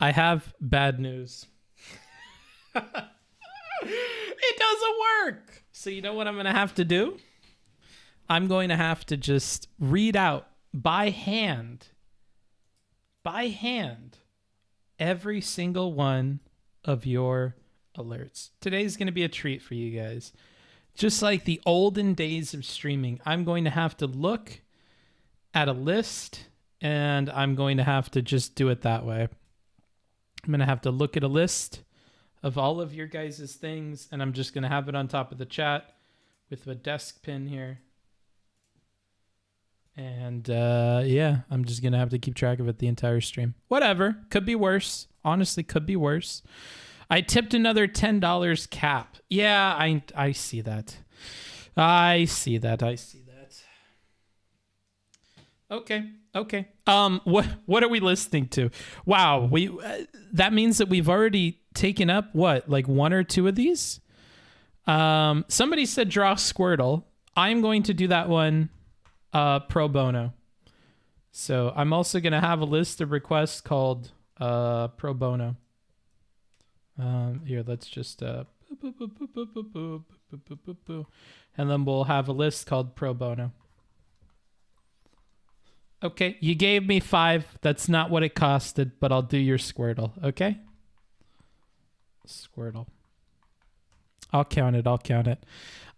I have bad news. It doesn't work. So you know what I'm going to have to do? I'm going to have to just read out by hand, every single one of your alerts. Today's going to be a treat for you guys. Just like the olden days of streaming, I'm going to have to look at a list and I'm going to have to just do it that way. I'm going to have to look at a list of all of your guys' things and I'm just going to have it on top of the chat with a desk pin here. And yeah, I'm just going to have to keep track of it the entire stream. Whatever. Could be worse. Honestly, could be worse. I tipped another $10 cap. Yeah, I see that. I see that. Okay. What are we listening to? Wow, we that means that we've already taken up what, like one or two of these? Somebody said draw Squirtle. I'm going to do that one pro bono. So I'm also going to have a list of requests called pro bono. Here, let's just and then we'll have a list called pro bono. Okay, you gave me 5. That's not what it costed, but I'll do your Squirtle, okay? Squirtle. I'll count it.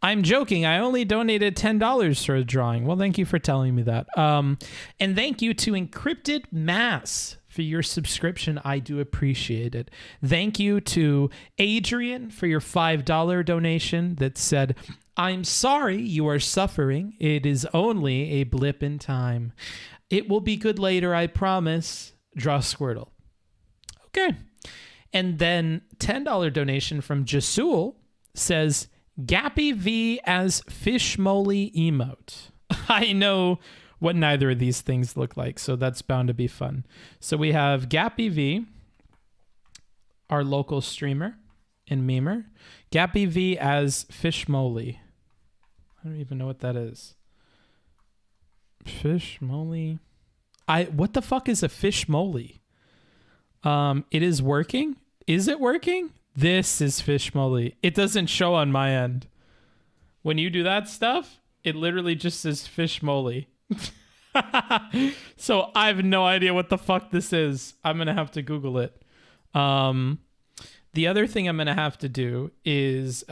I'm joking. I only donated $10 for a drawing. Well, thank you for telling me that. And thank you to Encrypted Mass for your subscription. I do appreciate it. Thank you to Adrian for your $5 donation that said, I'm sorry you are suffering. It is only a blip in time. It will be good later, I promise. Draw Squirtle. Okay. And then $10 donation from Jasul says, Gappy V as fish moly emote. I know what neither of these things look like, so that's bound to be fun. So we have Gappy V, our local streamer and memer. Gappy V as fish moly. I don't even know what that is. Fish moly. What the fuck is a fish moly? It is working. Is it working? This is fish moly. It doesn't show on my end. When you do that stuff, it literally just says fish moly. So I have no idea what the fuck this is. I'm gonna have to Google it. The other thing I'm gonna have to do is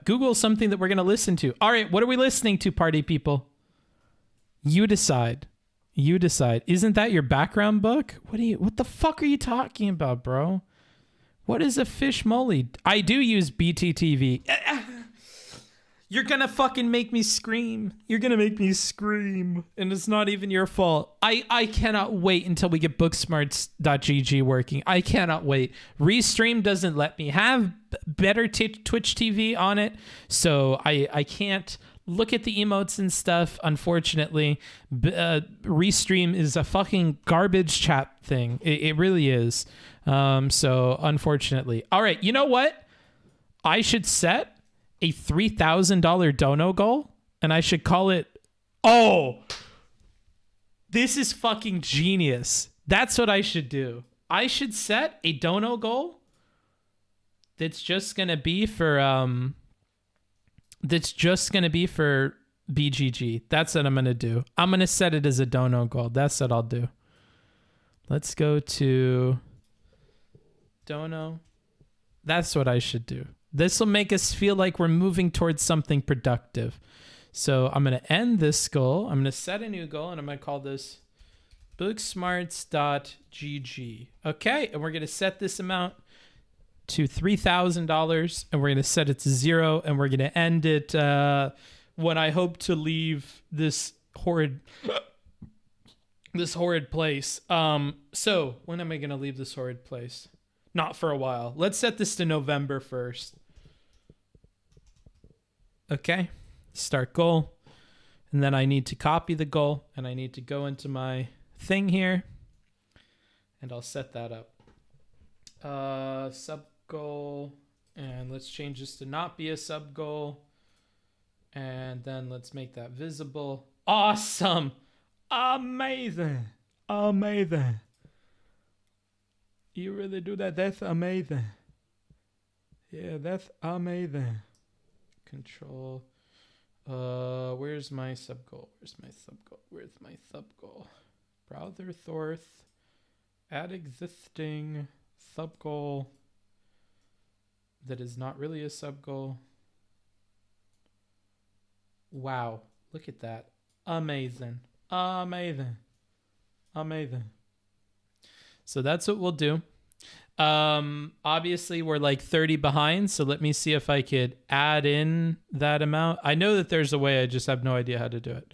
Google something that we're gonna listen to. All right, what are we listening to, party people? You decide. Isn't that your background book? What the fuck are you talking about, bro? What is a fish moly? I do use BTTV. You're gonna fucking make me scream. And it's not even your fault. I cannot wait until we get booksmarts.twitch working. I cannot wait. Restream doesn't let me have better Twitch TV on it. So I can't look at the emotes and stuff, unfortunately. Restream is a fucking garbage chat thing. It really is. So unfortunately. All right, you know what? I should set a $3,000 dono goal and I should call it, this is fucking genius. That's what I should do. I should set a dono goal that's just gonna be for BGG. That's what I'm gonna do. I'm gonna set it as a dono goal. That's what I'll do. Let's go to dono. That's what I should do. This will make us feel like we're moving towards something productive. So I'm going to end this goal. I'm going to set a new goal, and I'm going to call this booksmarts.gg. Okay, and we're going to set this amount to $3,000, and we're going to set it to 0, and we're going to end it when I hope to leave this horrid place. So when am I going to leave this horrid place? Not for a while. Let's set this to November 1st. Okay. Start goal. And then I need to copy the goal. And I need to go into my thing here. And I'll set that up. Sub goal. And let's change this to not be a sub goal. And then let's make that visible. Awesome. Amazing. You really do that? That's amazing. Yeah, that's amazing. Control. Where's my sub goal? Where's my sub goal? Browser source. Add existing sub goal. That is not really a sub goal. Wow. Look at that. Amazing. Amazing. Amazing. So that's what we'll do. Obviously we're like 30 behind, so let me see if I could add in that amount. I know that there's a way, I just have no idea how to do it.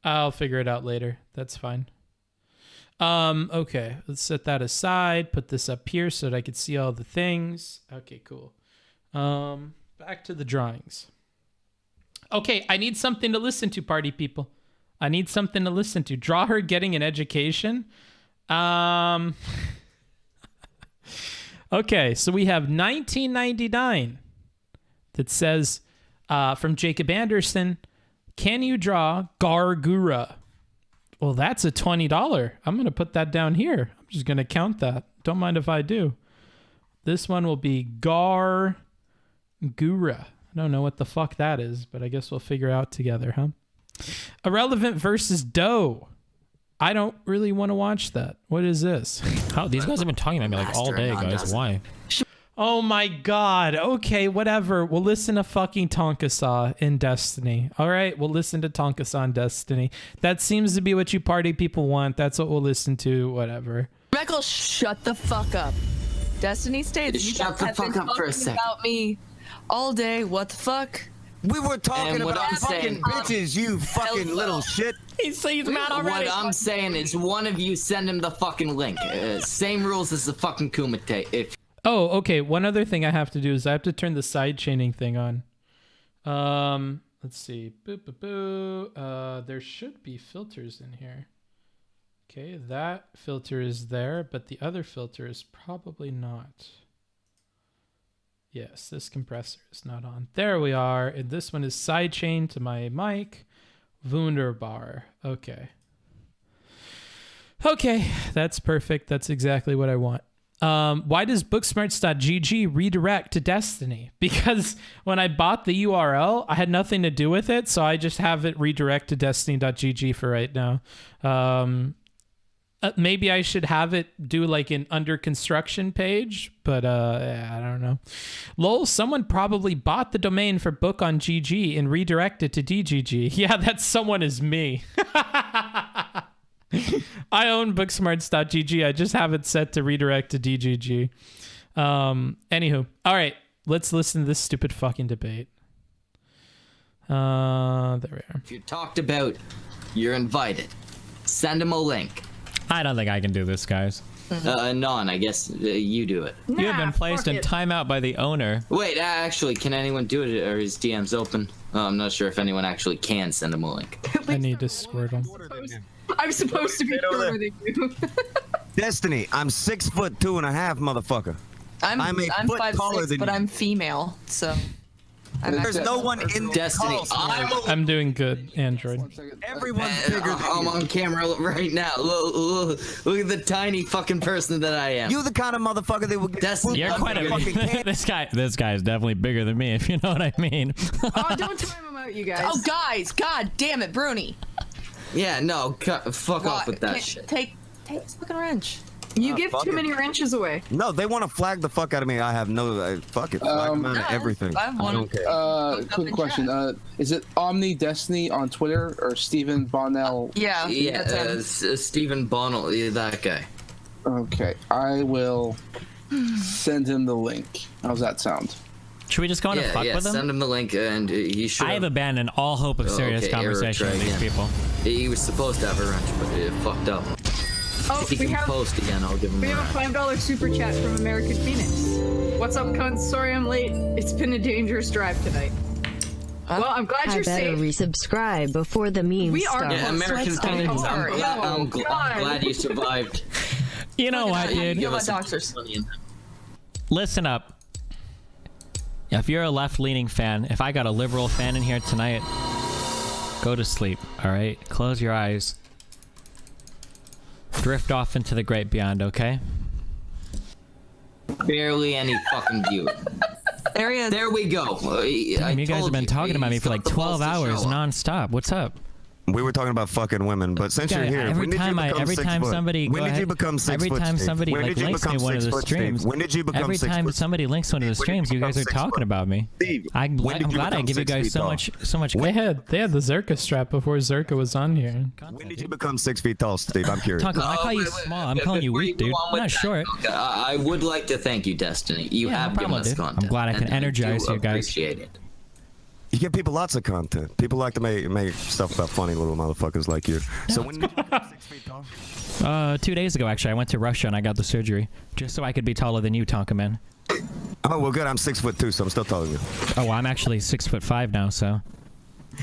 I'll figure it out later. That's fine. Okay, let's set that aside, put this up here so that I could see all the things. Okay, cool. Back to the drawings. Okay, I need something to listen to, party people. I need something to listen to. Draw her getting an education. Okay, so we have 1999 that says, from Jacob Anderson, can you draw Gargura? Well, that's a $20. I'm going to put that down here. I'm just going to count that. Don't mind if I do. This one will be Gargura. I don't know what the fuck that is, but I guess we'll figure out together, huh? Irrelevant versus Doe. I don't really want to watch that. What is this? Oh, these guys have been talking about me like all day, guys. Why? Oh my god. Okay, whatever. We'll listen to fucking Tonkasaw in Destiny. All right, we'll listen to Tonkasaw in Destiny. That seems to be what you party people want. That's what we'll listen to. Whatever. Michael, shut the fuck up. Destiny states. Shut the fuck up for a second. About me all day. What the fuck? We were talking about fucking bitches, you fucking little shit. He's mad already. What I'm saying is one of you send him the fucking link. Same rules as the fucking Kumite. Oh, okay. One other thing I have to do is I have to turn the side chaining thing on. Let's see. Boo, boo, boo. There should be filters in here. Okay, that filter is there, but the other filter is probably not. Yes, this compressor is not on. There we are. And this one is sidechain to my mic. Wunderbar. Okay. Okay, that's perfect. That's exactly what I want. Why does booksmarts.gg redirect to Destiny? Because when I bought the URL, I had nothing to do with it, so I just have it redirect to destiny.gg for right now. Maybe I should have it do like an under construction page, but I don't know. Lol, someone probably bought the domain for book on GG and redirected to DGG. Yeah, that someone is me. I own booksmarts.gg. I just have it set to redirect to DGG. Anywho, all right, let's listen to this stupid fucking debate. There we are. If you talked about, you're invited. Send him a link. I don't think I can do this, guys. Non, I guess you do it. You have been placed in timeout by the owner. Wait, actually, can anyone do it, or is DM's open? I'm not sure if anyone actually can send him a link. I need to Squirtle. I'm supposed to be shorter than you. Destiny, I'm 6'2.5", motherfucker. I'm a foot taller 5'6", than but you. I'm female, so. There's no one in Destiny. I'm doing good, Android. Everyone's bigger than I'm you. on camera right now. Look at the tiny fucking person that I am. You the kind of motherfucker that would get Destiny, You're quite a this guy is definitely bigger than me, if you know what I mean. Oh, don't time him out, you guys. Oh, guys, god damn it, Bruni. Yeah, no, fuck off with that shit. Take this fucking wrench. You give too many wrenches away. No, they want to flag the fuck out of me. I have no fuck it. Flag them out of everything. I don't care. Quick question. Is it Omni Destiny on Twitter or Stephen Bonnell? Yeah. Stephen Bonnell, that guy. Okay, I will send him the link. How's that sound? Should we just go on and fuck with him? Send him the link, and he should. I have abandoned all hope of serious conversation with these people. He was supposed to have a wrench, but it fucked up. Oh, if he can post again, I'll give him. We have a $5 super chat from American Phoenix. What's up, cunts? Sorry I'm late. It's been a dangerous drive tonight. Well, I'm glad you're safe. I better resubscribe before the meme starts. Yeah, American Phoenix. I'm glad you survived. You know what, dude? You have doctors. Listen up. If you're a left-leaning fan, if I got a liberal fan in here tonight, go to sleep, all right? Close your eyes. drift off into the great beyond, okay? Barely any fucking view. There he is. There we go. Damn, you guys have been talking about me for like 12 hours non-stop. What's up? We were talking about fucking women, but since you're here, every time somebody when did you become 6 every foot? time somebody like links me one of the streams, when did you become every 6 time foot? somebody links one of the streams, you guys are talking about me. Steve, I'm glad I give you guys so much. They had the Zerka strap before Zerka was on here. When did you become 6 feet tall, Steve? I'm curious. Tonka, I call you small. I'm calling you weak, dude. I'm not short. I would like to thank you, Destiny. You have given us content. I'm glad I can energize you guys. Appreciate it. You give people lots of content. People like to make stuff about funny little motherfuckers like you. So when did you become 6 feet tall? 2 days ago, actually. I went to Russia and I got the surgery just so I could be taller than you, Tonka man. Oh well, good. I'm 6'2", so I'm still taller than you. Oh, well, I'm actually 6'5" now, so.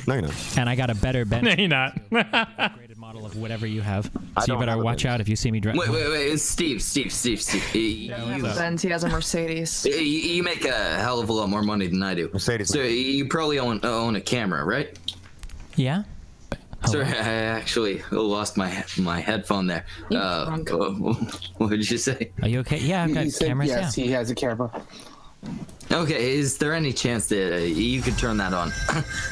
No, you're not. And I got a better bench. No, you're not. Upgraded model of whatever you have. So you better watch out if you see me drive. Wait, Steve. He has a Benz, he has a Mercedes. You make a hell of a lot more money than I do. Mercedes. So you probably own a camera, right? Yeah. Sorry, I actually lost my headphone there. What did you say? Are you okay? Yeah, I've got He said cameras. yes, he has a camera. Okay, is there any chance that you could turn that on?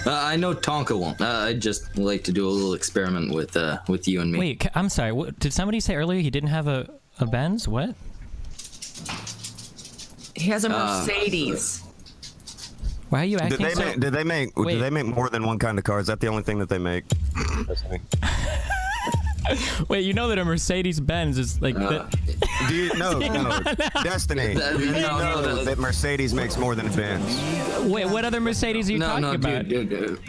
I know Tonka won't. I'd just like to do a little experiment with you and me. Wait, I'm sorry. Did somebody say earlier he didn't have a Benz? What? He has a Mercedes. Why are you acting Did they make more than one kind of car? Is that the only thing that they make? Wait, you know that a Mercedes Benz is like do you no Destiny? Do you know that Mercedes makes more than a Benz? Wait, what other Mercedes are you talking about? Dude.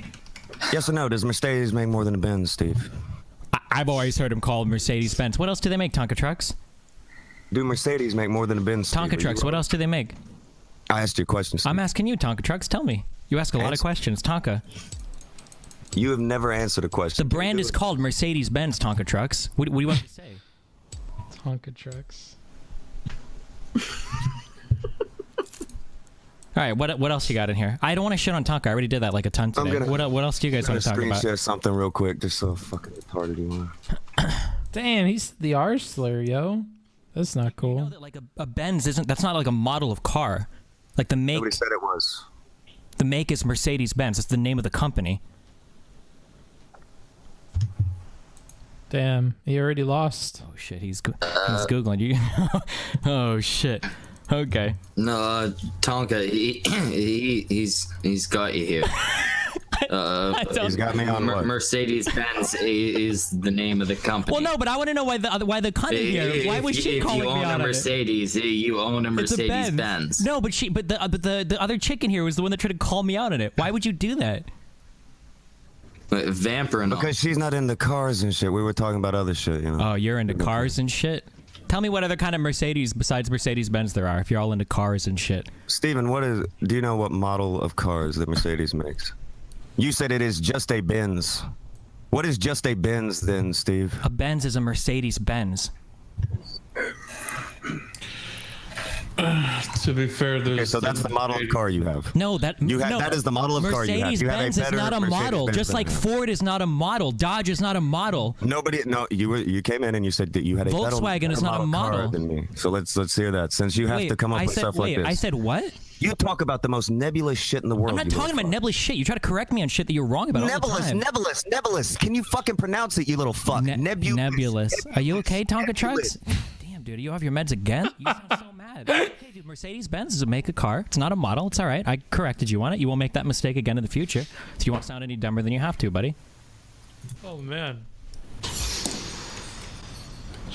Yes or no? Does Mercedes make more than a Benz, Steve? I've always heard them called Mercedes Benz. What else do they make? Tonka trucks? Do Mercedes make more than a Benz? Tonka trucks. What else do they make? I asked you a question, Steve. I'm asking you, Tonka trucks. Tell me. You ask a lot of questions, Tonka. You have never answered a question. The brand is called Mercedes-Benz Tonka trucks. What do you want me to say? Tonka trucks. All right, what else you got in here? I don't want to shit on Tonka. I already did that like a ton today. What else do you guys want to talk about? Share something real quick, just so fucking retarded you are. Damn, he's the R slur, yo. That's not cool. You know that like a Benz that's not like a model of car. Like the make. Nobody said it was. The make is Mercedes-Benz. That's the name of the company. Damn, he already lost. Oh shit, he's googling you. Oh shit. Okay. No, Tonka, he's got you here. He's got me on what? Mercedes-Benz is the name of the company. Well, no, but I want to know why the cunt here. Why was she calling me out? If you own a Mercedes, you own a Mercedes-Benz. No, but the other chick in here was the one that tried to call me out on it. Why would you do that? Vamper and all. Because she's not into cars and shit. We were talking about other shit, you know. Oh, you're into cars and shit? Tell me what other kind of Mercedes besides Mercedes-Benz there are, if you're all into cars and shit. Steven, do you know what model of cars that Mercedes makes? You said it is just a Benz. What is just a Benz then, Steve? A Benz is a Mercedes-Benz. To be fair, there's... Okay, so that's the model of car you have. No, that is the model of car you have. Mercedes-Benz is not a model, just like Ford is not a model. Dodge is not a model. You came in and you said that you had a Volkswagen is not a model. Than me. So let's hear that. Since you have to come up with stuff like this. I said what? You talk about the most nebulous shit in the world. I'm not talking about nebulous shit. You try to correct me on shit that you're wrong about all the time. Nebulous. Can you fucking pronounce it, you little fuck? Nebulous. Are you okay, Tonka trucks? Damn, dude, you have your meds again? You sound so mad. Okay, dude, Mercedes-Benz is a make a car. It's not a model. It's all right. I corrected you on it. You won't make that mistake again in the future. So you won't sound any dumber than you have to, buddy. Oh, man. Jesus.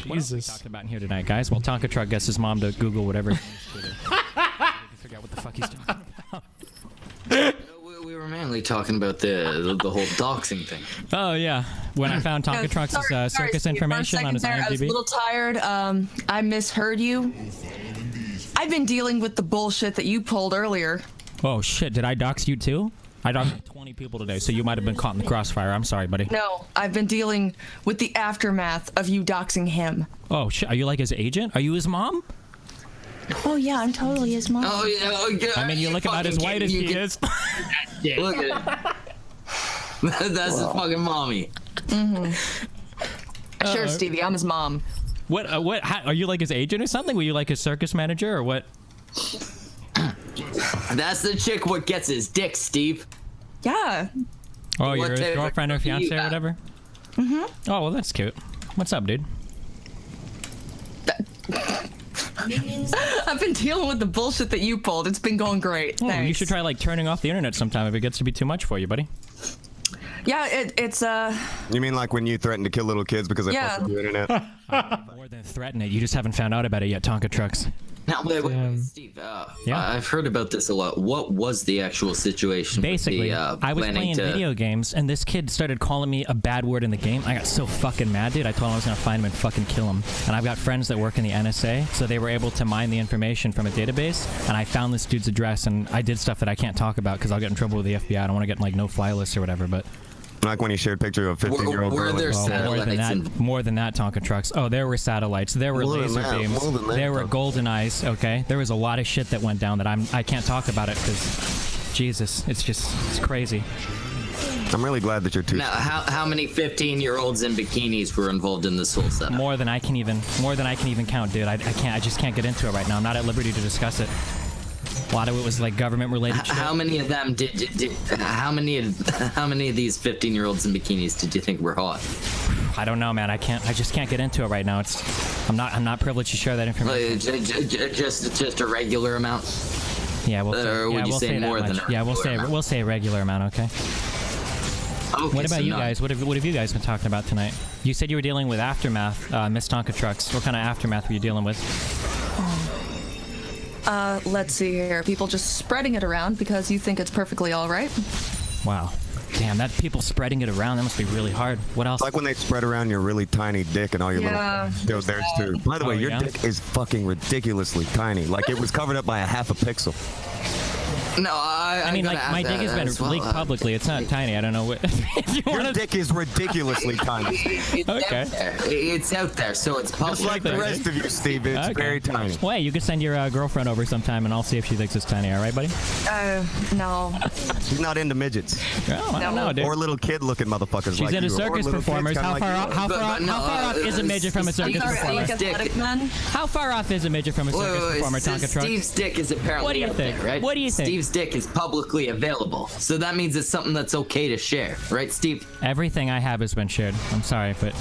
What else are we talking about in here tonight, guys? Well, Tonka truck gets his mom to Google whatever he needs to. Figure out what the fuck he's talking about. We were mainly talking about the whole doxing thing. Oh yeah, when I found Tonka Trucks' circus information on his IMDb. I was a little tired. I misheard you. I've been dealing with the bullshit that you pulled earlier. Oh shit! Did I dox you too? I doxed 20 people today, so you might have been caught in the crossfire. I'm sorry, buddy. No, I've been dealing with the aftermath of you doxing him. Oh shit! Are you like his agent? Are you his mom? Oh yeah, I'm totally his mom. Oh yeah. I mean, you look about as white as he is. Look at it. That's his fucking mommy. Mm-hmm. Sure, Stevie, I'm his mom. What? Are you like his agent or something? Were you like his circus manager or what? That's the chick what gets his dick, Steve. Yeah. Oh, What you're his type of girlfriend or company you fiance or got? whatever? Mm-hmm. Oh, well, that's cute. What's up, dude? I've been dealing with the bullshit that you pulled. It's been going great. Oh, Thanks. you should try like turning off the internet sometime if it gets to be too much for you, buddy. Yeah, it's You mean like when you threaten to kill little kids because they Yeah. fuck with the internet? More than threaten it. You just haven't found out about it yet, Tonka Trucks. Now, wait, Steve. Yeah? I've heard about this a lot. What was the actual situation? Basically, with the, I was planning playing to... video games, and this kid started calling me a bad word in the game. I got so fucking mad, dude. I told him I was gonna find him and fucking kill him. And I've got friends that work in the NSA, so they were able to mine the information from a database, and I found this dude's address, and I did stuff that I can't talk about because I'll get in trouble with the FBI. I don't want to get like no-fly list or whatever, but... Like when you shared a picture of a 15-year-old Were girl. there and- satellites? More than that, Tonka Trucks. Oh, there were satellites. There were More than laser that, beams. more than that, There were though. golden eyes. Okay, there was a lot of shit that went down that I can't talk about it because, Jesus, it's crazy. I'm really glad that you're too. Now, how many 15-year-olds in bikinis were involved in this whole setup? More than I can even count, dude. I just can't get into it right now. I'm not at liberty to discuss it. A lot of it was like government related shit. How many of them how many of these 15-year-olds in bikinis did you think were hot? I don't know, man. I just can't get into it right now. I'm not privileged to share that information. Just a regular amount? Yeah, we'll Or would you we'll say say that more than much. a Yeah, we'll regular say a regular amount, okay? Okay, What about so you none. guys? What have you guys been talking about tonight? You said you were dealing with aftermath, Miss Tonka Trucks. What kind of aftermath were you dealing with? let's see here. People just spreading it around because you think it's perfectly all right. Wow. Damn, that people spreading it around, that must be really hard. What else? It's like when they spread around your really tiny dick and all your Yeah. little... Yo, there's too. By the way, your yeah? dick is fucking ridiculously tiny. Like it was covered up by a half a pixel. No, I mean, like, my dick has been leaked publicly. It's not tiny. I don't know what... if you Your wanna- dick is ridiculously tiny. It's Okay. out there. It's out there, so it's public. Just like the rest of you, Steve. It's Okay. very tiny. Well, you could send your girlfriend over sometime, and I'll see if she thinks it's tiny. All right, buddy? No. She's not into midgets. Oh, I don't know, dude. Or little kid-looking motherfuckers She's like into you. Or circus little kids performers. kinda How like far you off? are. How But far off is a midget from a circus Steve- performer? Steve's dick- Athletic men. How far off is a midget from a circus performer, Tonka Truck? Steve's dick is apparently What do you out think? there, right? What do you think? Steve's dick is publicly available, so that means it's something that's okay to share, right, Steve? Everything I have has been shared. I'm sorry, but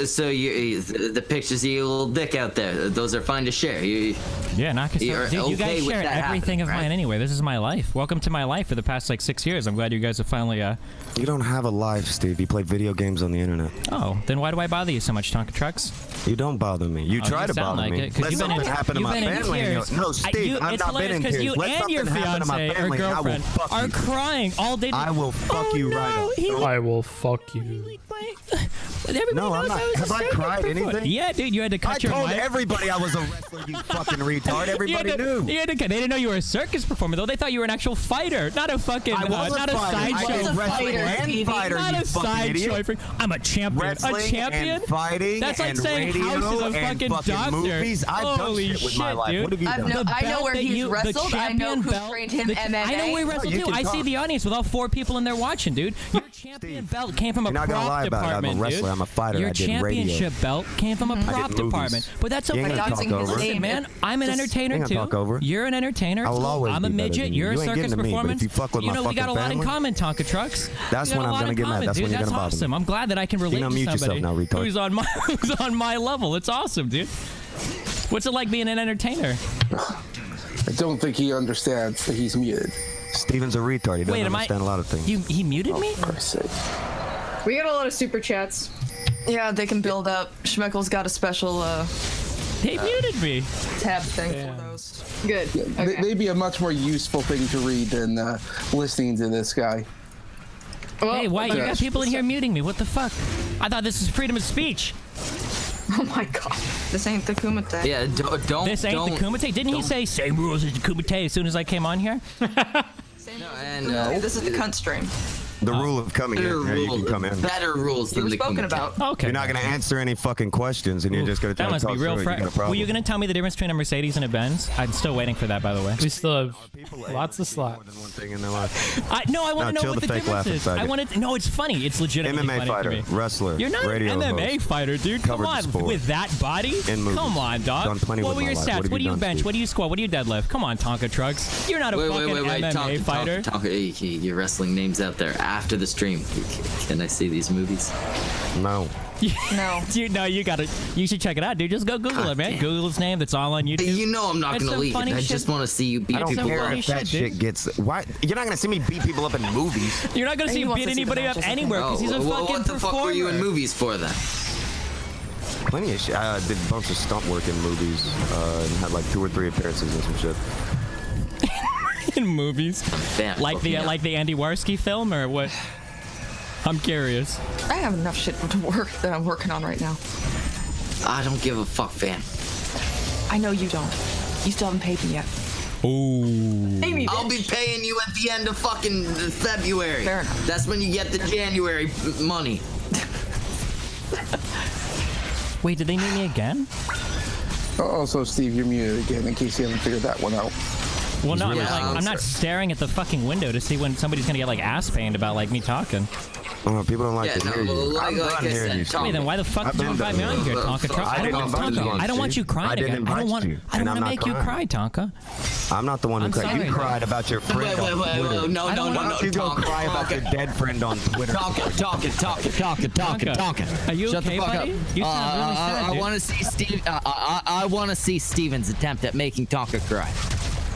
So the pictures of your little dick out there, those are fine to share. yeah, knock You're yourself. Dude, you okay guys with share that everything happening, of right? mine anyway. This is my life. Welcome to my life for the past like 6 years. I'm glad you guys have finally. You don't have a life, Steve. You play video games on the internet. Oh, then why do I bother you so much, Tonka Trucks? You don't bother me. You try you to sound bother like me. it, 'cause Let you've been something in- happen to you've my been in family. and tears. you'll- No, Steve, I've it's not been hilarious in 'cause tears. you Let and your something happen to my fiance or family, and I will girlfriend fuck are you. crying all day. I will fuck you right up. I will fuck you. No, I'm not. Have I cried anything? Yeah, dude, you had to I cut your told mic. everybody I was a wrestler, you fucking retard. Everybody knew. They didn't know you were a circus performer, though. They thought you were an actual fighter, not a fucking, I was not a a fighter. I sideshow. was wrestling and fighter, Not you a fucking sideshow. idiot. I'm a champion. Wrestling A champion? and fighting That's like and saying radio House is a and fucking doctor. movies. I've done Holy shit with my life. dude. What have you done? The I know belt where that he's the wrestled. I know champion who belt- trained him the- MMA. I know where he wrestled you too. can I see talk. the audience with all 4 people in there watching, dude. Your champion belt came from a You're not prop gonna lie about it. I'm a department, wrestler. dude. I'm a fighter. Your I did radio. championship belt came from a prop did movies. department. But that's You ain't okay. gonna talk over. Listen, man, I'm an entertainer ain't too. gonna talk over. You're an entertainer. I will always I'm a be better midget. than You're you. a You ain't circus getting to me, but performance. if you fuck with You my know, we got a fucking lot in family, common, Tonka Trucks. that's We got when a I'm lot gonna in get mad. common, That's dude. when you're That's gonna bother me. awesome. I'm glad that I can relate know, to mute yourself somebody now, retard. who's on my level. It's awesome, dude. What's it like being an entertainer? I don't think he understands that he's muted. Steven's a retard. He doesn't Wait, am I? understand a lot of things. He muted me? For Christ's sake. We got a lot of super chats. Yeah, they can build up. Schmeckel's got a special He muted me. tab thing for those. Good. Okay. They'd be a much more useful thing to read than listening to this guy. Well, Hey, why? You got Yes. people in here muting me. What the fuck? I thought this is freedom of speech. oh my god. This ain't the Kumite. Yeah, don't. This ain't the Kumite. Didn't he say same rules as the Kumite as soon as I came on here? And This is the cunt stream. The rule of coming in. Yeah, you can come in. Better rules You than were the spoken about. Okay. You're not going to answer any fucking questions, and you're just going to try That to must talk be real through it. You got a Were problem. you going to tell me the difference between a Mercedes and a Benz? I'm still waiting for that, by the way. We still have lots of slots. More than one thing in their life. I want to know chill what the the fake difference is. laughing I faggot. want to. No, it's funny. It's legitimately MMA funny fighter, to me. wrestler, You're not radio an MMA host. fighter, dude. Come Covered on, the sport. with that body. In movies. Come on, dog. Done plenty What with were your my life. stats? What have What do you you done, bench? Steve? What do you squat? What do you deadlift? Come on, Tonka Trucks. You're not a fucking MMA fighter. Tonka, your wrestling names out there after the stream. Can I see these movies? No. No. You got it. You should check it out, dude. Just go Google it, man. damn. Google his name. That's all on YouTube. You know I'm not It's gonna some leave it. funny I shit. just want to see you beat I don't people care funny up. if that shit, dude. shit gets. Why? You're not going to see me beat people up in movies. You're not gonna see He him wants beat to see the anybody up matches, I think. anywhere because he's a fucking What the performer. fuck were you in movies for then? Plenty of shit. I did a bunch of stunt work in movies and had like 2 or 3 appearances and some shit. In movies, Damn, like the Andy Warski film or what? I'm curious. I have enough shit to work that I'm working on right now. I don't give a fuck, fam. I know you don't. You still haven't paid me yet. Ooh. Pay me, I'll be bitch. paying you at the end of fucking February. Fair enough. That's when you get the January money. Wait, did they meet me again? Also, Steve, you're muted again in case you haven't figured that one out. Well, no, really I'm not staring at the fucking window to see when somebody's gonna get like ass pained about like me talking. Oh, people don't like Yeah, to no, hear you. like I'm I done hearing said, you. Tom- Wait, then why the fuck I've did you been invite me done. on here, Tonka Truck? I didn't invite you on, I don't want Steve. you crying I didn't again. I don't invite want. you, I don't and want I'm to make you not cry, Tonka. I'm not the one who I'm cried. sorry. You cried about your friend Wait, on Twitter. no, I don't Why want- don't you go cry about your dead friend on Twitter? Talking. Tonka, are you Shut okay, the fuck buddy? up. You sound really sad, I dude. want to see Steve. I want to see Steven's attempt at making Tonka cry.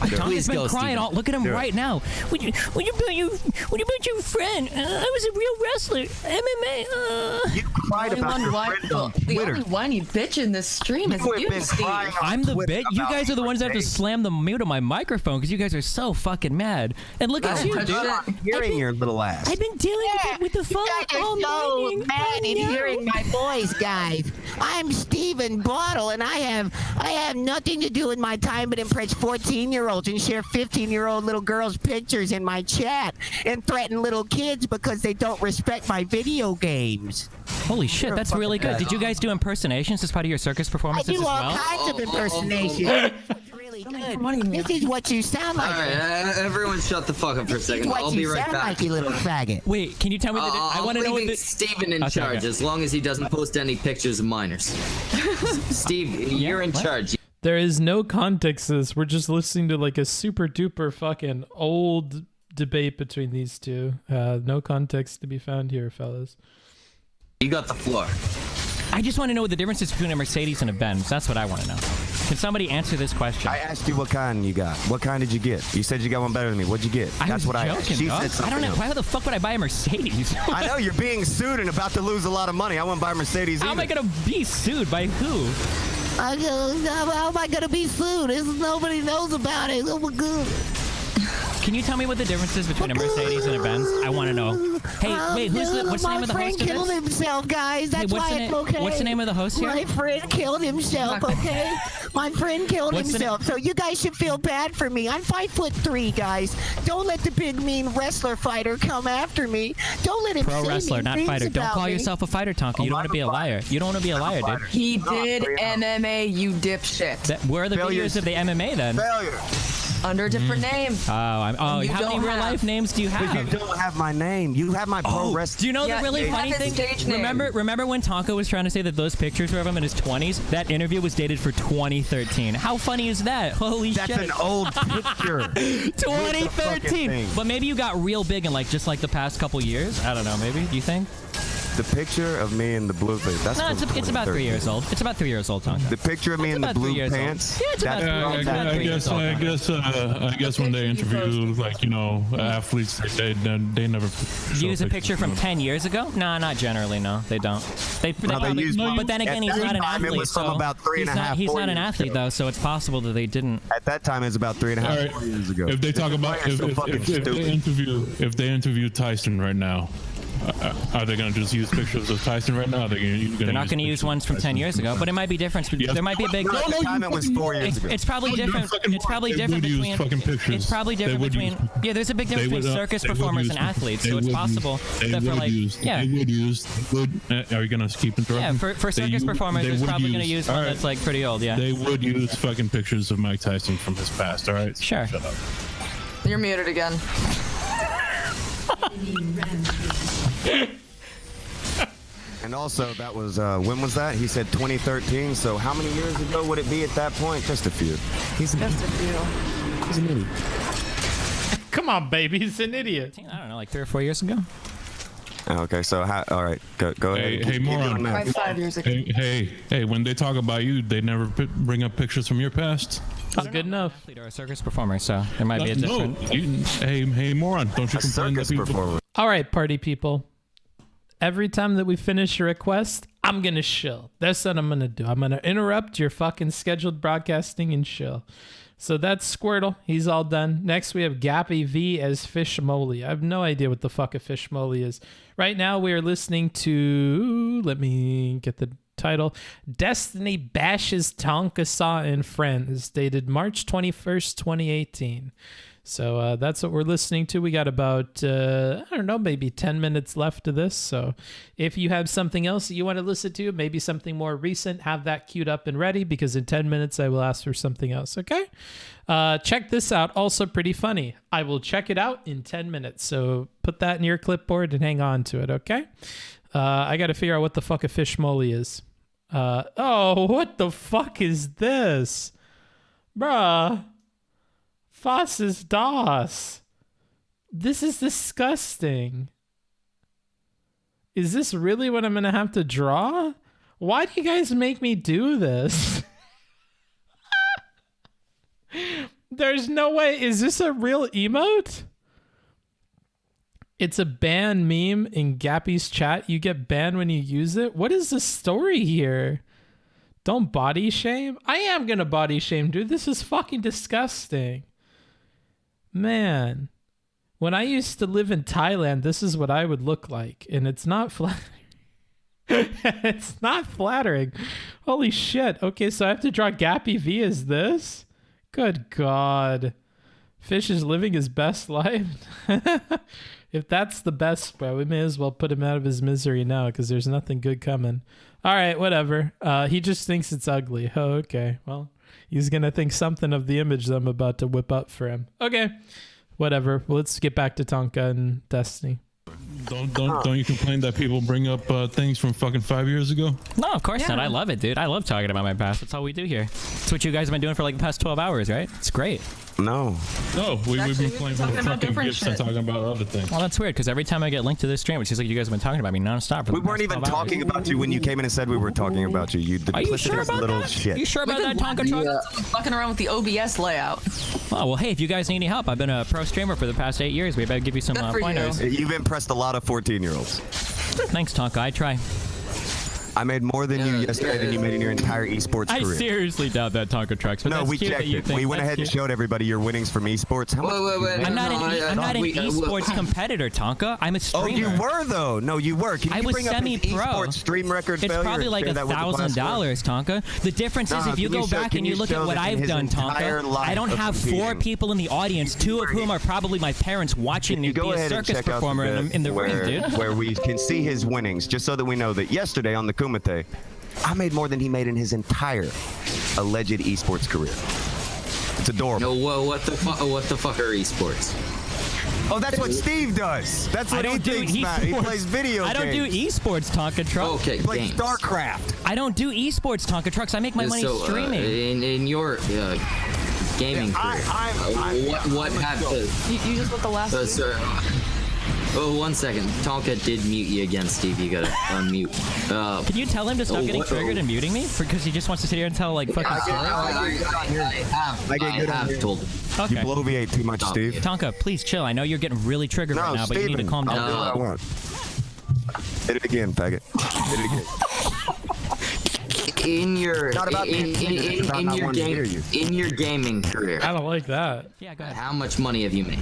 Tonka's Please been go, crying Steven. all. Look at him Do it. right now. What you about your friend? I was a real wrestler. MMA. You cried about your friend on The Twitter. only whiny bitch in this stream is You have you, been Steve. crying on I'm the Twitter bit. You about guys are the your ones that have to face. slam the mute on my microphone because you guys are so fucking mad. And look at you, touch dude. that. I'm hearing your little ass. I've been dealing with the phone all morning. mad I at know. hearing my voice, guys. I'm Stephen Bottle, and I have nothing to do with my time but impress 14-year-olds and share 15-year-old little girls' pictures in my chat and threaten little kids because they don't respect my video games. Holy shit, that's really good. Did you guys do impersonations as part of your circus I performances do as all well? kinds of impersonations. It's really good. This is what you sound All like. right, everyone, shut the fuck up for a This is second. what I'll you be right sound back. like, you little faggot. Wait, can you tell me? I want to know what leaving the. Steven in Okay, charge okay. as long as he doesn't post any pictures of minors. Steve, you're in what? charge. There is no context to this. We're just listening to like a super duper fucking old debate between these two. No context to be found here, fellas. You got the floor. I just want to know what the difference is between a Mercedes and a Benz. That's what I want to know. Can somebody answer this question? I asked you what kind you got. What kind did you get? You said you got one better than me. What'd you get? I That's was what joking, I asked. She dog. said I something don't know. else. Why the fuck would I buy a Mercedes? I know you're being sued and about to lose a lot of money. I wouldn't buy a Mercedes How am I either. gonna be sued by who? How am I gonna be sued? Nobody knows about it. Oh my god. Can you tell me what the difference is between a Mercedes and a Benz? I want to know. Hey, wait, what's the name of the host My of friend killed this? himself, guys. Hey, That's what's why the it's na- okay. what's the name of the host here? My friend killed himself, okay? My friend killed What's the himself, so you guys should feel bad for me. I'm 5'3", guys. Don't let the big mean wrestler fighter come after me. Don't let him Pro say wrestler, mean not things fighter. Don't about call me. yourself a fighter, Tonka. You don't want to be a liar. You don't want to be a liar, dude. He did MMA, you dipshit. Where are the Failures. videos of the MMA then? Failure. Under a different name. How You many don't real have. life names do you But you have? don't have my name. You have my pro wrestling. Do you know Yeah, the really you have funny his thing? stage name. Remember when Tonka was trying to say that those pictures were of him in his 20s? That interview was dated for 2013. How funny is that? Holy That's shit. an old picture. 2013. thing. But maybe you got real big in like just like the past couple years. I don't know. Maybe. Do you think? The picture of me in the blue face. That's No, from it's about 3 years 2013. old. It's about 3 years old, Tonka. The picture of me It's in the about 3 blue years old. pants. Yeah, it's about that's three- from it's that about day. 3 years old. I guess when they interview, like, you know, athletes, they never show Use a picture from of 10 years ago? No, not generally. No, they don't. They No, they probably, use- but then again, at he's that not an time, it athlete. was from So about 3.5, he's 4 not an years athlete ago. though, so it's possible that they didn't. At that time, it was about 3.5, All right. 4 years ago. If they talk about Players so fucking if stupid. they interview Tyson right now, Are they gonna just use pictures of Tyson right now? They're not gonna use ones from 10 years ago, but it might be different. There might be a big. No, the time it was 4 years ago. It's probably different. It's probably different between. It's probably different between. Yeah, there's a big difference between circus performers and athletes, so it's possible that for like. Yeah. Are you gonna keep interrupting? Yeah, for circus performers, they're probably gonna use one that's like pretty old. Yeah. They would use fucking pictures of Mike Tyson from his past. All right. Sure. Shut up. You're muted again. And also, that was, when was that? He said 2013, so how many years ago would it be at that point? Just a few. He's an idiot. Come on, baby. He's an idiot. I don't know, like 3 or 4 years ago. Okay, so, all right, go ahead. Hey, moron. 5 years ago. Hey, when they talk about you, they never bring up pictures from your past. That's good enough. Or a circus performer, so there might be a different. Hey, moron! Don't you A complain that circus people? performer. All right, party people. Every time that we finish a request, I'm going to shill. That's what I'm going to do. I'm going to interrupt your fucking scheduled broadcasting and shill. So that's Squirtle. He's all done. Next, we have Gappy V as Fishmoley. I have no idea what the fuck a Fishmoley is. Right now, we are listening to... Let me get the title. Destiny Bashes Tonkasaw and Friends, dated March 21st, 2018. So that's what we're listening to. We got about, I don't know, maybe 10 minutes left of this. So if you have something else that you want to listen to, maybe something more recent, have that queued up and ready, because in 10 minutes I will ask for something else, okay? Check this out. Also pretty funny. I will check it out in 10 minutes. So put that in your clipboard and hang on to it, okay? I got to figure out what the fuck a Fishmoley is. Oh, what the fuck is this? Bruh. Was ist das? This is disgusting. Is this really what I'm going to have to draw? Why do you guys make me do this? There's no way. Is this a real emote? It's a banned meme in Gappy's chat. You get banned when you use it. What is the story here? Don't body shame. I am going to body shame, dude. This is fucking disgusting. Man, when I used to live in Thailand, this is what I would look like, and it's not flattering. It's not flattering. Holy shit. Okay, so I have to draw Gappy V as this? Good God. Fish is living his best life. If that's the best, bro, we may as well put him out of his misery now, because there's nothing good coming. All right, whatever. He just thinks it's ugly. Oh, okay. Well, he's going to think something of the image that I'm about to whip up for him. Okay, whatever. Well, let's get back to Tonka and Destiny. Don't you complain that people bring up things from fucking 5 years ago? No, of course not. I love it, dude. I love talking about my past. That's all we do here. That's what you guys have been doing for like the past 12 hours, right? It's great. No, we've been playing for fucking gifts and talking about other things. Well, that's weird, because every time I get linked to this stream, it seems like you guys have been talking about me nonstop. We weren't even talking about you when you came in and said we were talking about you. You duplicitous little shit. You sure about that, Tonka truck? Fucking around with the OBS layout. Oh, well, hey, if you guys need any help, I've been a pro streamer for the past 8 years. Maybe I'll give you some pointers. You've impressed a lot of 14-year-olds. Thanks, Tonka. I try. I made more than you yesterday than you made in your entire esports career. I seriously doubt that, Tonka Trucks. But no, we checked it. We went ahead and showed everybody your winnings from esports. How much? Wait, I'm not an esports competitor, Tonka. I'm a streamer. Oh, you were though. No, you were. Can you bring up his esports stream record It's probably like $1,000, Tonka. The difference is if you go back and you look at what I've done, Tonka, I don't have 4 people in the audience, 2 of whom are probably my parents watching me be a circus performer in the ring, dude. Where we can see his winnings, just so that we know that yesterday on the Kumite, I made more than he made in his entire alleged esports career. It's adorable. No, what the fuck are esports? Oh, that's what Steve does. That's what he thinks, Matt. He plays video games. I don't do esports, Tonka Truck. Okay, he plays StarCraft. I don't do esports, Tonka Trucks. I make my money streaming. In your gaming career, what happened? You just put the last. Oh, 1 second. Tonka did mute you again, Steve. You gotta unmute. Can you tell him to stop getting triggered and muting me? Because he just wants to sit here and tell like fucking stories. I have told him. Okay. You bloviate too much, Steve. Tonka, please chill. I know you're getting really triggered right now, but you need to calm down. I'll do what I want. Hit it again, faggot. Hit it again. in your Not about in your gaming career. I don't like that. Yeah, go ahead. How much money have you made?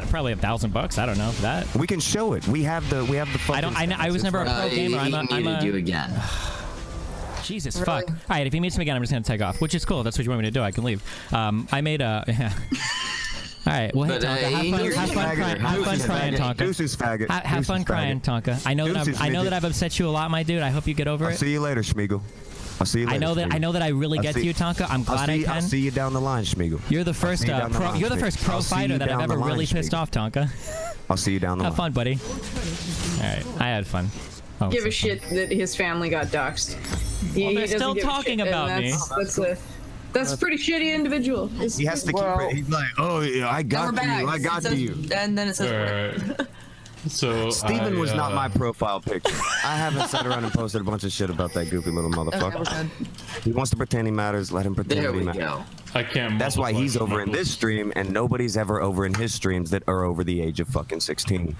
Probably $1,000. I don't know that. We can show it. We have the fucking. I was never a pro gamer. You need to do again. Jesus fuck. All right, if he meets me again, I'm just gonna take off, which is cool. If that's what you want me to do, I can leave. I made a. All right. Well, hey, Tonka, have fun crying, Tonka. Deuces, faggot. Have fun crying, Tonka. I know that I've upset you a lot, my dude. I hope you get over it. I'll see you later, Schmeagle. I'll see you later. I know that I really get to you, Tonka. I'm glad I can. I'll see you down the line, Schmeagle. You're the first pro fighter that I've ever really pissed off, Tonka. I'll see you down the line. Have fun, buddy. All right. I had fun. Oh, give a shit that his family got doxxed. They're still talking about me. That's a pretty shitty individual. He has to keep it. He's like, oh, yeah, I got to you. I got to you. And then it says. Right. So Steven was not my profile picture. I haven't sat around and posted a bunch of shit about that goofy little motherfucker. He wants to pretend he matters. Let him pretend that he matters. I can't. That's why he's over in this stream, and nobody's ever over in his streams that are over the age of fucking 16.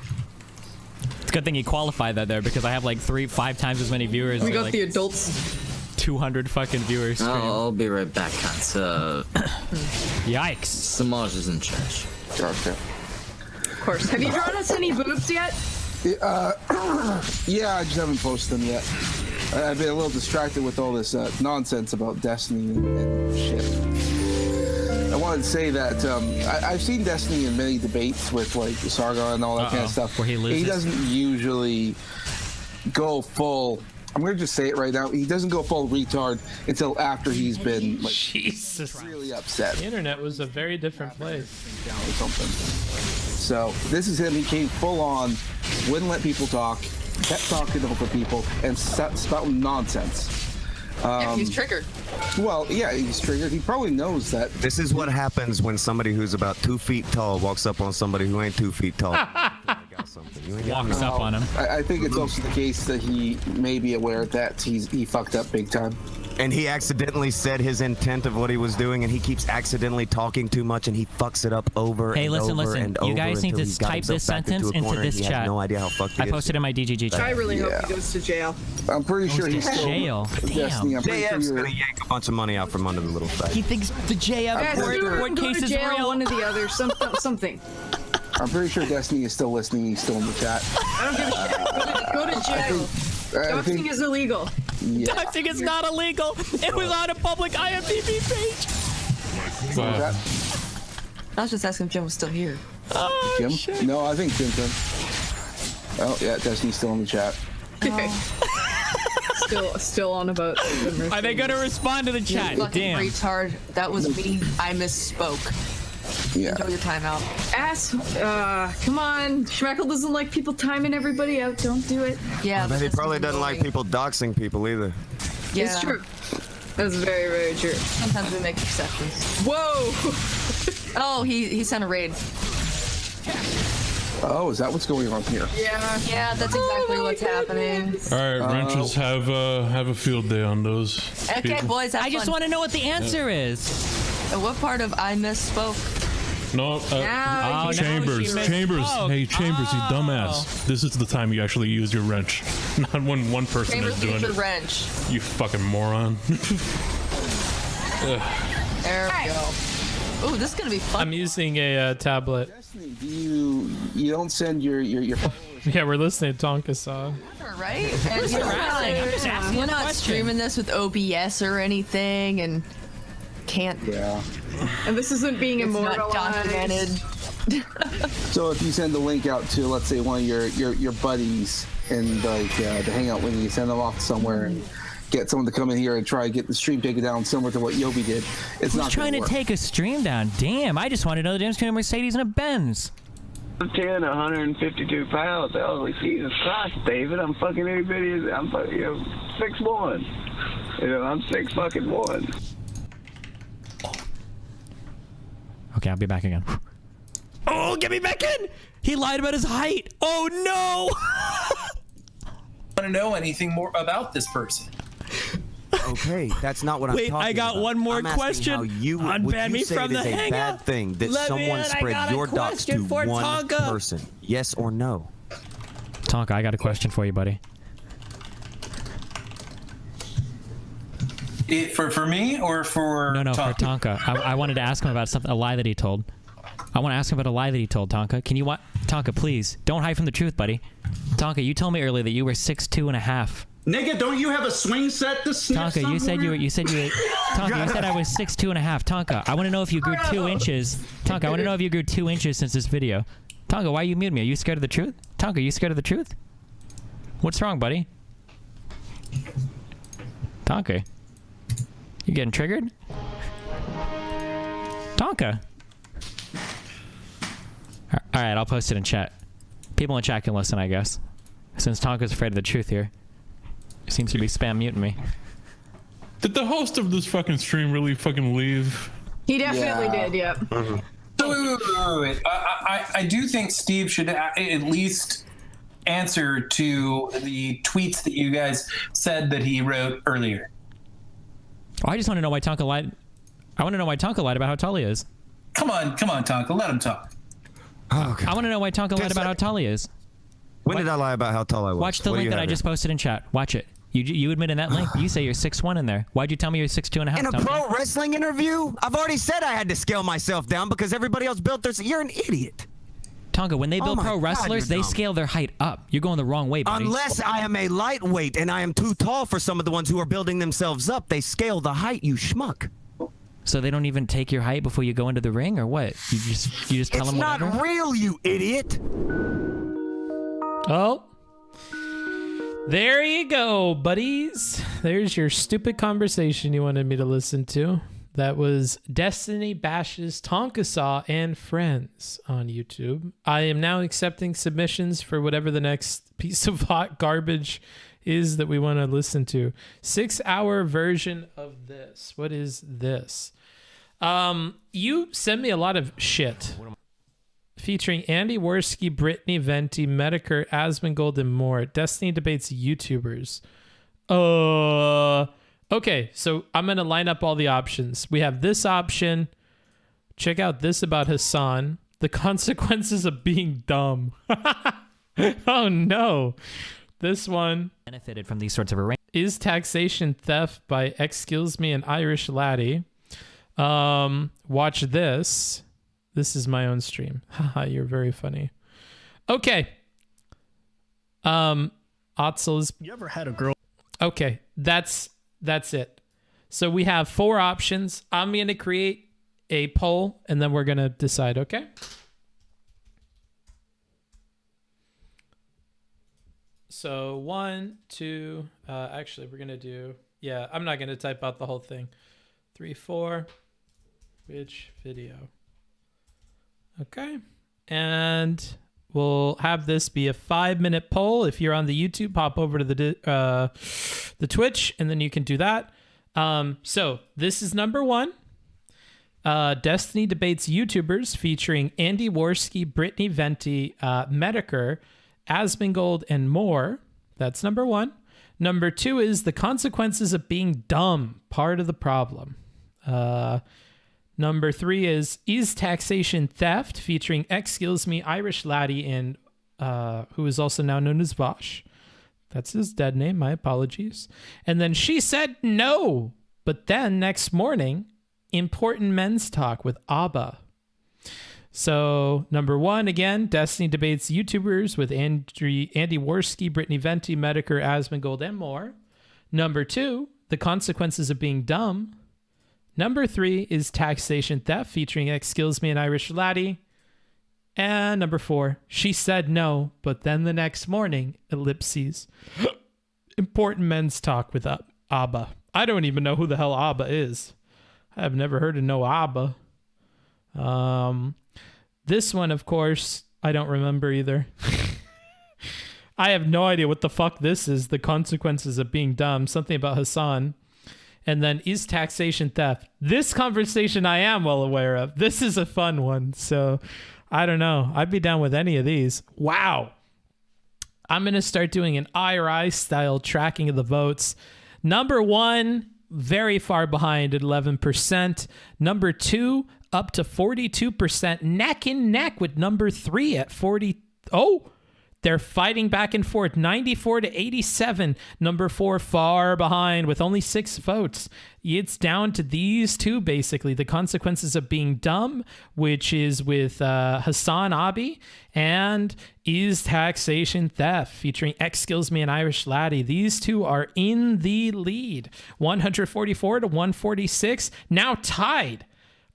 It's a good thing you qualified that there because I have like 3-5 times as many viewers. We got like the adults. 200 fucking viewers. I'll be right back, cunts. Yikes. Samaj is in charge. Okay. Of course. Have you drawn us any boobs yet? Yeah, I just haven't posted them yet. I've been a little distracted with all this nonsense about Destiny and shit. I wanted to say that I've seen Destiny in many debates with like Sargon and all that kind of stuff. Where he loses. He doesn't usually go full. I'm gonna just say it right now. He doesn't go full retard until after he's been like Jesus. really upset. The internet was a very different place. Down or something. So this is him. He came full on, wouldn't let people talk, kept talking over people, and spouting nonsense. Yeah, he's triggered. Well, yeah, he's triggered. He probably knows that. This is what happens when somebody who's about 2 feet tall walks up on somebody who ain't 2 feet tall. Walks up on him. I think it's also the case that he may be aware that he fucked up big time. And he accidentally said his intent of what he was doing, and he keeps accidentally talking too much, and he fucks it up over and over and over. You guys need until to he got type himself this back sentence into corner, this and he chat. has no idea how fucked he I is. posted in my DGG chat. I really hope he goes to jail. I'm pretty sure he's still jail. Destiny. I'm pretty JF's sure gonna yank a bunch of money out from under the little fat. He thinks the JF court Go case to is jail, real. one or the other, something. I'm pretty sure Destiny is still listening. He's still in the chat. I don't give a shit. Go to jail. Doxing is illegal. Yeah. Doxing is not illegal. It was on a public IMDb page. Wow. I was just asking if Jim was still here. Oh, Jim? shit. No, I think Jim. Oh yeah, Destiny's still in the chat. Still on about. Are they gonna respond to the chat? You fucking Damn. retard. That was me. I misspoke. Yeah. Enjoy your time out. Come on. Schmeckle doesn't like people timing everybody out. Don't do it. Yeah. But he probably doesn't like people doxing people either. Yeah. It's true. That's very, very true. Sometimes we make exceptions. Whoa! Oh, he sent a raid. Oh, is that what's going on here? Yeah. Yeah, that's exactly what's happening. All right, wrenches, have a field day on those. Okay, people. boys, have I just want to know what the answer is. What part of I misspoke? No, Chambers. no, Chambers. Hey, Chambers, you Oh. dumbass. This is the time you actually use your wrench, not when one person Chambers is doing used it. the wrench. You fucking moron. There we go. Ooh, this is gonna be fun. I'm using a tablet. Destiny, you don't send your Yeah, we're listening to Tonkasaw. Right? And we're not streaming this with OBS or anything, and can't. Yeah. And this isn't being It's not immortalized. documented. So if you send a link out to, let's say, one of your buddies and like the hangout link, you send them off somewhere and get someone to come in here and try and get the stream taken down, similar to what Yobi did. It's not trying to work. take a stream down. Damn, I just want to know the difference between a Mercedes and a Benz. I'm 152 pounds. Holy Jesus Christ, David! I'm fucking itty bitty. I'm fucking 6'1". I'm 6'1". Okay, I'll be back again. Oh, get me back in! He lied about his height. Oh no! Want to know anything more about this person? Okay, that's not what I'm talking about. Wait, I got one more I'm asking question. How you, Unban would you me say from it is the a hangout? bad thing that Let me someone in, I spread got a your docs to question for one Tonka. person? Yes or no? Tonka, I got a question for you, buddy. For me or for No, Tonka? for Tonka. I wanted to ask him about something, a lie that he told. I want to ask him about a lie that he told, Tonka. Can you Tonka, please, don't hide from the truth, buddy. Tonka, you told me earlier that you were 6'2.5". Nigga, don't you have a swing set to sniff Tonka, you said somewhere? you said Tonka, you said I was 6'2.5". Tonka, I want to know if you grew 2 inches. Tonka, I want to know if you grew 2 inches since this video. Tonka, why you mute me? Are you scared of the truth? Tonka, you scared of the truth? What's wrong, buddy? Tonka, you getting triggered? Tonka. All right, I'll post it in chat. People in chat can listen, I guess. Since Tonka's afraid of the truth here. Seems to be spam muting me. Did the host of this fucking stream really fucking leave? He definitely did, yep. So wait. I do think Steve should at least answer to the tweets that you guys said that he wrote earlier. Oh, I just want to know why Tonka lied. I want to know why Tonka lied about how tall he is. Come on, Tonka, let him talk. Oh, okay. I want to know why Tonka lied about how tall he is. When did I lie about how tall I was? Watch the link that I just posted in chat. Watch it. You admit in that link, you say you're 6'1" in there. Why'd you tell me you're 6'2.5"? In a pro wrestling interview? I've already said I had to scale myself down because everybody else built their... You're an idiot. Tonka, when they build pro wrestlers, they dumb. scale their height up. You're going the wrong way, buddy. Unless I am a lightweight and I am too tall for some of the ones who are building themselves up, they scale the height, you schmuck. So they don't even take your height before you go into the ring, or what? You just tell them whatever? It's not real, you idiot. Oh. There you go, buddies. There's your stupid conversation you wanted me to listen to. That was Destiny Bashes Tonkasaw and Friends on YouTube. I am now accepting submissions for whatever the next piece of hot garbage is that we want to listen to. 6-hour version of this. What is this? You send me a lot of shit. Featuring Andy Worski, Brittany Venti, Medicare, Asmongold, and more. Destiny debates YouTubers. Okay, so I'm going to line up all the options. We have this option. Check out this about Hasan. The consequences of being dumb. Oh, no. This one. Benefited from these sorts of arrangements. Is taxation theft by Exskillsme and Irish Laddie. Watch this. This is my own stream. Haha, you're very funny. Okay. Otzel's. You ever had a girl? Okay, that's it. So we have 4 options. I'm going to create a poll, and then we're going to decide, okay? So 1, 2, actually, we're going to do, yeah, I'm not going to type out the whole thing. 3, 4, which video? Okay, and we'll have this be a 5-minute poll. If you're on the YouTube, pop over to the Twitch, and then you can do that. So this is number 1. Destiny debates YouTubers featuring Andy Worski, Brittany Venti, Medicare, Asmongold, and more. That's number 1. Number 2 is the consequences of being dumb, part of the problem. Number 3 is taxation theft, featuring Exskillsme, Irish Laddie, and who is also now known as Vaush. That's his dead name. My apologies. And then she said no. But then next morning, important men's talk with Abba. So number 1, again, Destiny debates YouTubers with Andy Worski, Brittany Venti, Medicare, Asmongold, and more. Number 2, the consequences of being dumb. Number 3 is taxation theft, featuring Exskillsme and Irish Laddie. And number 4, she said no, but then the next morning, ellipses. Important men's talk with Abba. I don't even know who the hell Abba is. I have never heard of no Abba. This one, of course, I don't remember either. I have no idea what the fuck this is. The consequences of being dumb. Something about Hasan. And then is taxation theft. This conversation I am well aware of. This is a fun one. So I don't know. I'd be down with any of these. Wow. I'm going to start doing an IRI style tracking of the votes. Number 1, very far behind at 11%. Number 2, up to 42%. Neck and neck with number 3 at 40. Oh, They're fighting back and forth, 94 to 87. Number 4 far behind with only 6 votes. It's down to these two, basically. The Consequences of Being Dumb, which is with Hasan Abi, and Is Taxation Theft, featuring Exskillsme and Irish Laddie. These two are in the lead, 144 to 146. Now tied.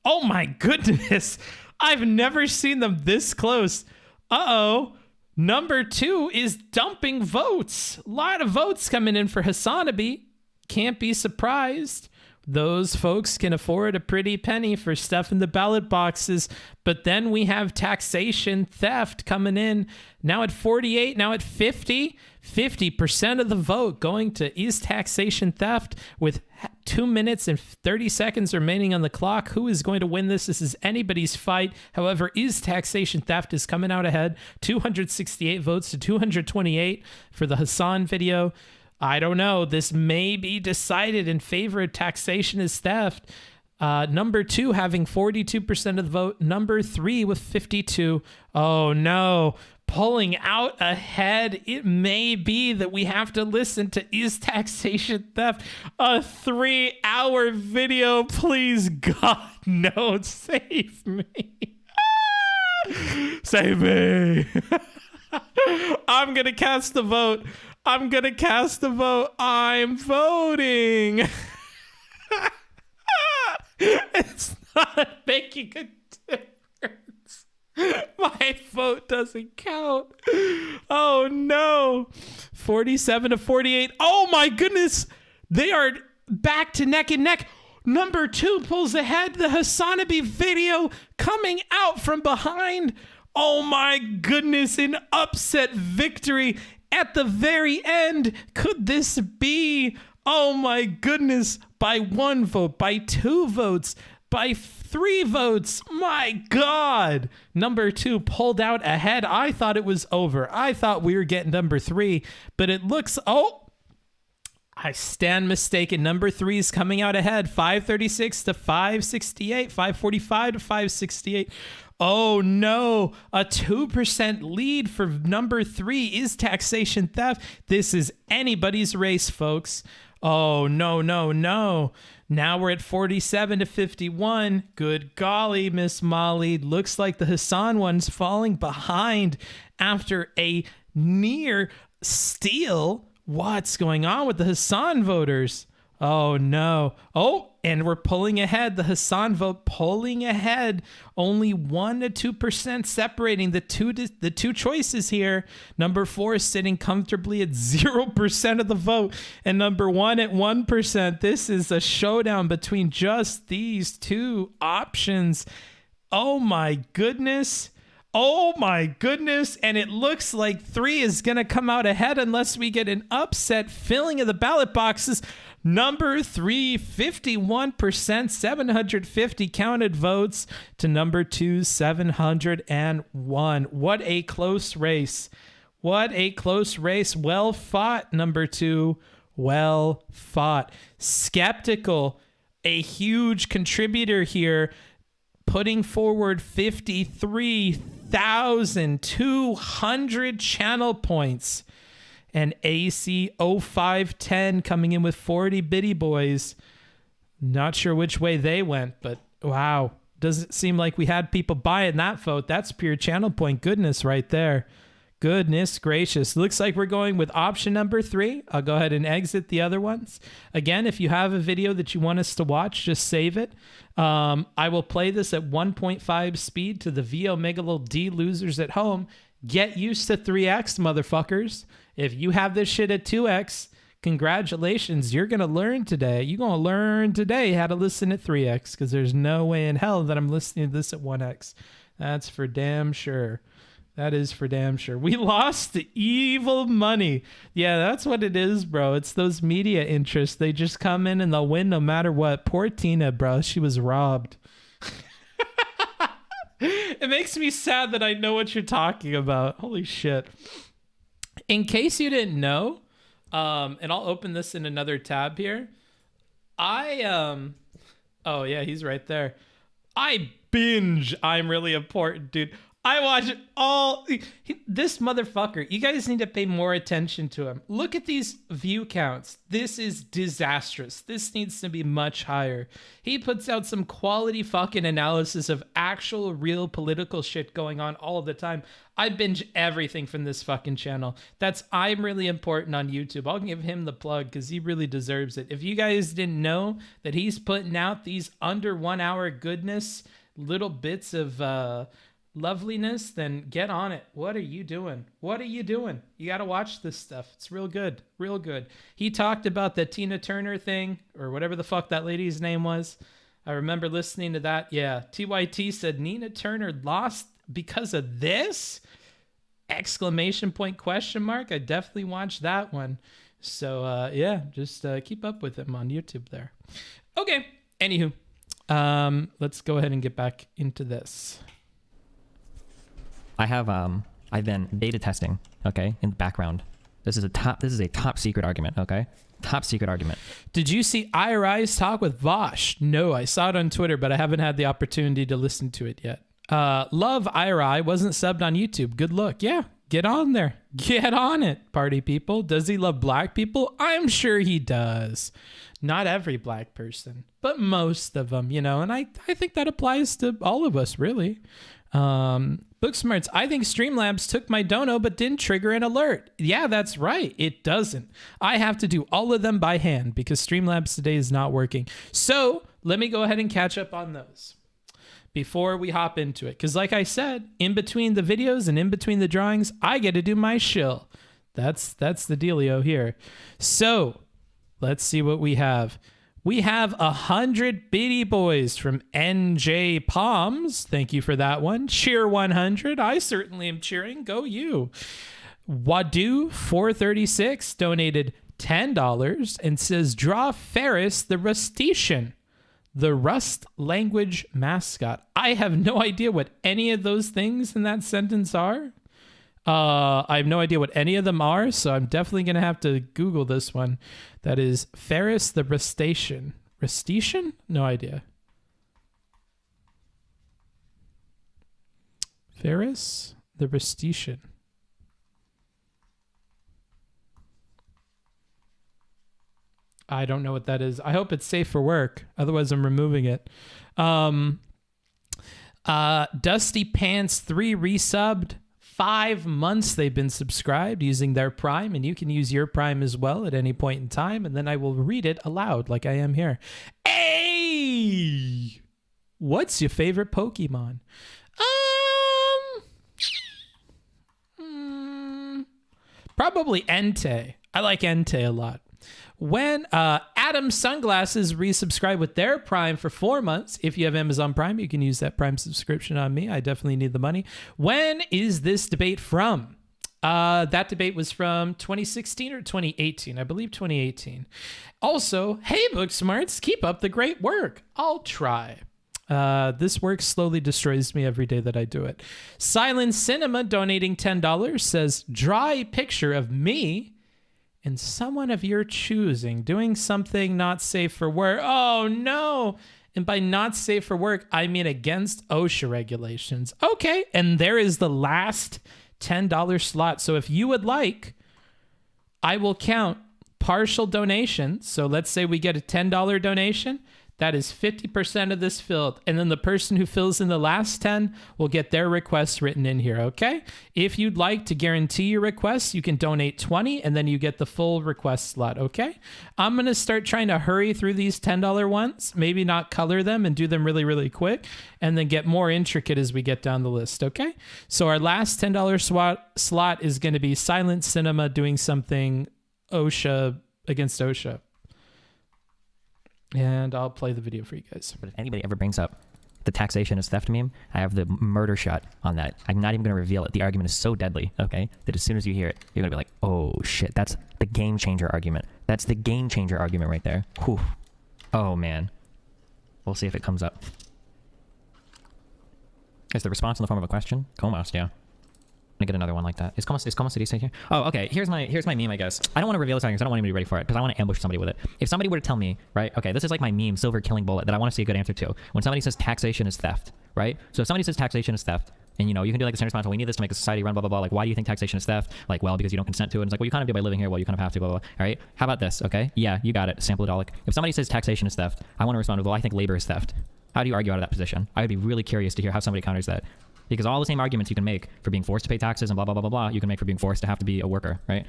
Oh my goodness. I've never seen them this close. Uh-oh. Number 2 is dumping votes. A lot of votes coming in for Hasanabi. Can't be surprised. Those folks can afford a pretty penny for stuff in the ballot boxes. But then we have taxation theft coming in. Now at 48, now at 50. 50% of the vote going to Is Taxation Theft with 2 minutes and 30 seconds remaining on the clock. Who is going to win this? This is anybody's fight. However, Is Taxation Theft is coming out ahead. 268 votes to 228 for the Hasan video. I don't know. This may be decided in favor of Taxation is Theft. Number 2 having 42% of the vote. Number 3 with 52. Oh no. Pulling out ahead. It may be that we have to listen to Is Taxation Theft, a 3-hour video. Please, God, no, save me. Save me. I'm going to cast the vote. I'm going to cast the vote. I'm voting. It's not making a difference. My vote doesn't count. Oh no. 47 to 48. Oh my goodness. They are back to neck and neck. Number 2 pulls ahead. The Hasanabi video coming out from behind. Oh my goodness. An upset victory at the very end. Could this be? Oh my goodness. By 1 vote, by 2 votes, by 3 votes. My God. Number 2 pulled out ahead. I thought it was over. I thought we were getting number 3, but it looks, oh, I stand mistaken. Number 3 is coming out ahead. 536 to 568, 545 to 568. Oh no, a 2% lead for number 3 Is Taxation Theft. This is anybody's race, folks. Oh, no, no, no. Now we're at 47 to 51. Good golly, Miss Molly. Looks like the Hasan one's falling behind after a near steal. What's going on with the Hasan voters? Oh, no. Oh, and we're pulling ahead. The Hasan vote pulling ahead. Only 1 to 2% separating the two choices here. Number 4 is sitting comfortably at 0% of the vote. And number 1 at 1%. This is a showdown between just these two options. Oh, my goodness. Oh my goodness. And it looks like 3 is going to come out ahead unless we get an upset filling of the ballot boxes. Number 3, 51%, 750 counted votes to number 2, 701. What a close race. What a close race. Well fought, number 2. Well fought. Skeptical, a huge contributor here, putting forward 53,200 channel points. And AC 0510 coming in with 40 bitty boys. Not sure which way they went, but wow. Doesn't seem like we had people buying that vote. That's pure channel point goodness right there. Goodness gracious. Looks like we're going with option number 3. I'll go ahead and exit the other ones. Again, if you have a video that you want us to watch, just save it. I will play this at 1.5 speed to the V Omega D losers at home. Get used to 3x, motherfuckers. If you have this shit at 2x, congratulations. You're going to learn today. You're going to learn today how to listen at 3x, because there's no way in hell that I'm listening to this at 1x. That's for damn sure. That is for damn sure. We lost the evil money. Yeah, that's what it is, bro. It's those media interests. They just come in and they'll win no matter what. Poor Tina, bro. She was robbed. It makes me sad that I know what you're talking about. Holy shit. In case you didn't know, and I'll open this in another tab here. Oh yeah, he's right there. I binge I'm Really Important, dude. I watch all this motherfucker. You guys need to pay more attention to him. Look at these view counts. This is disastrous. This needs to be much higher. He puts out some quality fucking analysis of actual real political shit going on all the time. I binge everything from this fucking channel. That's I'm really important on YouTube. I'll give him the plug because he really deserves it. If you guys didn't know that he's putting out these under 1 hour goodness, little bits of loveliness, then get on it. What are you doing? What are you doing? You got to watch this stuff. It's real good. Real good. He talked about the Tina Turner thing or whatever the fuck that lady's name was. I remember listening to that. Yeah. TYT said Nina Turner lost because of this? Exclamation point, question mark. I definitely watched that one. So yeah, just keep up with him on YouTube there. Okay. Anywho, let's go ahead and get back into this. I've been beta testing, okay, in the background. This is a top secret argument, okay? Top secret argument. Did you see IRI's talk with Vaush? No, I saw it on Twitter, but I haven't had the opportunity to listen to it yet. Love IRI wasn't subbed on YouTube. Good look. Yeah, get on there. Get on it, party people. Does he love black people? I'm sure he does. Not every black person, but most of them, you know, and I think that applies to all of us, really. Booksmarts, I think Streamlabs took my dono but didn't trigger an alert. Yeah, that's right. It doesn't. I have to do all of them by hand because Streamlabs today is not working. So let me go ahead and catch up on those before we hop into it. Because like I said, in between the videos and in between the drawings, I get to do my shill. That's the dealio here. So let's see what we have. We have 100 Bitty Boys from NJ Palms. Thank you for that one. Cheer 100. I certainly am cheering. Go you. Wadu 436 donated $10 and says, draw Ferris the Rustician, the Rust language mascot. I have no idea what any of those things in that sentence are. I have no idea what any of them are, so I'm definitely going to have to Google this one. That is Ferris the Rustician. Rustician? No idea. Ferris the Rustician. I don't know what that is. I hope it's safe for work. Otherwise, I'm removing it. Dusty Pants 3 resubbed. 5 months they've been subscribed using their Prime, and you can use your Prime as well at any point in time, and then I will read it aloud like I am here. Hey! What's your favorite Pokemon? Probably Entei. I like Entei a lot. When Adam Sunglasses resubscribe with their Prime for 4 months, if you have Amazon Prime, you can use that Prime subscription on me. I definitely need the money. When is this debate from? That debate was from 2016 or 2018. I believe 2018. Also, hey, Booksmarts, keep up the great work. I'll try. This work slowly destroys me every day that I do it. Silent Cinema donating $10 says, draw a picture of me and someone of your choosing doing something not safe for work. Oh, no. And by not safe for work, I mean against OSHA regulations. Okay. And there is the last $10 slot. So if you would like, I will count partial donations. So let's say we get a $10 donation. That is 50% of this filled. And then the person who fills in the last 10 will get their request written in here, okay? If you'd like to guarantee your requests, you can donate 20 and then you get the full request slot, okay? I'm going to start trying to hurry through these $10 ones, maybe not color them and do them really, really quick, and then get more intricate as we get down the list, okay? So our last $10 slot is going to be Silent Cinema doing something OSHA against OSHA. And I'll play the video for you guys. But if anybody ever brings up the taxation is theft meme, I have the murder shot on that. I'm not even going to reveal it. The argument is so deadly, okay, that as soon as you hear it, you're going to be like, oh, shit, that's the game changer argument. That's the game changer argument right there. Whew. Oh, man. We'll see if it comes up. Is the response in the form of a question? Comos, yeah. I'm gonna get another one like that. Is Como City stay here? Oh, okay. Here's my meme, I guess. I don't want to reveal this because I don't want anybody to be ready for it because I want to ambush somebody with it. If somebody were to tell me, right? Okay, this is like my meme, silver killing bullet, that I want to see a good answer to. When somebody says taxation is theft, right? So if somebody says taxation is theft, And, you know, you can do like a standard response, well, we need this to make a society run, blah, blah, blah. Like, why do you think taxation is theft? Like, well, because you don't consent to it. And it's like, well, you kind of do by living here. Well, you kind of have to, blah, blah, blah. All right. How about this? Okay. Yeah, you got it. Sample-adolic. If somebody says taxation is theft, I want to respond with, well, I think labor is theft. How do you argue out of that position? I would be really curious to hear how somebody counters that. Because all the same arguments you can make for being forced to pay taxes and blah, blah, blah, blah, blah, you can make for being forced to have to be a worker, right?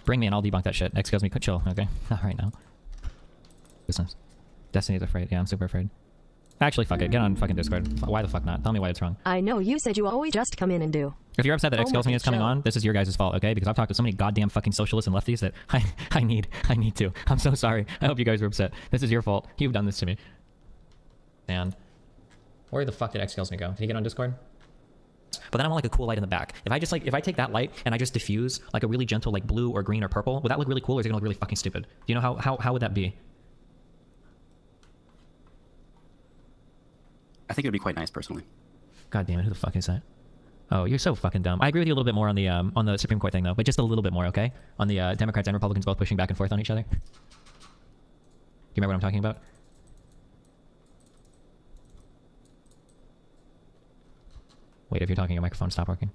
Bring me and I'll debunk that shit. Exskillsme, chill, okay? Not right now. Business. Destiny's afraid. Yeah, I'm super afraid. Actually, fuck it. Get on fucking Discord. Why the fuck not? Tell me why it's wrong. I know, you said you always just come in and do. If you're upset that Exskillsme is coming on, this is your guys' fault, okay? Because I've talked to so many goddamn fucking socialists and lefties that I need to. I'm so sorry. I hope you guys are upset. This is your fault. You've done this to me. And where the fuck did Exskillsme go? Did he get on Discord? But then I want like a cool light in the back. If I take that light and I just diffuse like a really gentle like blue or green or purple, would that look really cool or is it gonna look really fucking stupid? Do you know how would that be? I think it would be quite nice personally. God damn it, who the fuck is that? Oh, you're so fucking dumb. I agree with you a little bit more on the Supreme Court thing though, but just a little bit more, okay? On the Democrats and Republicans both pushing back and forth on each other. Do you remember what I'm talking about? Wait, if you're talking, your microphone stop working.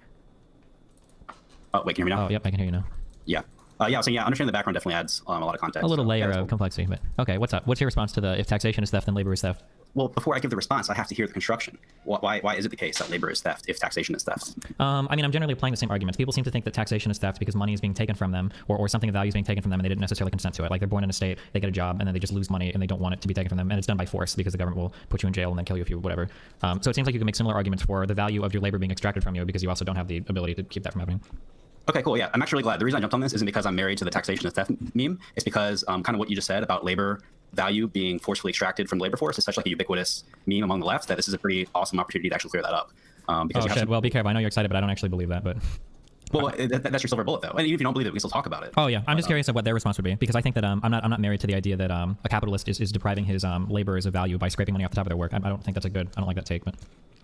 Oh, wait, can you hear me now? Oh, yep, I can hear you now. Yeah. Yeah, so yeah, understanding the background definitely adds a lot of context. A little layer yeah, of complexity, but okay, what's up? What's your response to the if taxation is theft, then labor is theft? Well, before I give the response, I have to hear the construction. Why is it the case that labor is theft if taxation is theft? I mean, I'm generally applying the same arguments. People seem to think that taxation is theft because money is being taken from them or something of value is being taken from them and they didn't necessarily consent to it. Like they're born in a state, they get a job, and then they just lose money and they don't want it to be taken from them. And it's done by force because the government will put you in jail and then kill you if you whatever. So it seems like you can make similar arguments for the value of your labor being extracted from you because you also don't have the ability to keep that from happening. Okay, cool. Yeah, I'm actually really glad. The reason I jumped on this isn't because I'm married to the taxation is theft meme. It's because kind of what you just said about labor value being forcefully extracted from the labor force is such like a ubiquitous meme among the left that this is a pretty awesome opportunity to actually clear that up. Because oh shit, well be careful. I know you're excited, but I don't actually believe that, but... Well, that's your silver bullet, though. And even if you don't believe it, we can still talk about it. Oh yeah, I'm just curious of what their response would be because I think that I'm not married to the idea that a capitalist is depriving his laborers of value by scraping money off the top of their work. I don't think that's I don't like that take, but...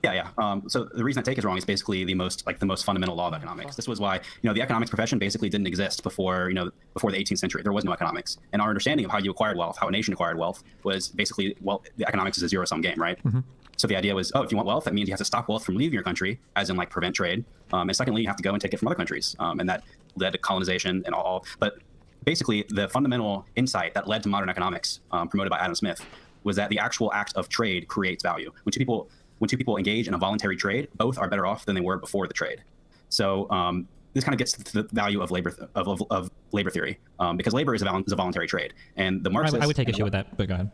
Yeah. So the reason that take is wrong is basically the most fundamental law of economics. This was why the economics profession basically didn't exist before the 18th century. There was no economics, and our understanding of how you acquired wealth, how a nation acquired wealth, was basically the economics is a zero-sum game, right? Mm-hmm. So the idea was, if you want wealth, that means you have to stop wealth from leaving your country, as in like prevent trade. And secondly, you have to go and take it from other countries, and that led to colonization and all. But basically, the fundamental insight that led to modern economics, promoted by Adam Smith, was that the actual act of trade creates value. When two people engage in a voluntary trade, both are better off than they were before the trade. So this kind of gets to the value of labor labor theory, because labor is a voluntary trade, and the Marxists. I would take issue with that, but go ahead.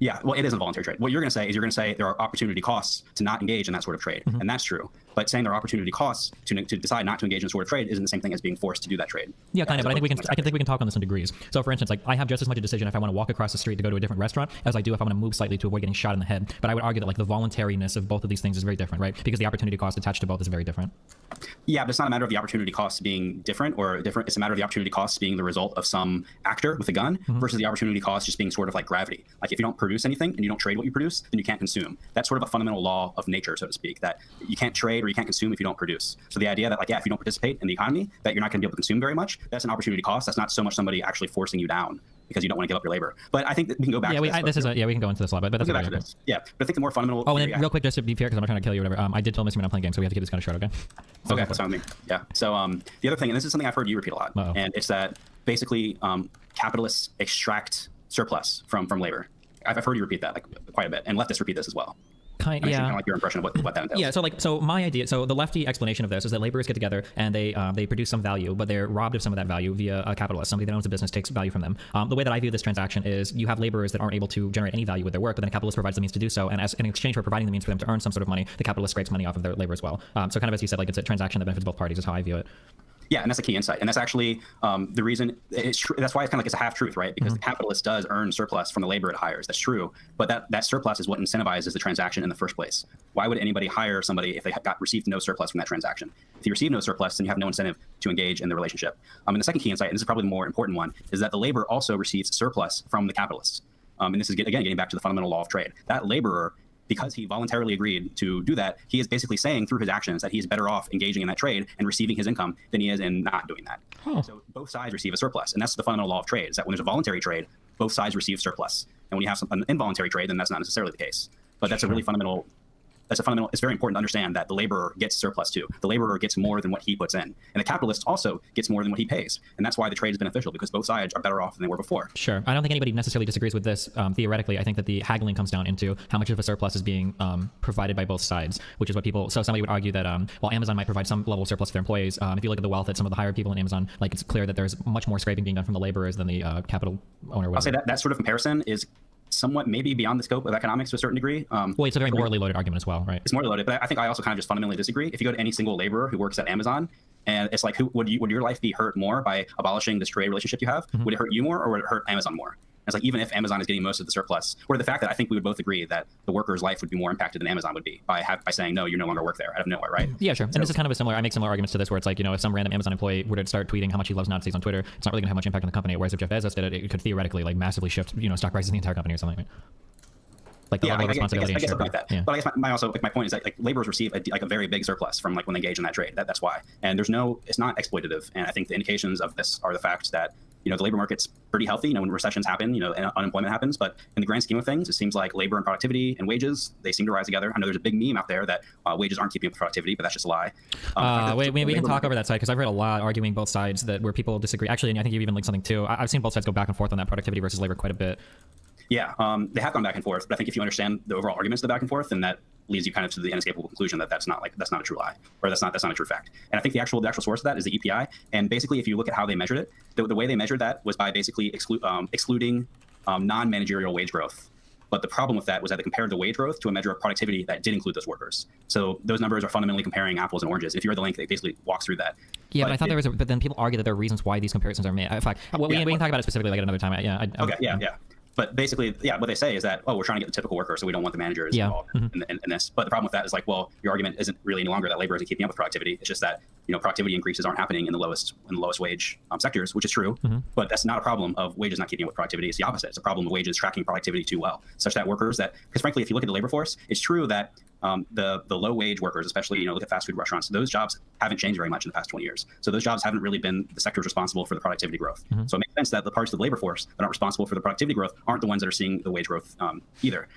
Yeah, well, it is a voluntary trade. What you're going to say there are opportunity costs to not engage in that sort of trade, and that's true. But saying there are opportunity costs to decide not to engage in a sort of trade isn't the same thing as being forced to do that trade. Yeah, kind of. But I think we can talk on this in degrees. So, for instance, like I have just as much a decision if I want to walk across the street to go to a different restaurant as I do if I want to move slightly to avoid getting shot in the head. But I would argue that like the voluntariness of both of these things is very different, right? Because the opportunity cost attached to both is very different. Yeah, but it's not a matter of the opportunity costs being different or different. It's a matter of the opportunity costs being the result of some actor with a gun versus the opportunity cost just being sort of like gravity. Like if you don't produce anything and you don't trade what you produce, then you can't consume. That's sort of a fundamental law of nature, so to speak, that you can't trade or you can't consume if you don't produce. So the idea that like, if you don't participate in the economy, that you're not going to be able to consume very much, that's an opportunity cost. That's not so much somebody actually forcing you down because you don't want to give up your labor. But I think that we can go back to this. We can go into this a lot, but that's back to this. Yeah, but I think the more fundamental... Oh, and then real quick, just to be fair, because I'm not trying to kill you or whatever, I did tell Mr. Man I'm playing games, so we have to keep this kind of short, okay? Okay, that's fine with me. Yeah. So the other thing, and this is something I've heard you repeat a lot, and it's that basically capitalists extract surplus from labor. I've heard you repeat that like quite a bit, and leftists repeat this as well. Kind of like your impression of what that entails. Yeah, so my idea, so the lefty explanation of this is that laborers get together and they produce some value, but they're robbed of some of that value via a capitalist. Somebody that owns a business takes value from them. The way that I view this transaction is you have laborers that aren't able to generate any value with their work, but then a capitalist provides the means to do so, and as in exchange for providing the means for them to earn some sort of money, the capitalist scrapes money off of their labor as well. So kind of as you said, like it's a transaction that benefits both parties is how I view it. Yeah, and that's a key insight, and that's actually the reason it's true. That's why it's kind of like it's a half truth, right? Because the capitalist does earn surplus from the labor it hires. That's true, but that surplus is what incentivizes the transaction in the first place. Why would anybody hire somebody if they received no surplus from that transaction? If you receive no surplus, then you have no incentive to engage in the relationship. And the second key insight, and this is probably the more important one, is that the labor also receives surplus from the capitalists. And this is again getting back to the fundamental law of trade. That laborer, because he voluntarily agreed to do that, he is basically saying through his actions that he's better off engaging in that trade and receiving his income than he is in not doing that. So both sides receive a surplus, and that's the fundamental law of trade, is that when there's a voluntary trade, both sides receive surplus. And when you have an involuntary trade, then that's not necessarily the case. But that's a really fundamental that's a fundamental. It's very important to understand that the laborer gets surplus too. The laborer gets more than what he puts in, and the capitalist also gets more than what he pays. And that's why the trade is beneficial, because both sides are better off than they were before. Sure. I don't think anybody necessarily disagrees with this. Theoretically, I think that the haggling comes down into how much of a surplus is being provided by both sides, which is what people. So somebody would argue that while Amazon might provide some level of surplus to their employees, if you look at the wealth that some of the higher people in Amazon, like it's clear that there's much more scraping being done from the laborers than the capital owner. I'll say that sort of comparison is somewhat maybe beyond the scope of economics to a certain degree. Well, it's a very morally loaded argument as well, right? It's morally loaded, but I think I also kind of just fundamentally disagree. If you go to any single laborer who works at Amazon, and it's like, would your life be hurt more by abolishing this trade relationship you have? Would it hurt you more, or would it hurt Amazon more? It's like, even if Amazon is getting most of the surplus, or the fact that I think we would both agree that the worker's life would be more impacted than Amazon would be by saying, no, you no longer work there out of nowhere, right? Yeah, sure. And this is kind of I make similar arguments to this, where it's like, if some random Amazon employee were to start tweeting how much he loves Nazis on Twitter, it's not really gonna have much impact on the company. Whereas if Jeff Bezos did it, it could theoretically like massively shift, stock prices in the entire company or something. Right? Like the level of responsibility. I guess like that. Yeah. But I guess my point is that like laborers receive a very big surplus from like when they engage in that trade. That's why. And it's not exploitative. And I think the indications of this are the fact that the labor market's pretty healthy. When recessions happen, and unemployment happens. But in the grand scheme of things, it seems like labor and productivity and wages, they seem to rise together. I know there's a big meme out there that wages aren't keeping up with productivity, but that's just a lie. We can talk over that side, because I've read a lot arguing both sides where people disagree. Actually, and I think you've even linked something too. I've seen both sides go back and forth on that productivity versus labor quite a bit. Yeah, they have gone back and forth, but I think if you understand the overall arguments of the back and forth, then that leads you kind of to the inescapable conclusion that that's not a true lie, or that's not a true fact. And I think the actual source of that is the EPI. And basically, if you look at how they measured it, the way they measured that was by basically excluding non-managerial wage growth. But the problem with that was that they compared the wage growth to a measure of productivity that did include those workers. So those numbers are fundamentally comparing apples and oranges. If you read the link, they basically walks through that. Yeah, but I thought but then people argue that there are reasons why these comparisons are made. In fact, we can talk about it specifically like at another time. Yeah. But basically, what they say is that, we're trying to get the typical worker, so we don't want the managers involved in this. But the problem with that is like, your argument isn't really any longer that labor isn't keeping up with productivity. It's just that productivity increases aren't happening in the lowest wage sectors, which is true. But that's not a problem of wages not keeping up with productivity. It's the opposite. It's a problem of wages tracking productivity too well, such that workers because frankly, if you look at the labor force, it's true that the low wage workers, especially look at fast food restaurants, those jobs haven't changed very much in the past 20 years. So those jobs haven't really been the sectors responsible for the productivity growth. So it makes sense that the parts of the labor force that aren't responsible for the productivity growth aren't the ones that are seeing the wage growth either.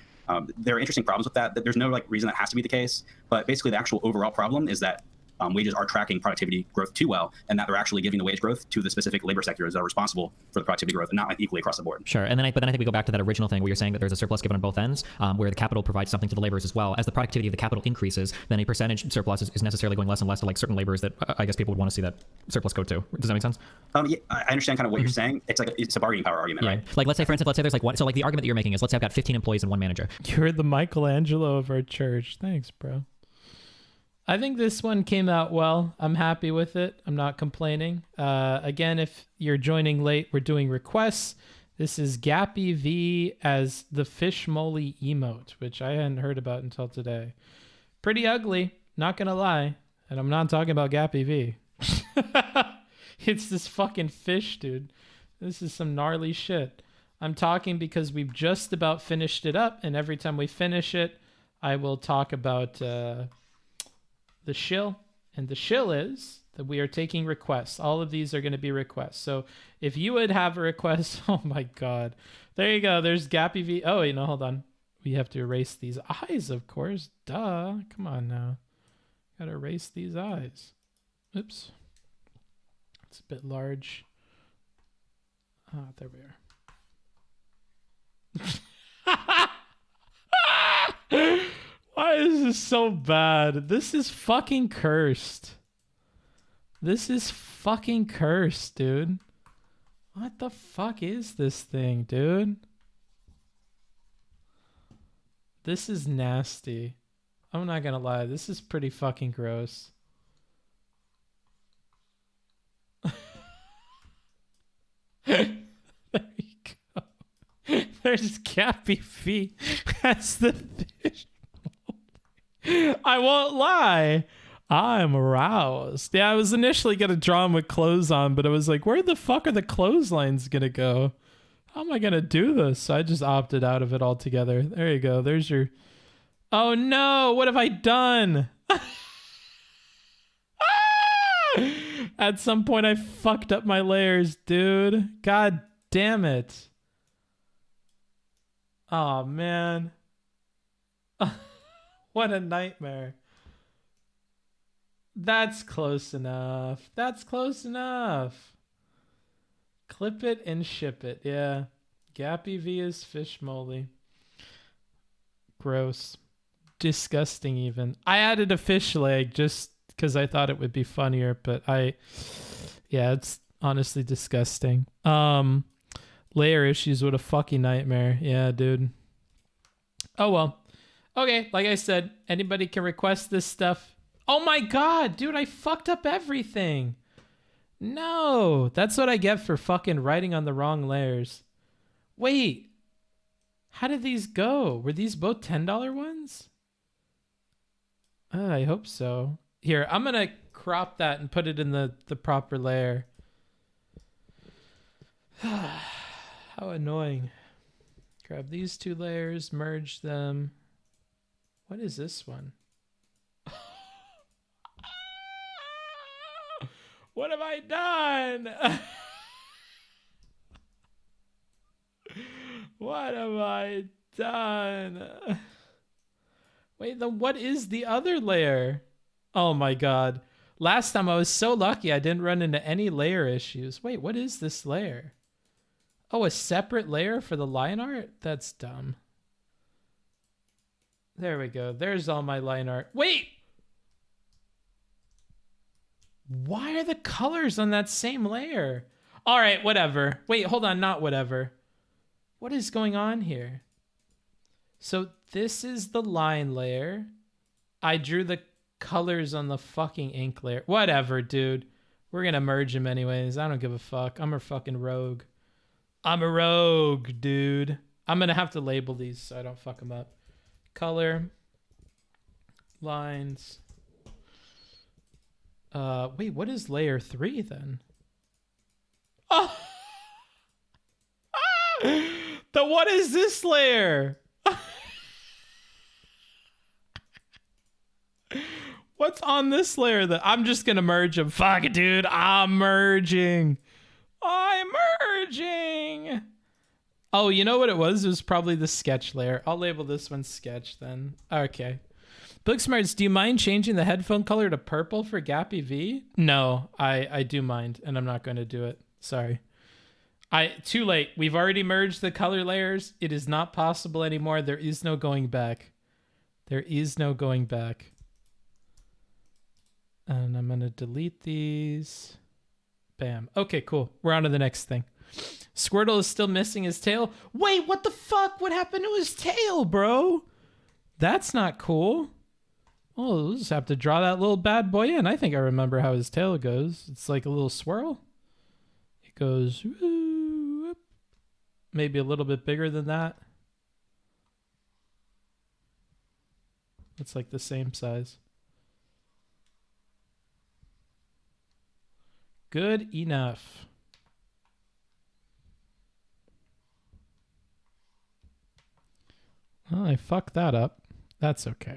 There are interesting problems with that. There's no reason that has to be the case, but basically the actual overall problem is that wages are tracking productivity growth too well, and that they're actually giving the wage growth to the specific labor sectors that are responsible for the productivity growth, and not equally across the board. Sure, but then I think we go back to that original thing where you're saying that there's a surplus given on both ends, where the capital provides something to the laborers as well. As the productivity of the capital increases, then a percentage surplus is necessarily going less and less to like certain laborers that I guess people would want to see that surplus go to. Does that make sense? Yeah, I understand kind of what you're saying. It's a bargaining power argument, right? Like let's say there's like one. So like the argument that you're making is, let's say I've got 15 employees and one manager. You're the Michelangelo of our church. Thanks, bro. I think this one came out well. I'm happy with it. I'm not complaining. Again, if you're joining late, we're doing requests. This is Gappy V as the fish moly emote, which I hadn't heard about until today. Pretty ugly, not gonna lie. And I'm not talking about Gappy V. It's this fucking fish, dude. This is some gnarly shit. I'm talking because we've just about finished it up, and every time we finish it, I will talk about the shill. And the shill is that we are taking requests. All of these are going to be requests. So if you would have a request, oh my God. There you go. There's Gappy V. Oh, wait, no, hold on. We have to erase these eyes, of course. Duh. Come on now. Gotta erase these eyes. Oops. It's a bit large. Ah, there we are. Why is this so bad? This is fucking cursed. This is fucking cursed, dude. What the fuck is this thing, dude? This is nasty. I'm not gonna lie. This is pretty fucking gross. There you go. There's Gappy V as the fish. I won't lie. I'm aroused. Yeah, I was initially going to draw him with clothes on, but I was like, where the fuck are the clotheslines going to go? How am I going to do this? So I just opted out of it altogether. There you go. There's your... Oh no, what have I done? At some point I fucked up my layers, dude. God damn it. Oh man. What a nightmare. That's close enough. That's close enough. Clip it and ship it. Yeah. Gappy V is fish moly. Gross. Disgusting even. I added a fish leg just because I thought it would be funnier, but yeah, it's honestly disgusting. Layer issues, what a fucking nightmare. Yeah, dude. Oh well. Okay, like I said, anybody can request this stuff. Oh my god, dude, I fucked up everything. No, that's what I get for fucking writing on the wrong layers. Wait, how did these go? Were these both $10 ones? I hope so. Here, I'm gonna crop that and put it in the proper layer. How annoying. Grab these two layers, merge them. What is this one? What have I done? What have I done? Wait, then what is the other layer? Oh my god. Last time I was so lucky I didn't run into any layer issues. Wait, what is this layer? Oh, a separate layer for the line art? That's dumb. There we go. There's all my line art. Wait! Why are the colors on that same layer? All right, whatever. Wait, hold on, not whatever. What is going on here? So this is the line layer. I drew the colors on the fucking ink layer. Whatever, dude. We're gonna merge them anyways. I don't give a fuck. I'm a fucking rogue. I'm a rogue, dude. I'm gonna have to label these so I don't fuck them up. Color. Lines. Wait, what is layer 3 then? Oh! Then what is this layer? What's on this layer that I'm just gonna merge them? Fuck it, dude. I'm merging. I'm merging. Oh, you know what it was? It was probably the sketch layer. I'll label this one sketch then. Okay. Booksmarts, do you mind changing the headphone color to purple for Gappy V? No, I do mind, and I'm not going to do it. Sorry. Too late. We've already merged the color layers. It is not possible anymore. There is no going back. There is no going back. And I'm going to delete these. Bam. Okay, cool. We're on to the next thing. Squirtle is still missing his tail. Wait, what the fuck? What happened to his tail, bro? That's not cool. Oh, we'll just have to draw that little bad boy in. I think I remember how his tail goes. It's like a little swirl. It goes whoop, maybe a little bit bigger than that. It's like the same size. Good enough. Well, I fucked that up. That's okay.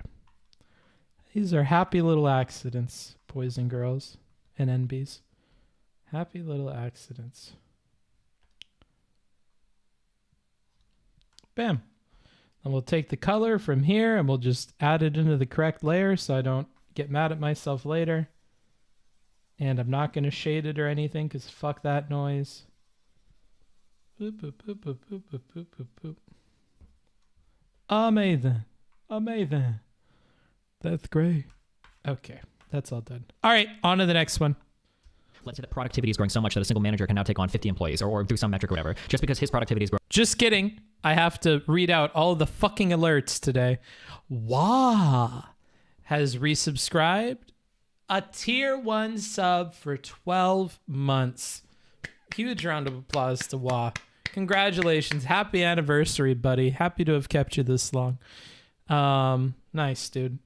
These are happy little accidents, boys and girls and NBs. Happy little accidents. Bam. And we'll take the color from here and we'll just add it into the correct layer so I don't get mad at myself later. And I'm not going to shade it or anything because fuck that noise. Boop, boop, boop, boop, boop, boop, boop, boop, boop. Amazing. Amazing. That's great. Okay, that's all done. All right, on to the next one. Let's say that productivity is growing so much that a single manager can now take on 50 employees or do some metric or whatever, just because his productivity is growing. Just kidding. I have to read out all the fucking alerts today. Wah has resubscribed. A tier 1 sub for 12 months. Huge round of applause to Wah. Congratulations. Happy anniversary, buddy. Happy to have kept you this long. Nice, dude.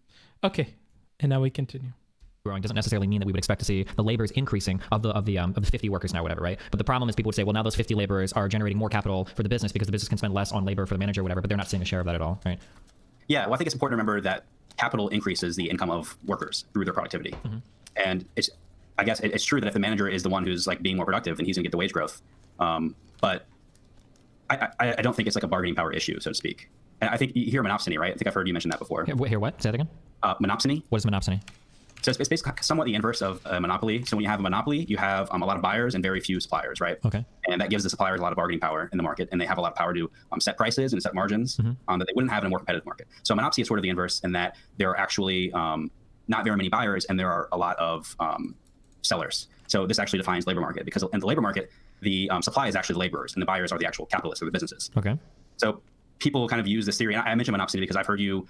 Okay, and now we continue. Growing doesn't necessarily mean that we would expect to see the labors increasing of the 50 workers now, whatever, right? But the problem is people would say, well, now those 50 laborers are generating more capital for the business because the business can spend less on labor for the manager, or whatever, but they're not seeing a share of that at all, right? Yeah, well, I think it's important to remember that capital increases the income of workers through their productivity. Mm-hmm. And I guess it's true that if the manager is the one who's like being more productive, then he's gonna get the wage growth. But I don't think it's like a bargaining power issue, so to speak. And I think you hear monopsony, right? I think I've heard you mention that before. Hear what? Say that again. Monopsony. What is monopsony? So it's basically somewhat the inverse of a monopoly. So when you have a monopoly, you have a lot of buyers and very few suppliers, right? Okay. And that gives the suppliers a lot of bargaining power in the market, and they have a lot of power to set prices and set margins that they wouldn't have in a more competitive market. So monopsony is sort of the inverse in that there are actually not very many buyers and there are a lot of sellers. So this actually defines labor market, because in the labor market, the supply is actually the laborers and the buyers are the actual capitalists or the businesses. Okay. So people kind of use this theory, and I mentioned monopsony because I've heard you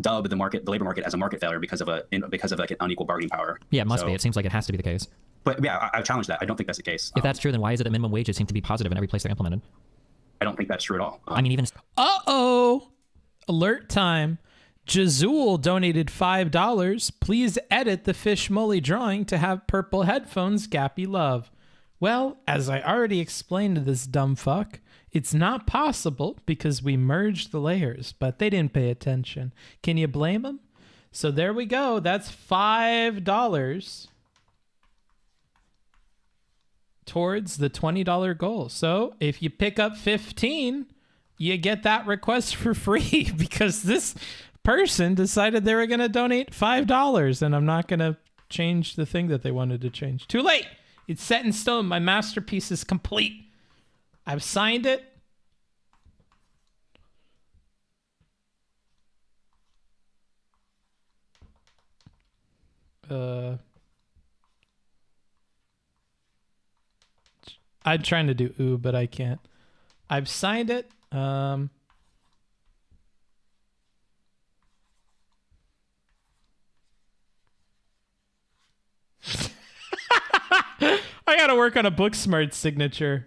dub the labor market as a market failure because of like an unequal bargaining power. Yeah, it must be. It seems like it has to be the case. But yeah, I challenge that. I don't think that's the case. If that's true, then why is it that minimum wages seem to be positive in every place they're implemented? I don't think that's true at all. I mean, even... Uh-oh! Alert time. Jazul donated $5. Please edit the Fish Mully drawing to have purple headphones, Gappy love. Well, as I already explained to this dumb fuck, it's not possible because we merged the layers, but they didn't pay attention. Can you blame them? So there we go. That's $5 towards the $20 goal. So if you pick up 15, you get that request for free because this person decided they were going to donate $5, and I'm not going to change the thing that they wanted to change. Too late. It's set in stone. My masterpiece is complete. I've signed it. I'm trying to do ooh, but I can't. I've signed it. I gotta work on a Booksmart signature.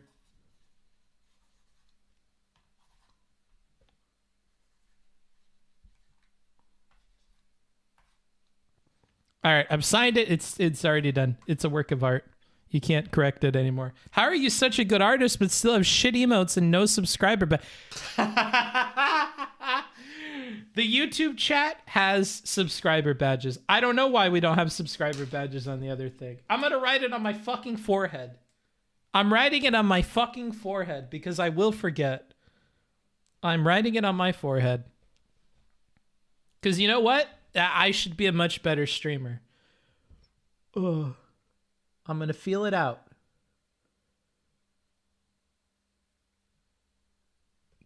All right, I've signed it. It's already done. It's a work of art. You can't correct it anymore. How are you such a good artist but still have shit emotes and no subscriber? But the YouTube chat has subscriber badges. I don't know why we don't have subscriber badges on the other thing. I'm gonna write it on my fucking forehead. I'm writing it on my fucking forehead because I will forget. I'm writing it on my forehead. Because you know what? I should be a much better streamer. Ugh. I'm going to feel it out.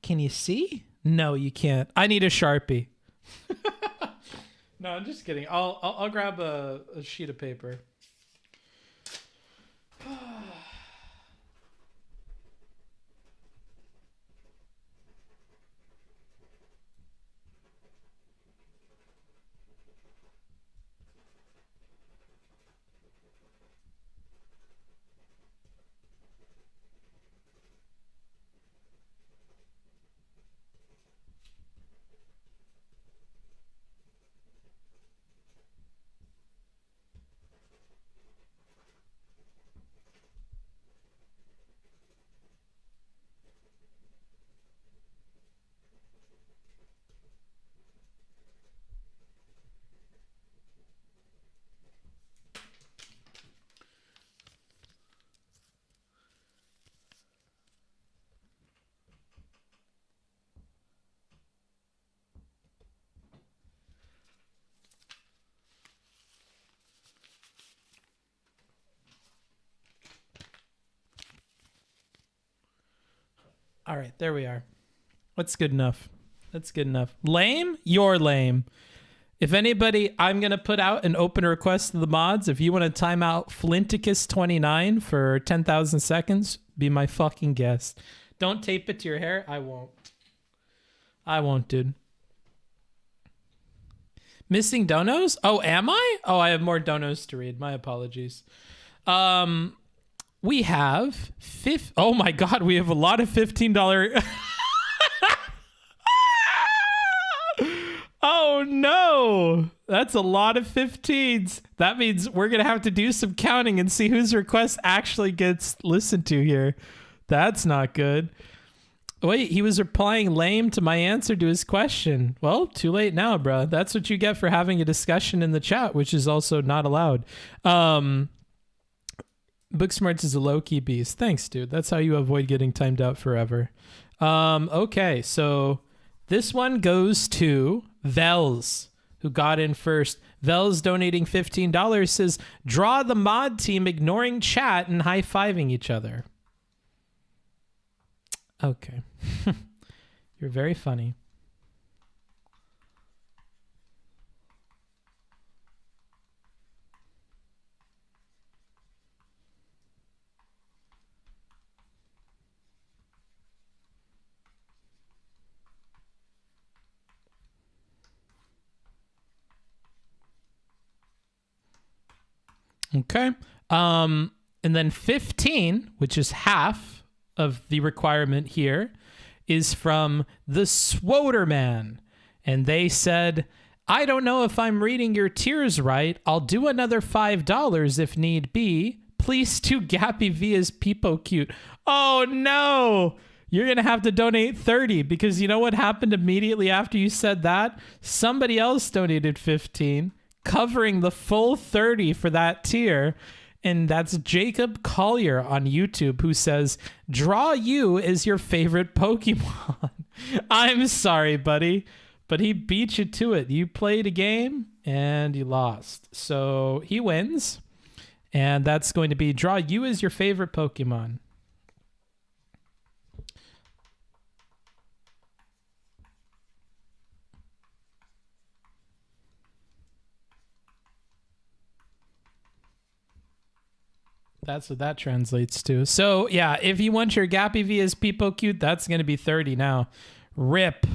Can you see? No, you can't. I need a Sharpie. No, I'm just kidding. I'll grab a sheet of paper. All right, there we are. That's good enough. That's good enough. Lame? You're lame. If anybody, I'm going to put out an open request to the mods. If you want to time out Flinticus29 for 10,000 seconds, be my fucking guest. Don't tape it to your hair. I won't. I won't, dude. Missing donos? Oh, am I? Oh, I have more donos to read. My apologies. We have oh my god, we have a lot of $15. Oh no, that's a lot of 15s. That means we're gonna have to do some counting and see whose request actually gets listened to here. That's not good. Wait, he was replying lame to my answer to his question. Well, too late now, bro. That's what you get for having a discussion in the chat, which is also not allowed. Booksmarts is a low-key beast. Thanks, dude. That's how you avoid getting timed out forever. Okay, so This one goes to Vels, who got in first. Vels donating $15 says, draw the mod team ignoring chat and high-fiving each other. Okay. You're very funny. Okay. And then 15, which is half of the requirement here, is from the Swoderman. And they said, I don't know if I'm reading your tiers right. I'll do another $5 if need be. Please do Gappy V as Peepo Cute. Oh no! You're going to have to donate 30 because you know what happened immediately after you said that? Somebody else donated 15. Covering the full 30 for that tier, and that's Jacob Collier on YouTube, who says, draw you as your favorite Pokemon. I'm sorry, buddy, but he beat you to it. You played a game and you lost, so he wins, and that's going to be draw you as your favorite Pokemon. That's what that translates to. So, yeah, if you want your Gappy V as Peepo Cute, that's going to be 30 now. Rip.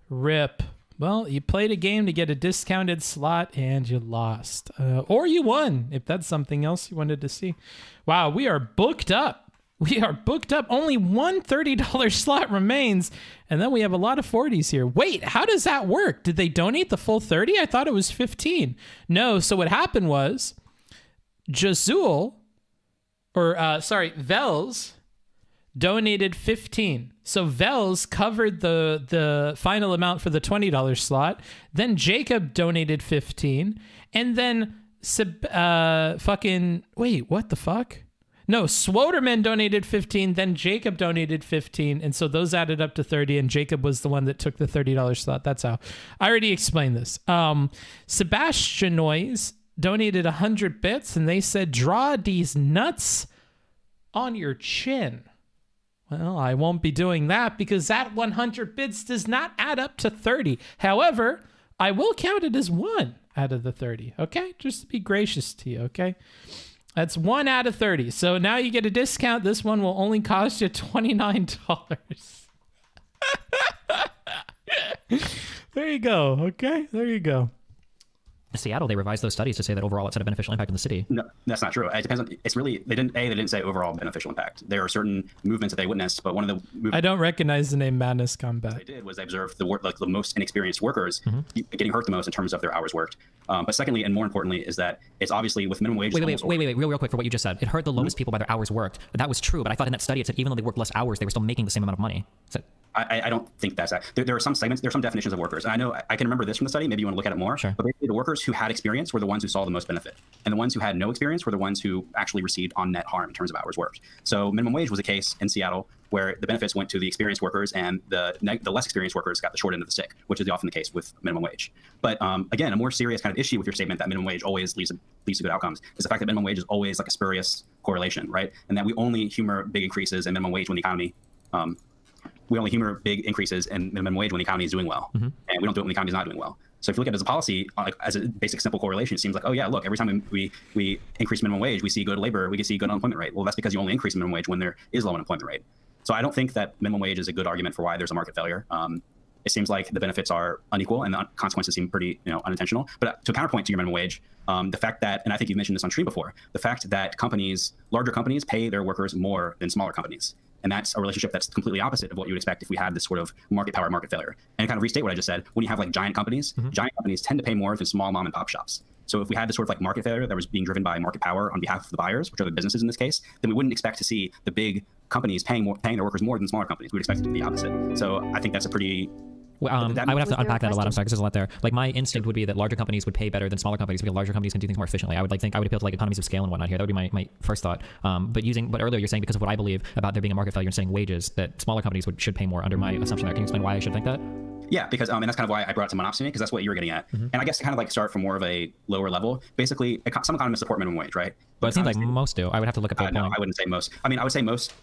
Well, you played a game to get a discounted slot and you lost. Or you won, if that's something else you wanted to see. Wow, we are booked up. Only one $30 slot remains. And then we have a lot of 40s here. Wait, how does that work? Did they donate the full 30? I thought it was 15. No, so what happened was Jazul... Vels donated 15. So Vels covered the final amount for the $20 slot. Then Jacob donated 15. And then what the fuck? No, Swoderman donated 15. Then Jacob donated 15. And so those added up to 30. And Jacob was the one that took the $30 slot. That's how. I already explained this. Sebastian Noise donated 100 bits, and they said, draw these nuts on your chin. Well, I won't be doing that because that 100 bits does not add up to 30. However, I will count it as 1 out of the 30, okay? Just to be gracious to you, okay? That's 1 out of 30. So now you get a discount. This one will only cost you $29. There you go, okay? There you go. In Seattle, they revised those studies to say that overall it's had a beneficial impact on the city. No, that's not true. It depends on. It's really they didn't say overall beneficial impact. There are certain movements that they witnessed, but one of the I don't recognize the name Madness Combat. What they did was they observed the most inexperienced workers getting hurt the most in terms of their hours worked. But secondly, and more importantly, is that it's obviously with minimum wage. Wait, real quick for what you just said. It hurt the lowest people by their hours worked. But that was true. But I thought in that study it said even though they worked less hours, they were still making the same amount of money. So, I don't think that's that. There are some segments, there are some definitions of workers. And I know I can remember this from the study. Maybe you want to look at it more. Sure. But basically, the workers who had experience were the ones who saw the most benefit. And the ones who had no experience were the ones who actually received on net harm in terms of hours worked. So minimum wage was a case in Seattle where the benefits went to the experienced workers and the less experienced workers got the short end of the stick, which is often the case with minimum wage. But again, a more serious kind of issue with your statement that minimum wage always leads to good outcomes is the fact that minimum wage is always like a spurious correlation, right? And that we only humor big increases in minimum wage when the economy we only humor big increases in minimum wage when the economy is doing well, and we don't do it when the economy is not doing well. So if you look at it as a policy, like as a basic simple correlation, it seems like, oh yeah, look, every time we increase minimum wage, we see good labor, we see good unemployment rate. Well, that's because you only increase minimum wage when there is low unemployment rate. So I don't think that minimum wage is a good argument for why there's a market failure. It seems like the benefits are unequal and the consequences seem pretty unintentional. But to counterpoint to your minimum wage, the fact that, and I think you've mentioned this on stream before, the fact that larger companies pay their workers more than smaller companies. And that's a relationship that's completely opposite of what you would expect if we had this sort of market power, market failure. And to kind of restate what I just said, when you have like giant companies tend to pay more than small mom and pop shops. So if we had this sort of like market failure that was being driven by market power on behalf of the buyers, which are the businesses in this case, then we wouldn't expect to see the big companies paying their workers more than smaller companies. We'd expect it to be the opposite. So I think that's a pretty... I would have to unpack that a lot. I'm sorry, because there's a lot there. Like my instinct would be that larger companies would pay better than smaller companies because larger companies can do things more efficiently. I would appeal to like economies of scale and whatnot here. That would be my first thought. But earlier you're saying because of what I believe about there being a market failure and saying wages that smaller companies should pay more under my assumption there. Can you explain why I should think that? Yeah, because and that's kind of why I brought it to monopsony, because that's what you were getting at. Mm-hmm. And I guess to kind of like start from more of a lower level, basically, some economists support minimum wage, right? But it seems like most do. I would have to look at that No, point. I wouldn't say most. I mean, I would say most.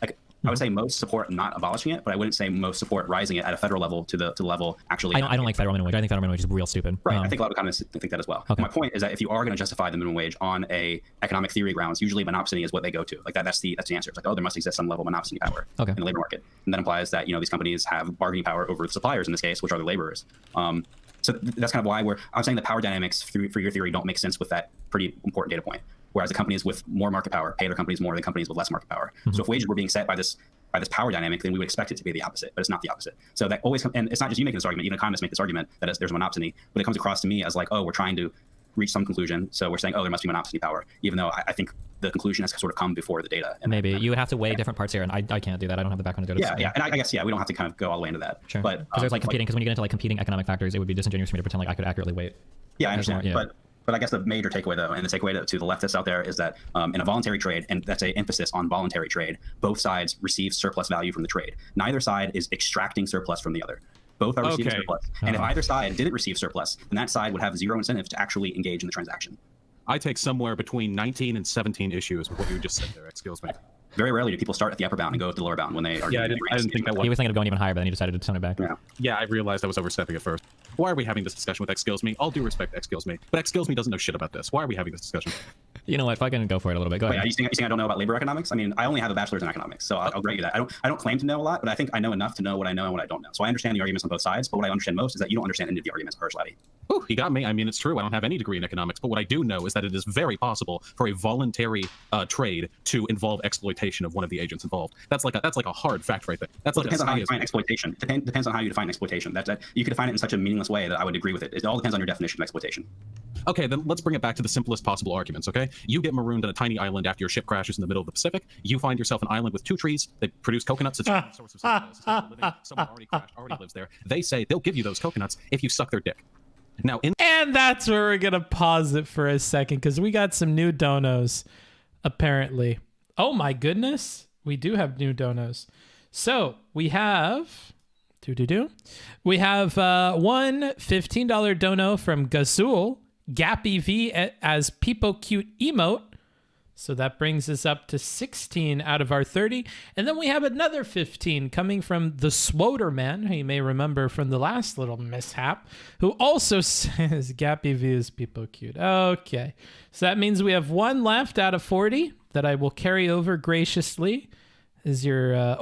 I would say most support not abolishing it, but I wouldn't say most support rising it at a federal level to the level actually. I don't like federal minimum wage. I think federal minimum wage is real stupid. Right. I think a lot of economists think that as well. Okay. My point is that if you are going to justify the minimum wage on a economic theory grounds, usually monopsony is what they go to. Like that's the answer. It's like, oh, there must exist some level of monopsony power in the labor market, and that implies that these companies have bargaining power over the suppliers in this case, which are the laborers. So that's kind of why I'm saying the power dynamics for your theory don't make sense with that pretty important data point. Whereas the companies with more market power pay their companies more than companies with less market power. So if wages were being set by this power dynamic, then we would expect it to be the opposite, but it's not the opposite. So that always, and it's not just you making this argument, even economists make this argument that there's monopsony, but it comes across to me as like, oh, we're trying to reach some conclusion, so we're saying, oh, there must be monopsony power, even though I think the conclusion has sort of come before the data. And maybe you would have to weigh different parts here, and I can't do that. I don't have the background to do it. Yeah, and I guess, we don't have to kind of go all the way into that. Sure. But because there's competing, because when you get into like competing economic factors, it would be disingenuous for me to pretend like I could accurately weight. Yeah, I understand. But I guess the major takeaway, though, and the takeaway to the leftists out there is that in a voluntary trade, and that's an emphasis on voluntary trade, both sides receive surplus value from the trade. Neither side is extracting surplus from the other. Both are receiving surplus. And if either side didn't receive surplus, then that side would have zero incentive to actually engage in the transaction. I take somewhere between 19 and 17 issues with what you just said there, Exskillsme. Very rarely do people start at the upper bound and go to the lower bound when they are. Yeah, I didn't think that was. He was thinking of going even higher, but then he decided to tone it back. Yeah, I realized I was overstepping at first. Why are we having this discussion with Exskillsme? All due respect, Exskillsme, but Exskillsme doesn't know shit about this. Why are we having this discussion? You know what? Fucking go for it a little bit. Go ahead. Are you saying I don't know about labor economics? I mean, I only have a bachelor's in economics, so I'll grant you that. I don't claim to know a lot, but I think I know enough to know what I know and what I don't know. So I understand the arguments on both sides, but what I understand most is that you don't understand any of the arguments, Harsh Laddie. Oh, he got me. I mean, it's true. I don't have any degree in economics, but what I do know is that it is very possible for a voluntary trade to involve exploitation of one of the agents involved. That's like a hard fact right there. That's like depends on how you define exploitation. Depends on how you define exploitation. That you could define it in such a meaningless way that I would agree with it. It all depends on your definition of exploitation. Okay, then let's bring it back to the simplest possible arguments, okay? You get marooned on a tiny island after your ship crashes in the middle of the Pacific. You find yourself an island with 2 trees. They produce coconuts. It's a source of sustainable living. Someone already crashed, already lives there. They say they'll give you those coconuts if you suck their dick. Now, and that's where we're going to pause it for a second, because we got some new donos, apparently. Oh my goodness. We do have new donos. So we have... We have one $15 dono from Gazul, Gappy V as Peepo Cute Emote. So that brings us up to 16 out of our 30. And then we have another 15 coming from the Swoderman, who you may remember from the last little mishap, who also says Gappy V is Peepo Cute. Okay. So that means we have one left out of 40 that I will carry over graciously. Is your...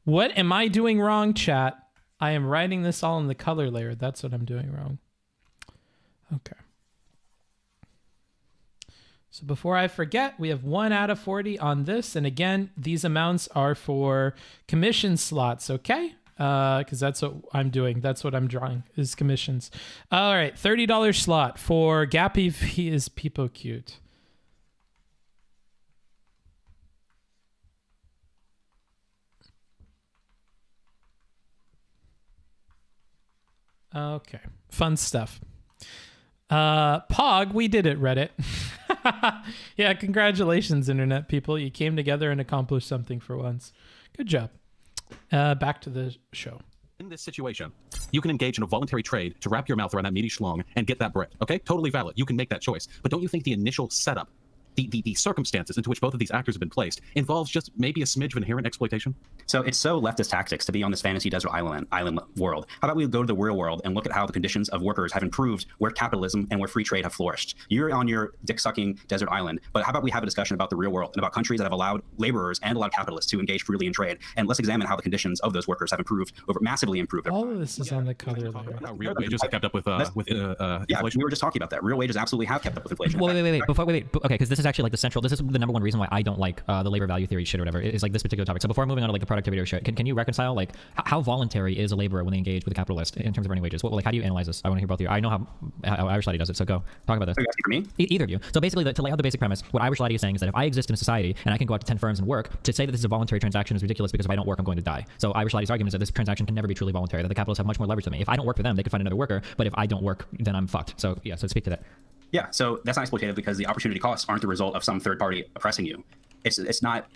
What am I doing wrong, chat? I am writing this all in the color layer. That's what I'm doing wrong. Okay. So before I forget, we have 1 out of 40 on this. And again, these amounts are for commission slots, okay? Because that's what I'm doing. That's what I'm drawing, is commissions. All right, $30 slot for Gappy V is Peepo Cute. Okay, fun stuff. Pog, we did it, Reddit. Yeah, congratulations, internet people. You came together and accomplished something for once. Good job. Back to the show. In this situation, you can engage in a voluntary trade to wrap your mouth around that meaty schlong and get that bread, okay? Totally valid. You can make that choice. But don't you think the initial setup, the circumstances into which both of these actors have been placed, involves just maybe a smidge of inherent exploitation? So it's so leftist tactics to be on this fantasy desert island world. How about we go to the real world and look at how the conditions of workers have improved where capitalism and where free trade have flourished? You're on your dick-sucking desert island, but how about we have a discussion about the real world and about countries that have allowed laborers and allowed capitalists to engage freely in trade, and let's examine how the conditions of those workers have massively improved. All of this is on the color layer. How real wages have kept up with inflation. We were just talking about that. Real wages absolutely have kept up with inflation. Well, wait. Okay, because this is actually like the central. This is the number one reason why I don't like the labor value theory shit or whatever. Is like this particular topic. So before moving on to like the productivity or shit, can you reconcile like how voluntary is a laborer when they engage with a capitalist in terms of earning wages? Like how do you analyze this? I want to hear both of you. I know how Irish Laddie does it, so go talk about this. Are you asking for me? Either of you. So basically, to lay out the basic premise, what Irish Laddie is saying is that if I exist in a society and I can go out to 10 firms and work, to say that this is a voluntary transaction is ridiculous because if I don't work, I'm going to die. So Irish Laddie's argument is that this transaction can never be truly voluntary. That the capitalists have much more leverage than me. If I don't work for them, they could find another worker. But if I don't work, then I'm fucked. So yeah. So speak to that. Yeah, so that's not exploitative because the opportunity costs aren't the result of some third party oppressing you. It's not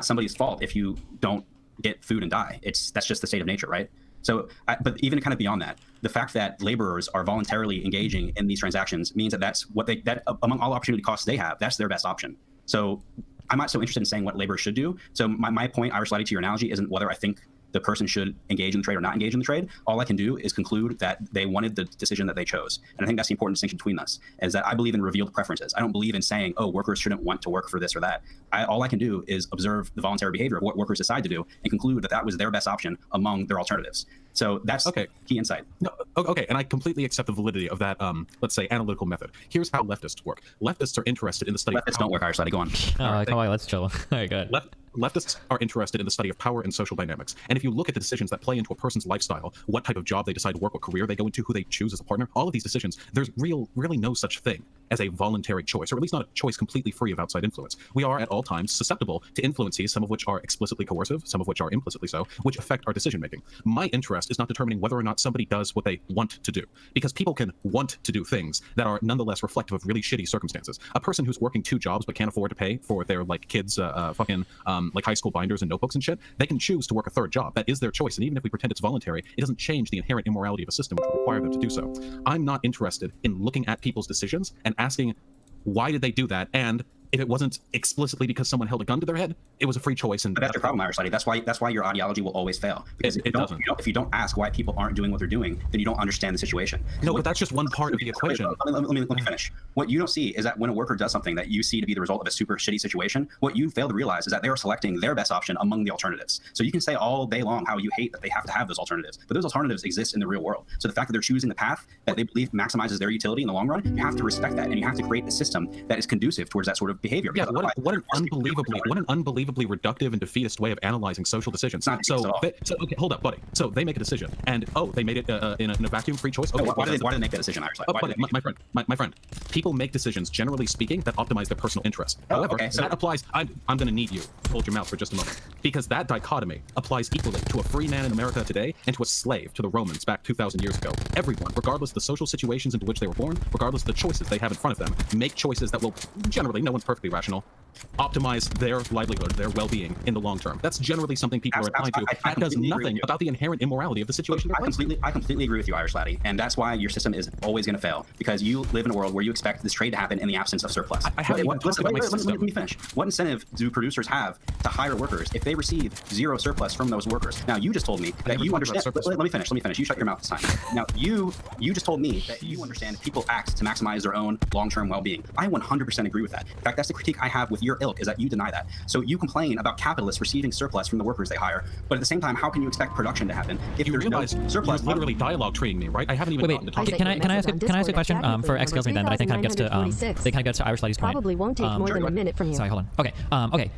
somebody's fault if you don't get food and die. That's just the state of nature, right? So, but even kind of beyond that, the fact that laborers are voluntarily engaging in these transactions means that that's what that among all opportunity costs they have, that's their best option. So I'm not so interested in saying what laborers should do. So my point, Irish Laddie, to your analogy, isn't whether I think the person should engage in the trade or not engage in the trade. All I can do is conclude that they wanted the decision that they chose. And I think that's the important distinction between us, is that I believe in revealed preferences. I don't believe in saying, oh, workers shouldn't want to work for this or that. All I can do is observe the voluntary behavior of what workers decide to do and conclude that that was their best option among their alternatives. So that's key insight. No, okay, and I completely accept the validity of that, let's say, analytical method. Here's how leftists work. Leftists are interested in the study of Leftists don't work, Irish Laddie, go on. Come on, let's chill. All right, good. Leftists are interested in the study of power and social dynamics. And if you look at the decisions that play into a person's lifestyle, what type of job they decide to work, what career they go into, who they choose as a partner, all of these decisions, there's really no such thing as a voluntary choice, or at least not a choice completely free of outside influence. We are at all times susceptible to influences, some of which are explicitly coercive, some of which are implicitly so, which affect our decision making. My interest is not determining whether or not somebody does what they want to do, because people can want to do things that are nonetheless reflective of really shitty circumstances. A person who's working 2 jobs but can't afford to pay for their kids like high school binders and notebooks and shit, they can choose to work a 3rd job. That is their choice, and even if we pretend it's voluntary, it doesn't change the inherent immorality of a system which would require them to do so. I'm not interested in looking at people's decisions and asking, why did they do that? And if it wasn't explicitly because someone held a gun to their head, it was a free choice. And but that's your problem, Irish Laddie. That's why your ideology will always fail. Because if you don't ask why people aren't doing what they're doing, then you don't understand the situation. No, but that's just one part of the equation. Let me finish. What you don't see is that when a worker does something that you see to be the result of a super shitty situation, what you fail to realize is that they are selecting their best option among the alternatives. So you can say all day long how you hate that they have to have those alternatives, but those alternatives exist in the real world. So the fact that they're choosing the path that they believe maximizes their utility in the long run, you have to respect that, and you have to create a system that is conducive towards that sort of behavior. Yeah, what an unbelievably reductive and defeatist way of analyzing social decisions. Okay, hold up, buddy. So they make a decision, and they made it in a vacuum-free choice. Okay, why do they make that decision, Irish? My friend, people make decisions, generally speaking, that optimize their personal interests. However, that applies. I'm going to need you to hold your mouth for just a moment, because that dichotomy applies equally to a free man in America today and to a slave to the Romans back 2,000 years ago. Everyone, regardless of the social situations into which they were born, regardless of the choices they have in front of them, make choices that will generally, no one's perfectly rational, optimize their livelihood, their well-being in the long term. That's generally something people are inclined to. That does nothing about the inherent immorality of the situation. I completely agree with you, Irish Laddie, and that's why your system is always going to fail, because you live in a world where you expect this trade to happen in the absence of surplus. Let me finish. What incentive do producers have to hire workers if they receive 0 surplus from those workers? Now, you just told me that you understand. Let me finish. You shut your mouth this time. Now, you just told me that you understand people act to maximize their own long-term well-being. I 100% agree with that. In fact, that's the critique I have with your ilk, is that you deny that. So you complain about capitalists receiving surplus from the workers they hire, but at the same time, how can you expect production to happen if there's no surplus? You're literally dialogue treating me, right? I haven't even gotten to talk. Can I ask a question for Exskillsme then? That I think kind of gets to Irish Laddie's point. Probably won't take more than a minute from you. Sorry, hold on. Okay.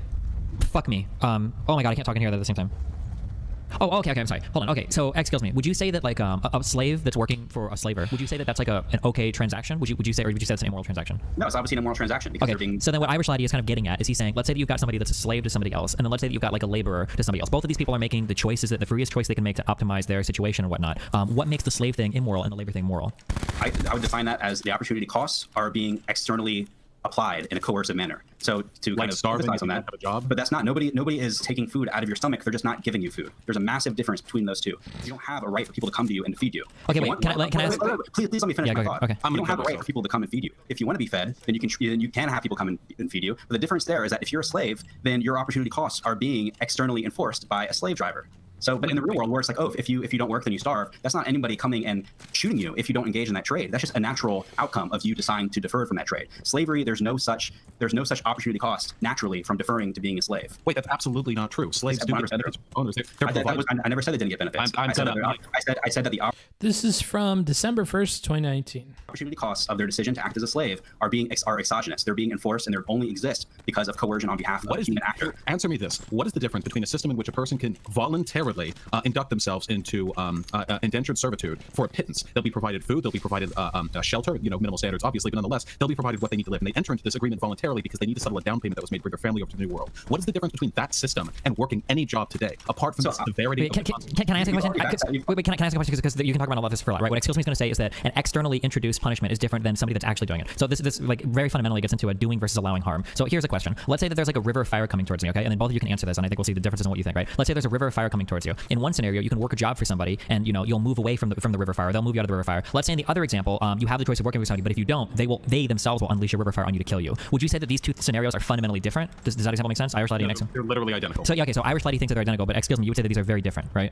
Fuck me. Oh my god, I can't talk and hear that at the same time. Oh, okay, I'm sorry. Hold on. Okay, so Exskillsme, would you say that like a slave that's working for a slaver, would you say that that's like an okay transaction? Would you say that's an immoral transaction? No, it's obviously an immoral transaction because they're being... So then what Irish Laddie is kind of getting at is he's saying, let's say that you've got somebody that's a slave to somebody else, and then let's say that you've got like a laborer to somebody else. Both of these people are making the choices, the freest choice they can make to optimize their situation and whatnot. What makes the slave thing immoral and the labor thing moral? I would define that as the opportunity costs are being externally applied in a coercive manner. So to kind of emphasize on that, have a job. But that's not, nobody is taking food out of your stomach. They're just not giving you food. There's a massive difference between those two. You don't have a right for people to come to you and feed you. Okay, wait, can I ask? Please let me finish my thought. Okay. You don't have a right for people to come and feed you. If you want to be fed, then you can have people come and feed you. But the difference there is that if you're a slave, then your opportunity costs are being externally enforced by a slave driver. So, but in the real world, where it's like, oh, if you don't work, then you starve. That's not anybody coming and shooting you if you don't engage in that trade. That's just a natural outcome of you deciding to defer from that trade. Slavery, there's no such opportunity cost naturally from deferring to being a slave. Wait, that's absolutely not true. Slaves do get benefits. I never said they didn't get benefits. I said that the This is from December 1st, 2019. Opportunity costs of their decision to act as a slave are exogenous. They're being enforced, and they only exist because of coercion on behalf of a human actor. Answer me this: what is the difference between a system in which a person can voluntarily induct themselves into indentured servitude for a pittance? They'll be provided food, they'll be provided shelter, minimal standards, obviously, but nonetheless, they'll be provided what they need to live. And they enter into this agreement voluntarily because they need to settle a down payment that was made for their family over to the new world. What is the difference between that system and working any job today, apart from the severity of the consequences? Can I ask a question? Wait, can I ask a question? Because you can talk talk about this for a lot, right? What Exskillsme is going to say is that an externally introduced punishment is different than somebody that's actually doing it. So this like very fundamentally gets into a doing versus allowing harm. So here's a question. Let's say that there's like a river of fire coming towards me, okay? And then both of you can answer this, and I think we'll see the differences in what you think, right? Let's say there's a river of fire coming towards you. In one scenario, you can work a job for somebody, and you'll move away from the river fire. They'll move you out of the river fire. Let's say in the other example, you have the choice of working with somebody, but if you don't, they themselves will unleash a river fire on you to kill you. Would you say that these two scenarios are fundamentally different? Does that example make sense? Irish Laddie and Exxon? They're literally identical. So yeah, okay. So Irish Laddie thinks that they're identical, but Exskillsme, you would say that these are very different, right?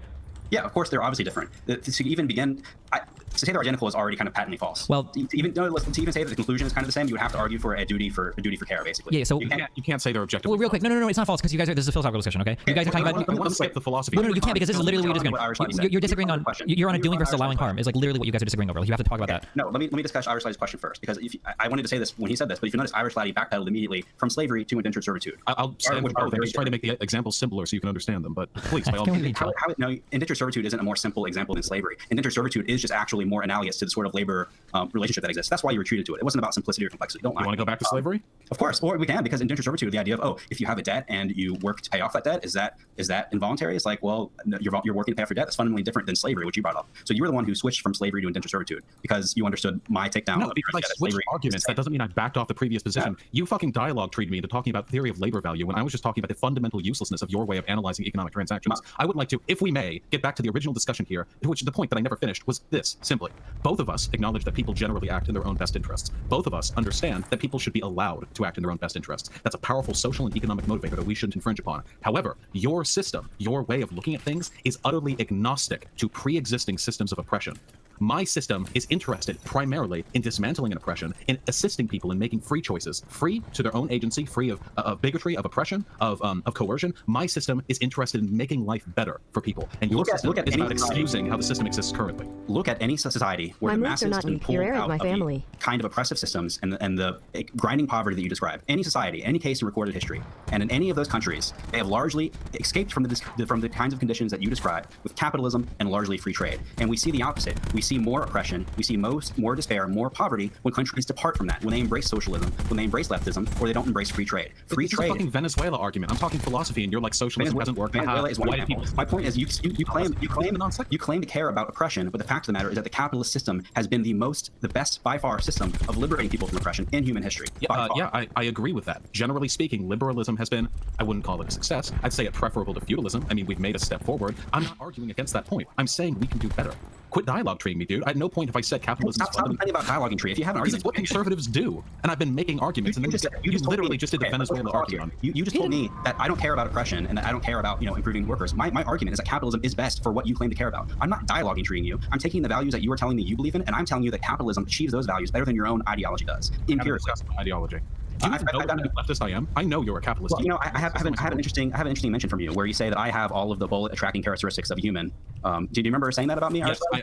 Yeah, of course they're obviously different. To even begin, to say they're identical is already kind of patently false. Well, to even say that the conclusion is kind of the same, you would have to argue for a duty for care, basically. Yeah. So you can't say they're objective. Well, real quick, no, it's not false because you guys are. This is a philosophical discussion, okay? You guys are talking about. Let's skip the philosophy. No, you can't because this is literally what you're disagreeing. You're disagreeing on. You're on a doing versus allowing harm. Is like literally what you guys are disagreeing over. You have to talk about that. No, let me discuss Irish Laddie's question first, because I wanted to say this when he said this, but if you notice, Irish Laddie backpedaled immediately from slavery to indentured servitude. I'll stand with both. I was trying to make the examples simpler so you can understand them, but please, by all means. No, indentured servitude isn't a more simple example than slavery. Indentured servitude is just actually more analogous to the sort of labor relationship that exists. That's why you were treated to it. It wasn't about simplicity or complexity. Don't lie. You want to go back to slavery? Of course, or we can, because indentured servitude, the idea of if you have a debt and you work to pay off that debt, is that involuntary? It's like, well, you're working to pay off your debt. That's fundamentally different than slavery, which you brought up. So you were the one who switched from slavery to indentured servitude because you understood my takedown. No, because I switched arguments. That doesn't mean I backed off the previous position. Yeah. You fucking dialogue treated me into talking about theory of labor value when I was just talking about the fundamental uselessness of your way of analyzing economic transactions. I would like to, if we may, get back to the original discussion here, which the point that I never finished was this, simply. Both of us acknowledge that people generally act in their own best interests. Both of us understand that people should be allowed to act in their own best interests. That's a powerful social and economic motivator that we shouldn't infringe upon. However, your system, your way of looking at things is utterly agnostic to pre-existing systems of oppression. My system is interested primarily in dismantling an oppression, in assisting people in making free choices, free to their own agency, free of bigotry, of oppression, of coercion. My system is interested in making life better for people, and your system is about excusing how the system exists currently. Look at any society where the masses have been pulled out of the kind of oppressive systems and the grinding poverty that you describe. Any society, any case in recorded history, and in any of those countries, they have largely escaped from the kinds of conditions that you describe with capitalism and largely free trade. And we see the opposite. We see more oppression, we see more despair, more poverty when countries depart from that, when they embrace socialism, when they embrace leftism, or they don't embrace free trade. Free trade. Is a fucking Venezuela argument. I'm talking philosophy, and you're like socialism doesn't work. Venezuela is one example. My point is, you claim to care about oppression, but the fact of the matter is that the capitalist system has been the best by far system of liberating people from oppression in human history. I agree with that. Generally speaking, liberalism has been, I wouldn't call it a success. I'd say it preferable to feudalism. I mean, we've made a step forward. I'm not arguing against that point. I'm saying we can do better. Quit dialogue treating me, dude. At no point have I said capitalism is fundamental. Stop about dialoguing tree. If you have an argument, it's what conservatives do, and I've been making arguments. You literally just did the Venezuela argument. You just told me that I don't care about oppression and that I don't care about improving workers. My argument is that capitalism is best for what you claim to care about. I'm not dialoguing treating you. I'm taking the values that you are telling me you believe in, and I'm telling you that capitalism achieves those values better than your own ideology does. Empirically. Ideology. Do you know what kind of leftist I am? I know you're a capitalist. Well, I have an interesting mention from you where you say that I have all of the bullet attracting characteristics of a human. Did you remember saying that about me? Yes, I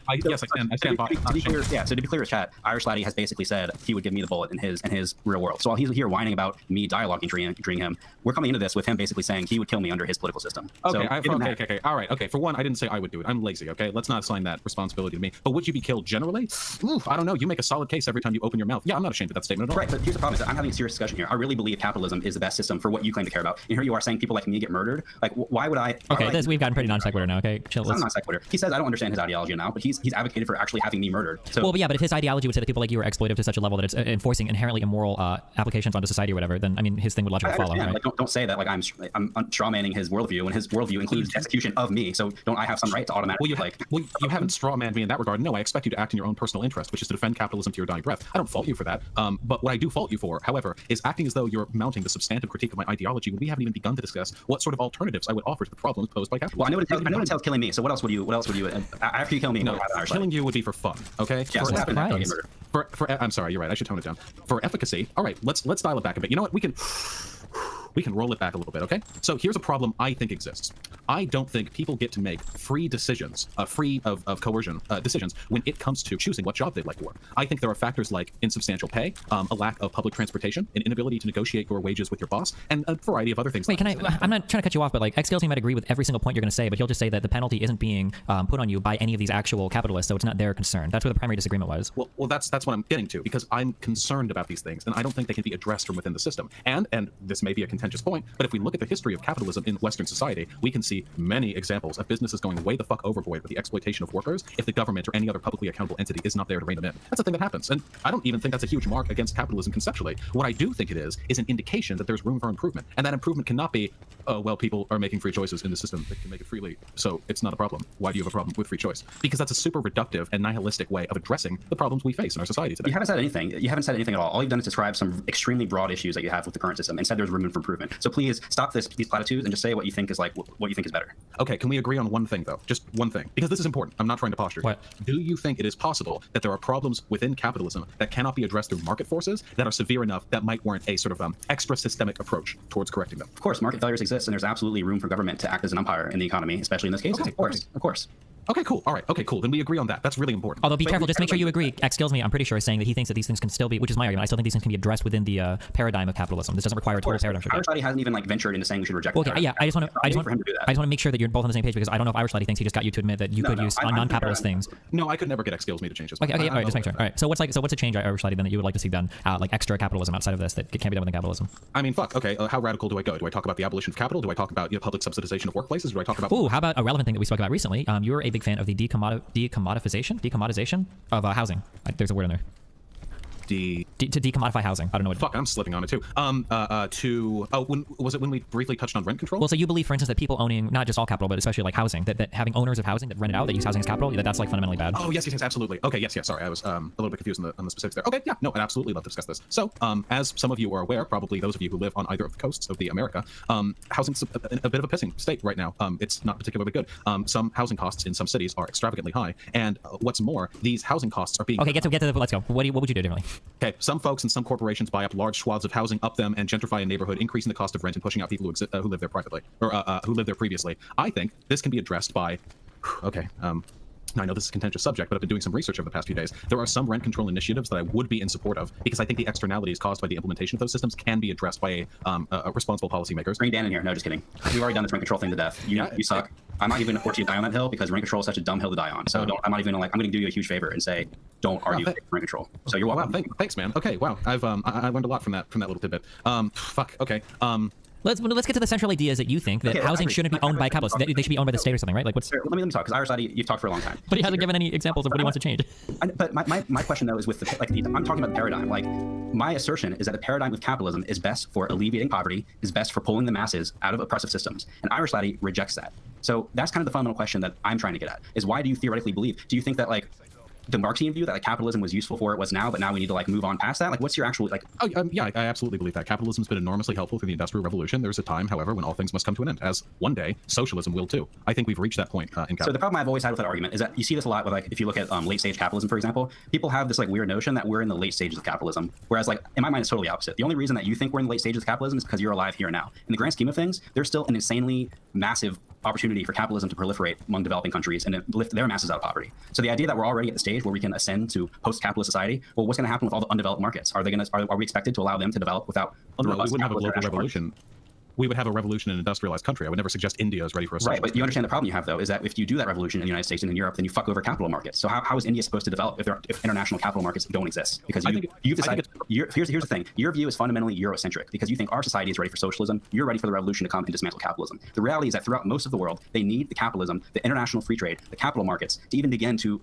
can. I stand by. To be clear, chat, Irish Laddie has basically said he would give me the bullet in his real world. So while he's here whining about me dialoguing treating him, we're coming into this with him basically saying he would kill me under his political system. Okay, okay. All right, okay. For one, I didn't say I would do it. I'm lazy, okay? Let's not assign that responsibility to me. But would you be killed generally? Oof, I don't know. You make a solid case every time you open your mouth. Yeah, I'm not ashamed of that statement at all. Right, but here's the problem is that I'm having a serious discussion here. I really believe capitalism is the best system for what you claim to care about. And here you are saying people like me get murdered. Like, why would I? We've gotten pretty non sequitur now. Okay, chill. It's not non sequitur. He says I don't understand his ideology now, but he's advocated for actually having me murdered. So, well, but yeah, but if his ideology would say that people like you are exploitive to such a level that it's enforcing inherently immoral applications onto society or whatever, then I mean his thing would logically follow. Right? Like, don't say that like I'm strawmanning his worldview when his worldview includes execution of me. So don't I have some right to automatically you haven't strawmanned me in that regard. No, I expect you to act in your own personal interest, which is to defend capitalism to your dying breath. I don't fault you for that. But what I do fault you for, however, is acting as though you're mounting the substantive critique of my ideology when we haven't even begun to discuss what sort of alternatives I would offer to the problems posed by capitalism. Well, I know it entails killing me. So what else would you after you kill me? No, killing you would be for fun. Okay. Yeah, I'm sorry. You're right. I should tone it down. For efficacy. All right. Let's dial it back a bit. You know what? We can roll it back a little bit, okay? So here's a problem I think exists. I don't think people get to make free decisions, free of coercion decisions when it comes to choosing what job they'd like to work. I think there are factors like insubstantial pay, a lack of public transportation, an inability to negotiate your wages with your boss, and a variety of other things. Wait, I'm not trying to cut you off, but like Exskillsme might agree with every single point you're going to say, but he'll just say that the penalty isn't being put on you by any of these actual capitalists, so it's not their concern. That's where the primary disagreement was. Well, that's what I'm getting to, because I'm concerned about these things, and I don't think they can be addressed from within the system. And this may be a contentious point, but if we look at the history of capitalism in Western society, we can see see many examples of businesses going way the fuck overboard with the exploitation of workers if the government or any other publicly accountable entity is not there to rein them in. That's a thing that happens. And I don't even think that's a huge mark against capitalism conceptually. What I do think it is an indication that there's room for improvement. And that improvement cannot be, oh, well, people are making free choices in the system. They can make it freely, so it's not a problem. Why do you have a problem with free choice? Because that's a super reductive and nihilistic way of addressing the problems we face in our society today. You haven't said anything. You haven't said anything at all. All you've done is describe some extremely broad issues that you have with the current system and said there's room for improvement. So please stop these platitudes and just say what you think is like what you think is better. Okay, can we agree on one thing though? Just one thing, because this is important. I'm not trying to posture. What? Do you think it is possible that there are problems within capitalism that cannot be addressed through market forces that are severe enough that might warrant a sort of extra systemic approach towards correcting them? Of course, market failures exist, and there's absolutely room for government to act as an umpire in the economy, especially in this case. Okay, Of course. Okay, cool. All right. Okay, cool. Then we agree on that. That's really important. Although be careful, just make sure you agree. Exskillsme, I'm pretty sure, is saying that he thinks that these things can still be, which is my argument. I still think these things can be addressed within the paradigm of capitalism. This doesn't require a total paradigm shift. Irish Lottie hasn't even ventured into saying we should reject. Okay, yeah. I just want to make sure that you're both on the same page, because I don't know if Irish Lottie thinks he just got you to admit that you could use non-capitalist things. No, I could never get Exskillsme to change his mind. Okay, all right, just make sure. All right. So what's a change, Irish Lottie, then that you would like to see done, like extra capitalism outside of this that can't be done within capitalism? I mean, fuck. Okay, how radical do I go? Do I talk about the abolition of capital? Do I talk about public subsidization of workplaces? Do I talk about? Ooh, how about a relevant thing that we spoke about recently? You're a big fan of the decommodization of housing. There's a word in there. To decommodify housing. I don't know what. Fuck, I'm slipping on it too. When we briefly touched on rent control? Well, so you believe, for instance, that people owning not just all capital, but especially like housing, that having owners of housing that rent it out, that use housing as capital, that's like fundamentally bad. Oh yes, absolutely. Okay, yes. Sorry, I was a little bit confused on the specifics there. Okay, yeah, no, I'd absolutely love to discuss this. So, as some of you are aware, probably those of you who live on either of the coasts of the America, housing's a bit of a pissing state right now. It's not particularly good. Some housing costs in some cities are extravagantly high, and what's more, these housing costs are being. Okay, get to let's go. What would you do differently? Okay, some folks and some corporations buy up large swaths of housing, up them, and gentrify a neighborhood, increasing the cost of rent and pushing out people who live there privately or who lived there previously. I think this can be addressed by. Okay. I know this is a contentious subject, but I've been doing some research over the past few days. There are some rent control initiatives that I would be in support of because I think the externalities caused by the implementation of those systems can be addressed by responsible policymakers. Bring Dan in here. No, just kidding. We've already done this rent control thing to death. You suck. I'm not even going to force you to die on that hill because rent control is such a dumb hill to die on. So I'm not even I'm going to do you a huge favor and say, don't argue with rent control. So you're welcome. Wow, thanks, man. Okay, wow. I learned a lot from that little tidbit. Fuck. Okay. Let's get to the central ideas that you think that housing shouldn't be owned by capitalists. They should be owned by the state or something, right? Like what's? Let me talk, because Irish Lottie, you've talked for a long time. But he hasn't given any examples of what he wants to change. But my question though is with I'm talking about the paradigm. Like my assertion is that the paradigm of capitalism is best for alleviating poverty, is best for pulling the masses out of oppressive systems, and Irish Lottie rejects that. So that's kind of the fundamental question that I'm trying to get at: is why do you theoretically believe? Do you think that the Marxian view that capitalism was useful for it was now, but now we need to move on past that? What's your actual yeah, I absolutely believe that capitalism's been enormously helpful through the Industrial Revolution. There's a time, however, when all things must come to an end, as one day socialism will too. I think we've reached that point in capitalism. So the problem I've always had with that argument is that you see this a lot with if you look at late stage capitalism, for example, people have this weird notion that we're in the late stages of capitalism, whereas in my mind it's totally opposite. The only reason that you think we're in the late stages of capitalism is because you're alive here and now. In the grand scheme of things, there's still an insanely massive opportunity for capitalism to proliferate among developing countries and lift their masses out of poverty. So the idea that we're already at the stage where we can ascend to post-capitalist society, well, what's going to happen with all the undeveloped markets? Are we expected to allow them to develop without? We wouldn't have a global revolution. We would have a revolution in an industrialized country. I would never suggest India is ready for a socialist. Right, but you understand the problem you have, though, is that if you do that revolution in the United States and in Europe, then you fuck over capital markets. So how is India supposed to develop if international capital markets don't exist? Because you've decided. Here's the thing. Your view is fundamentally Eurocentric because you think our society is ready for socialism. You're ready for the revolution to come and dismantle capitalism. The reality is that throughout most of the world, they need the capitalism, the international free trade, the capital markets to even begin to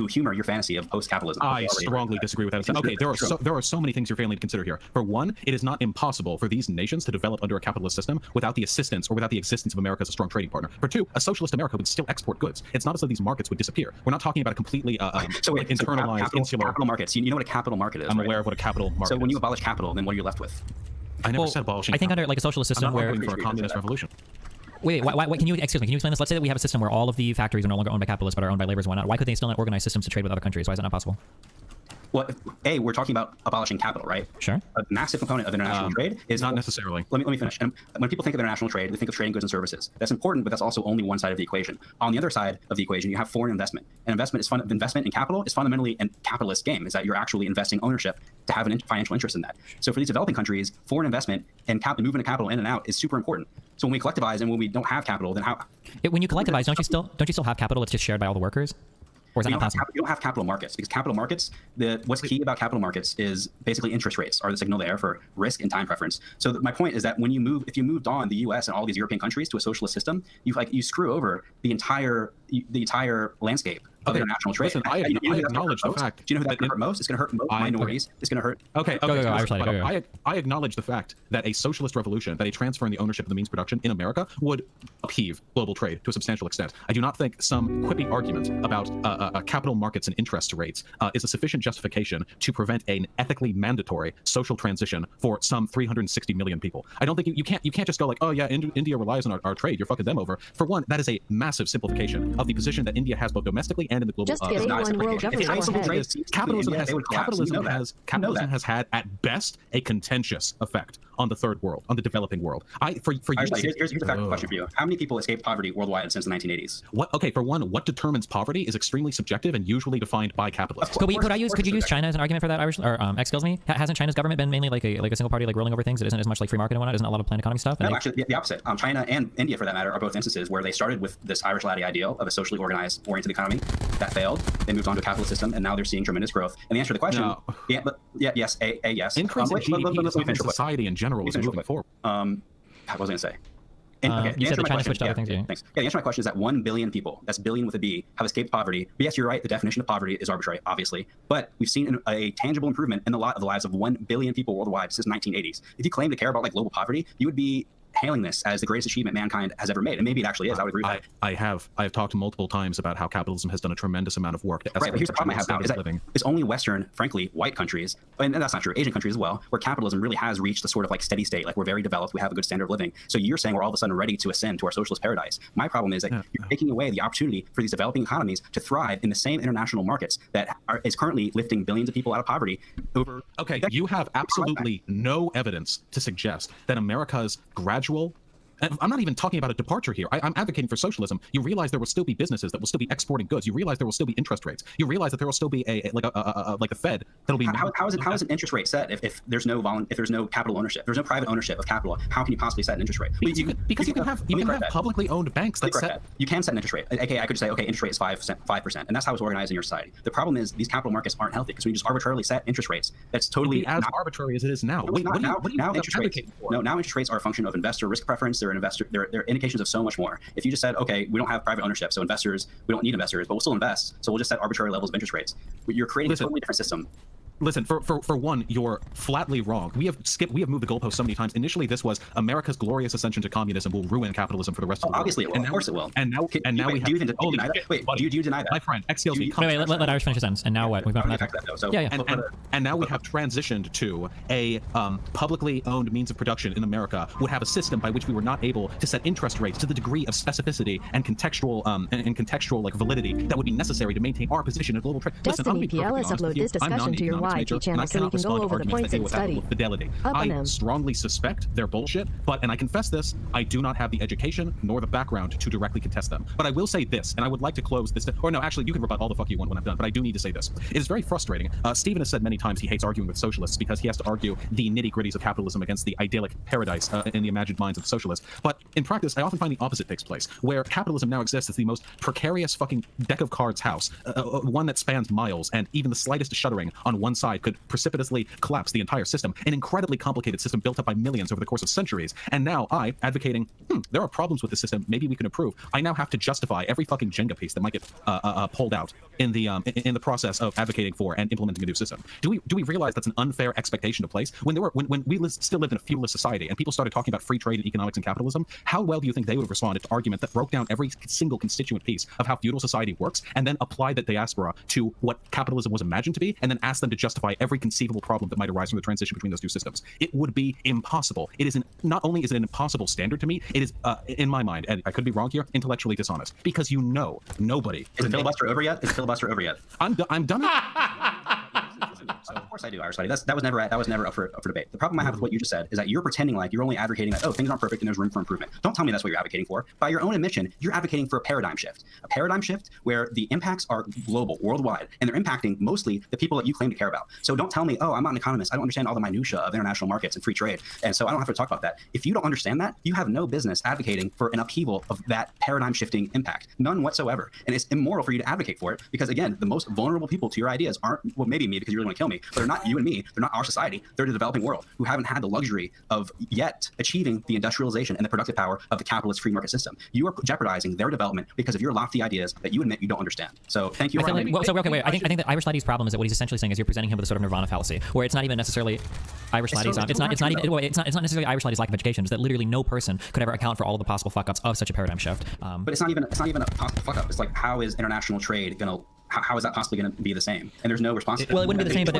humor your fantasy of post-capitalism. I strongly disagree with that. Okay, there are so many things you're failing to consider here. For one, it is not impossible for these nations to develop under a capitalist system without the assistance or without the existence of America as a strong trading partner. For two, a socialist America would still export goods. It's not as though these markets would disappear. We're not talking about a completely internalized, insular... Capital markets. You know what a capital market is, I'm aware of what a capital market is. So when you abolish capital, then what are you left with? I never said abolishing. I think under a socialist system I'm not where... arguing for a communist revolution. Wait, can you explain this? Let's say that we have a system where all of the factories are no longer owned by capitalists but are owned by laborers. Why not? Why could they still not organize systems to trade with other countries? Why is that not possible? Well, we're talking about abolishing capital, right? Sure. A massive component of international trade is not necessarily. Let me finish. And when people think of international trade, they think of trading goods and services. That's important, but that's also only one side of the equation. On the other side of the equation, you have foreign investment. And investment in capital is fundamentally a capitalist game. Is that you're actually investing ownership to have a financial interest in that. So for these developing countries, foreign investment and movement of capital in and out is super important. So when we collectivize and when we don't have capital, then how? When you collectivize, don't you still have capital that's just shared by all the workers? Or is that you not possible? You don't have capital markets, because capital markets, what's key about capital markets is basically interest rates are the signal there for risk and time preference. So my point is that when if you moved on the U.S. and all these European countries to a socialist system, you screw over the entire landscape of international trade. Listen, I acknowledge the fact. Do you know who that's going to hurt most? It's going to hurt most minorities. It's going to hurt. I acknowledge the fact that a socialist revolution, that a transfer in the ownership of the means of production in America would upheave global trade to a substantial extent. I do not think some quippy argument about capital markets and interest rates is a sufficient justification to prevent an ethically mandatory social transition for some 360 million people. I don't think you can't just go like, oh yeah, India relies on our trade. You're fucking them over. For one, that is a massive simplification of the position that India has both domestically and in the global. Just get one world government. Capitalism has had at best a contentious effect on the third world, on the developing world. Here's a fact question for you. How many people escaped poverty worldwide since the 1980s? For one, what determines poverty is extremely subjective and usually defined by capitalists. Could you use China as an argument for that, Irish or Exskillsme? Hasn't China's government been mainly like a single party, like ruling over things? It isn't as much like free market and whatnot. Isn't a lot of planned economy stuff? No, actually, the opposite. China and India, for that matter, are both instances where they started with this Irish laddie ideal of a socially organized, oriented economy that failed. They moved on to a capitalist system, and now they're seeing tremendous growth. And the answer to the question, yes. Increase in GDP in society in general is moving forward. What was I going to say? You said that China switched to other things. Thanks. Yeah, the answer to my question is that 1 billion people, that's billion with a B, have escaped poverty. But yes, you're right. The definition of poverty is arbitrary, obviously. But we've seen a tangible improvement in the lives of 1 billion people worldwide since 1980s. If you claim to care about like global poverty, you would be hailing this as the greatest achievement mankind has ever made, and maybe it actually is. I would agree with that. I have talked multiple times about how capitalism has done a tremendous amount of work. Right, but here's the problem I have now is that it's only Western, frankly, white countries, and that's not true, Asian countries as well, where capitalism really has reached a sort of like steady state. Like we're very developed, we have a good standard of living. So you're saying we're all of a sudden ready to ascend to our socialist paradise. My problem is that you're taking away the opportunity for these developing economies to thrive in the same international markets that is currently lifting billions of people out of poverty. You have absolutely no evidence to suggest that America's gradual. I'm not even talking about a departure here. I'm advocating for socialism. You realize there will still be businesses that will still be exporting goods. You realize there will still be interest rates. You realize that there will still be a Fed that'll be. How is an interest rate set if there's no capital ownership? There's no private ownership of capital. How can you possibly set an interest rate? Because you can have publicly owned banks that set. You can set an interest rate. Okay, I could say interest rate is 5%, and that's how it's organized in your society. The problem is these capital markets aren't healthy because we just arbitrarily set interest rates. That's totally as arbitrary as it is now. Now interest rates are a function of investor risk preference. They're indications of so much more. If you just said, okay, we don't have private ownership, so we don't need investors, but we'll still invest, so we'll just set arbitrary levels of interest rates. You're creating a totally different system. Listen, for one, you're flatly wrong. We have moved the goalpost so many times. Initially, this was America's glorious ascension to communism will ruin capitalism for the rest of the world. Obviously, it will. Of course it will. And now we have. Do you deny that? Wait, do you deny that? My friend, Exskillsme. Wait, let Irish finish his sentence. And now what? We've gone from that. And now we have transitioned to a publicly owned means of production in America would have a system by which we were not able to set interest rates to the degree of specificity and contextual contextual validity that would be necessary to maintain our position in global trade. Destiny PLS upload this discussion to your YT channel so we can go over the points and study. Fidelity. I strongly suspect they're bullshit, and I confess this, I do not have the education nor the background to directly contest them. But I will say this, and I would like to close this. Or no, actually, you can rebut all the fuck you want when I'm done, but I do need to say this. It is very frustrating. Stephen has said many times he hates arguing with socialists because he has to argue the nitty-gritties of capitalism against the idyllic paradise in the imagined minds of the socialists. But in practice, I often find the opposite takes place, where capitalism now exists as the most precarious fucking deck of cards house, one that spans miles, and even the slightest shuddering on one side could precipitously collapse the entire system, an incredibly complicated system built up by millions over the course of centuries. And now I, advocating, there are problems with the system, maybe we can improve. I now have to justify every fucking Jenga piece that might get pulled out in the process of advocating for and implementing a new system. Do we realize that's an unfair expectation to place? When we still lived in a feudalist society and people started talking about free trade and economics and capitalism, how well do you think they would have responded to argument that broke down every single constituent piece of how feudal society works and then applied that diaspora to what capitalism was imagined to be and then asked them to justify every conceivable problem that might arise from the transition between those two systems? It would be impossible. It is not only is it an impossible standard to meet, it is, in my mind, and I could be wrong here, intellectually dishonest. Because nobody. Is the filibuster over yet? I'm done. So, course I do, Irish Lady. That was never up for debate. The problem I have with what you just said is that you're pretending like you're only advocating that, oh, things aren't perfect and there's room for improvement. Don't tell me that's what you're advocating for. By your own admission, you're advocating for a paradigm shift. A paradigm shift where the impacts are global, worldwide, and they're impacting mostly the people that you claim to care about. So don't tell me, oh, I'm not an economist. I don't understand all the minutia of international markets and free trade. And so I don't have to talk about that. If you don't understand that, you have no business advocating for an upheaval of that paradigm shifting impact. None whatsoever. And it's immoral for you to advocate for it because, again, the most vulnerable people to your ideas aren't, well, maybe me because you really want to kill me, but they're not you and me. They're not our society. They're the developing world who haven't had the luxury of yet achieving the industrialization and the productive power of the capitalist free market system. You are jeopardizing their development because of your lofty ideas that you admit you don't understand. So thank you. I think that Irish Laddie's problem is that what he's essentially saying is you're presenting him with a sort of nirvana fallacy, where it's not even necessarily Irish Laddie's. It's not necessarily Irish Laddie's lack of education. It's that literally no person could ever account for all of the possible fuck ups of such a paradigm shift. But it's not even a possible fuck up. It's like, how is international trade gonna? How is that possibly going to be the same? And there's no response to that. Well, it wouldn't be the same, but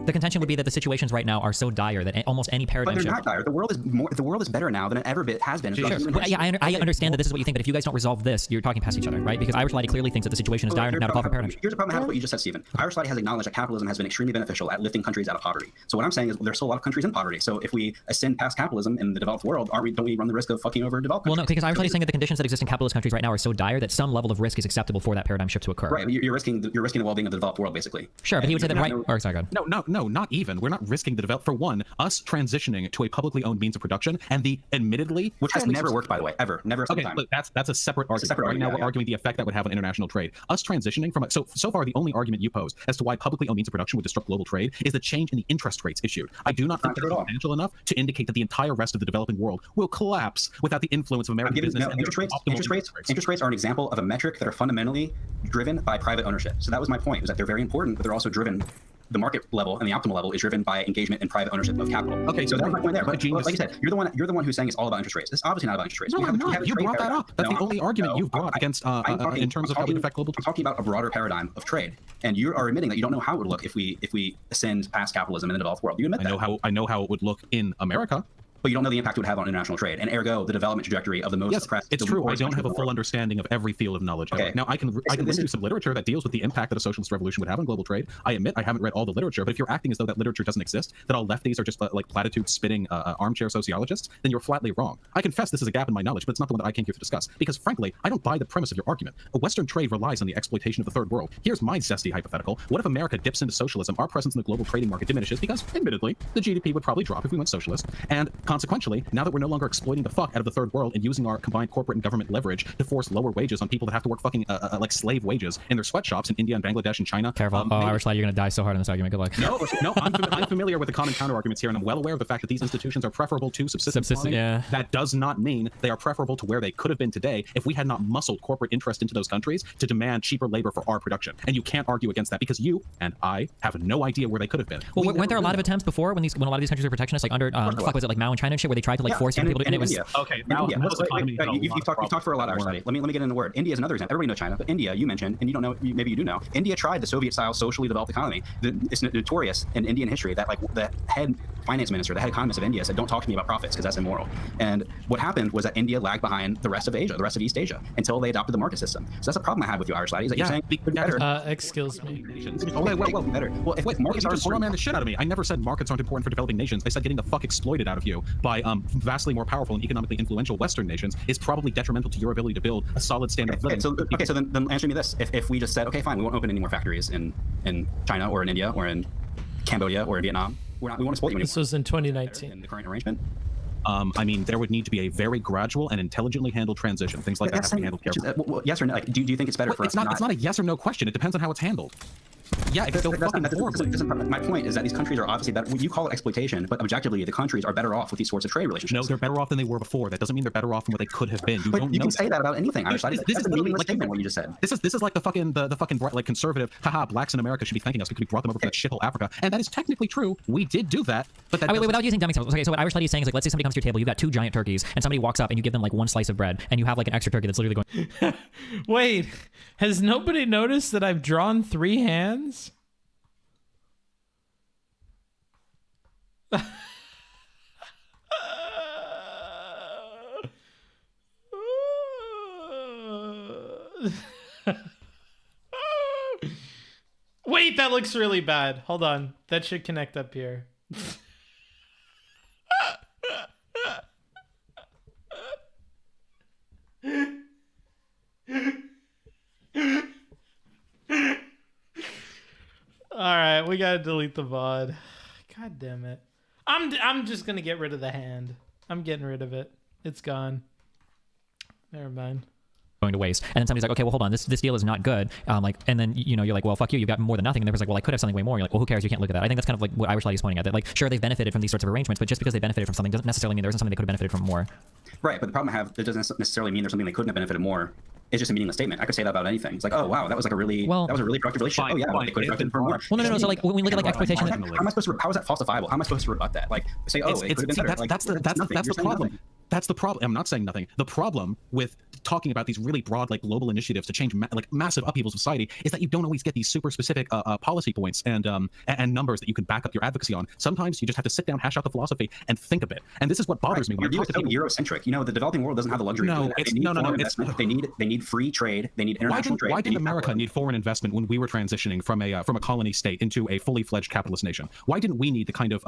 the contention would be that the situations right now are so dire that almost any paradigm shift. But they're not dire. The world is better now than it ever has been. Sure. Well, yeah, I understand that this is what you think, but if you guys don't resolve this, you're talking past each other, right? Because Irish Laddie clearly thinks that the situation is dire and now to call for paradigm shift. Here's the problem I have with what you just said, Stephen. Irish Laddie has acknowledged that capitalism has been extremely beneficial at lifting countries out of poverty. So what I'm saying is there's still a lot of countries in poverty. So if we ascend past capitalism in the developed world, don't we run the risk of fucking over developed countries? Well, no, because Irish Laddie is saying that the conditions that exist in capitalist countries right now are so dire that some level of risk is acceptable for that paradigm shift to occur. Right, you're risking the well-being of the developed world, basically. Sure, but he would say that right. Or sorry, go ahead. No, not even. We're not risking the develop. For one, us transitioning to a publicly owned means of production, and the admittedly, which has never worked, by the way, ever, never. Okay, look, that's a separate argument. Right now, we're arguing the effect that would have on international trade. Us transitioning from so far, the only argument you pose as to why publicly owned means of production would disrupt global trade is the change in the interest rates issued. I do not think that's substantial enough to indicate that the entire rest of the developing world will collapse without the influence of American business. No, interest rates are an example of a metric that are fundamentally driven by private ownership. So that was my point, was that they're very important, but they're also driven. The market level and the optimal level is driven by engagement in private ownership of capital. Okay, so that's my point there. But like you said, you're the one who's saying it's all about interest rates. It's obviously not about interest rates. No, I'm not. You brought that up. That's the only argument you've brought against in terms of how it would affect global trade. I'm talking about a broader paradigm of trade, and you are admitting that you don't know how it would look if we ascend past capitalism in the developed world. You admit that. I know how it would look in America. But you don't know the impact it would have on international trade, and ergo the development trajectory of the most oppressed. It's true. I don't have a full understanding of every field of knowledge. Okay. Now I can list you some literature that deals with the impact that a socialist revolution would have on global trade. I admit I haven't read all the literature, but if you're acting as though that literature doesn't exist, that all lefties are just like platitude spitting armchair sociologists, then you're flatly wrong. I confess this is a gap in my knowledge, but it's not the one that I came here to discuss. Because frankly, I don't buy the premise of your argument. Western trade relies on the exploitation of the third world. Here's my zesty hypothetical: what if America dips into socialism? Our presence in the global trading market diminishes because, admittedly, the GDP would probably drop if we went socialist, and consequentially, now that we're no longer exploiting the fuck out of the third world and using our combined corporate and government leverage to force lower wages on people that have to work fucking like slave wages in their sweatshops in India and Bangladesh and China. Careful. Irish Laddie, you're going to die so hard in this argument. Good luck. No, I'm familiar with the common counter arguments here, and I'm well aware of the fact that these institutions are preferable to subsistence farming. Yeah. That does not mean they are preferable to where they could have been today if we had not muscled corporate interest into those countries to demand cheaper labor for our production. And you can't argue against that because you and I have no idea where they could have been. Well, weren't there a lot of attempts before when a lot of these countries were protectionist, like under was it like Mao and China and shit, where they tried to like force young people to, and it was okay. You've talked for a lot, Irish Laddie. Let me get in the word. India is another example. Everybody knows China, but India, you mentioned, and you don't know, maybe you do know. India tried the Soviet-style socially developed economy. It's notorious in Indian history that like the head finance minister, the head economist of India said, "Don't talk to me about profits because that's immoral." And what happened was that India lagged behind the rest of Asia, the rest of East Asia, until they adopted the market system. So that's a problem I had with you, Irish Laddie, is that you're saying better. Exskillsme. Well, better. Well, if markets are important, the shit out of me. I never said markets aren't important for developing nations. I said getting the fuck exploited out of you by vastly more powerful and economically influential Western nations is probably detrimental to your ability to build a solid standard of living. So then answer me this: if we just said, okay, fine, we won't open any more factories in China or in India or in Cambodia or in Vietnam, we won't exploit you anymore. This was in 2019. In the current arrangement. I mean, there would need to be a very gradual and intelligently handled transition. Things like that have to be handled carefully. Well, yes or no? Like, do you think it's better for us? It's not a yes or no question. It depends on how it's handled. Yeah, it could go fucking horribly. My point is that these countries are obviously better. You call it exploitation, but objectively, the countries are better off with these sorts of trade relationships. No, they're better off than they were before. That doesn't mean they're better off than what they could have been. You can say that about anything. Irish Laddie. This is meaningless statement. What you just said. This is like the fucking like conservative. Haha, blacks in America should be thanking us because we brought them over from that shithole Africa, and that is technically true. We did do that, but that. Wait, without using dumb examples. Okay, so what Irish Laddie is saying is like, let's say somebody comes to your table, you've got 2 giant turkeys, and somebody walks up and you give them like 1 slice of bread, and you have like an extra turkey that's literally going. Wait, has nobody noticed that I've drawn 3 hands? Wait, Wait, that looks really bad. Hold on. That should connect up here. All right, we gotta delete the VOD. God damn it. I'm just gonna get rid of the hand. I'm getting rid of it. It's gone. Never mind. Going to waste. And then somebody's like, okay, well, hold on, this deal is not good. And then, you know, you're like, well, fuck you, you've got more than nothing. And they're like, well, I could have something way more. You're like, well, who cares? You can't look at that. I think that's kind of like what Irish Lady's pointing at. That, like, sure, they've benefited from these sorts of arrangements, but just because they benefited from something doesn't necessarily mean there isn't something they could have benefited from more. Right, but the problem I have, it doesn't necessarily mean there's something they couldn't have benefited more. It's just a meaningless statement. I could say that about anything. It's like, oh wow, that was like a really productive relationship. Oh yeah, they could have benefited from more. Well, no. So like when we look at like exploitation, how am I supposed to? How is that falsifiable? How am I supposed to rebut that? Like say, oh, it could have been better. That's the problem. That's the problem. I'm not saying nothing. The problem with talking about these really broad, like global initiatives to change massive upheavals of society is that you don't always get these super specific policy points and numbers that you can back up your advocacy on. Sometimes you just have to sit down, hash out the philosophy, and think a bit. And this is what bothers me. When you're so Eurocentric. You know, the developing world doesn't have the luxury. No, of doing that. They need free trade. They need international trade. Why did America need foreign investment when we were transitioning from a colony state into a fully fledged capitalist nation? Why didn't we need the kind of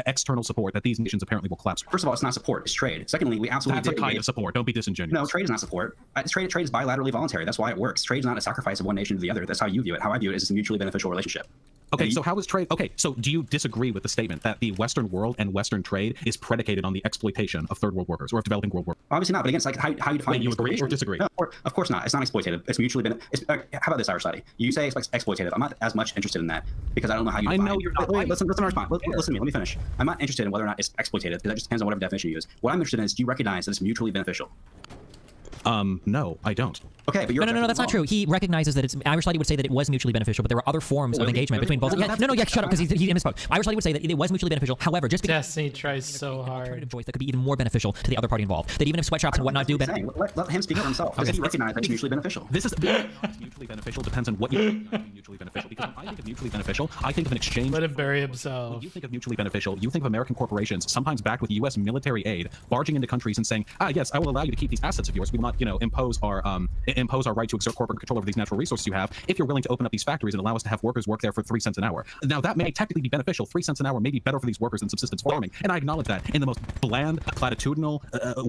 external support that these nations apparently will collapse? First of all, it's not support; it's trade. Secondly, we absolutely that's a kind of support. Don't be disingenuous. No, trade is not support. Trade is bilaterally voluntary. That's why it works. Trade is not a sacrifice of one nation to the other. That's how you view it. How I view it is it's a mutually beneficial relationship. Okay, so how is trade? Okay, so do you disagree with the statement that the Western world and Western trade is predicated on the exploitation of third world workers or of developing world workers? Obviously not, but again, it's like how you define. Wait, you agree or disagree? No, of course not. It's not exploitative. It's mutually how about this, Irish Lady? You say it's exploitative. I'm not as much interested in that because I don't know how you. I know you're not. Listen to my response. Listen to me. Let me finish. I'm not interested in whether or not it's exploitative because that just depends on whatever definition you use. What I'm interested in is do you recognize that it's mutually beneficial? No, I don't. Okay, but no, that's not true. He recognizes that it's Irish Lady would say that it was mutually beneficial, but there were other forms of engagement between both. Shut up, because he misspoke. Irish Lady would say that it was mutually beneficial. However, just because Destiny tries so hard, alternative choice that could be even more beneficial to the other party involved. That even if sweatshops and whatnot do benefit. Let him speak for himself. Because he recognizes that it's mutually beneficial. This is mutually beneficial depends on what you think of mutually beneficial. Because when I think of mutually beneficial, I think of an exchange. Let him bury himself. When you think of mutually beneficial, you think of American corporations, sometimes backed with U.S. military aid, barging into countries and saying, yes, I will allow you to keep these assets of yours. We will not, impose our right to exert corporate control over these natural resources you have if you're willing to open up these factories and allow us to have workers work there for 3 cents an hour. Now, that may technically be beneficial. 3 cents an hour may be better for these workers than subsistence farming. And I acknowledge that in the most bland, platitudinal,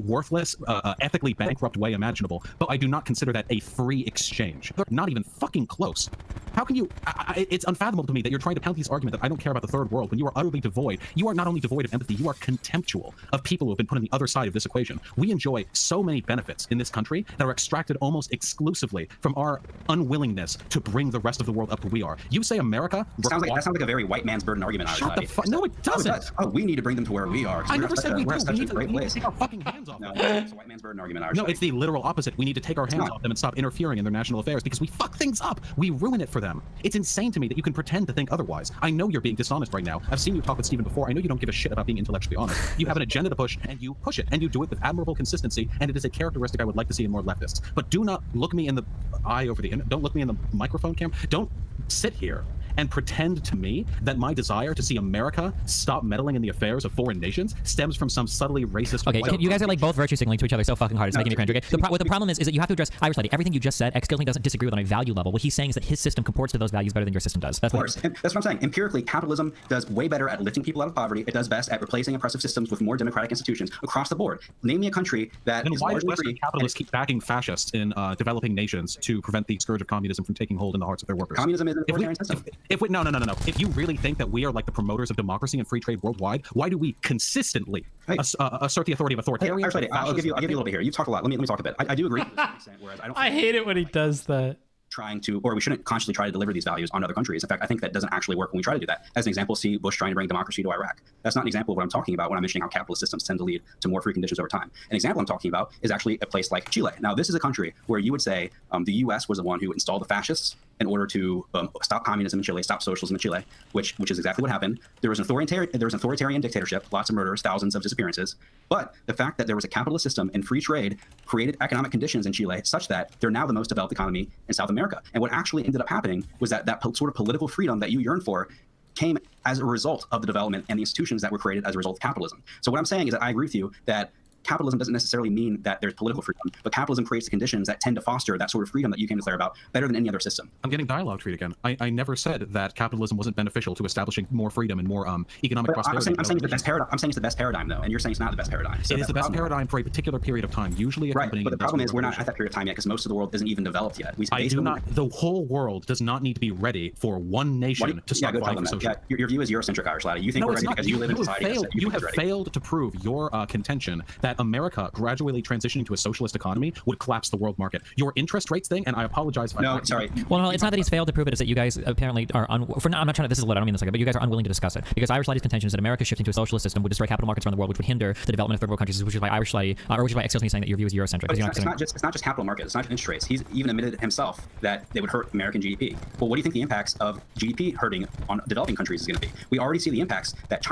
worthless, ethically bankrupt way imaginable. But I do not consider that a free exchange. They're not even fucking close. How can you... it's unfathomable to me that you're trying to pound this argument that I don't care about the third world when you are utterly devoid. You are not only devoid of empathy, you are contemptual of people who have been put on the other side of this equation. We enjoy so many benefits in this country that are extracted almost exclusively from our unwillingness to bring the rest of the world up where we are. You say America... That sounds like a very white man's burden argument. Shut the fuck... No, it doesn't. Oh, we need to bring them to where we are. I never said we do. We need to take our fucking hands off them. No, it's a white man's burden argument. No, it's the literal opposite. We need to take our hands off them and stop interfering in their national affairs because we fuck things up. We ruin it for them. It's insane to me that you can pretend to think otherwise. I know you're being dishonest right now. I've seen you talk with Stephen before. I know you don't give a shit about being intellectually honest. You have an agenda to push, and you push it, and you do it with admirable consistency, and it is a characteristic I would like to see in more leftists. But do not look me in the eye over the internet. Don't look me in the microphone cam. Don't sit here and pretend to me that my desire to see America stop meddling in the affairs of foreign nations stems from some subtly racist... Okay, you guys are like both virtue signaling to each other so fucking hard. It's making me cringe. Okay? What the problem is that you have to address Irish Lady. Everything you just said, Exskillsme doesn't disagree with on a value level. What he's saying is that his system comports to those values better than your system does. Of course. And that's what I'm saying. Empirically, capitalism does way better at lifting people out of poverty. It does best at replacing oppressive systems with more democratic institutions across the board. Name me a country that then is why do largely Western free. capitalists keep backing fascists in developing nations to prevent the scourge of communism from taking hold in the hearts of their workers? Communism is an authoritarian system. No. If you really think that we are like the promoters of democracy and free trade worldwide, why do we consistently assert the authority of authoritarian? I'll give you a little bit here. You talk a lot. Let me talk a bit. I do agree to a certain extent, whereas I don't. I hate it when he does that. Trying to, or we shouldn't consciously try to deliver these values on other countries. In fact, I think that doesn't actually work when we try to do that. As an example, see Bush trying to bring democracy to Iraq. That's not an example of what I'm talking about when I'm mentioning how capitalist systems tend to lead to more free conditions over time. An example I'm talking about is actually a place like Chile. Now, this is a country where you would say the U.S. was the one who installed the fascists in order to stop communism in Chile, stop socialism in Chile, which is exactly what happened. There was an authoritarian dictatorship, lots of murders, thousands of disappearances. But the fact that there was a capitalist system and free trade created economic conditions in Chile such that they're now the most developed economy in South America. And what actually ended up happening was that sort of political freedom that you yearn for came as a result of the development and the institutions that were created as a result of capitalism. So what I'm saying is that I agree with you that capitalism doesn't necessarily mean that there's political freedom, but capitalism creates the conditions that tend to foster that sort of freedom that you came to declare about better than any other system. I'm getting dialogue treat again. I never said that capitalism wasn't beneficial to establishing more freedom and more economic prosperity. I'm saying it's the best paradigm. I'm saying it's the best paradigm, though, and you're saying it's not the best paradigm. So it is the best paradigm for a particular period of time, usually accompanying. Right, but the problem is we're not at that period of time yet because most of the world isn't even developed yet. The whole world does not need to be ready for one nation to start fighting for socialism. Your view is Eurocentric, Irish laddie. You think we're ready because you live in society. You have failed to prove your contention that America gradually transitioning to a socialist economy would collapse the world market. Your interest rates thing, and I apologize if No, sorry. Well, no, it's not that he's failed to prove it. It's that you guys apparently are I'm not trying to. This is lit. I don't mean this like, but you guys are unwilling to discuss it because Irish laddie's contention is that America shifting to a socialist system would destroy capital markets around the world, which would hinder the development of third world countries, which is why Irish laddie, or which is why Exskillsme saying that your view is Eurocentric. It's not just capital markets. It's not just interest rates. He's even admitted himself that they would hurt American GDP. Well, what do you think the impacts of GDP hurting on developing countries is going to be? We already see the impacts that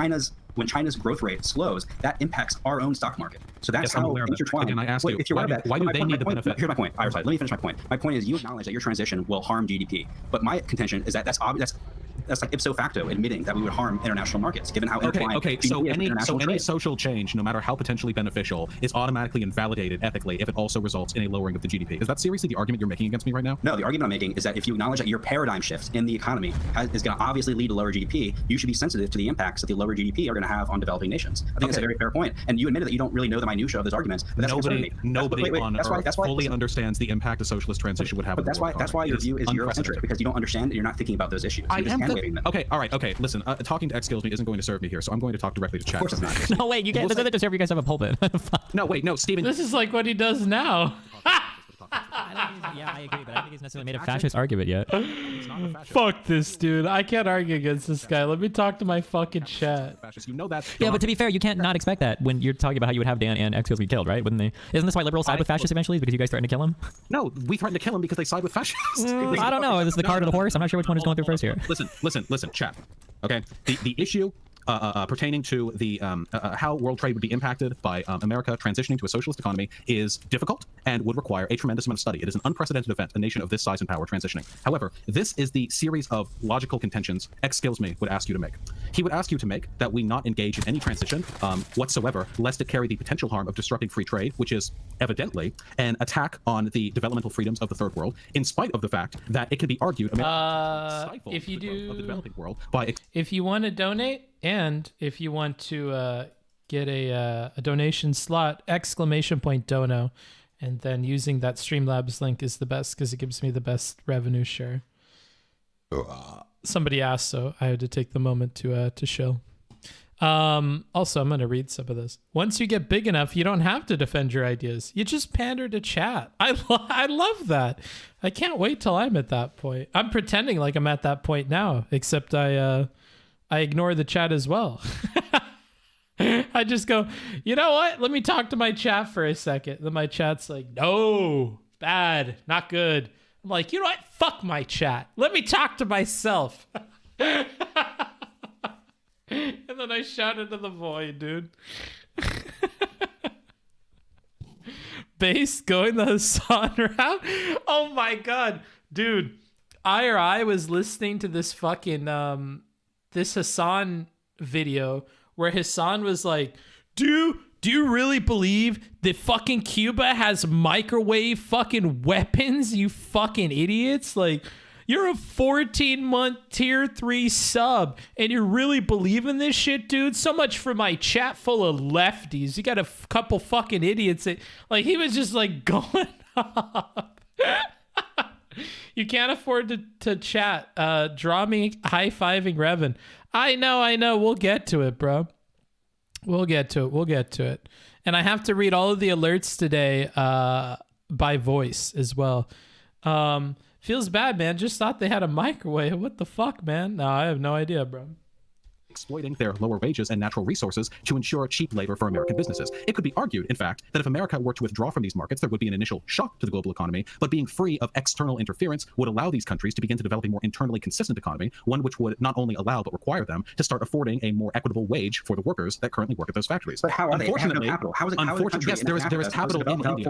when China's growth rate slows, that impacts our own stock market. So that's how intertwined. And I ask you, why do they need the benefit? Here's my point. Irish laddie, let me finish my point. My point is you acknowledge that your transition will harm GDP, but my contention is that that's like ipso facto admitting that we would harm international markets, given how intertwined. So any social change, no matter how potentially beneficial, is automatically invalidated ethically if it also results in a lowering of the GDP. Is that seriously the argument you're making against me right now? No, the argument I'm making is that if you acknowledge that your paradigm shift in the economy is going to obviously lead to lower GDP, you should be sensitive to the impacts that the lower GDP are going to have on developing nations. I think that's a very fair point. And you admitted that you don't really know the minutiae of those arguments. But Nobody on Earth fully understands the impact a socialist transition would have. But that's why your view is Eurocentric, because you don't understand and you're not thinking about those issues. Okay, all right. Okay, listen, talking to Exskillsme isn't going to serve me here, so I'm going to talk directly to chat. Of course it's not. No, wait, you can't. Doesn't serve you guys have a pulpit. No, Steven. This is like what he does now. I agree, but I don't think he's necessarily made a fascist argument yet. Fuck this dude. I can't argue against this guy. Let me talk to my fucking chat. You know that. Yeah, but to be fair, you can't not expect that when you're talking about how you would have Dan and Exskillsme killed, right? Wouldn't they? Isn't this why liberals side with fascists eventually? Because you guys threatened to kill him? No, we threatened to kill him because they side with fascists. I don't know. Is this the cart or the horse? I'm not sure which one is going through first here. Listen, chat. Okay, the issue pertaining to the how world trade would be impacted by America transitioning to a socialist economy is difficult and would require a tremendous amount of study. It is an unprecedented event, a nation of this size and power transitioning. However, this is the series of logical contentions Exskillsme would ask you to make. He would ask you to make that we not engage in any transition whatsoever, lest it carry the potential harm of disrupting free trade, which is evidently an attack on the developmental freedoms of the third world, in spite of the fact that it can be argued if you do of the developing world by if you want to donate and if you want to get a donation slot, !dono, and then using that Streamlabs link is the best because it gives me the best revenue share. Somebody asked, so I had to take the moment to show. Also, I'm going to read some of this. Once you get big enough, you don't have to defend your ideas. You just pander to chat. I love that. I can't wait till I'm at that point. I'm pretending like I'm at that point now, except I ignore the chat as well. I just go, you know what? Let me talk to my chat for a second. Then my chat's like, no, bad, not good. I'm like, you know what? Fuck my chat. Let me talk to myself. And then I shout into the void, dude. Base going the Hasan route? Oh my god. Dude, I was listening to this fucking this Hasan video where Hasan was like, do you really believe that fucking Cuba has microwave fucking weapons, you fucking idiots? Like, you're a 14-month tier 3 sub and you really believe in this shit, dude? So much for my chat full of lefties. You got a couple fucking idiots that, like, he was just like going up. You can't afford to chat. Draw me high-fiving Revan. I know. We'll get to it, bro. We'll get to it. And I have to read all of the alerts today by voice as well. Feels bad, man. Just thought they had a microwave. What the fuck, man? No, I have no idea, bro. Exploiting their lower wages and natural resources to ensure cheap labor for American businesses. It could be argued, in fact, that if America were to withdraw from these markets, there would be an initial shock to the global economy, but being free of external interference would allow these countries to begin to develop a more internally consistent economy, one which would not only allow but require them to start affording a more equitable wage for the workers that currently work at those factories. But how are they? They have no capital. How is it? Yes, there is capital in India.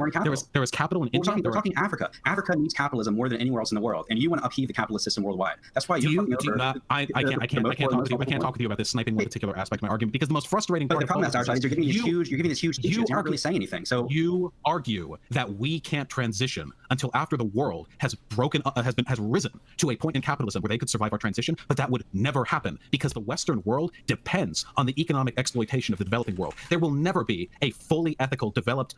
There is capital in India. We're talking Africa. Africa needs capitalism more than anywhere else in the world, and you want to upheave the capitalist system worldwide. That's why I can't talk with you about this, sniping one particular aspect of my argument, because the most frustrating part the problem is you're giving these huge issues. You're not really saying anything. So you argue that we can't transition until after the world has risen to a point in capitalism where they could survive our transition, but that would never happen because the Western world depends on the economic exploitation of the developing world. There will never be a fully ethical, developed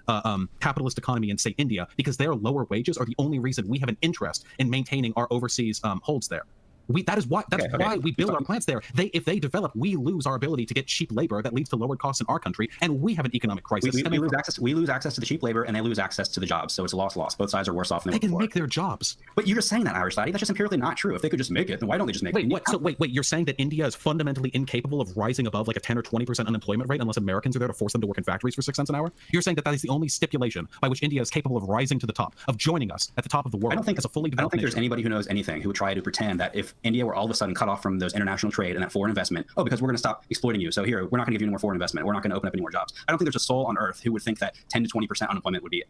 capitalist economy in, say, India, because their lower wages are the only reason we have an interest in maintaining our overseas holds there. That's why we build our plants there. If they develop, we lose our ability to get cheap labor that leads to lowered costs in our country, and we have an economic crisis. We lose access to the cheap labor, and they lose access to the jobs. So it's a loss. Both sides are worse off than they can make their jobs. But you're just saying that, Irish Laddie. That's just empirically not true. If they could just make it, then why don't they just make it? Wait, you're saying that India is fundamentally incapable of rising above like a 10 or 20% unemployment rate unless Americans are there to force them to work in factories for 6 cents an hour? You're saying that is the only stipulation by which India is capable of rising to the top, of joining us at the top of the world. I don't think there's anybody who knows anything who would try to pretend that if India were all of a sudden cut off from those international trade and that foreign investment, because we're going to stop exploiting you, so here, we're not going to give you any more foreign investment, we're not going to open up any more jobs. I don't think there's a soul on earth who would think that 10 to 20% unemployment would be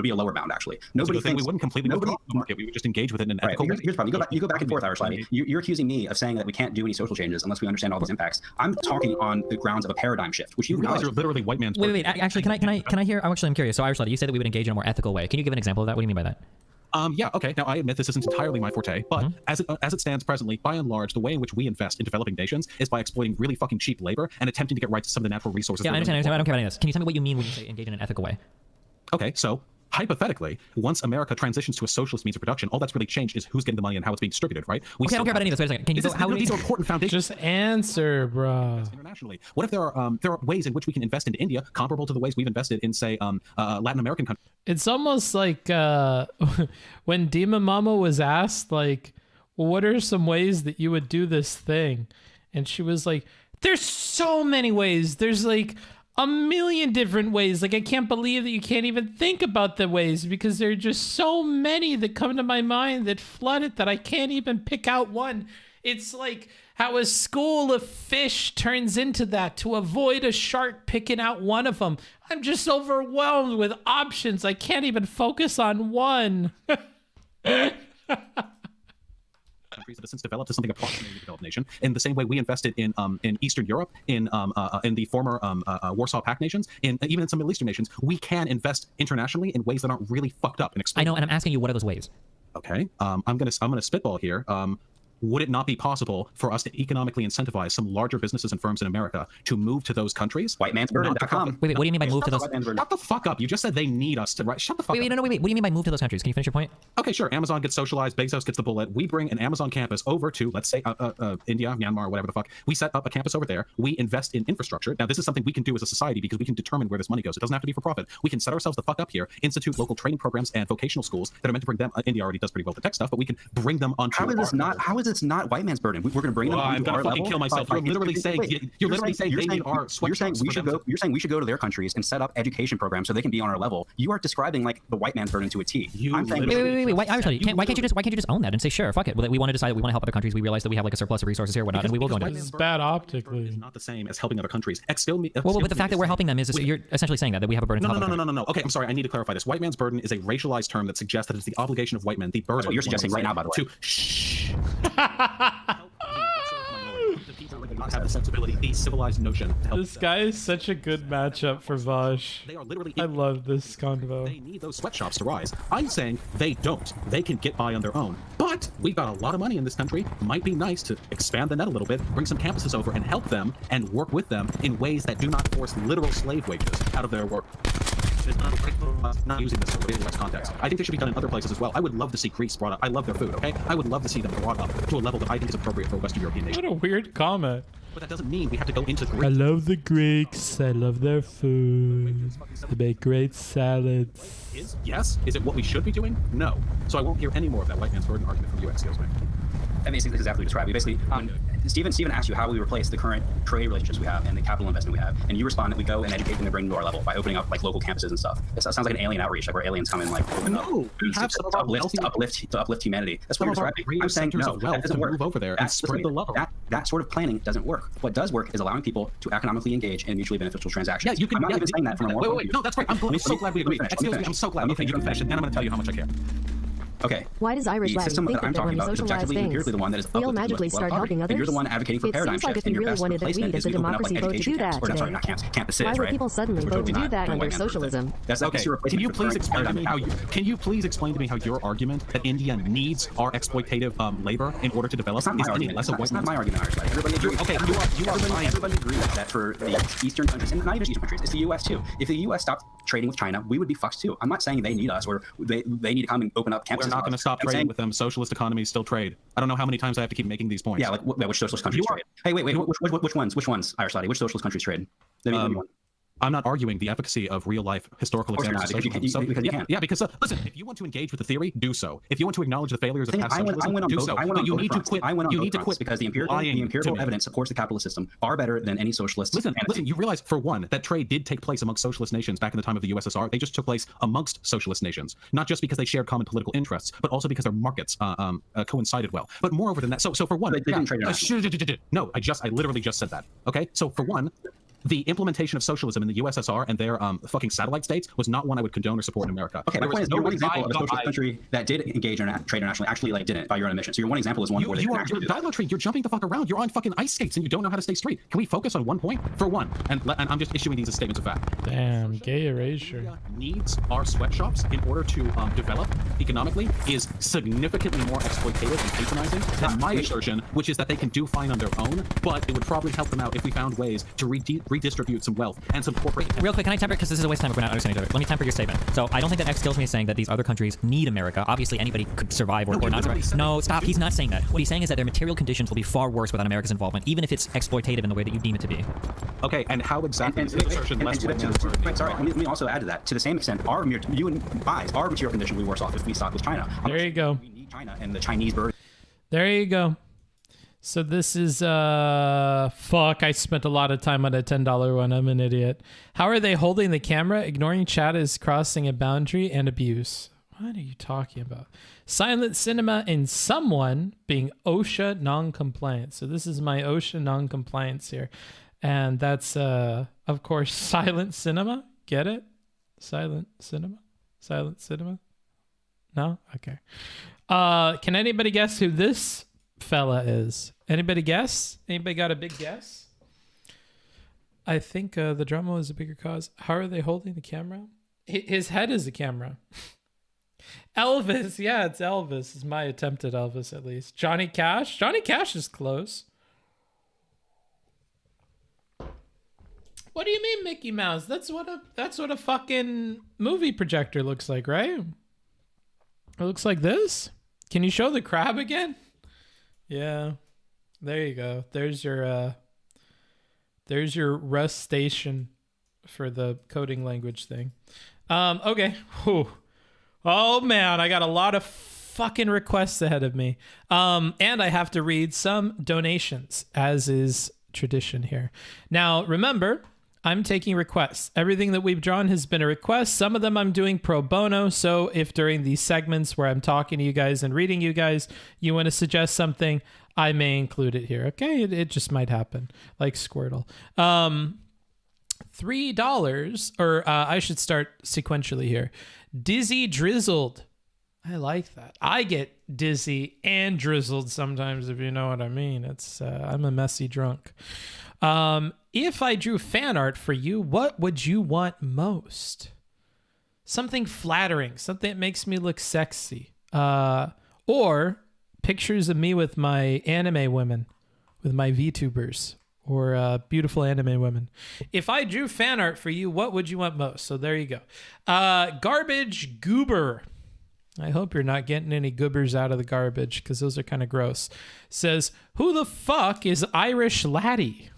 a lower bound, actually. Nobody thinks we wouldn't completely withdraw from the market. We would just engage with it in an ethical way. Here's the problem. You go back and forth, Irish Laddie. You're accusing me of saying that we can't do any social changes unless we understand all these impacts. I'm talking on the grounds of a paradigm shift, which you guys are literally white man's. Wait. Actually, can I hear? I'm curious. So, Irish Laddie, you said that we would engage in a more ethical way. Can you give an example of that? What do you mean by that? Yeah, okay. Now, I admit this isn't entirely my forte, but as it stands presently, by and large, the way in which we invest in developing nations is by exploiting really fucking cheap labor and attempting to get rights to some of the natural resources. Yeah, I understand. I don't care about any of this. Can you tell me what you mean when you say engage in an ethical way? Okay, so hypothetically, once America transitions to a socialist means of production, all that's really changed is who's getting the money and how it's being distributed, right? I don't care about any of this. Wait a second. Can you go? These are important foundations. Just answer, bro. Internationally, what if there are ways in which we can invest into India comparable to the ways we've invested in, say, Latin American countries? It's almost like when Dima Mama was asked, like, well, what are some ways that you would do this thing? And she was like, there's so many ways. There's like a million different ways. Like, I can't believe that you can't even think about the ways because there are just so many that come to my mind that flood it that I can't even pick out one. It's like how a school of fish turns into that to avoid a shark picking out one of them. I'm just overwhelmed with options. I can't even focus on one. Countries that have since developed to something approximately a developed nation, in the same way we invested in Eastern Europe, in the former Warsaw Pact nations, even in some Middle Eastern nations. We can invest internationally in ways that aren't really fucked up and I know, and I'm asking you, what are those ways? Okay, I'm gonna spitball here. Would it not be possible for us to economically incentivize some larger businesses and firms in America to move to those countries? Whitemansburden.com. Wait, what do you mean by move to those? Shut the fuck up. You just said they need us to. Shut the fuck up. Wait. What do you mean by move to those countries? Can you finish your point? Okay, sure. Amazon gets socialized. Bezos gets the bullet. We bring an Amazon campus over to, let's say, India, Myanmar, whatever the fuck. We set up a campus over there. We invest in infrastructure. Now, this is something we can do as a society because we can determine where this money goes. It doesn't have to be for profit. We can set ourselves the fuck up here, institute local training programs and vocational schools that are meant to bring them. India already does pretty well with the tech stuff, but we can bring them onto. How is this not white man's burden? We're going to bring them. I'm gonna fucking kill myself. You're literally saying they need our sweatshops. You're saying we should go to their countries and set up education programs so they can be on our level. You are describing like the white man's burden to a T. Wait. Why can't you just own that and say sure, fuck it? We want to decide that we want to help other countries. We realize that we have like a surplus of resources here, whatnot, and we will go into it. It's bad optically. It's not the same as helping other countries. Well, but the fact that we're helping them is you're essentially saying that we have a burden. No. Okay, I'm sorry. I need to clarify this. White man's burden is a racialized term that suggests that it's the obligation of white men. The burden. That's what you're suggesting right now, by the way. Shh. Not have the sensibility, the civilized notion to help this guy is such a good matchup for Vaush. They are literally. I love this convo. They need those sweatshops to rise. I'm saying they don't. They can get by on their own. But we've got a lot of money in this country. Might be nice to expand the net a little bit, bring some campuses over, and help them and work with them in ways that do not force literal slave wages out of their work. It's not using this for racialized context. I think they should be done in other places as well. I would love to see Greece brought up. I love their food, okay? I would love to see them brought up to a level that I think is appropriate for a Western European nation. What a weird comment. But that doesn't mean we have to go into Greece. I love the Greeks. I love their food. They make great salads. Yes? Is it what we should be doing? No. So I won't hear any more of that white man's burden argument from you, Exskillsme. That basically is exactly what you described. Basically, Stephen asked you how we replace the current trade relationships we have and the capital investment we have, and you respond that we go and educate them and bring them to our level by opening up like local campuses and stuff. It sounds like an alien outreach, like where aliens come in like to uplift humanity. That's what you're describing. I'm saying no, that doesn't work. Move over there and spread the love. That sort of planning doesn't work. What does work is allowing people to economically engage in mutually beneficial transactions. Yeah, you can. I'm not even saying that from a moral point of view. No, that's right. I'm so glad we agree. I'm so glad. Okay, you can finish it, and I'm going to tell you how much I care. Okay. Why does Irish the Laddie system think that I'm that talking when we about is socialize objectively and things, empirically the one that is we'll uplifting magically wealth start poverty. helping And others? you're the one advocating for It paradigm seems like shift, if we and your really best wanted to replacement lead is as a you open up democracy like vote to education do that camps, or no, sorry, today. not campuses, Why would right? people suddenly We're vote to totally do that not under white man versus it. socialism? That's Okay, your can you replacement for please the explain to me paradigm. can you please explain to me how your argument that India needs our exploitative labor in order to develop It's not my is any argument. less a white It's not my argument, Irish Laddie. Everybody agrees. Okay, everybody agrees that for the Eastern countries, and not even Eastern countries, it's the U.S. too. If the U.S. stopped trading with China, we would be fucked too. I'm not saying they need us or they need to come and open up campuses. We're not going to stop trading with them. Socialist economies still trade. I don't know how many times I have to keep making these points. Yeah, like which socialist countries trade? Hey, wait, which ones? Which ones, Irish Laddie? Which socialist countries trade? I'm not arguing the efficacy of real life historical examples of socialism. Because you can. Yeah, because listen, if you want to engage with the theory, do so. If you want to acknowledge the failures of past socialism, I went do so. But you need to quit. You need to quit because the empirical evidence supports the capitalist system far better than any socialist. Listen. You realize, for one, that trade did take place amongst socialist nations back in the time of the USSR. They just took place amongst socialist nations, not just because they shared common political interests, but also because their markets coincided well. But moreover than that, so for one, they didn't trade internationally. No, I literally just said that. Okay, so for one, the implementation of socialism in the USSR and their fucking satellite states was not one I would condone or support in America. Okay, my point is, you're one example of a socialist country that did engage in trade internationally, actually didn't by your own admission. So your one example is one where they didn't actually do that. You're jumping the fuck around. You're on fucking ice skates and you don't know how to stay straight. Can we focus on one point? For one, and I'm just issuing these as statements of fact. Damn, gay erasure. Needs our sweatshops in order to develop economically is significantly more exploitative and patronizing than my assertion, which is that they can do fine on their own, but it would probably help them out if we found ways to redistribute some wealth and some corporate. Real quick, can I temper? Because this is a waste of time if we're not understanding each other. Let me temper your statement. So I don't think that Exskillsme is saying that these other countries need America. Obviously, anybody could survive or not survive. No, stop. He's not saying that. What he's saying is that their material conditions will be far worse without America's involvement, even if it's exploitative in the way that you deem it to be. Okay, and how exactly is the assertion less Sorry, let me also add to that. To the same extent, our material condition will be worse off if we stop with China. There you go. We need China and the Chinese bird. There you go. So this is fuck, I spent a lot of time on a $10 one. I'm an idiot. How are they holding the camera? Ignoring chat is crossing a boundary and abuse. What are you talking about? Silent cinema and someone being OSHA non-compliant. So this is my OSHA non-compliance here. And that's of course silent cinema. Get it? Silent cinema? Silent cinema? No? Okay. Can anybody guess who this fella is? Anybody guess? Anybody got a big guess? I think the drama was a bigger cause. How are they holding the camera? His head is a camera. Elvis. Yeah, it's Elvis. It's my attempt at Elvis, at least. Johnny Cash. Johnny Cash is close. What do you mean, Mickey Mouse? That's what a fucking movie projector looks like, right? It looks like this. Can you show the crab again? Yeah, there you go. There's your Rust station for the coding language thing. Okay. Whew. Oh man, I got a lot of fucking requests ahead of me. And I have to read some donations, as is tradition here. Now, remember, I'm taking requests. Everything that we've drawn has been a request. Some of them I'm doing pro bono. So if during these segments where I'm talking to you guys and reading you guys, you want to suggest something, I may include it here. Okay, it just might happen, like Squirtle. $3, or I should start sequentially here. Dizzy Drizzled. I like that. I get dizzy and drizzled sometimes, if you know what I mean. It's I'm a messy drunk. If I drew fan art for you, what would you want most? Something flattering, something that makes me look sexy. Or pictures of me with my anime women, with my VTubers, or beautiful anime women. If I drew fan art for you, what would you want most? So there you go. Garbage Goober. I hope you're not getting any goobers out of the garbage, because those are kind of gross. Says, who the fuck is Irish Laddie?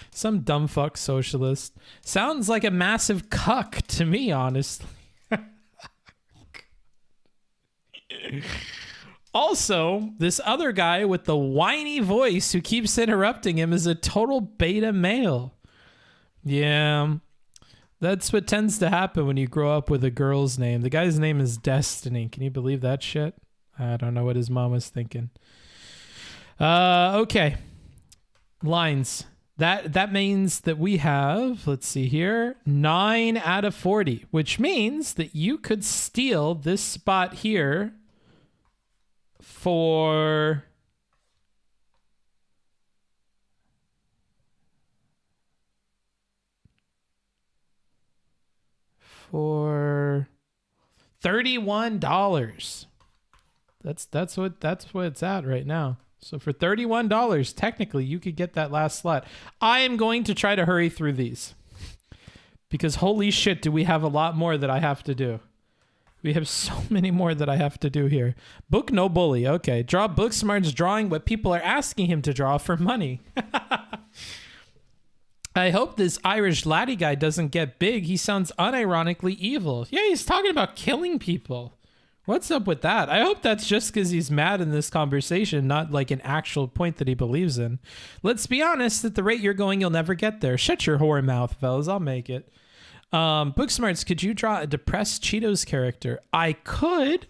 Some dumb fuck socialist. Sounds like a massive cuck to me, honestly. Also, this other guy with the whiny voice who keeps interrupting him is a total beta male. Yeah, that's what tends to happen when you grow up with a girl's name. The guy's name is Destiny. Can you believe that shit? I don't know what his mom was thinking. Okay. Lines. That means that we have, let's see here, 9 out of 40, which means that you could steal this spot here for $31. That's what it's at right now. So for $31, technically you could get that last slot. I am going to try to hurry through these because holy shit, do we have a lot more that I have to do. We have so many more that I have to do here. Book no bully. Okay. Draw Booksmart's drawing what people are asking him to draw for money. I hope this Irish laddie guy doesn't get big. He sounds unironically evil. Yeah, he's talking about killing people. What's up with that? I hope that's just because he's mad in this conversation, not like an actual point that he believes in. Let's be honest, at the rate you're going, you'll never get there. Shut your whore mouth, fellas. I'll make it. Booksmarts, could you draw a depressed Cheetos character? I could,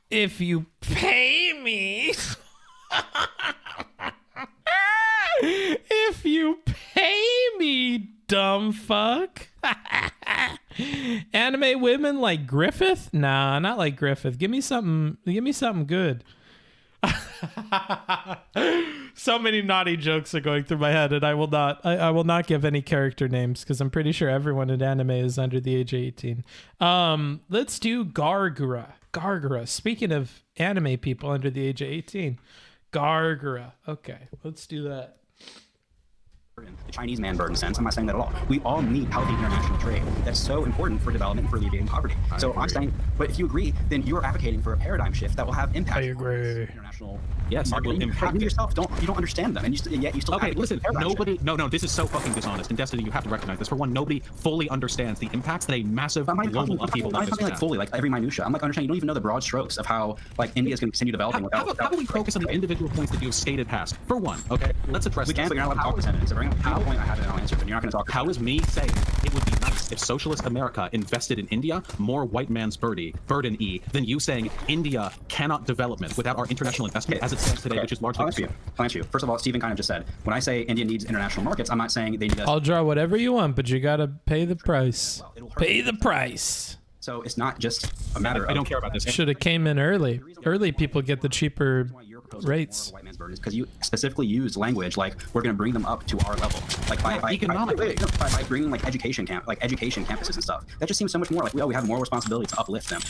if you pay me. If you pay me, dumb fuck. Anime women like Griffith? Nah, not like Griffith. Give me something good. So many naughty jokes are going through my head, and I will not give any character names because I'm pretty sure everyone in anime is under the age of 18. Let's do Gargura. Speaking of anime people under the age of 18, Gargura. Okay, let's do that. The Chinese man burden sense. I'm not saying that at all. We all need healthy international trade. That's so important for development and for alleviating poverty. So I'm saying, but if you agree, then you're advocating for a paradigm shift that will have impact. I agree. International. Yes, it will impact. You yourself you don't understand them, and yet you still. Okay, listen. Nobody. No. This is so fucking dishonest. In Destiny, you have to recognize this. For one, nobody fully understands the impacts that a massive global upheaval like this like fully, like every minutia. I'm like understanding. You don't even know the broad strokes of how like India is going to continue developing. How about we focus on the individual points that you have stated past? For one, okay, let's address. We can, but you're not allowed to talk to senators. How point I have an answer, but you're not going to talk. How is me saying it would be nice if socialist America invested in India more white man's burden than you saying India cannot development without our international investment as it stands today, which is largely. I'll answer you. First of all, Stephen kind of just said when I say India needs international markets, I'm not saying they need. I'll draw whatever you want, but you gotta pay the price. Pay the price. So it's not just a matter of. I don't care about this. Should have came in early. Early people get the cheaper rates. White man's burden is because you specifically used language like we're going to bring them up to our level, like by bringing like education campuses and stuff. That just seems so much more like we have a moral responsibility to uplift them.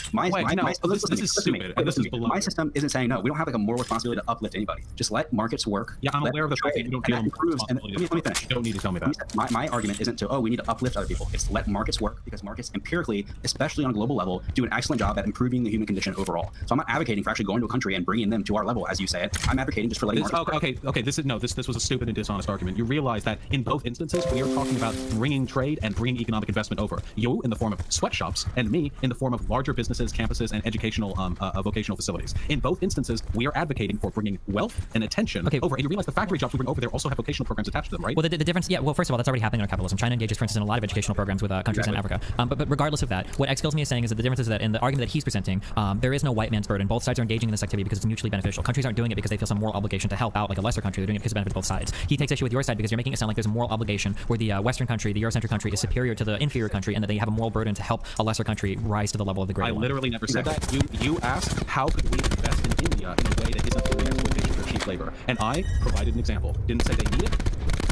This is stupid. My system isn't saying no. We don't have like a moral responsibility to uplift anybody. Just let markets work. Yeah, I'm aware of the fact that you don't feel responsibility. Let me finish. You don't need to tell me that. My argument isn't to we need to uplift other people. It's let markets work because markets empirically, especially on a global level, do an excellent job at improving the human condition overall. So I'm not advocating for actually going to a country and bringing them to our level, as you say it. I'm advocating just for letting markets work. Okay. This was a stupid and dishonest argument. You realize that in both instances we are talking about bringing trade and bringing economic investment over. You in the form of sweatshops, and me in the form of larger businesses, campuses, and educational, vocational facilities. In both instances, we are advocating for bringing wealth and attention over. And you realize the factory jobs we bring over there also have vocational programs attached to them, right? Well, the difference, well, first of all, that's already happening in capitalism. China engages, for instance, in a lot of educational programs with countries in Africa. But regardless of that, what Exskillsme is saying is that the difference is that in the argument that he's presenting, there is no white man's burden. Both sides are engaging in this activity because it's mutually beneficial. Countries aren't doing it because they feel some moral obligation to help out like a lesser country. They're doing it because it benefits both sides. He takes issue with your side because you're making it sound like there's a moral obligation where the Western country, the Eurocentric country, is superior to the inferior country, and that they have a moral burden to help a lesser country rise to the level of the greater one. I literally never said that. You asked how could we invest in India in a way that isn't through the exploitation for cheap labor, and I provided an example. Didn't say they need it.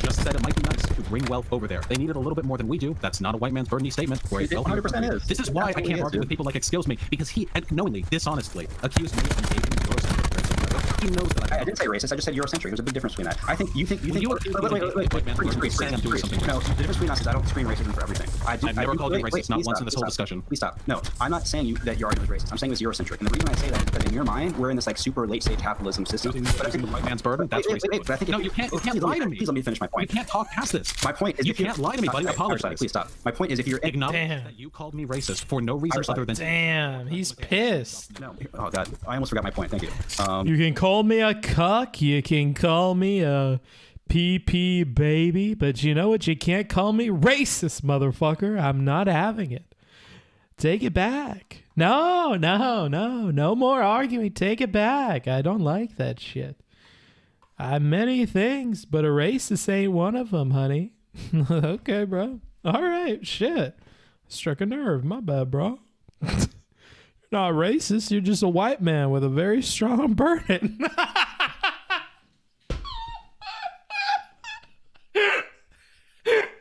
Just said it might be nice to bring wealth over there. They need it a little bit more than we do. That's not a white man's burden statement. Where 100% is. This is why I can't argue with people like Exskillsme, because he knowingly, dishonestly accused me of engaging in Eurocentric principle. He knows that I didn't say racist. I just said Eurocentric. There's a big difference between that. I think you think. Wait. No, the difference between us is I don't screen racism for everything. I've never called you racist, not once in this whole discussion. Please stop. No, I'm not saying that your argument is racist. I'm saying it's Eurocentric. And the reason I say that is because in your mind, we're in this like super late stage capitalism system. But I think the white man's burden, that's racist. But I think you can't lie to me. Please let me finish my point. You can't talk past this. My point is you can't lie to me, buddy. Apologize. Please stop. My point is if you're acknowledging that you called me racist for no reason other than he's pissed. No. Oh god, I almost forgot my point. Thank you. You can call me a cuck. You can call me a PP baby, but you know what? You can't call me racist, motherfucker. I'm not having it. Take it back. No more arguing. Take it back. I don't like that shit. I'm many things, but a racist ain't one of them, honey. Okay, bro. All right, shit. Struck a nerve. My bad, bro. not racist. You're just a white man with a very strong burden.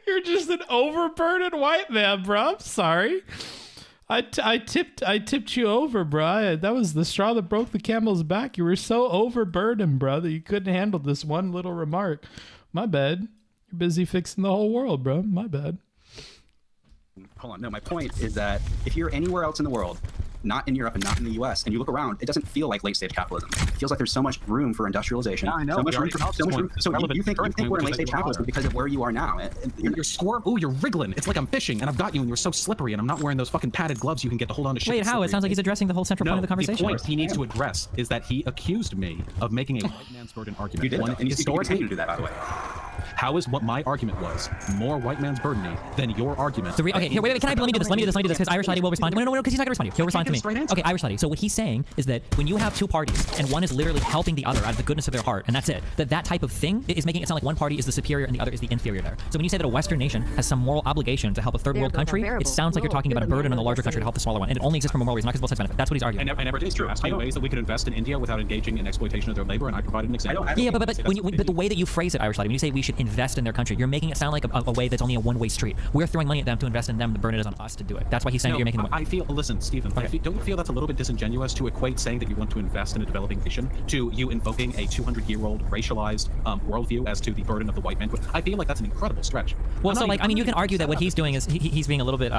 You're just an overburdened white man, bro. I'm sorry. I tipped you over, bro. That was the straw that broke the camel's back. You were so overburdened, bro, that you couldn't handle this one little remark. My bad. You're busy fixing the whole world, bro. My bad. Hold on. No, my point is that if you're anywhere else in the world, not in Europe and not in the U.S., and you look around, it doesn't feel like late-stage capitalism. It feels like there's so much room for industrialization. Yeah, I know. So much room for, so you think we're in late-stage capitalism because of where you are now. You're squirm. Ooh, you're wriggling. It's like I'm fishing, and I've got you, and you're so slippery, and I'm not wearing those fucking padded gloves you can get to hold on to shit. Wait, how? It sounds like he's addressing the whole central point of the conversation. The point he needs to address is that he accused me of making a white man's burden argument. You did, and you continue to do that, by the way. How is what my argument was more white man's burdeny than your argument? Okay, here, wait, let me do this, because Irish Laddie will respond. No, because he's not going to respond to you. He'll respond to me. Okay, Irish Laddie. So what he's saying is that when you have two parties and one is literally helping the other out of the goodness of their heart, and that's it, that type of thing is making it sound like one party is the superior and the other is the inferior there. So when you say that a Western nation has some moral obligation to help a third world country, it sounds like you're talking about a burden on the larger country to help the smaller one, and it only exists for a moral reason, not because both sides benefit. That's what he's arguing. I never did. You asked me ways that we could invest in India without engaging in exploitation of their labor, and I provided an example. Yeah, but the way that you phrase it, Irish Laddie, when you say we should invest in their country, you're making it sound like a way that's only a one-way street. We're throwing money at them to invest in them. The burden is on us to do it. That's why he's saying that you're making. Listen, Stephen. Okay. Don't you feel that's a little bit disingenuous to equate saying that you want to invest in a developing nation to you invoking a 200-year-old racialized worldview as to the burden of the white man? I feel like that's an incredible stretch. Well, so like, I mean, you can argue that what he's doing is he's being a little bit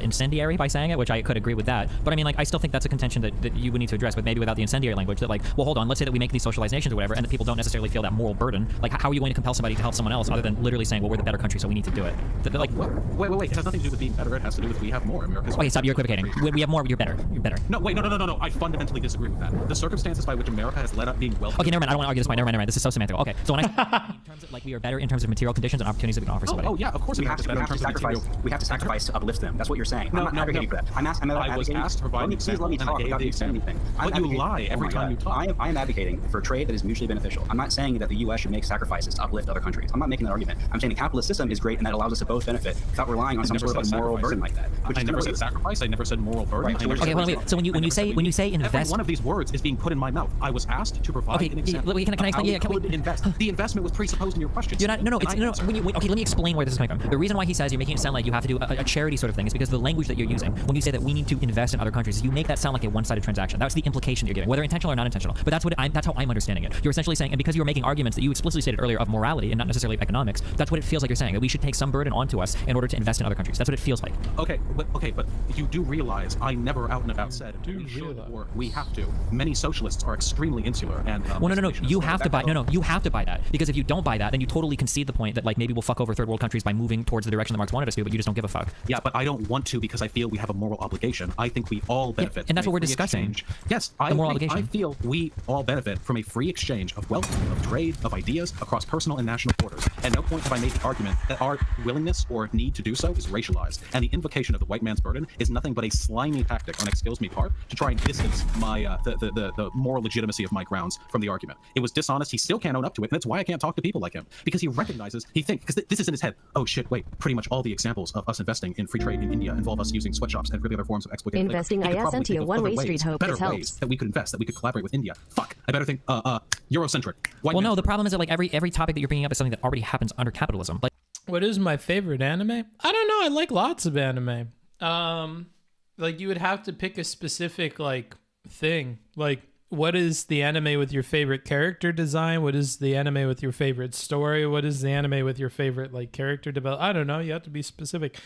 incendiary by saying it, which I could agree with that. But I mean, like, I still think that's a contention that you would need to address, but maybe without the incendiary language. That like, well, hold on, let's say that we make these socialized nations or whatever, and that people don't necessarily feel that moral burden. Like, how are you going to compel somebody to help someone else other than literally saying, well, we're the better country, so we need to do it? Like, wait. It has nothing to do with being better. It has to do with we have more. America's. Okay, stop. You're equivocating. We have more. You're better. You're better. No, wait. No. I fundamentally disagree with that. The circumstances by which America has led up being wealthy. Okay, never mind. I don't want to argue this point. Never mind. This is so semantic. Okay, so when I in terms of like we are better in terms of material conditions and opportunities that we can offer somebody. Oh yeah, of course we have to sacrifice to uplift them. That's what you're saying. I'm not advocating for that. I was asked to provide an example, and I gave the example. But you lie every time you talk. I am advocating for trade that is mutually beneficial. I'm not saying that the U.S. should make sacrifices to uplift other countries. I'm not making that argument. I'm saying the capitalist system is great and that allows us to both benefit without relying on some sort of moral burden like that. I never said sacrifice. I never said moral burden. Okay, hold on, wait. So when you say invest, every one of these words is being put in my mouth. I was asked to provide an example. Can I explain? Yeah, can we invest? The investment was presupposed in your question. You're not. No. Okay, let me explain where this is coming from. The reason why he says you're making it sound like you have to do a charity sort of thing is because the language that you're using when you say that we need to invest in other countries, you make that sound like a one-sided transaction. That's the implication that you're giving, whether intentional or not intentional. But that's how I'm understanding it. You're essentially saying, and because you were making arguments that you explicitly stated earlier of morality and not necessarily of economics, that's what it feels like you're saying, that we should take some burden onto us in order to invest in other countries. That's what it feels like. Okay, but you do realize I never out and about said we should or we have to. Many socialists are extremely insular and. No. You have to buy. No. You have to buy that, because if you don't buy that, then you totally concede the point that like maybe we'll fuck over third world countries by moving towards the direction that Marx wanted us to, but you just don't give a fuck. Yeah, but I don't want to because I feel we have a moral obligation. I think we all benefit. And that's what we're discussing. Exchange. Yes, I feel we all benefit from a free exchange of wealth, of trade, of ideas across personal and national borders. At no point have I made the argument that our willingness or need to do so is racialized, and the invocation of the white man's burden is nothing but a slimy tactic on Exskillsme part to try and distance my the moral legitimacy of my grounds from the argument. It was dishonest. He still can't own up to it, and that's why I can't talk to people like him, because he recognizes, because this is in his head. Oh shit, wait, pretty much all the examples of us investing in free trade in India involve us using sweatshops and really other forms of exploitation. Investing ISNT a one-way street, hope better this helps. ways that we could invest, that we could collaborate with India. Fuck, I better think Eurocentric. Well, no, the problem is that like every topic that you're bringing up is something that already happens under capitalism. Like, what is my favorite anime? I don't know. I like lots of anime. Like you would have to pick a specific like thing. Like, what is the anime with your favorite character design? What is the anime with your favorite story? What is the anime with your favorite like character development? I don't know. You have to be specific.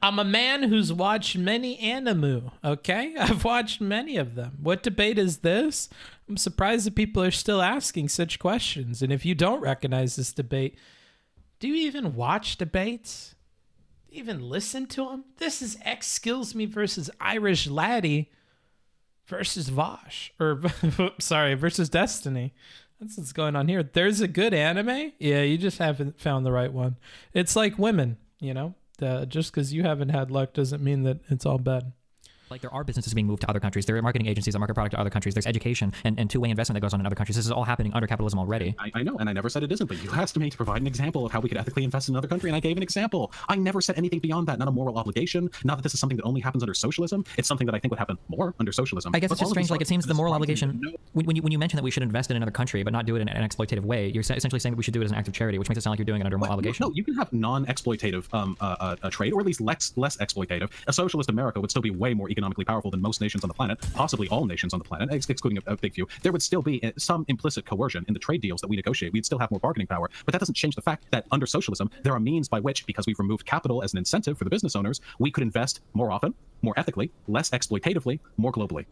I'm a man who's watched many anime, okay? I've watched many of them. What debate is this? I'm surprised that people are still asking such questions. And if you don't recognize this debate, do you even watch debates? Do you even listen to them? This is Exskillsme versus Irish Laddie versus Vaush. Versus Destiny. That's what's going on here. There's a good anime? Yeah, you just haven't found the right one. It's like women, you know? Just because you haven't had luck doesn't mean that it's all bad. Like there are businesses being moved to other countries. There are marketing agencies that market product to other countries. There's education and two-way investment that goes on in other countries. This is all happening under capitalism already. I know, and I never said it isn't, but you asked me to provide an example of how we could ethically invest in another country, and I gave an example. I never said anything beyond that. Not a moral obligation. Not that this is something that only happens under socialism. It's something that I think would happen more under socialism. I guess it's just strange. Like it seems the moral obligation. When you mention that we should invest in another country, but not do it in an exploitative way, you're essentially saying that we should do it as an act of charity, which makes it sound like you're doing it under a moral obligation. No, you can have non-exploitative trade, or at least less exploitative. A socialist America would still be way more economically powerful than most nations on the planet, possibly all nations on the planet, excluding a big few. There would still be some implicit coercion in the trade deals that we negotiate. We'd still have more bargaining power, but that doesn't change the fact that under socialism, there are means by which, because we've removed capital as an incentive for the business owners, we could invest more often, more ethically, less exploitatively, more globally.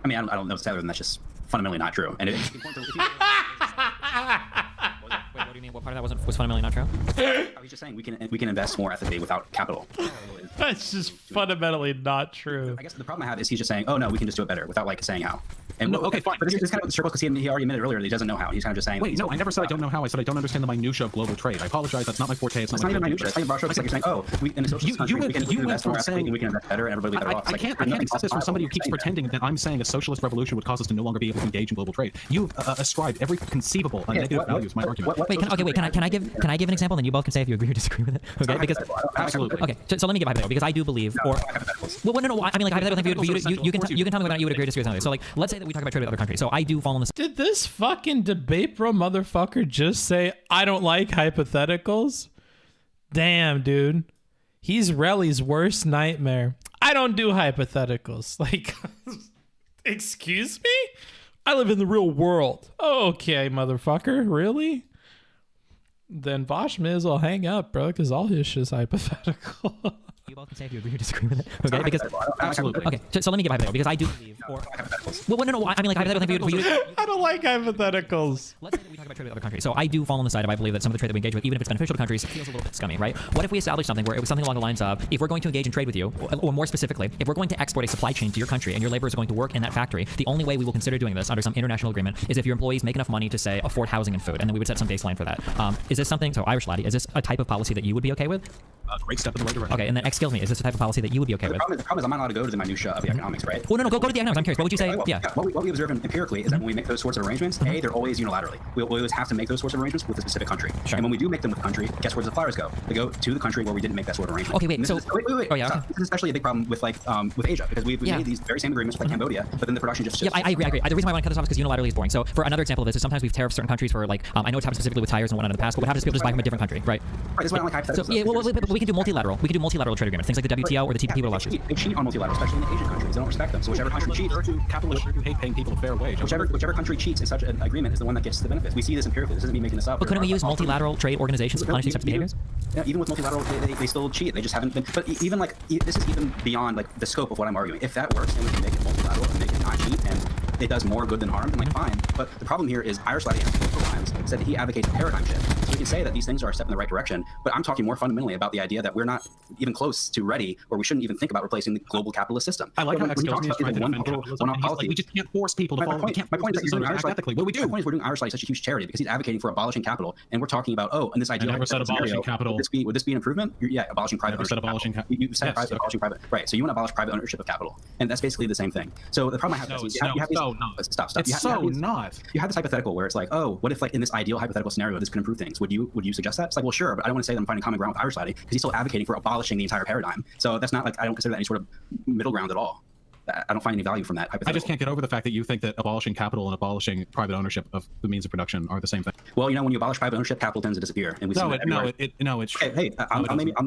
I mean, I don't know other than that's just fundamentally not true. And it's important to, Wait, what do you mean? What part of that was fundamentally not true? I was just saying we can invest more ethically without capital. That's just fundamentally not true. I guess the problem I have is he's just saying, oh no, we can just do it better without like saying how. And no, okay, fine. But it's kind of circle because he already admitted earlier that he doesn't know how. He's kind of just saying. Wait, no, I never said I don't know how. I said I don't understand the minutia of global trade. I apologize. That's not my forte. It's not even minutia. It's like you're saying, oh, we in a socialist country we can invest more ethically and we can invest better and everybody will be better off. I can't accept this from somebody who keeps pretending that I'm saying a socialist revolution would cause us to no longer be able to engage in global trade. You've ascribed every conceivable negative value to my argument. Can I give an example, and then you both can say if you agree or disagree with it? Okay, because absolutely. Okay, so let me give a hypothetical because I do believe, or well, no, I mean like hypothetical thing for you can tell me whether you would agree or disagree with something. So like, let's say that we talk about trade with other countries. So I do fall in this. Did this fucking debate bro motherfucker just say I don't like hypotheticals? Damn, dude, he's Relly's worst nightmare. I don't do hypotheticals. Like, excuse me? I live in the real world. Okay, motherfucker, really? Then Vaush may as well hang up, bro, because all his shit's hypothetical. You both can say if you agree or disagree with it. Okay, because absolutely. Okay, so let me give a hypothetical because I do believe, or well, no, I mean like hypothetical thing for you. I don't like hypotheticals. Let's say that we talk about trade with other countries. So I do fall on the side of I believe that some of the trade that we engage with, even if it's beneficial to countries, feels a little bit scummy, right? What if we establish something where it was something along the lines of, if we're going to engage in trade with you, or more specifically, if we're going to export a supply chain to your country and your labor is going to work in that factory, the only way we will consider doing this under some international agreement is if your employees make enough money to say afford housing and food, and then we would set some baseline for that. Is this something? So Irish laddie, is this a type of policy that you would be okay with? Great step in the right direction. Okay, and then Exskillsme, is this a type of policy that you would be okay with? The problem is I'm not allowed to go to the minutia of the economics, right? Well, no, go to the economics. I'm curious. What would you say? Yeah. What we observe empirically is that when we make those sorts of arrangements, they're always unilaterally. We always have to make those sorts of arrangements with a specific country. Sure. And when we do make them with a country, guess where the flowers go? They go to the country where we didn't make that sort of arrangement. Okay, wait. So wait. Oh yeah. Okay. This is especially a big problem with with Asia because we've made these very same agreements with Cambodia, but then the production just shifts. Yeah, I agree. The reason why I want to cut this off is because unilaterally is boring. So for another example of this is sometimes we've tariffed certain countries for like I know it's happened specifically with tires and whatnot in the past, but what happens is people just buy from a different country, right? Right. That's why I don't like hypotheticals. So yeah, well, we can do multilateral. We can do multilateral trade agreements, things like the WTO or the TPP. They cheat on multilateral, especially in the Asian countries. They don't respect them. So whichever country cheats, capitalists who hate paying people a fair wage. Whichever country cheats in such an agreement is the one that gets the benefits. We see this empirically. This isn't me making this up. But couldn't we use multilateral trade organizations to punish these types of behaviors? Yeah, even with multilateral, they still cheat. They just haven't been. But even like this is even beyond like the scope of what I'm arguing. If that works and we can make it multilateral and make it not cheat and it does more good than harm, then like fine. But the problem here is Irish laddie said that he advocates a paradigm shift. So we can say that these things are a step in the right direction, but I'm talking more fundamentally about the idea that we're not even close to ready, or we shouldn't even think about replacing the global capitalist system. I like how Exskillsme is trying to defend capitalism. Like, we just can't force people to follow. My point is we're doing Irish laddie such a huge charity because he's advocating for abolishing capital, and we're talking about and this idea. I never said abolishing capital. Would this be an improvement? Yeah, abolishing private ownership. Abolishing capital. You said abolishing private. Right. So you want to abolish private ownership of capital, and that's basically the same thing. So the problem I have is stop. It's so not. You have this hypothetical where it's like, oh, what if like in this ideal hypothetical scenario this could improve things? Would you suggest that? It's like, well, sure, but I don't want to say that I'm finding common ground with Irish laddie because he's still advocating for abolishing the entire paradigm. So that's not like I don't consider that any sort of middle ground at all. I don't find any value from that hypothetical. I just can't get over the fact that you think that abolishing capital and abolishing private ownership of the means of production are the same thing. Well, when you abolish private ownership, capital tends to disappear, and we see that everywhere. I'll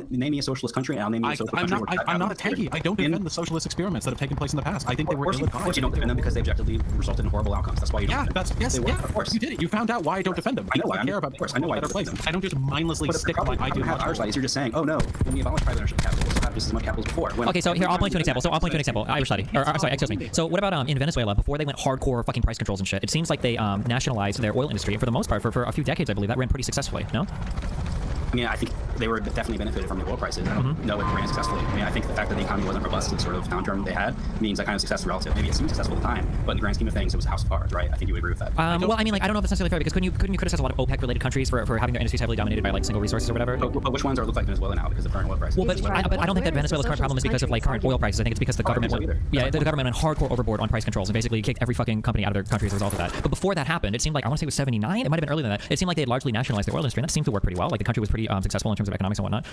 name me a socialist country, and I'll name you a socialist country. I'm not a tanky. I don't defend the socialist experiments that have taken place in the past. I think they were ill-advised. Of course, you don't defend them because they objectively resulted in horrible outcomes. That's why you don't. Of course. You did it. You found out why I don't defend them. I know why. I care about. Of course, I know why I don't play them. I don't just mindlessly stick to my ideology. Irish laddie, you're just saying, oh no, when we abolish private ownership, capital will have just as much capital as before. Okay, so here I'll point to an example. Irish laddie, or sorry, Exskillsme. So what about in Venezuela, before they went hardcore fucking price controls and shit, it seems like they nationalized their oil industry, and for the most part, for a few decades, I believe, that ran pretty successfully, no? I mean, I think they were definitely benefited from the oil prices. I don't know it ran successfully. I mean, I think the fact that the economy wasn't robust and sort of downturn they had means that kind of success is relative. Maybe it seemed successful at the time, but in the grand scheme of things, it was a house of cards, right? I think you would agree with that. Well, I mean, like, I don't know if that's necessarily fair because couldn't you criticize a lot of OPEC-related countries for having their industries heavily dominated by like single resources or whatever? But which ones look like Venezuela now because of current oil prices? Well, but I don't think that Venezuela's current problem is because of like current oil prices. I think it's because the government the government went hardcore overboard on price controls and basically kicked every fucking company out of their country as a result of that. But before that happened, it seemed like, I want to say it was 79. It might have been earlier than that. It seemed like they had largely nationalized the oil industry, and that seemed to work pretty well. Like the country was pretty successful in terms of economics and whatnot.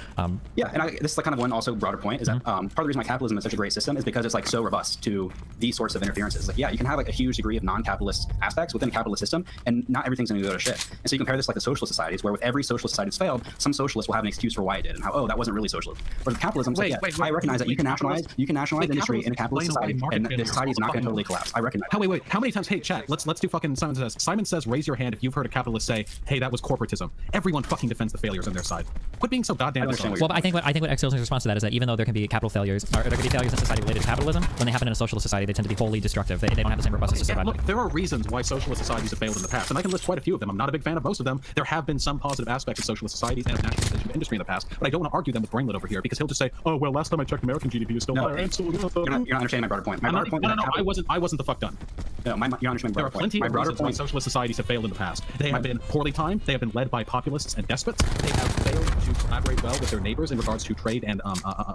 Yeah, and this is like kind of one also broader point is that part of the reason why capitalism is such a great system is because it's like so robust to these sorts of interferences. Like, yeah, you can have like a huge degree of non-capitalist aspects within a capitalist system, and not everything's going to go to shit. And so you compare this like the socialist societies, where with every socialist society that's failed, some socialists will have an excuse for why it did and how that wasn't really socialism. But with capitalism, I recognize that you can nationalize industry in a capitalist society, and the society is not going to totally collapse. I recognize. Wait, how many times? Hey, chat. Let's do fucking Simon Says. Simon Says, raise your hand if you've heard a capitalist say, "Hey, that was corporatism." Everyone fucking defends the failures on their side. Quit being so goddamn. Well, but I think what Exskillsme's response to that is that even though there can be capital failures, or there can be failures in society related to capitalism, when they happen in a socialist society, they tend to be wholly destructive. They don't have the same robustness to survive. Look, there are reasons why socialist societies have failed in the past, and I can list quite a few of them. I'm not a big fan of most of them. There have been some positive aspects of socialist societies and of nationalization of industry in the past, but I don't want to argue them with Brainlet over here because he'll just say, "Oh, well, last time I checked, American GDP is still higher." You're not understanding my broader point. My broader point. No, I wasn't the fuck done. No, you're understanding there are plenty of reasons why socialist societies have failed in the past. They have been poorly timed. They have been led by populists and despots. They have failed to collaborate well with their neighbors in regards to trade and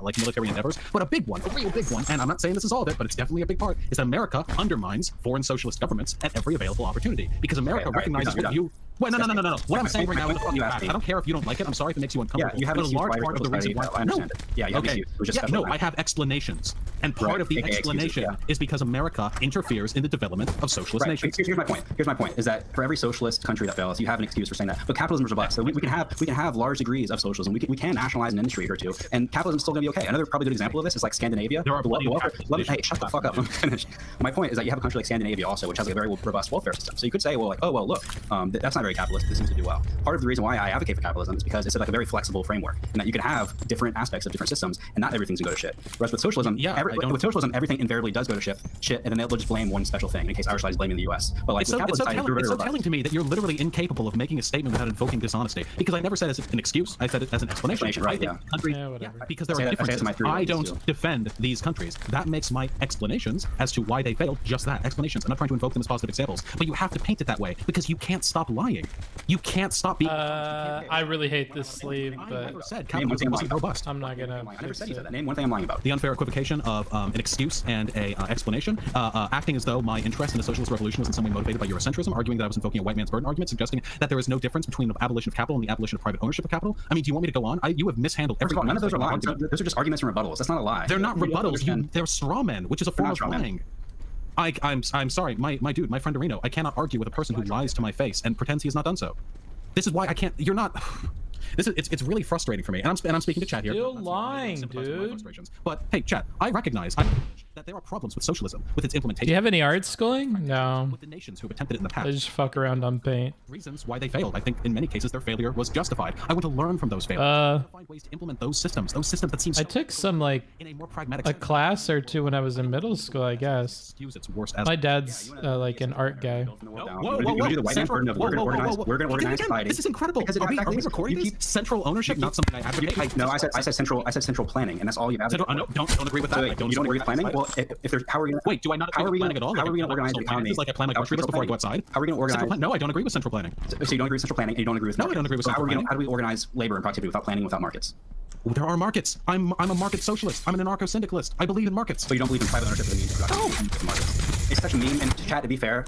like military endeavors. But a big one, a real big one, and I'm not saying this is all of it, but it's definitely a big part, is that America undermines foreign socialist governments at every available opportunity because America recognizes what you. Wait, no. What I'm saying right now, I don't care if you don't like it. I'm sorry if it makes you uncomfortable. Yeah, you have a large part of the reason why. I understand it. Yeah, you have okay. No, I have explanations, and part of the explanation is because America interferes in the development of socialist nations. Here's my point. Here's my point: is that for every socialist country that fails, you have an excuse for saying that. But capitalism is robust, so we can have large degrees of socialism. We can nationalize an industry or two, and capitalism is still going to be okay. Another probably good example of this is like Scandinavia. There are Hey, shut the fuck up. Let me finish. My point is that you have a country like Scandinavia also, which has a very robust welfare system. So you could say, well, like, oh well, look, that's not very capitalist. This seems to do well. Part of the reason why I advocate for capitalism is because it's like a very flexible framework, and that you can have different aspects of different systems, and not everything's gonna go to shit. Whereas with socialism, everything invariably does go to shit, and then they'll just blame one special thing. In case Irish side is blaming the U.S. But like, it's so telling to me that you're literally incapable of making a statement without invoking dishonesty. Because I never said it as an excuse. I said it as an explanation. Right? Yeah. Because there are differences. I don't defend these countries. That makes my explanations as to why they failed just that, explanations. I'm not trying to invoke them as positive examples, but you have to paint it that way because you can't stop lying. You can't stop being. I really hate this sleeve, but I never said capitalism was robust. I'm not gonna. I never said you said that. Name one thing I'm lying about. The unfair equivocation of an excuse and a explanation, acting as though my interest in the socialist revolution was in some way motivated by Eurocentrism, arguing that I was invoking a white man's burden argument, suggesting that there is no difference between the abolition of capital and the abolition of private ownership of capital. I mean, do you want me to go on? You have mishandled every. None of those are lies. Those are just arguments and rebuttals. That's not a lie. They're not rebuttals. They're straw men, which is a form of lying. I'm sorry, my dude, my friend Arino, I cannot argue with a person who lies to my face and pretends he has not done so. This is why I can't. You're not. It's really frustrating for me, and I'm speaking to chat here. Still lying, dude. But hey, chat, I recognize that there are problems with socialism, with its implementation. Do you have any art schooling? No. With the nations who have attempted it in the past. They just fuck around on paint. Reasons why they failed. I think in many cases their failure was justified. I want to learn from those failures. I want to find ways to implement those systems that seem. I took some like in a more pragmatic a class or two when I was in middle school, I guess. Its worst My dad's like an art guy. Whoa! We're gonna organize society. This is incredible. Are we recording this? Central ownership, not something I advocate. No, I said central planning, and that's all you have. Don't agree with that. You don't agree with planning? Well, if there's how are we gonna wait? Do I not agree with planning at all? How are we gonna organize the economy? Like I plan my grocery list before I go outside. How are we gonna organize? No, I don't agree with central planning. So you don't agree with central planning, and you don't agree with. No, I don't agree with central planning. How do we organize labor and productivity without planning, without markets? There are markets. I'm a market socialist. I'm an anarcho-syndicalist. I believe in markets. But you don't believe in private ownership of the means of production. No. Markets. It's such a meme. And to chat, to be fair,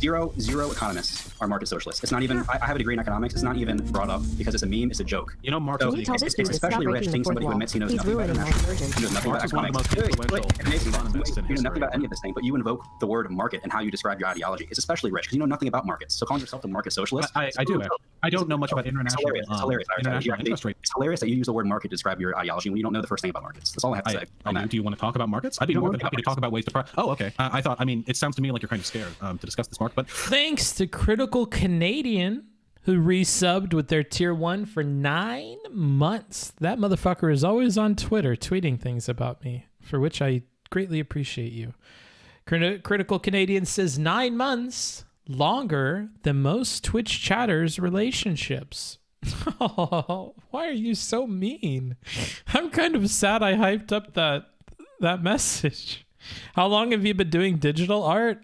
zero economists are market socialists. It's not even. I have a degree in economics. It's not even brought up because it's a meme. It's a joke. You know, Marx. So it's especially rich seeing somebody who admits he knows nothing about economics. He knows nothing about economics. You know nothing about any of this thing, but you invoke the word market and how you describe your ideology. It's especially rich because you know nothing about markets. So calling yourself a market socialist. I do. I don't know much about international. It's hilarious. It's hilarious that you use the word market to describe your ideology when you don't know the first thing about markets. That's all I have to say. Do you want to talk about markets? I'd be more than happy to talk about ways to. Oh, okay. I thought. I mean, it sounds to me like you're kind of scared to discuss this, Mark. But thanks to Critical Canadian, who resubbed with their tier 1 for 9 months. That motherfucker is always on Twitter tweeting things about me, for which I greatly appreciate you. Critical Canadian says 9 months longer than most Twitch chatters' relationships. Oh, why are you so mean? I'm kind of sad I hyped up that message. How long have you been doing digital art?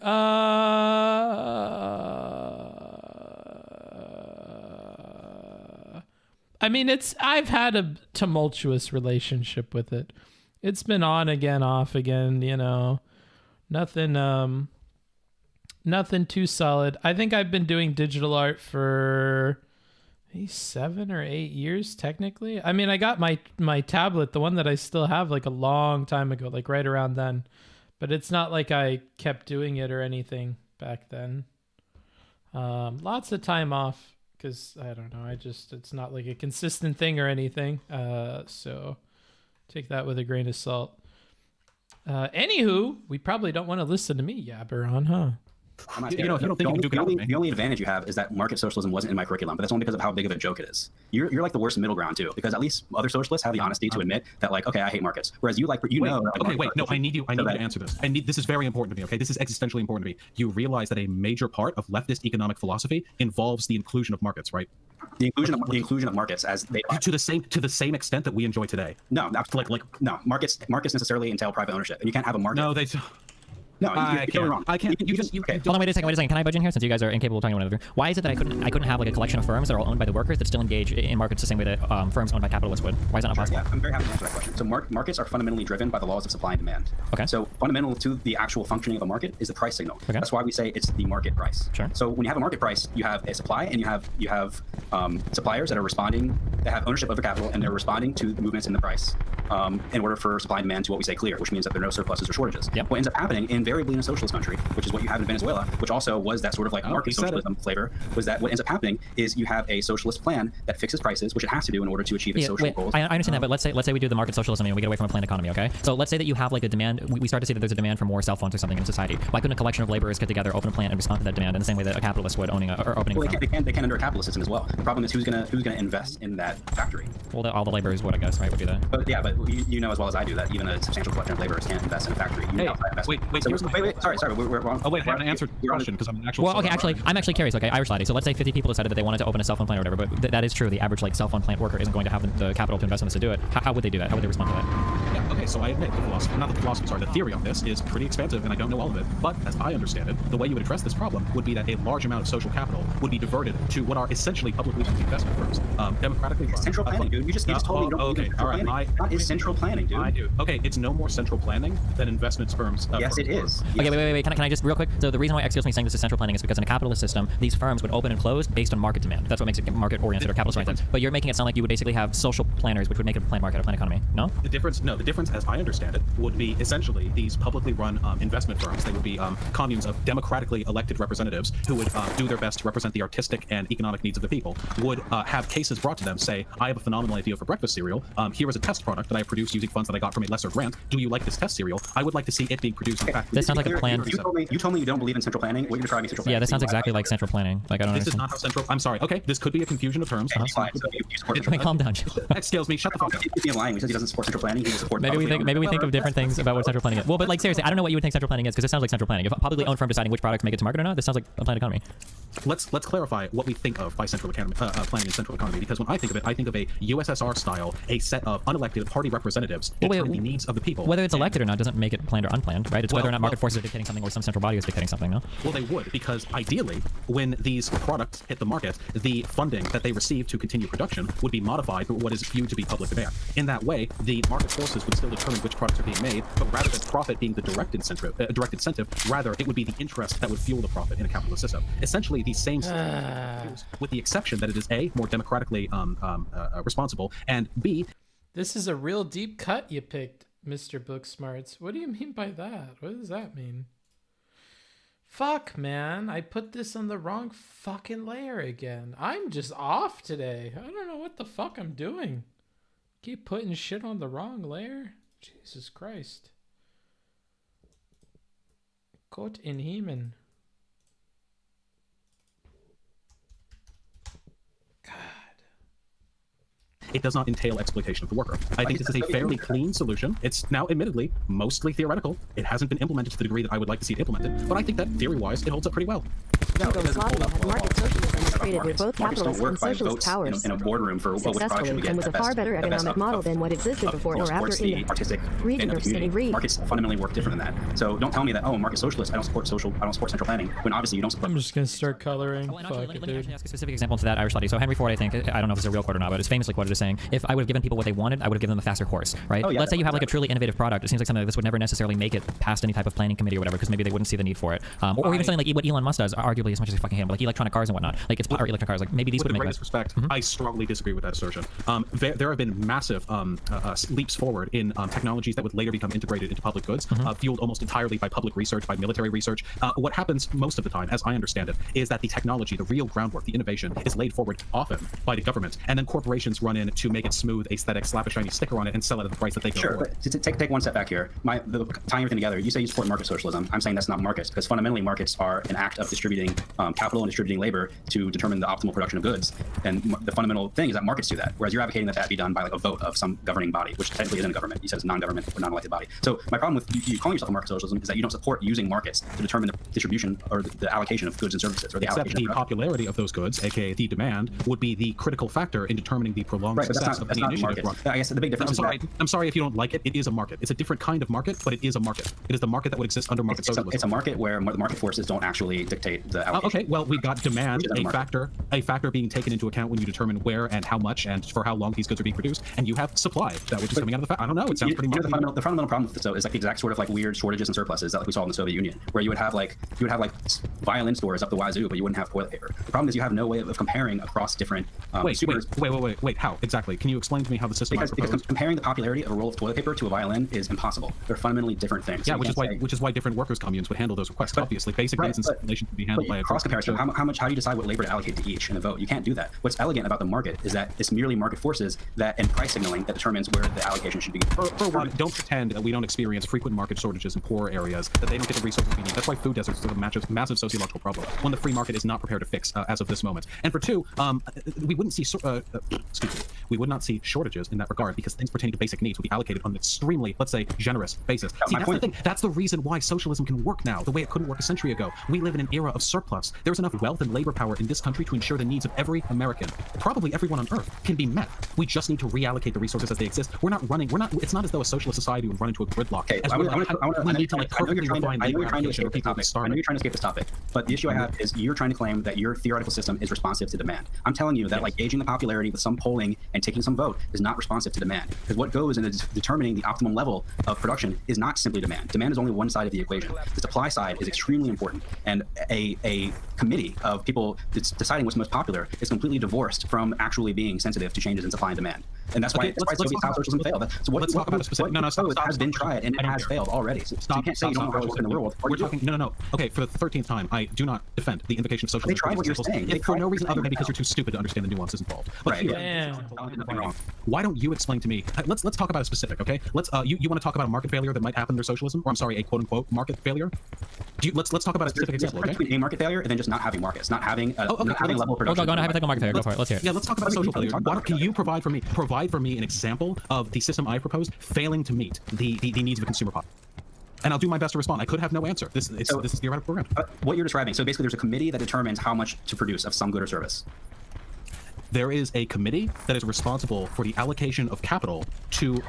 I mean, I've had a tumultuous relationship with it. It's been on again, off again, you know. Nothing too solid. I think I've been doing digital art for maybe 7 or 8 years, technically. I mean, I got my tablet, the one that I still have, like a long time ago, like right around then. But it's not like I kept doing it or anything back then. Lots of time off. Because, I don't know, it's not like a consistent thing or anything. So take that with a grain of salt. Anywho, we probably don't want to listen to me yabber on, huh? The only advantage you have is that market socialism wasn't in my curriculum, but that's only because of how big of a joke it is. You're like the worst middle ground too, because at least other socialists have the honesty to admit that, like, okay, I hate markets, whereas you I need you to answer this. This is very important to me. Okay, this is existentially important to me. You realize that a major part of leftist economic philosophy involves the inclusion of markets, right? The inclusion of markets as they are. to the same extent that we enjoy today. No, that's no. Markets necessarily entail private ownership, and you can't have a market. No, they. No, you're totally wrong. I can't. Okay. Hold on, wait a second. Can I budge in here since you guys are incapable of talking to one another? Why is it that I couldn't have like a collection of firms that are all owned by the workers that still engage in markets the same way that firms owned by capitalists would? Why is that not possible? Yeah, I'm very happy to answer that question. So markets are fundamentally driven by the laws of supply and demand. Okay. So fundamental to the actual functioning of a market is the price signal. Okay. That's why we say it's the market price. Sure. So when you have a market price, you have a supply and you have suppliers that are responding, that have ownership of the capital, and they're responding to the movements in the price in order for supply and demand to what we say clear, which means that there are no surpluses or shortages. Yep. What ends up happening invariably in a socialist country, which is what you have in Venezuela, which also was that sort of like market socialism flavor, was that what ends up happening is you have a socialist plan that fixes prices, which it has to do in order to achieve its social goals. I understand that, but let's say we do the market socialism and we get away from a planned economy, okay? So let's say that you have like a demand, we start to see that there's a demand for more cell phones or something in society. Why couldn't a collection of laborers get together, open a plant, and respond to that demand in the same way that a capitalist would opening a firm? They can under a capitalist system as well. The problem is who's gonna invest in that factory? Well, all the laborers would, I guess, right? Would do that. But you know as well as I do that even a substantial collection of laborers can't invest in a factory. We're wrong. Oh wait, I haven't answered the question because I'm an actual. Well, okay, I'm actually curious. Okay, Irish laddie. So let's say 50 people decided that they wanted to open a cell phone plant or whatever, but that is true. The average like cell phone plant worker isn't going to have the capital to invest in this to do it. How would they do that? How would they respond to that? Yeah, okay, so I admit the theory on this is pretty expansive and I don't know all of it, but as I understand it, the way you would address this problem would be that a large amount of social capital would be diverted to what are essentially publicly owned investment firms, democratically run. Central planning, dude. You just told me. Okay, all right. That is central planning, dude. I do. Okay, it's no more central planning than investment firms. Yes, it is. Okay, wait. Can I just real quick? So the reason why Exskillsme is saying this is central planning is because in a capitalist system, these firms would open and close based on market demand. That's what makes it market-oriented or capitalist-oriented. But you're making it sound like you would basically have social planners, which would make it a planned market, a planned economy. No? The difference, as I understand it, would be essentially these publicly run investment firms. They would be communes of democratically elected representatives who would do their best to represent the artistic and economic needs of the people, would have cases brought to them, say, I have a phenomenal idea for breakfast cereal. Here is a test product that I produced using funds that I got from a lesser grant. Do you like this test cereal? I would like to see it being produced in fact. This sounds like a plan. You told me you don't believe in central planning. What you're describing central planning. Yeah, this sounds exactly like central planning. Like I don't This understand. is not how central. I'm sorry. Okay, this could be a confusion of terms. Wait, calm down. Exskillsme, shut the fuck up. He's lying because he doesn't support central planning. He supports Maybe we think of different things about what central planning is. Well, but like seriously, I don't know what you would think central planning is because this sounds like central planning. If a publicly owned firm deciding which products make it to market or not, this sounds like a planned economy. Let's clarify what we think of by central planning and central economy, because when I think of it, I think of a USSR style, a set of unelected party representatives determining the needs of the people. Whether it's elected or not doesn't make it planned or unplanned, right? It's whether or not market forces are dictating something or some central body is dictating something, no? Well, they would, because ideally, when these products hit the market, the funding that they receive to continue production would be modified through what is viewed to be public demand. In that way, the market forces would still determine which products are being made, but rather than profit being the direct incentive, rather it would be the interest that would fuel the profit in a capitalist system. Essentially, the same system, with the exception that it is A, more democratically responsible, and B, this is a real deep cut you picked, Mr. Booksmarts. What do you mean by that? What does that mean? Fuck, man. I put this on the wrong fucking layer again. I'm just off today. I don't know what the fuck I'm doing. Keep putting shit on the wrong layer? Jesus Christ. Gott in Himmel. it does not entail exploitation of the worker. I think this is a fairly clean solution. It's now admittedly mostly theoretical. It hasn't been implemented to the degree that I would like to see it implemented, but I think that theory-wise it holds up pretty well. Hugo Slavia had market socialism was created with both capitalist and socialist powers in a boardroom for which product should we successfully get and was a far better economic model than what existed before or after in the artistic read of the community. read. Markets fundamentally work different than that. So don't tell me that, oh, market socialist, I don't support central planning, when obviously you don't support. I'm just gonna start coloring. Let me actually ask a specific example to that Irish study. So Henry Ford, I think, I don't know if it's a real quote or not, but it's famously quoted as saying, if I would have given people what they wanted, I would have given them a faster horse, right? Oh, yeah, Let's say you have like a truly innovative product. It seems like something like this would never necessarily make it past any type of planning committee or whatever, because maybe they wouldn't see the need for it. Or even something like what Elon Musk does, arguably as much as he fucking him, like electronic cars and whatnot. Like it's or electric cars, like maybe these would With the make greatest respect, I strongly disagree with that assertion. There have been massive leaps forward in technologies that would later become integrated into public goods, fueled almost entirely by public research, by military research. What happens most of the time, as I understand it, is that the technology, the real groundwork, the innovation is laid forward often by the government, and then corporations run in to make it smooth, aesthetic, slap a shiny sticker on it, and sell it at the price that they can afford. But take one step back here. Tying everything together, you say you support market socialism. I'm saying that's not markets, because fundamentally markets are an act of distributing capital and distributing labor to determine the optimal production of goods. And the fundamental thing is that markets do that, whereas you're advocating that be done by like a vote of some governing body, which technically isn't a government. You said it's a non-government or non-elected body. So my problem with you calling yourself a market socialism is that you don't support using markets to determine the distribution or the allocation of goods and services, or the Except allocation the popularity of those goods, aka the demand, would be the critical factor in determining the prolonged Right, but success that's of not any initiative. market. I guess the big difference I'm sorry if you don't like it. It is a market. It's a different kind of market, but it is a market. It is the market that would exist under market socialism. It's a market where the market forces don't actually dictate the allocation. Okay, well, we've got demand, a factor being taken into account when you determine where and how much and for how long these goods are being produced, and you have supply, that which is coming out of the fact. I don't know. It sounds pretty. The fundamental problem with this, though, is like the exact sort of like weird shortages and surpluses that like we saw in the Soviet Union, where you would have like violin stores up the wazoo, but you wouldn't have toilet paper. The problem is you have no way of comparing across different. Wait. How exactly? Can you explain to me how the system? Because comparing the popularity of a roll of toilet paper to a violin is impossible. They're fundamentally different things. Yeah, which is why different workers' communes would handle those requests. Obviously, basic needs and circulation can be handled by a cross comparison. How do you decide what labor to allocate to each in a vote? You can't do that. What's elegant about the market is that it's merely market forces and price signaling that determines where the allocation should be. For one, don't pretend that we don't experience frequent market shortages in poor areas, that they don't get the resources we need. That's why food deserts are a massive sociological problem, one the free market is not prepared to fix as of this moment. And for two, we wouldn't see we would not see shortages in that regard, because things pertaining to basic needs would be allocated on an extremely, let's say, generous basis. See, that's the thing. That's the reason why socialism can work now, the way it couldn't work a century ago. We live in an era of surplus. There's enough wealth and labor power in this country to ensure the needs of every American, probably everyone on Earth, can be met. We just need to reallocate the resources as they exist. It's not as though a socialist society would run into a gridlock. Okay, we need to like perfectly refine I know you're trying to escape this topic, but the issue I have is you're trying to claim that your theoretical system is responsive to demand. I'm telling you that like gauging the popularity with some polling and taking some vote is not responsive to demand, because what goes into determining the optimum level of production is not simply demand. Demand is only one side of the equation. The supply side is extremely important, and a committee of people deciding what's most popular is completely divorced from actually being sensitive to changes in supply and demand. And that's why socialism failed. So let's talk about a specific. It has been tried and it has failed already. So you can't say you don't know what's in the world. We're talking. No. Okay, for the 13th time, I do not defend the invocation of socialism. They tried what you're saying. For no reason other than because you're too stupid to understand the nuances involved. But why don't you explain to me? Let's talk about a specific. Okay, you want to talk about a market failure that might happen under socialism, or I'm sorry, a quote unquote market failure? Let's talk about a specific example. Okay, between a market failure and then just not having markets, not having a level of production. Go on a hypothetical market failure. Go for it. Let's hear it. Yeah, let's talk about social failure. Can you provide for me an example of the system I proposed failing to meet the needs of a consumer population? And I'll do my best to respond. I could have no answer. This is the theoretical program. What you're describing. So basically, there's a committee that determines how much to produce of some good or service. There is a committee that is responsible for the allocation of capital to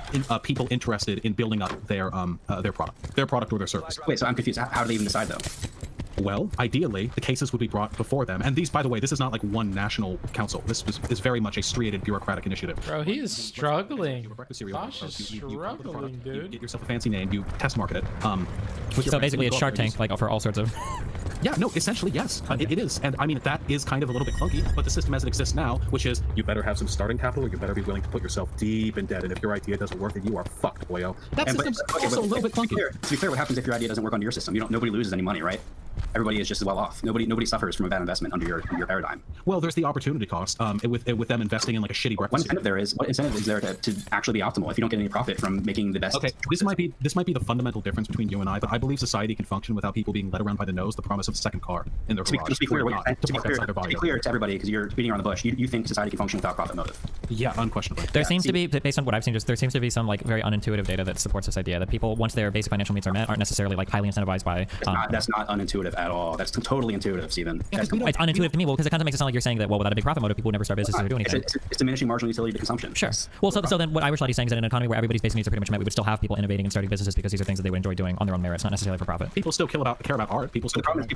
people interested in building up their product or their service. Wait, so I'm confused. How do they even decide though? Well, ideally, the cases would be brought before them. And these, by the way, this is not like one national council. This is very much a striated bureaucratic initiative. Bro, he is struggling. Vaush is struggling, dude. You get yourself a fancy name, you test market it. So basically it's Shark Tank, like for all sorts of... Yeah, no, essentially, yes. It is. And I mean, that is kind of a little bit clunky, but the system as it exists now, which is you better have some starting capital, or you better be willing to put yourself deep in debt, and if your idea doesn't work, then you are fucked, boyo. That system's also a little bit clunky. To be clear, what happens if your idea doesn't work under your system? Nobody loses any money, right? Everybody is just as well off. Nobody suffers from a bad investment under your paradigm. Well, there's the opportunity cost with them investing in like a shitty breakfast. What incentive is there to actually be optimal if you don't get any profit from making the best? Okay, this might be the fundamental difference between you and I, but I believe society can function without people being led around by the nose the promise of a second car in their garage. To be clear to everybody, because you're beating around the bush, you think society can function without profit motive? Yeah, unquestionably. There seems to be, based on what I've seen, there seems to be some like very unintuitive data that supports this idea that people, once their basic financial needs are met, aren't necessarily like highly incentivized by. That's not unintuitive at at all. That's totally intuitive, Stephen. It's unintuitive to me. Well, because it kind of makes it sound like you're saying that, well, without a big profit motive, people would never start businesses or do anything. It's diminishing marginal utility to consumption. Sure. Well, so then what Irish Laddie's saying is that in an economy where everybody's basic needs are pretty much met, we would still have people innovating and starting businesses because these are things that they would enjoy doing on their own merits, not necessarily for profit. People still care about art. People still. The problem is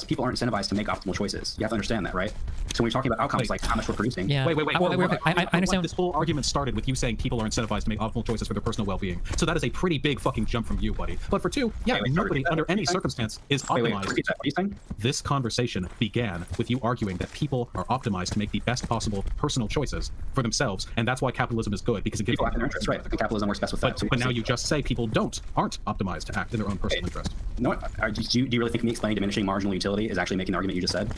people aren't incentivized to make optimal choices. You have to understand that, right? So when you're talking about outcomes like how much we're producing. Yeah. Wait. I understand. This whole argument started with you saying people are incentivized to make optimal choices for their personal well-being. So that is a pretty big fucking jump from you, buddy. But for two, nobody under any circumstance is optimized. What are you saying? This conversation began with you arguing that people are optimized to make the best possible personal choices for themselves, and that's why capitalism is good because it gives people their interests, right? Capitalism works best with that. But now you just say people aren't optimized to act in their own personal interest. No, do you really think me explaining diminishing marginal utility is actually making the argument you just said?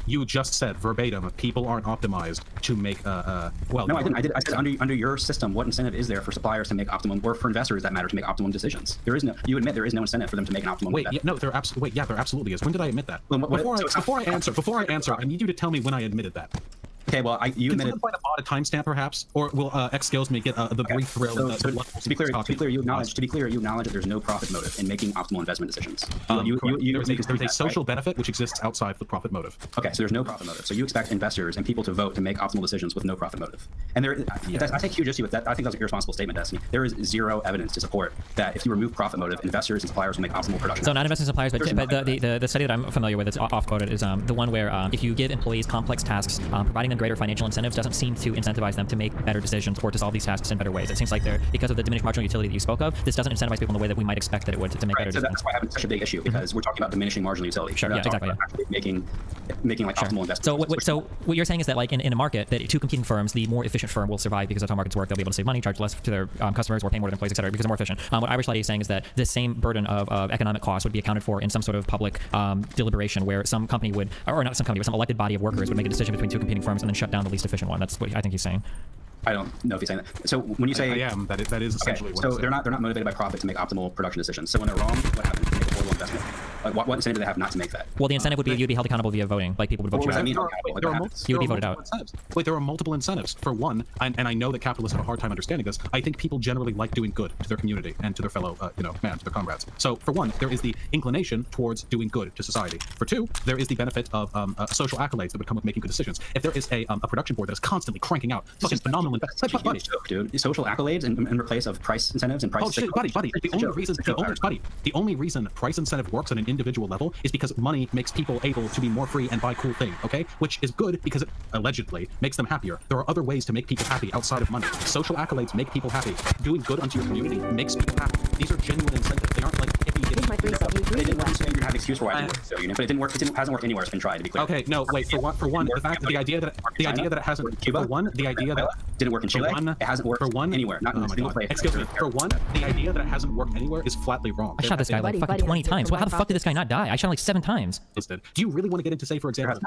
You just said verbatim, people aren't optimized to make well. No, I didn't. I said under your system, what incentive is there for suppliers to make optimum, or for investors that matter to make optimum decisions? There is no. You admit there is no incentive for them to make an optimum. Wait, there absolutely is. When did I admit that? Before I answer, I need you to tell me when I admitted that. Okay, well, you admitted. Can someone find a timestamp, perhaps, or will Exskillsme get the brief thrill? To be clear, you acknowledge that there's no profit motive in making optimal investment decisions. There's a social benefit which exists outside the profit motive. Okay, so there's no profit motive. So you expect investors and people to vote to make optimal decisions with no profit motive. And I take huge issue with that. I think that's an irresponsible statement, Destiny. There is zero evidence to support that if you remove profit motive, investors and suppliers will make optimal production. So not investors and suppliers, but the study that I'm familiar with that's off-quoted is the one where if you give employees complex tasks, providing them greater financial incentives doesn't seem to incentivize them to make better decisions or to solve these tasks in better ways. It seems like because of the diminished marginal utility that you spoke of, this doesn't incentivize people in the way that we might expect that it would to make better decisions. That's why I have such a big issue, because we're talking about diminishing marginal utility. Sure, yeah, exactly. Making like optimal investments. So what you're saying is that like in a market, that two competing firms, the more efficient firm will survive because that's how markets work. They'll be able to save money, charge less to their customers, or pay more to employees, etc. because they're more efficient. What Irish Laddie is saying is that this same burden of economic costs would be accounted for in some sort of public deliberation where some company would, or not some company, but some elected body of workers would make a decision between two competing firms and then shut down the least efficient one. That's what I think he's saying. I don't know if he's saying that. So when you say I am, that is essentially what I'm saying. So they're not motivated by profit to make optimal production decisions. So when they're wrong, what happens? They make a horrible investment. Like what incentive do they have not to make that? Well, the incentive would be you'd be held accountable via voting. Like people would vote you out. You would be voted out. Wait, there are multiple incentives. For one, and I know that capitalists have a hard time understanding this, I think people generally like doing good to their community and to their fellow, to their comrades. So for one, there is the inclination towards doing good to society. For two, there is the benefit of social accolades that would come with making good decisions. If there is a production board that is constantly cranking out fucking phenomenal investments, dude, social accolades in place of price incentives and price. Oh shit, buddy. The only reason price incentive works on an individual level is because money makes people able to be more free and buy cool things, okay? Which is good because it allegedly makes them happier. There are other ways to make people happy outside of money. Social accolades make people happy. Doing good unto your community makes people happy. These are genuine incentives. They aren't like if you get they didn't want to say you're gonna have excuse for why it didn't work. So, but it didn't work. It hasn't worked anywhere. It's been tried, to be clear. Okay, no, wait. For one, the idea that it hasn't. Cuba, for one, the idea that didn't work in Chile. It hasn't worked anywhere. Not in a single place. Excuse me. For one, the idea that it hasn't worked anywhere is flatly wrong. I shot this guy like fucking 20 times. How the fuck did this guy not die? I shot him like 7 times. Do you really want to get into, say, for example,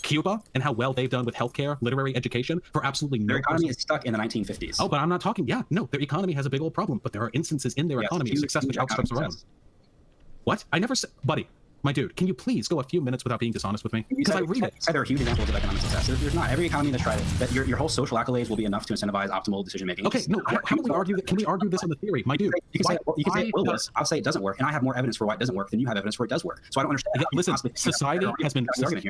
Cuba and how well they've done with healthcare, literary education for absolutely no Their economy is stuck in the 1950s. Oh, but I'm not talking. Yeah, no, their economy has a big old problem, but there are instances in their economy of success which outstrips their own. What? I never said, buddy. My dude, can you please go a few minutes without being dishonest with me? Because I read it. There are huge examples of economic success. There's not every economy that's tried it. That your whole social accolades will be enough to incentivize optimal decision making. Okay, no. How can we argue that? Can we argue this on the theory, my dude? You can say it will work. I'll say it doesn't work, and I have more evidence for why it doesn't work than you have evidence for it does work. So I don't understand. Listen,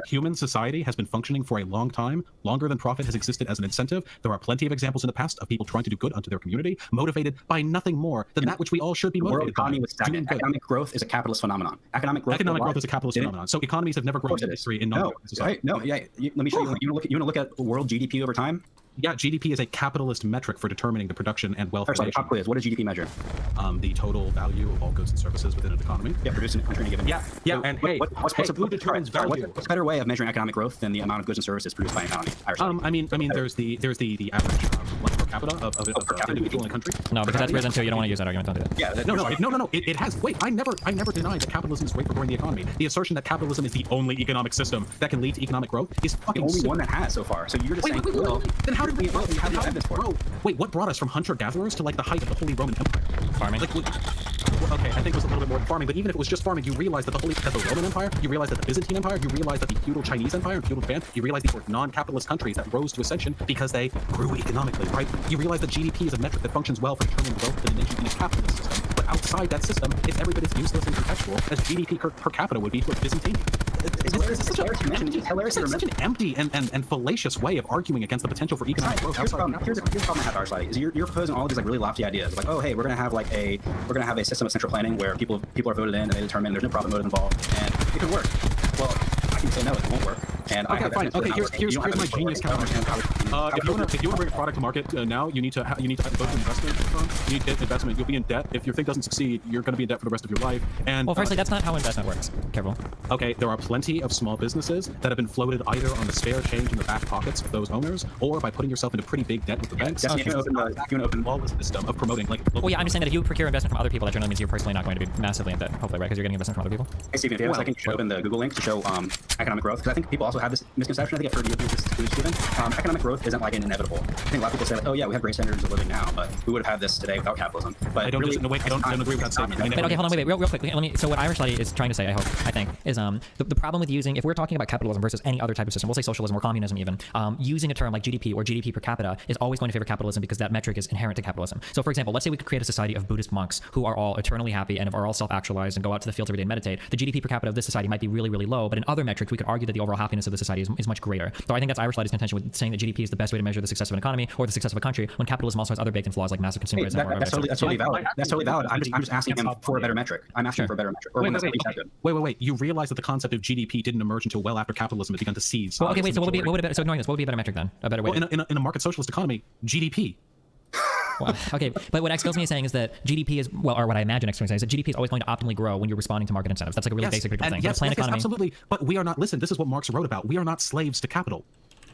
human society has been functioning for a long time, longer than profit has existed as an incentive. There are plenty of examples in the past of people trying to do good unto their community, motivated by nothing more than that which we all should be motivated by. Economic growth is a capitalist phenomenon. Economic growth is a capitalist phenomenon. So economies have never grown in history in society. Let me show you. You want to look at world GDP over time? Yeah, GDP is a capitalist metric for determining the production and wealth of a nation. What does GDP measure? The total value of all goods and services within an economy. Yeah, produced in a country given. Yeah. And what's who determines value? What's a better way of measuring economic growth than the amount of goods and services produced by an economy? I mean, there's the average per capita of individual in a country. No, because that's risen too. You don't want to use that argument. Don't do that. Yeah. No. It has. Wait, I never denied that capitalism is great for growing the economy. The assertion that capitalism is the only economic system that can lead to economic growth is fucking the only one that has so far. So you're just saying, then how did we have evidence for it? Bro, wait, what brought us from hunter-gatherers to like the height of the Holy Roman Empire? Farming. Okay, I think it was a little bit more farming, but even if it was just farming, you realize that the Roman Empire, you realize that the Byzantine Empire, you realize that the feudal Chinese Empire and feudal Japan, you realize these were non-capitalist countries that rose to ascension because they grew economically, right? You realize that GDP is a metric that functions well for determining the wealth of the nation in a capitalist system. But outside that system, it's every bit as useless and contextual as GDP per capita would be for Byzantium. It's such an empty and fallacious way of arguing against the potential for economic growth. Here's the problem I have, Arshadi, is you're proposing all of these like really lofty ideas, like, oh hey, we're gonna have a system of central planning where people are voted in and they determine there's no profit motive involved, and it could work. Well, I can say no, it won't work. And okay, fine. Okay, here's my genius counter. If you want to bring a product to market now, you need to go to investment firm. You need to get investment. You'll be in debt. If your thing doesn't succeed, you're going to be in debt for the rest of your life. And well, firstly, that's not how investment works. Careful. Okay, there are plenty of small businesses that have been floated either on the spare change in the back pockets of those owners, or by putting yourself into pretty big debt with the banks. You can open lawless system of promoting like. Well, yeah, I'm just saying that if you procure investment from other people, that generally means you're personally not going to be massively in debt. Hopefully, right? Because you're getting investment from other people. Hey, Stephen, if you have a second, you should open the Google link to show economic growth, because I think people also have this misconception. I think I've heard you do this too, Stephen. Economic growth isn't like inevitable. I think a lot of people say, like, oh yeah, we have great standards of living now, but we would have had this today without capitalism. But I don't agree with that statement. But okay, hold on, wait, real quickly. Let me. So what Irish Lady is trying to say, I think, is the problem with using, if we're talking about capitalism versus any other type of system, we'll say socialism or communism even, using a term like GDP or GDP per capita is always going to favor capitalism because that metric is inherent to capitalism. So for example, let's say we could create a society of Buddhist monks who are all eternally happy and are all self-actualized and go out to the fields every day and meditate. The GDP per capita of this society might be really, really low, but in other metrics, we could argue that the overall happiness of the society is much greater. So I think that's Irish Lady's contention with saying that GDP is the best way to measure the success of an economy or the success of a country, when capitalism also has other baked-in flaws like massive consumerism. That's totally valid. That's totally valid. I'm just asking him for a better metric. I'm asking for a better metric. Wait. You realize that the concept of GDP didn't emerge until well after capitalism had begun to seize. Well, okay, wait. So what would be so ignoring this? What would be a better metric then? A better way. Well, in a market socialist economy, GDP. Wow. Okay, but what Exskillsme is saying is that GDP is, well, or what I imagine Exskillsme is saying is that GDP is always going to optimally grow when you're responding to market incentives. That's like a really basic thing. Yes, absolutely. But we are not. Listen, this is what Marx wrote about. We are not slaves to capital.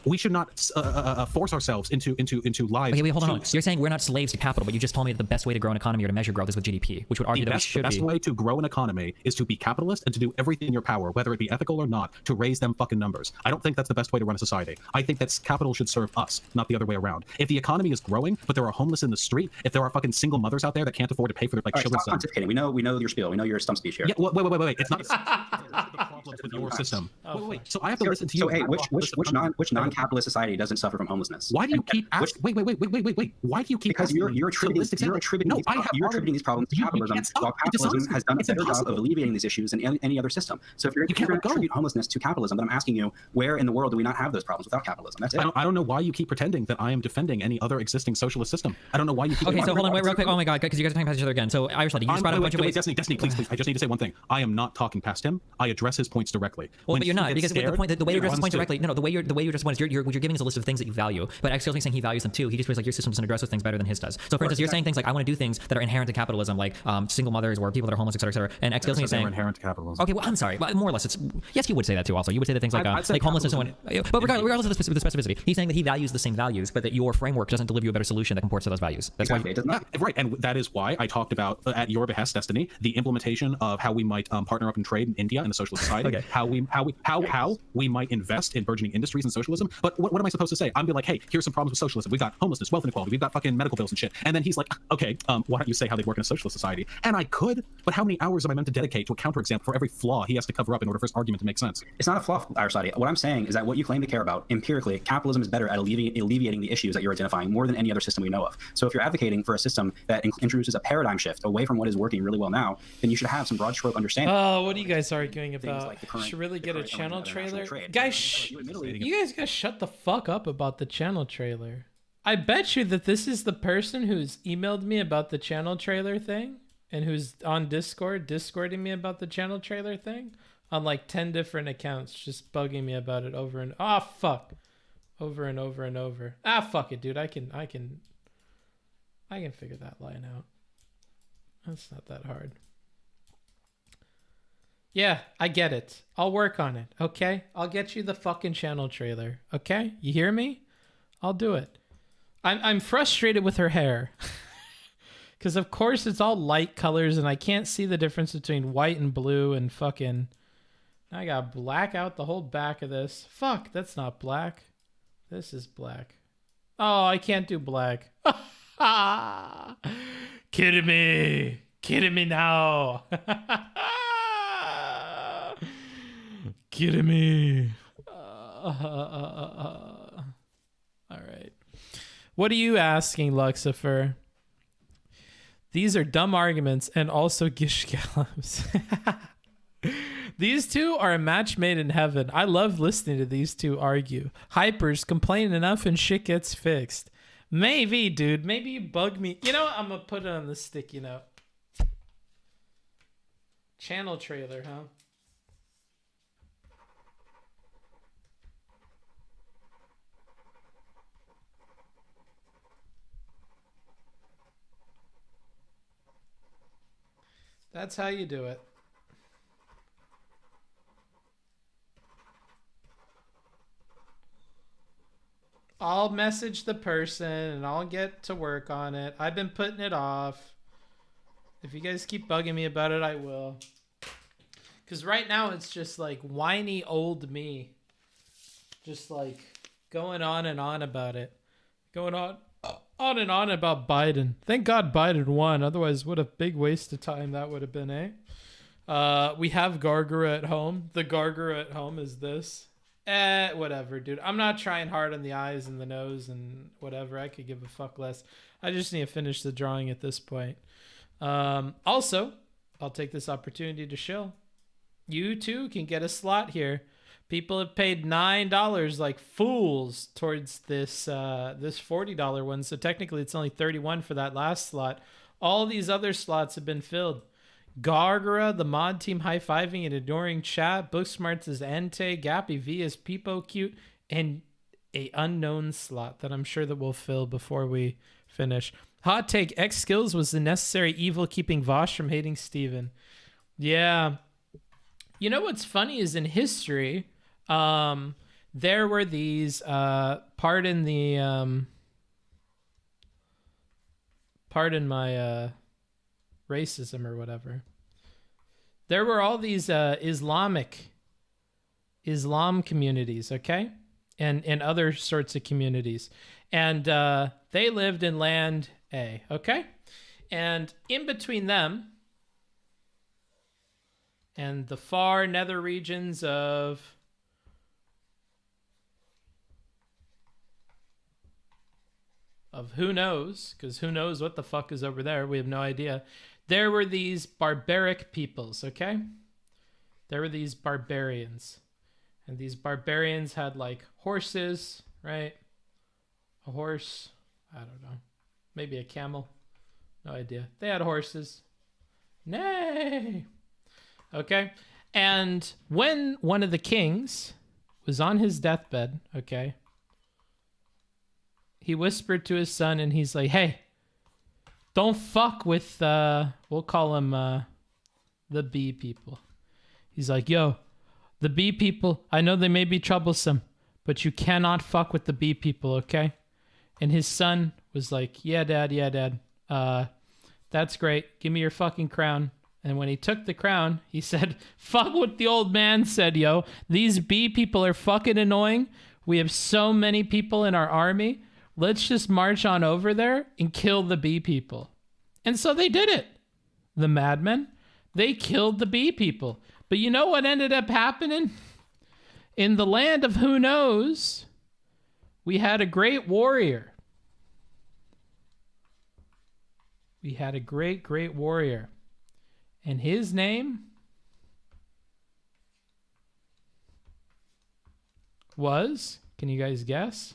We should not force ourselves into lives. Okay, wait, hold on. You're saying we're not slaves to capital, but you just told me that the best way to grow an economy or to measure growth is with GDP, which would argue that we should be. The best way to grow an economy is to be capitalist and to do everything in your power, whether it be ethical or not, to raise them fucking numbers. I don't think that's the best way to run a society. I think that capital should serve us, not the other way around. If the economy is growing, but there are homeless in the street, if there are fucking single mothers out there that can't afford to pay for their children's. Stop pontificating. We know your spiel. We know your stump speech here. Yeah, wait. It's not the problems with your system. Wait. So I have to listen to you. So hey, which non-capitalist society doesn't suffer from homelessness? Why do you keep asking? Wait. Why do you keep? Because you're attributing these problems to capitalism, while capitalism has done a better job of alleviating these issues than any other system. So if you're going to attribute homelessness to capitalism, then I'm asking you, where in the world do we not have those problems without capitalism? That's it. I don't know why you keep pretending that I am defending any other existing socialist system. I don't know why you keep. Okay, so hold on, wait, real quick. Oh my god, because you guys are talking past each other again. So Irish Lady, you just brought up a bunch of ways. Destiny, please. I just need to say one thing. I am not talking past him. I address his points directly. Well, but you're not, because the way you address his points directly. No, the way you address one is you're giving us a list of things that you value. But Exskillsme is saying he values them too. He just feels like your system doesn't address those things better than his does. So for instance, you're saying things like I want to do things that are inherent to capitalism, like single mothers or people that are homeless, etc. And Exskillsme is saying inherent to capitalism. Okay, well I'm sorry, but more or less yes, you would say that too. Also, you would say that things like homelessness and what. But regardless of the specificity, he's saying that he values the same values, but that your framework doesn't deliver you a better solution that comports to those values. That's why it does not. Right, and that is why I talked about at your behest, Destiny, the implementation of how we might partner up and trade in India in a socialist society. Okay. How we might invest in burgeoning industries and socialism. But what am I supposed to say? I'm be like, hey, here's some problems with socialism. We've got homelessness, wealth inequality, we've got fucking medical bills and shit. And then he's like, okay, why don't you say how they work in a socialist society? And I could, but how many hours am I meant to dedicate to a counterexample for every flaw he has to cover up in order for his argument to make sense? It's not a flaw, Arshadi. What I'm saying is that what you claim to care about, empirically, capitalism is better at alleviating the issues that you're identifying more than any other system we know of. So if you're advocating for a system that introduces a paradigm shift away from what is working really well now, then you should have some broad stroke understanding. Oh, what are you guys arguing about? Like should really get a channel trailer? Guys, you guys gotta shut the fuck up about the channel trailer. I bet you that this is the person who's emailed me about the channel trailer thing and who's on Discording me about the channel trailer thing on like 10 different accounts, just bugging me about it over and over and over. Fuck it, dude. I can figure that line out. That's not that hard. Yeah, I get it. I'll work on it, okay? I'll get you the fucking channel trailer, okay? You hear me? I'll do it. I'm frustrated with her hair. Because of course it's all light colors and I can't see the difference between white and blue and fucking... I got black out the whole back of this. Fuck, that's not black. This is black. Oh, I can't do black. Kidding me. Kidding me now. Kidding me. All right. What are you asking, Luxifer? These are dumb arguments and also gish gallows. These two are a match made in heaven. I love listening to these two argue. Hypers complain enough and shit gets fixed. Maybe, dude. Maybe you bug me. You know what? I'm going to put it on the sticky note. Channel trailer, huh? That's how you do it. I'll message the person and I'll get to work on it. I've been putting it off. If you guys keep bugging me about it, I will. Because right now it's just like whiny old me. Just like going on and on about it. Going on and on about Biden. Thank God Biden won. Otherwise, what a big waste of time that would have been, eh? We have Gargara at home. The Gargara at home is this. Whatever, dude. I'm not trying hard on the eyes and the nose and whatever. I could give a fuck less. I just need to finish the drawing at this point. Also, I'll take this opportunity to shill. You too can get a slot here. People have paid $9 like fools towards this this $40 one. So technically it's only $31 for that last slot. All these other slots have been filled. Gargara, the mod team high-fiving and adoring chat. Booksmarts is Ente. Gappy V is Peepo Cute. And a unknown slot that I'm sure that we'll fill before we finish. Hot take, Exskillsme was the necessary evil keeping Vaush from hating Steven. Yeah. You know what's funny is in history, there were these, pardon my racism or whatever. There were all these Islam communities, okay? And other sorts of communities. And they lived in land A, okay? And in between them and the far nether regions of who knows, because who knows what the fuck is over there. We have no idea. There were these barbaric peoples, okay? There were these barbarians. And these barbarians had like horses, right? A horse, I don't know. Maybe a camel. No idea. They had horses. Nay. Okay. And when one of the kings was on his deathbed, okay, he whispered to his son and he's like, hey, don't fuck with, we'll call them the bee people. He's like, yo, the bee people, I know they may be troublesome, but you cannot fuck with the bee people, okay? And his son was like, yeah, dad. That's great. Give me your fucking crown. And when he took the crown, he said, fuck what the old man said, yo. These bee people are fucking annoying. We have so many people in our army. Let's just march on over there and kill the bee people. And so they did it. The madmen, they killed the bee people. But you know what ended up happening? In the land of who knows, we had a great warrior. We had a great warrior. And his name was, can you guys guess?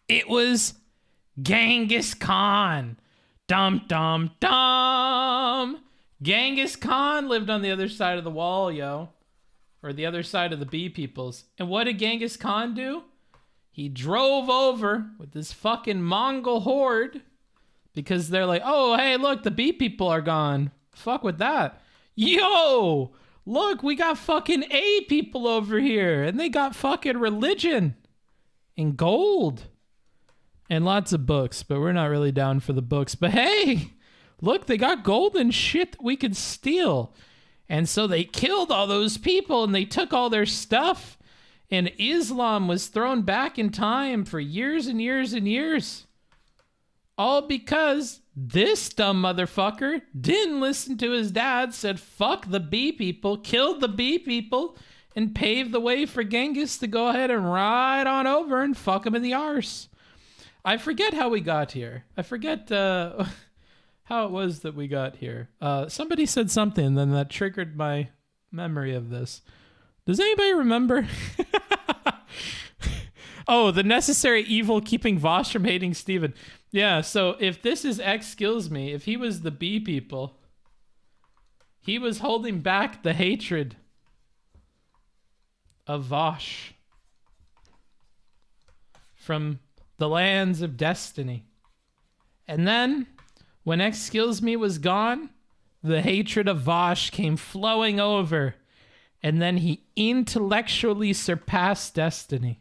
It was Genghis Khan. Dum, dum, dum. Genghis Khan lived on the other side of the wall, yo. Or the other side of the bee peoples. And what did Genghis Khan do? He drove over with this fucking Mongol horde. Because they're like, oh, hey, look, the bee people are gone. Fuck with that. Yo, look, we got fucking A people over here. And they got fucking religion. And gold. And lots of books, but we're not really down for the books. But hey, look, they got gold and shit that we could steal. And so they killed all those people and they took all their stuff. And Islam was thrown back in time for years and years and years. All because this dumb motherfucker didn't listen to his dad, said fuck the bee people, killed the bee people, and paved the way for Genghis to go ahead and ride on over and fuck him in the arse. I forget how we got here. I forget how it was that we got here. Somebody said something, and then that triggered my memory of this. Does anybody remember? Oh, the necessary evil keeping Vaush from hating Steven. Yeah, so if this is Exskillsme, if he was the bee people, he was holding back the hatred of Vaush from the lands of destiny. And then, when Exskillsme was gone, the hatred of Vaush came flowing over, and then he intellectually surpassed destiny.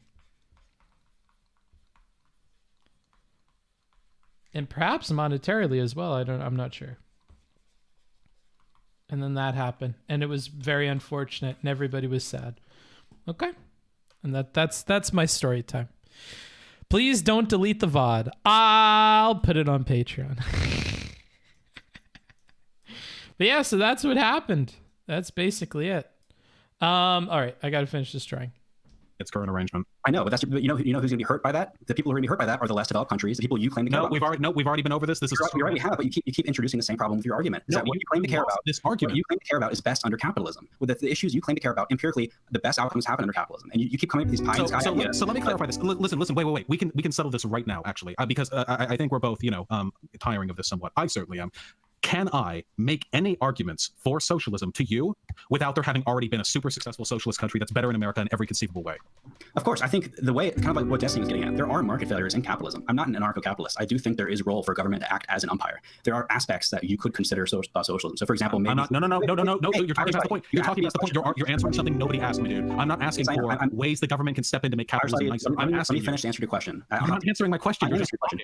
And perhaps monetarily as well. I'm not sure. And then that happened, and it was very unfortunate, and everybody was sad. Okay, and that's my story time. Please don't delete the VOD. I'll put it on Patreon. But yeah, so that's what happened. That's basically it. All right, I got to finish this drawing. Its current arrangement. I know, but that's you know who's going to be hurt by that? The people who are going to be hurt by that are the less developed countries. The people you claim to care about. We've already been over this. We already have, but you keep introducing the same problem with your argument. Is that what you claim to care about? This argument. What you claim to care about is best under capitalism. With the issues you claim to care about, empirically, the best outcomes happen under capitalism. And you keep coming up with these pie in the sky ideas. So let me clarify this. Listen. Wait. We can settle this right now, actually, because I think we're both tiring of this somewhat. I certainly am. Can I make any arguments for socialism to you without there having already been a super successful socialist country that's better than America in every conceivable way? Of course. I think the way, kind of like what Destiny was getting at, there are market failures in capitalism. I'm not an anarcho-capitalist. I do think there is a role for government to act as an umpire. There are aspects that you could consider socialism. So, for example, maybe... No. You're talking past the point. You're talking past the point. You're answering something nobody asked me, dude. I'm not asking for ways the government can step in to make capitalism nicer. I'm asking Let me finish the answer to your question. You're not answering my question.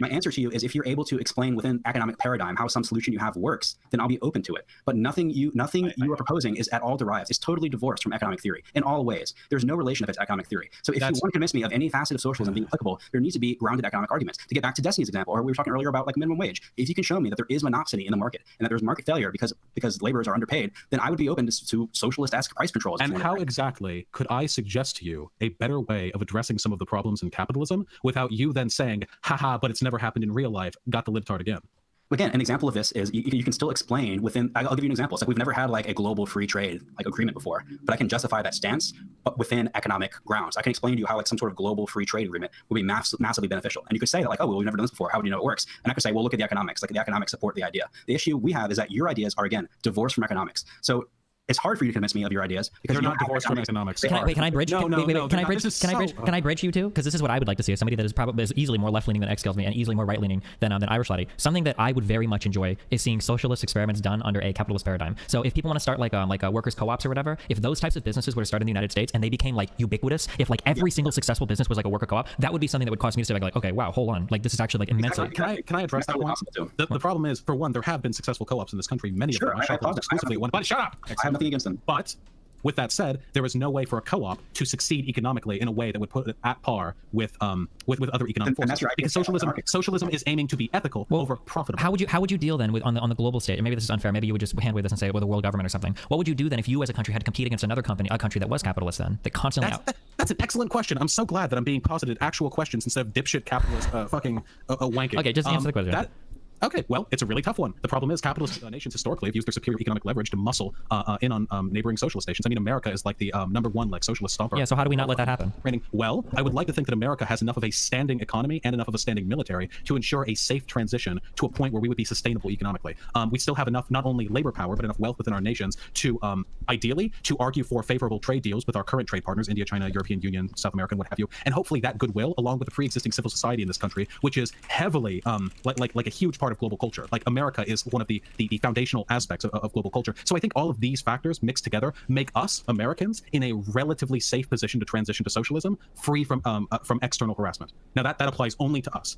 My answer to you is if you're able to explain within economic paradigm how some solution you have works, then I'll be open to it. But nothing you are proposing is at all derived. It's totally divorced from economic theory in all ways. There's no relation of it to economic theory. So if you want to convince me of any facet of socialism being applicable, there needs to be grounded economic arguments. To get back to Destiny's example, or we were talking earlier about like minimum wage, if you can show me that there is monopsony in the market and that there's market failure because laborers are underpaid, then I would be open to socialist-esque price controls. And how exactly could I suggest to you a better way of addressing some of the problems in capitalism without you then saying, haha, but it's never happened in real life, got the libtard again? Again, an example of this is you can still explain within. I'll give you an example. It's like we've never had like a global free trade like agreement before, but I can justify that stance, but within economic grounds. I can explain to you how like some sort of global free trade agreement would be massively beneficial. And you could say that like, oh, well, we've never done this before. How would you know it works? And I could say, well, look at the economics. Like the economics support the idea. The issue we have is that your ideas are again divorced from economics. So it's hard for you to convince me of your ideas because they're not divorced from economics. Can I bridge? Can I bridge you two? Because this is what I would like to see as somebody that is probably easily more left leaning than Exskillsme and easily more right leaning than Irish Laddie. Something that I would very much enjoy is seeing socialist experiments done under a capitalist paradigm. So if people want to start like workers co-ops or whatever, if those types of businesses were to start in the United States and they became like ubiquitous, if like every single successful business was like a worker co-op, that would be something that would cause me to say like okay, wow, hold on, like this is actually like immensely. Can I address that point? The problem is, for one, there have been successful co-ops in this country. Many of them. I exclusively one. But shut up. I have nothing against them. But with that said, there is no way for a co-op to succeed economically in a way that would put it at par with other economic forces. Because socialism is aiming to be ethical over profitable. How would you deal then with on the global stage? And maybe this is unfair. Maybe you would just hand wave this and say, well, the world government or something. What would you do then if you as a country had to compete against another country that was capitalist then that constantly That's an excellent question. I'm so glad that I'm being posited actual questions instead of dipshit capitalist fucking wanking. Okay, just answer the question. Okay, well, it's a really tough one. The problem is capitalist nations historically have used their superior economic leverage to muscle in on neighboring socialist nations. I mean, America is like the #1 like socialist stomper. Yeah, so how do we not let that happen? Well, I would like to think that America has enough of a standing economy and enough of a standing military to ensure a safe transition to a point where we would be sustainable economically. We still have enough, not only labor power, but enough wealth within our nations to, ideally, to argue for favorable trade deals with our current trade partners, India, China, European Union, South America, and what have you. And hopefully that goodwill, along with the pre-existing civil society in this country, which is heavily, like a huge part of global culture. Like America is one of the foundational aspects of global culture. So I think all of these factors mixed together make us Americans in a relatively safe position to transition to socialism, free from external harassment. Now that applies only to us.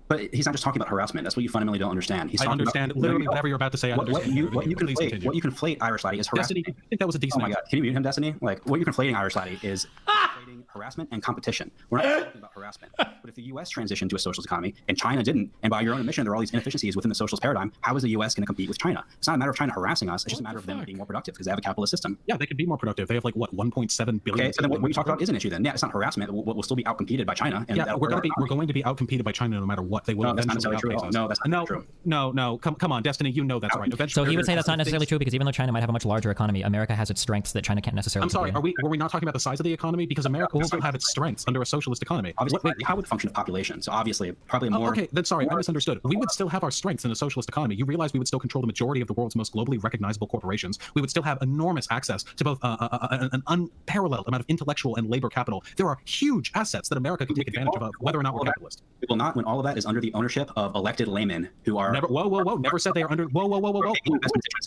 But he's not just talking about harassment. That's what you fundamentally don't understand. I understand literally whatever you're about to say. What you conflate, Irish Laddie, is harassment. Destiny, I think that was a decent. Oh my God, can you mute him, Destiny? Like what you're conflating, Irish Laddie, is conflating harassment and competition. We're not talking about harassment. But if the U.S. transitioned to a socialist economy and China didn't, and by your own admission there are all these inefficiencies within the socialist paradigm, how is the U.S. going to compete with China? It's not a matter of China harassing us. It's just a matter of them being more productive because they have a capitalist system. Yeah, they could be more productive. They have like what 1.7 billion. Okay, so then what you talk about is an issue then. Yeah, it's not harassment. We'll still be outcompeted by China. And yeah, we're going to be outcompeted by China no matter what. They will. No, that's not necessarily true. No, that's not true. No. Come on, Destiny. You know that's right. Eventually, so he would say that's not necessarily true because even though China might have a much larger economy, America has its strengths that China can't necessarily. I'm sorry. Were we not talking about the size of the economy? Because America will still have its strengths under a socialist economy. Obviously, how would function of population? So obviously, probably more. Okay, then sorry, I misunderstood. We would still have our strengths in a socialist economy. You realize we would still control the majority of the world's most globally recognizable corporations. We would still have enormous access to both an unparalleled amount of intellectual and labor capital. There are huge assets that America can take advantage of, whether or not we're capitalist. We will not when all of that is under the ownership of elected laymen who are. Whoa! Never said they are under. Whoa!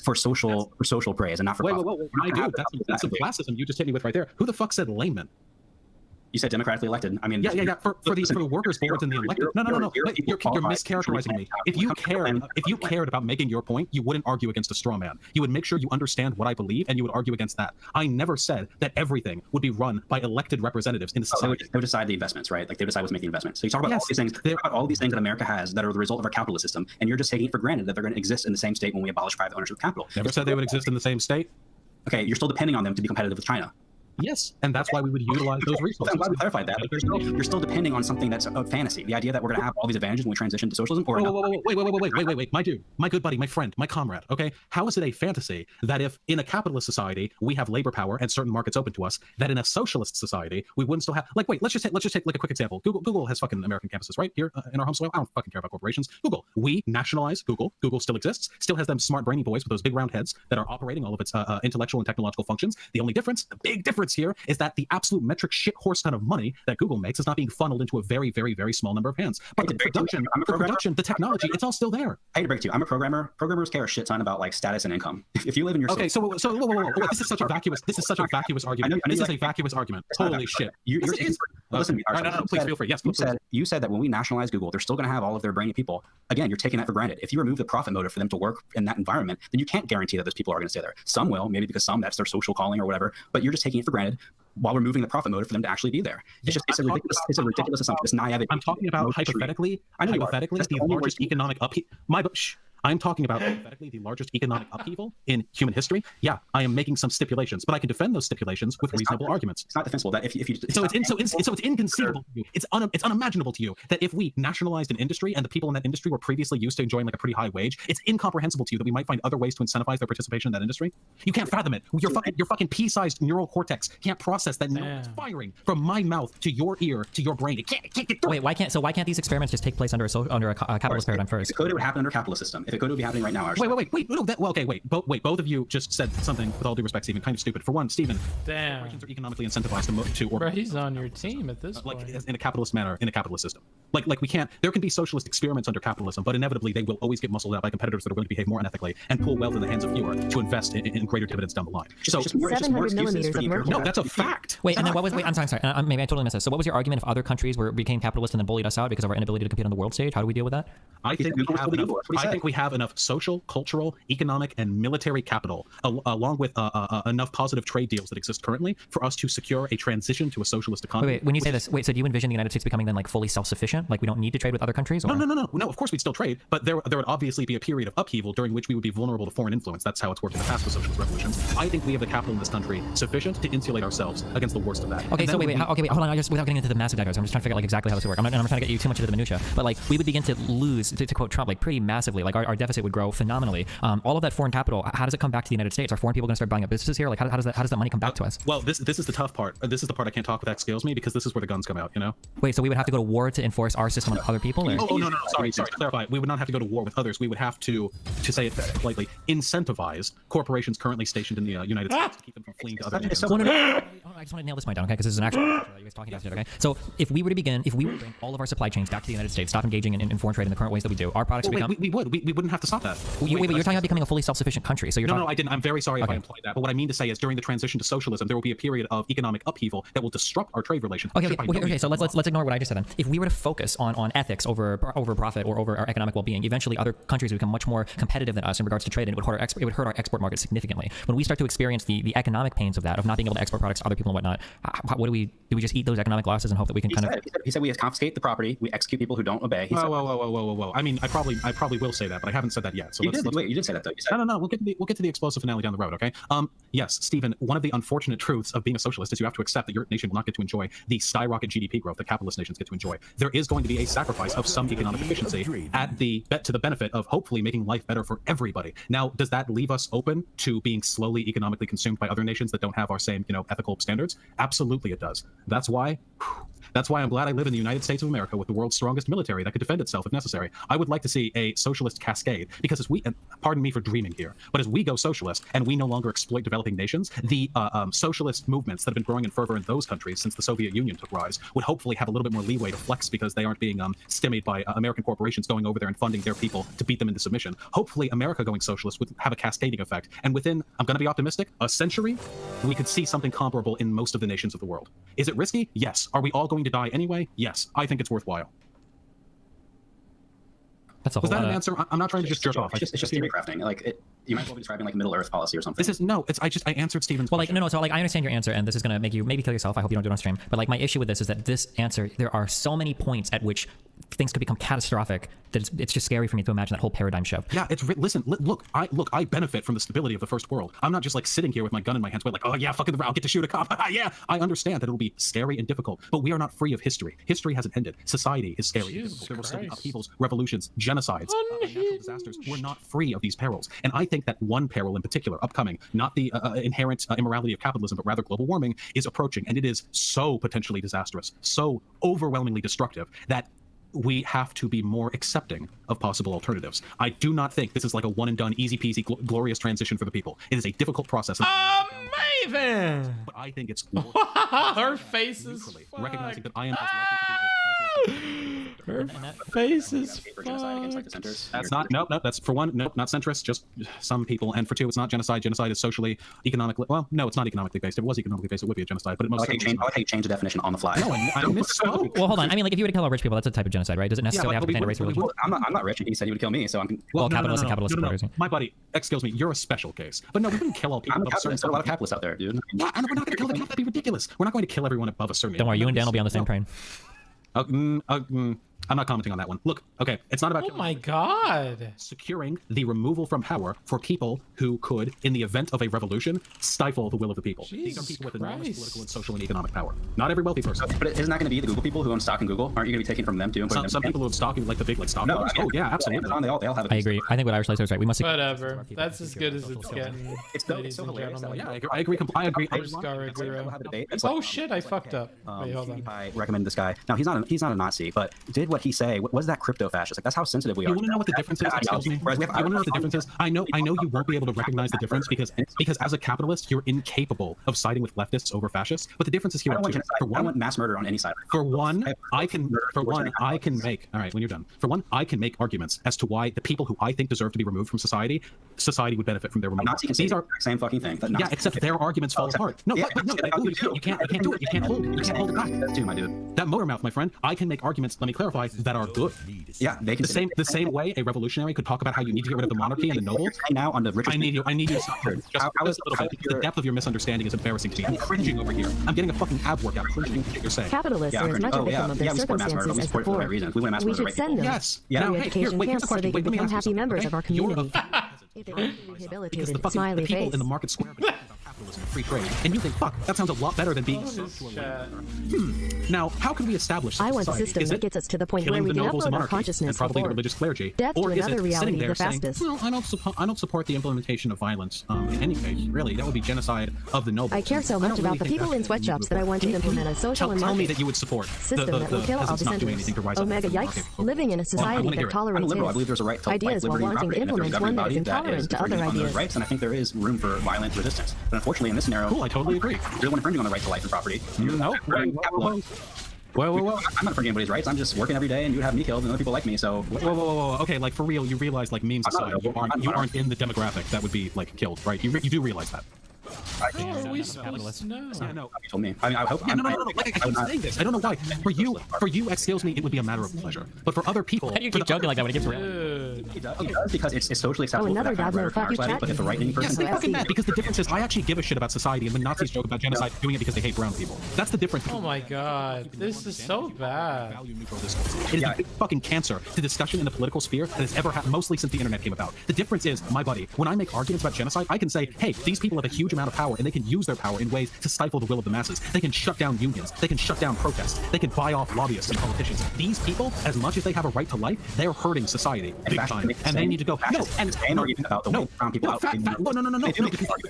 For social praise and not for profit. Whoa! My dude, that's some classism you just hit me with right there. Who the fuck said layman? You said democratically elected. I mean, yeah. For the workers' boards and the elected. No. You're mischaracterizing me. If you cared about making your point, you wouldn't argue against a straw man. You would make sure you understand what I believe, and you would argue against that. I never said that everything would be run by elected representatives in the society. They would decide the investments, right? Like they decide what's making investments. So you talk about all these things. They talk about all these things that America has that are the result of our capitalist system, and you're just taking it for granted that they're going to exist in the same state when we abolish private ownership of capital. Never said they would exist in the same state. Okay, you're still depending on them to be competitive with China. Yes, and that's why we would utilize those resources. I'm glad we clarified that. But you're still depending on something that's a fantasy. The idea that we're going to have all these advantages when we transition to socialism. Or wait, my dude, my good buddy, my friend, my comrade. Okay, how is it a fantasy that if in a capitalist society we have labor power and certain markets open to us, that in a socialist society we wouldn't still have? Like, wait, let's just take like a quick example. Google has fucking American campuses right here in our home soil. I don't fucking care about corporations. Google, we nationalized Google. Google still exists. Still has them smart brainy boys with those big round heads that are operating all of its intellectual and technological functions. The only difference, the big difference here, is that the absolute metric shit horse ton of money that Google makes is not being funneled into a very, very, very small number of hands. But the production, the technology, it's all still there. I hate to break to you. I'm a programmer. Programmers care a shit ton about like status and income. If you live in your okay, so whoa. This is such a vacuous argument. This is a vacuous argument. Holy shit. Listen to me. Please feel free. Yes, you said that when we nationalize Google, they're still going to have all of their brainy people. Again, you're taking that for granted. If you remove the profit motive for them to work in that environment, then you can't guarantee that those people are going to stay there. Some will, maybe because that's their social calling or whatever. But you're just taking it for granted while removing the profit motive for them to actually be there. It's a ridiculous assumption. It's naive. I'm talking about hypothetically the largest economic upheaval. I'm talking about hypothetically the largest economic upheaval in human history. Yeah, I am making some stipulations, but I can defend those stipulations with reasonable arguments. It's not defensible that if you so it's inconceivable to you. It's unimaginable to you that if we nationalized an industry and the people in that industry were previously used to enjoying like a pretty high wage, it's incomprehensible to you that we might find other ways to incentivize their participation in that industry. You can't fathom it. Your fucking pea-sized neural cortex can't process that neurons firing from my mouth to your ear to your brain. It can't get through. Wait, why can't these experiments just take place under a capitalist paradigm first? It would happen under a capitalist system. If it would be happening right now. Wait. Both of you just said something, with all due respect, Stephen, kind of stupid. For one, Stephen, corporations are economically incentivized to Bro, he's on your team at this point. Like in a capitalist manner, in a capitalist system. Like we can't. There can be socialist experiments under capitalism, but inevitably they will always get muscled out by competitors that are willing to behave more unethically and pull wealth in the hands of fewer to invest in greater dividends down the line. So 700 millimeters of mercury. No, that's a fact. Wait, and then what was? Wait, I'm sorry. Maybe I totally missed this. So what was your argument if other countries became capitalist and then bullied us out because of our inability to compete on the world stage? How do we deal with that? I think we have enough social, cultural, economic, and military capital, along with enough positive trade deals that exist currently, for us to secure a transition to a socialist economy. Wait, when you say this, so do you envision the United States becoming then like fully self-sufficient? Like we don't need to trade with other countries? Or? No. Of course we'd still trade, but there would obviously be a period of upheaval during which we would be vulnerable to foreign influence. That's how it's worked in the past with socialist revolutions. I think we have the capital in this country sufficient to insulate ourselves against the worst of that. Okay, so wait, hold on. Without getting into the massive digress, I'm just trying to figure out like exactly how this would work. I'm not trying to get you too much into the minutia, but like we would begin to lose, to quote Trump, like pretty massively. Like our deficit would grow phenomenally. All of that foreign capital, how does it come back to the United States? Are foreign people going to start buying up businesses here? Like how does that money come back to us? Well, this is the tough part. This is the part I can't talk with Exskillsme because this is where the guns come out. You know. Wait, so we would have to go to war to enforce our system on other people? Or? Oh no. Sorry. To clarify, we would not have to go to war with others. We would have to say it politely, incentivize corporations currently stationed in the United States to keep them from fleeing to other nations. I just want to nail this point down, okay? Because this is an actual you guys talking about it, okay? So if we were to bring all of our supply chains back to the United States, stop engaging in foreign trade in the current ways that we do, our products would become. We wouldn't have to stop that. Wait, you're talking about becoming a fully self-sufficient country. So No, I didn't. I'm very sorry if I implied that. But what I mean to say is during the transition to socialism, there will be a period of economic upheaval that will disrupt our trade relations. Okay. So let's ignore what I just said then. If we were to focus on ethics over profit or over our economic well-being, eventually other countries would become much more competitive than us in regards to trade, and it would hurt our export market significantly. When we start to experience the economic pains of that, of not being able to export products to other people and whatnot, what do we just eat those economic losses and hope that we can he said we confiscate the property, we execute people who don't obey. Whoa. I mean, I probably will say that, but I haven't said that yet. So Wait, you did say that though. You said, no. We'll get to the explosive finale down the road, okay? Yes, Stephen. One of the unfortunate truths of being a socialist is you have to accept that your nation will not get to enjoy the skyrocket GDP growth that capitalist nations get to enjoy. There is going to be a sacrifice of some economic efficiency to the benefit of hopefully making life better for everybody. Now, does that leave us open to being slowly economically consumed by other nations that don't have our same, ethical standards? Absolutely, it does. That's why I'm glad I live in the United States of America with the world's strongest military that could defend itself if necessary. I would like to see a socialist cascade, because and pardon me for dreaming here, but as we go socialist and we no longer exploit developing nations, the socialist movements that have been growing in fervor in those countries since the Soviet Union took rise would hopefully have a little bit more leeway to flex because they aren't being stymied by American corporations going over there and funding their people to beat them into submission. Hopefully America going socialist would have a cascading effect, and within, I'm going to be optimistic, a century, we could see something comparable in most of the nations of the world. Is it risky? Yes. Are we all going to die anyway? Yes. I think it's worthwhile. That's a whole Was that an answer? I'm not trying to just jerk off. It's just theory crafting. You might as well be describing like Middle Earth policy or something. I answered Stephen's question. No. So I understand your answer, and this is gonna make you maybe kill yourself. I hope you don't do it on stream. But my issue with this is that this answer, there are so many points at which things could become catastrophic that it's just scary for me to imagine that whole paradigm shift. Yeah, look, I benefit from the stability of the first world. I'm not just sitting here with my gun in my hands, oh yeah, fucking I'll get to shoot a cop. Yeah, I understand that it'll be scary and difficult, but we are not free of history. History hasn't ended. Society is scary and difficult. There were still upheavals, revolutions, genocides, natural disasters. We're not free of these perils, and I think that one peril in particular, upcoming, not the inherent immorality of capitalism, but rather global warming, is approaching, and it is so potentially disastrous, so overwhelmingly destructive that we have to be more accepting of possible alternatives. I do not think this is like a one and done, easy peasy, glorious transition for the people. It is a difficult process. Amazing! But I think it's her face is recognizing that I am as likely to be a casual. Her face is That's not, nope, that's for one, nope, not centrist, just some people. And for two, it's not genocide. Genocide is socially, economically, well, no, it's not economically based. If it was economically based, it would be a genocide, but it most I like how you change the definition on the fly. No, I misspoke. Well, hold on. I mean, if you were to kill all rich people, that's a type of genocide, right? Does it necessarily have to pertain to race or religion? I'm not rich, and he said he would kill me, so I'm... Well, capitalist and capitalist supporters. My buddy, Exskillsme, you're a special case. But no, we wouldn't kill all people. I'm a capitalist. There's a lot of capitalists out there, dude. Yeah, and we're not going to kill the cap. That'd be ridiculous. We're not going to kill everyone above a certain... Don't worry, you and Dan will be on the same train. I'm not commenting on that one. Look, okay, it's not about... Oh my god. Securing the removal from power for people who could, in the event of a revolution, stifle the will of the people. These are people with enormous political and social and economic power. Not every wealthy person. But isn't that going to be the Google people who own stock in Google? Aren't you going to be taking from them too? Some people who have stock, like the big stock. No, oh yeah, absolutely. They all have I agree. I think what Irish Lighter is right. We must... Whatever. That's as good as it's getting. It's so hilarious. Yeah, I agree. Oh shit, I fucked up. Wait, hold on. I recommend this guy. Now, he's not a Nazi, but did what he say? Was that crypto fascist? Like, that's how sensitive we are. You want to know what the difference is? You want to know what the difference is? I know you won't be able to recognize the difference because as a capitalist, you're incapable of siding with leftists over fascists. But the difference is here. I want mass murder on any side. For one, I can make. All right, when you're done. For one, I can make arguments as to why the people who I think deserve to be removed from society would benefit from their removal. These are the same fucking thing. Yeah, except their arguments fall apart. No, you can't do it. You can't hold it back. That's too, my dude. That motor mouth, my friend. I can make arguments. Let me clarify that are good. Yeah, they can the same way a revolutionary could talk about how you need to get rid of the monarchy and the nobles. Now on the richest. I need you to stop here. Just a little bit. Because the depth of your misunderstanding is embarrassing to me. I'm cringing over here. I'm getting a fucking ab workout cringing at what you're saying. Capitalists are as much a victim of their circumstances as the poor. We should send them to education camps so they can become happy members of our community. If they want to be rehabilitated, smiley people face. in the market square about capitalism and free trade, and you think, fuck, that sounds a lot better than being Now, how can we establish such I want a system that gets us to the point where we can upload our consciousness and probably before religious clergy, death or to is another it sitting reality there the saying, fastest. well, I don't support the implementation of violence in any case. Really, that would be genocide of the nobles. I care so much about the people in sweatshops that I want to implement a social and tell me market that you would support system that will kill all dissenters. Omega yikes, living in a society that tolerates I believe there's a right to ideas while wanting to implement one that is intolerant to other ideas. Rights, and I think there is room for violent resistance. But unfortunately, in this scenario, cool, I totally agree. You're the one infringing on the right to life and property. No. Whoa. I'm not infringing anybody's rights. I'm just working every day, and you would have me killed, and other people like me. So whoa. Okay, like for real, you realize like memes aside, you aren't in the demographic that would be like killed, right? You do realize that. How are we supposed to know? Yeah, no. You told me. I mean, I hope. Yeah, no. Like, I keep saying this. I don't know why. For you, Exskillsme, it would be a matter of pleasure. But for other people, How do you keep joking like that when it gives real? He does because it's socially acceptable for that kind of rhetoric in our society. But if the right-leaning person, they fucking mad because the difference is I actually give a shit about society, and when Nazis joke about genocide, doing it because they hate brown people. That's the difference. Oh my god, this is so bad. It is a big fucking cancer to discussion in the political sphere that has ever happened, mostly since the internet came about. The difference is, my buddy, when I make arguments about genocide, I can say, hey, these people have a huge amount of power, and they can use their power in ways to stifle the will of the masses. They can shut down unions. They can shut down protests. They can buy off lobbyists and politicians. These people, as much as they have a right to life, they're hurting society big time, and they need to go. No, and argument about the way brown people out. No.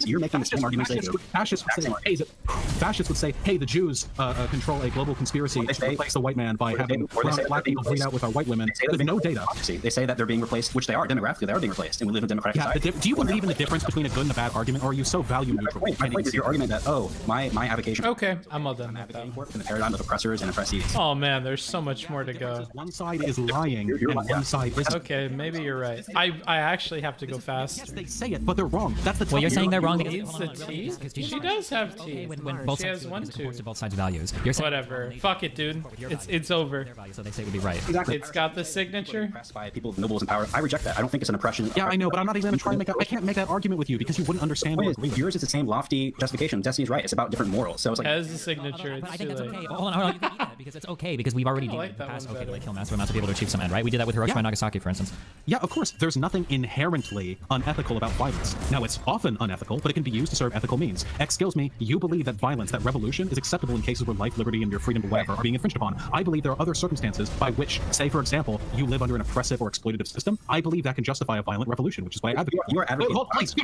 You're making the same arguments they do. Fascists would say, hey, the Jews control a global conspiracy to replace the white man by having black people breed out with our white women with no data. They say that they're being replaced, which they are demographically. They are being replaced, and we live in a democratic society. Do you believe in the difference between a good and a bad argument, or are you so value neutral? Is your argument that my avocation? Okay, I'm all done with that. In the paradigm of oppressors and oppressees. Oh man, there's so much more to go. One side is lying, and one side isn't. Okay, maybe you're right. I actually have to go fast. Yes, they say it, but they're wrong. That's the. Well, you're saying they're wrong because needs the teeth. She does have teeth. When both she has one tooth. To both sides' values. You're saying whatever. Fuck it, dude. It's over. So they say it would be right. Exactly. It's got the signature. By people with nobles in power. I reject that. I don't think it's an oppression. Yeah, I know, but I'm not even going to try and make that. I can't make that argument with you because you wouldn't understand. Yours is the same lofty justification. Destiny's right. It's about different morals. So it's like. Has the signature. But I think that's okay. Hold on. You can eat that because it's okay because we've already deemed in the past okay to kill massive amounts of people to achieve some end, right? We did that with Hiroshima and Nagasaki, for instance. Yeah, of course. There's nothing inherently unethical about violence. Now, it's often unethical, but it can be used to serve ethical means. Exskillsme, you believe that violence, that revolution, is acceptable in cases where life, liberty, and your freedom, whatever, are being infringed upon. I believe there are other circumstances by which, say, for example, you live under an oppressive or exploitative system. I believe that can justify a violent revolution, which is why I advocate. You are advocating. Oh, please,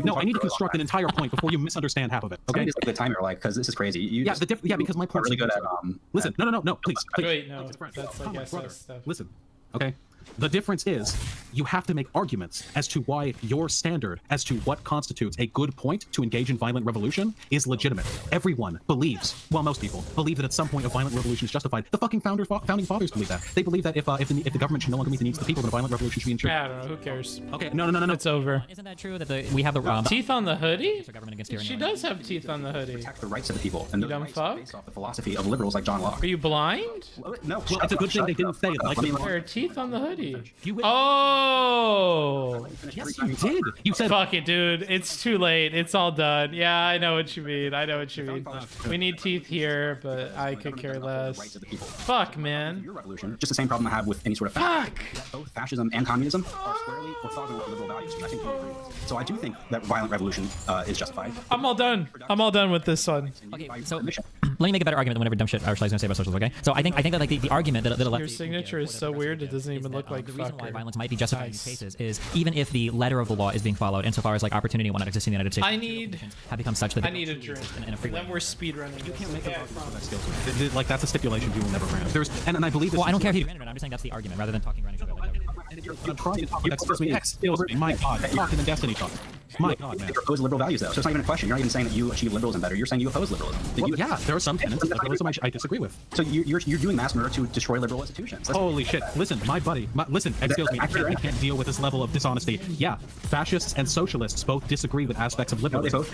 no, I need to construct an entire point before you misunderstand half of it. Okay. The time you're like, because this is crazy. Because my point's really good at. Listen, no, please. Wait, no, that's like SS stuff. Listen, okay. The difference is you have to make arguments as to why your standard as to what constitutes a good point to engage in violent revolution is legitimate. Everyone believes, well, most people believe that at some point a violent revolution is justified. The fucking founding fathers believe that. They believe that if the government should no longer meet the needs of the people, then a violent revolution should be ensured. I don't know. Who cares? Okay, no. It's over. Isn't that true that we have the teeth on the hoodie? Government against she does have teeth on the hoodie. Protect the rights of the people and the dumb fuck. Based off the philosophy of liberals like John Locke. Are you blind? No. Well, it's a good thing they didn't say it. Like there are teeth on the hoodie. Oh! Yes, you did. You said. Fuck it, dude. It's too late. It's all done. Yeah, I know what you mean. We need teeth here, but I could care less. Fuck, man. Your revolution, just the same problem I have with any sort of both fascism and communism are squarely orthogonal with liberal values. I think you agree with. So I do think that violent revolution is justified. I'm all done with this one. Okay, so let me make a better argument than whatever dumb shit Arshlei's gonna say about socialism. Okay, so I think that like the argument that your signature is so weird it doesn't even look like the reason why violence might be justified in these cases is even if the letter of the law is being followed insofar as like opportunity one that exists in the United States have become such that I need a drink and then we're speedrunning. You can't make a argument. Like that's a stipulation you will never grant. And I believe this. Well, I don't care if you grant it. I'm just saying that's the argument rather than talking around each other. I'm trying to talk Exskillsme. My God, talking the Destiny talk. My God, man. You oppose liberal values, though, so it's not even a question. You're not even saying that you achieve liberalism better. You're saying you oppose liberalism. Yeah, there are some tenets of liberalism I disagree with. So you're doing mass murder to destroy liberal institutions. Holy shit! Listen, my buddy. Listen, Exskillsme. I can't deal with this level of dishonesty. Yeah, fascists and socialists both disagree with aspects of liberalism.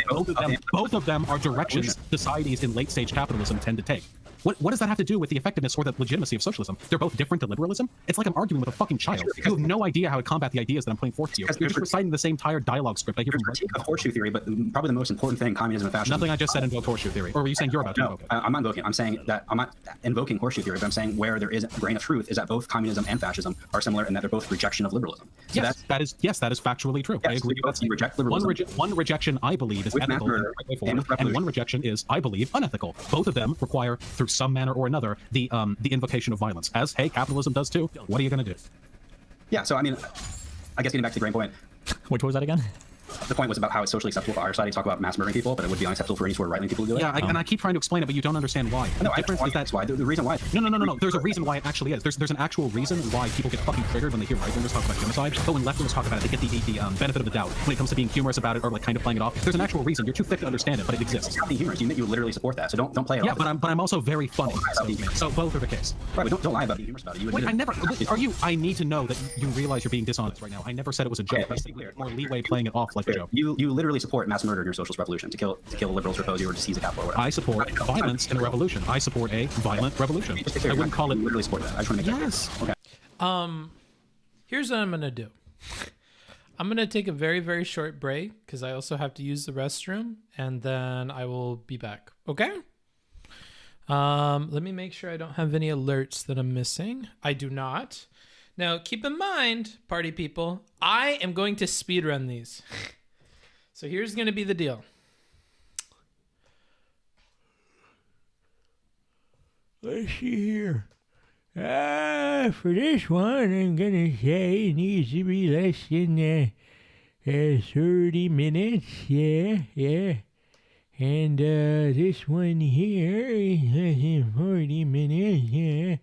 Both of them are directions societies in late-stage capitalism tend to take. What does that have to do with the effectiveness or the legitimacy of socialism? They're both different to liberalism? It's like I'm arguing with a fucking child. You have no idea how to combat the ideas that I'm putting forth to you. You're just reciting the same tired dialogue script I hear from critique of horseshoe theory, but probably the most important thing, communism and fascism. Nothing I just said invoked horseshoe theory. Or were you saying you're about to invoke it? I'm not invoking it. I'm saying that I'm not invoking horseshoe theory, but I'm saying where there is a grain of truth is that both communism and fascism are similar and that they're both rejection of liberalism. So that is factually true. Yes, I agree. You reject liberalism. One rejection I believe is ethical and one rejection is, I believe, unethical. Both of them require, through some manner or another, the invocation of violence, as hey, capitalism does too. What are you gonna do? Yeah, so I mean, I guess getting back to the grain point. Which was that again? The point was about how it's socially acceptable for our society to talk about mass murdering people, but it would be unacceptable for any sort of right-wing people to do it. Yeah, and I keep trying to explain it, but you don't understand why. No, the difference is that's why. The reason why. No. There's a reason why it actually is. There's an actual reason why people get fucking triggered when they hear right-wingers talk about genocide. But when left-wingers talk about it, they get the benefit of the doubt. When it comes to being humorous about it or like kind of playing it off, there's an actual reason. You're too thick to understand it, but it exists. It's not being humorous. You literally support that, so don't play it off. Yeah, but I'm also very funny. So both are the case. Right, but don't lie about being humorous about it. Wait, I never. Are you? I need to know that you realize you're being dishonest right now. I never said it was a joke. I said more leeway playing it off like the joke. You literally support mass murder in your socialist revolution to kill liberals, or oppose you, or to seize a capital or whatever. I support violence in a revolution. I support a violent revolution. I wouldn't call it literally support that. I just want to make that clear. Okay. Here's what I'm gonna do. I'm gonna take a very, very short break because I also have to use the restroom, and then I will be back. Okay? Let me make sure I don't have any alerts that I'm missing. I do not. Now, keep in mind, party people, I am going to speedrun these. So here's going to be the deal. Let's see here. For this one, I'm going to say it needs to be less than 30 minutes. Yeah. And this one here is less than 40 minutes. Yeah.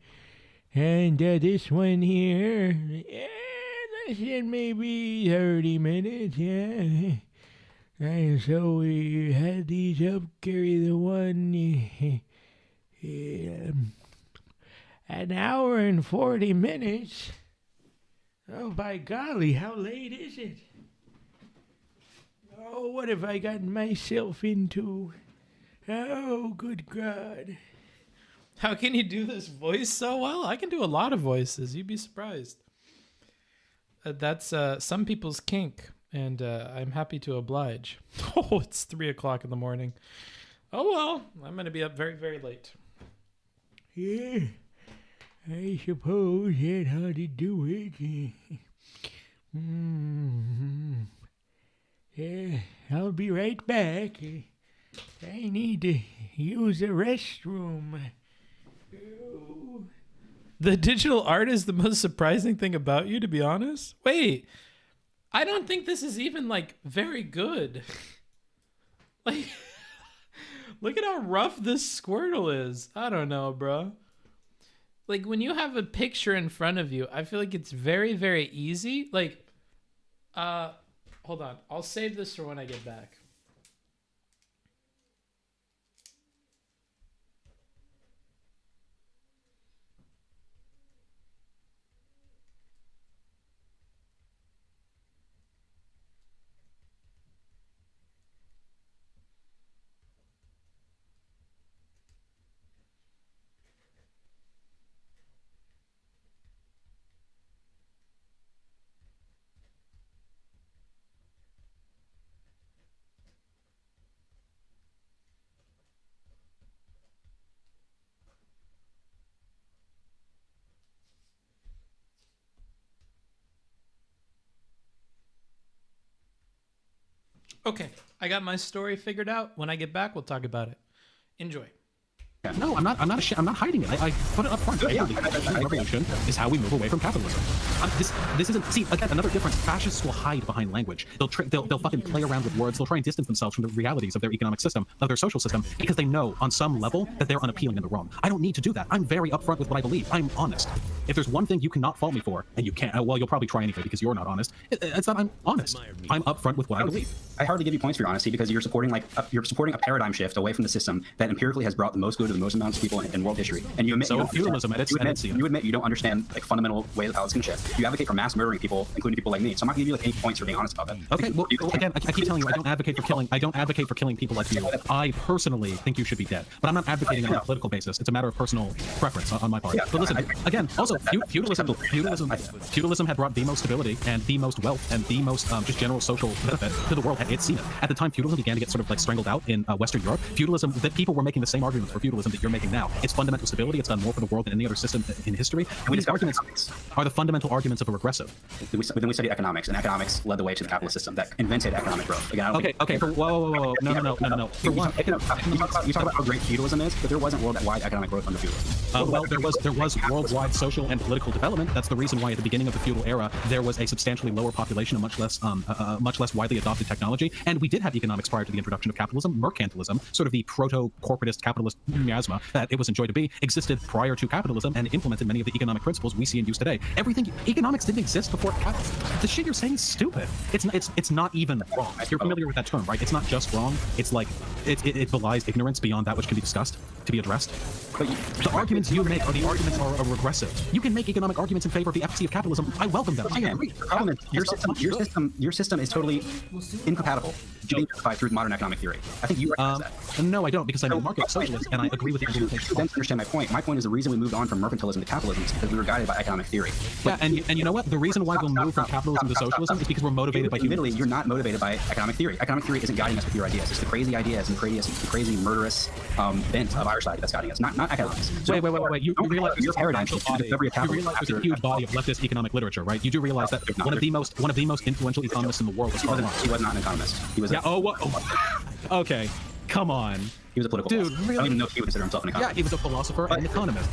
And this one here, less than maybe 30 minutes, yeah. And so we had these up, carry the one, an hour and 40 minutes. Oh, by golly, how late is it? Oh, what have I gotten myself into? Oh, good God. How can you do this voice so well? I can do a lot of voices. You'd be surprised. That's some people's kink, and I'm happy to oblige. Oh, it's 3 o'clock in the morning. Oh, well, I'm going to be up very, very late. Yeah, I suppose that's how to do it. Yeah, I'll be right back. I need to use the restroom. The digital art is the most surprising thing about you, to be honest. Wait, I don't think this is even like very good. Like, look at how rough this Squirtle is. I don't know, bro. Like, when you have a picture in front of you, I feel like it's very, very easy. Like, hold on. I'll save this for when I get back. Okay, I got my story figured out. When I get back, we'll talk about it. Enjoy. No, I'm not hiding it. I put it up front. Revolution is how we move away from capitalism. This isn't. See, again, another difference. Fascists will hide behind language. They'll fucking play around with words. They'll try and distance themselves from the realities of their economic system, of their social system, because they know on some level that they're unappealing in the wrong. I don't need to do that. I'm very upfront with what I believe. I'm honest. If there's one thing you cannot fault me for, and you can't, well, you'll probably try anyway because you're not honest. It's that I'm honest. I'm upfront with what I believe. I hardly give you points for your honesty because you're supporting a paradigm shift away from the system that empirically has brought the most good to the most amounts of people in world history. And you admit feudalism at its you admit you don't understand like fundamental ways of how it's going to shift. You advocate for mass murdering people, including people like me. So I'm not going to give you like 8 points for being honest about that. Okay, well, again, I keep telling you, I don't advocate for killing. I don't advocate for killing people like you. I personally think you should be dead, but I'm not advocating on a political basis. It's a matter of personal preference on my part. But listen, again, also feudalism had brought the most stability and the most wealth and the most just general social benefit to the world had it seen it. At the time feudalism began to get sort of like strangled out in Western Europe, feudalism, that people were making the same arguments for feudalism that you're making now. It's fundamental stability. It's done more for the world than any other system in history. And these arguments are the fundamental arguments of a regressive. Then we studied economics, and economics led the way to the capitalist system that invented economic growth. Again, okay. Whoa. No. For one, you talk about how great feudalism is, but there wasn't worldwide economic growth under feudalism. Well, there was worldwide social and political development. That's the reason why at the beginning of the feudal era there was a substantially lower population, a much less widely adopted technology, and we did have economics prior to the introduction of capitalism, mercantilism, sort of the proto-corporatist capitalist miasma that it was enjoyed to be existed prior to capitalism and implemented many of the economic principles we see in use today. Economics didn't exist before capitalism. The shit you're saying is stupid. It's not even wrong. You're familiar with that term, right? It's not just wrong. It's like it belies ignorance beyond that which can be discussed, to be addressed. But the arguments you make are the arguments are regressive. You can make economic arguments in favor of the efficacy of capitalism. I welcome them. I agree. The problem is your system is totally incompatible being justified through modern economic theory. I think you recognize that. No, I don't, because I'm a market socialist and I agree with the implementation. Then understand my point. My point is the reason we moved on from mercantilism to capitalism is because we were guided by economic theory. Yeah, and you know what? The reason why we'll move from capitalism to socialism is because we're motivated by human. Admittedly, you're not motivated by economic theory. Economic theory isn't guiding us with your ideas. It's the crazy ideas and the crazy murderous bent of our side that's guiding us, not economics. So, wait. You realize your paradigm shift to discovery of capitalism. You realize there's a huge body of leftist economic literature, right? You do realize that one of the most influential economists in the world was Karl Marx. He was not an economist. He was. Okay, come on. He was a political dude. Philosopher. Really? I don't even know if he would consider himself an economist. Yeah, he was a philosopher and an economist.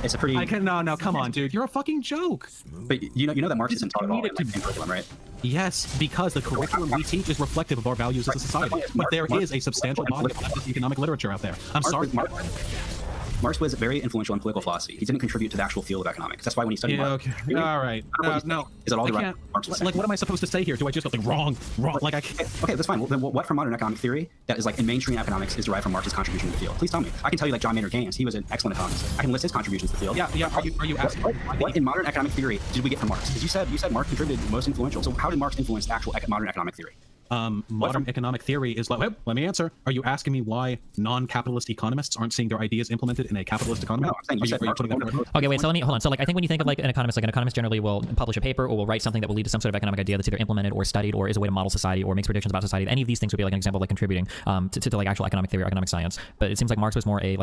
It's a pretty. No, come on, dude. You're a fucking joke. But you know that Marx isn't taught at all in the curriculum, right? Yes, because the curriculum we teach is reflective of our values as a society. But there is a substantial body of leftist economic literature out there. I'm sorry. Marx was very influential in political philosophy. He didn't contribute to the actual field of economics. That's why when you study Marx, okay. All right. No. Is it all derived? Like, what am I supposed to say here? Do I just go like wrong? Like I can't. Okay, that's fine. Well, then what from modern economic theory that is like in mainstream economics is derived from Marx's contribution to the field? Please tell me. I can tell you like John Maynard Keynes. He was an excellent economist. I can list his contributions to the field. Yeah. Are you asking? What in modern economic theory did we get from Marx? Because you said Marx contributed most influential. So how did Marx influence the actual modern economic theory? Modern economic theory is like, let me answer. Are you asking me why non-capitalist economists aren't seeing their ideas implemented in a capitalist economy? No, I'm saying okay, wait, so let me, hold on. So like, I think when you think of like an economist generally will publish a paper or will write something that will lead to some sort of economic idea that's either implemented or studied or is a way to model society or makes predictions about society. Any of these things would be like an example of like contributing to like actual economic theory or economic science. But it seems like Marx was more a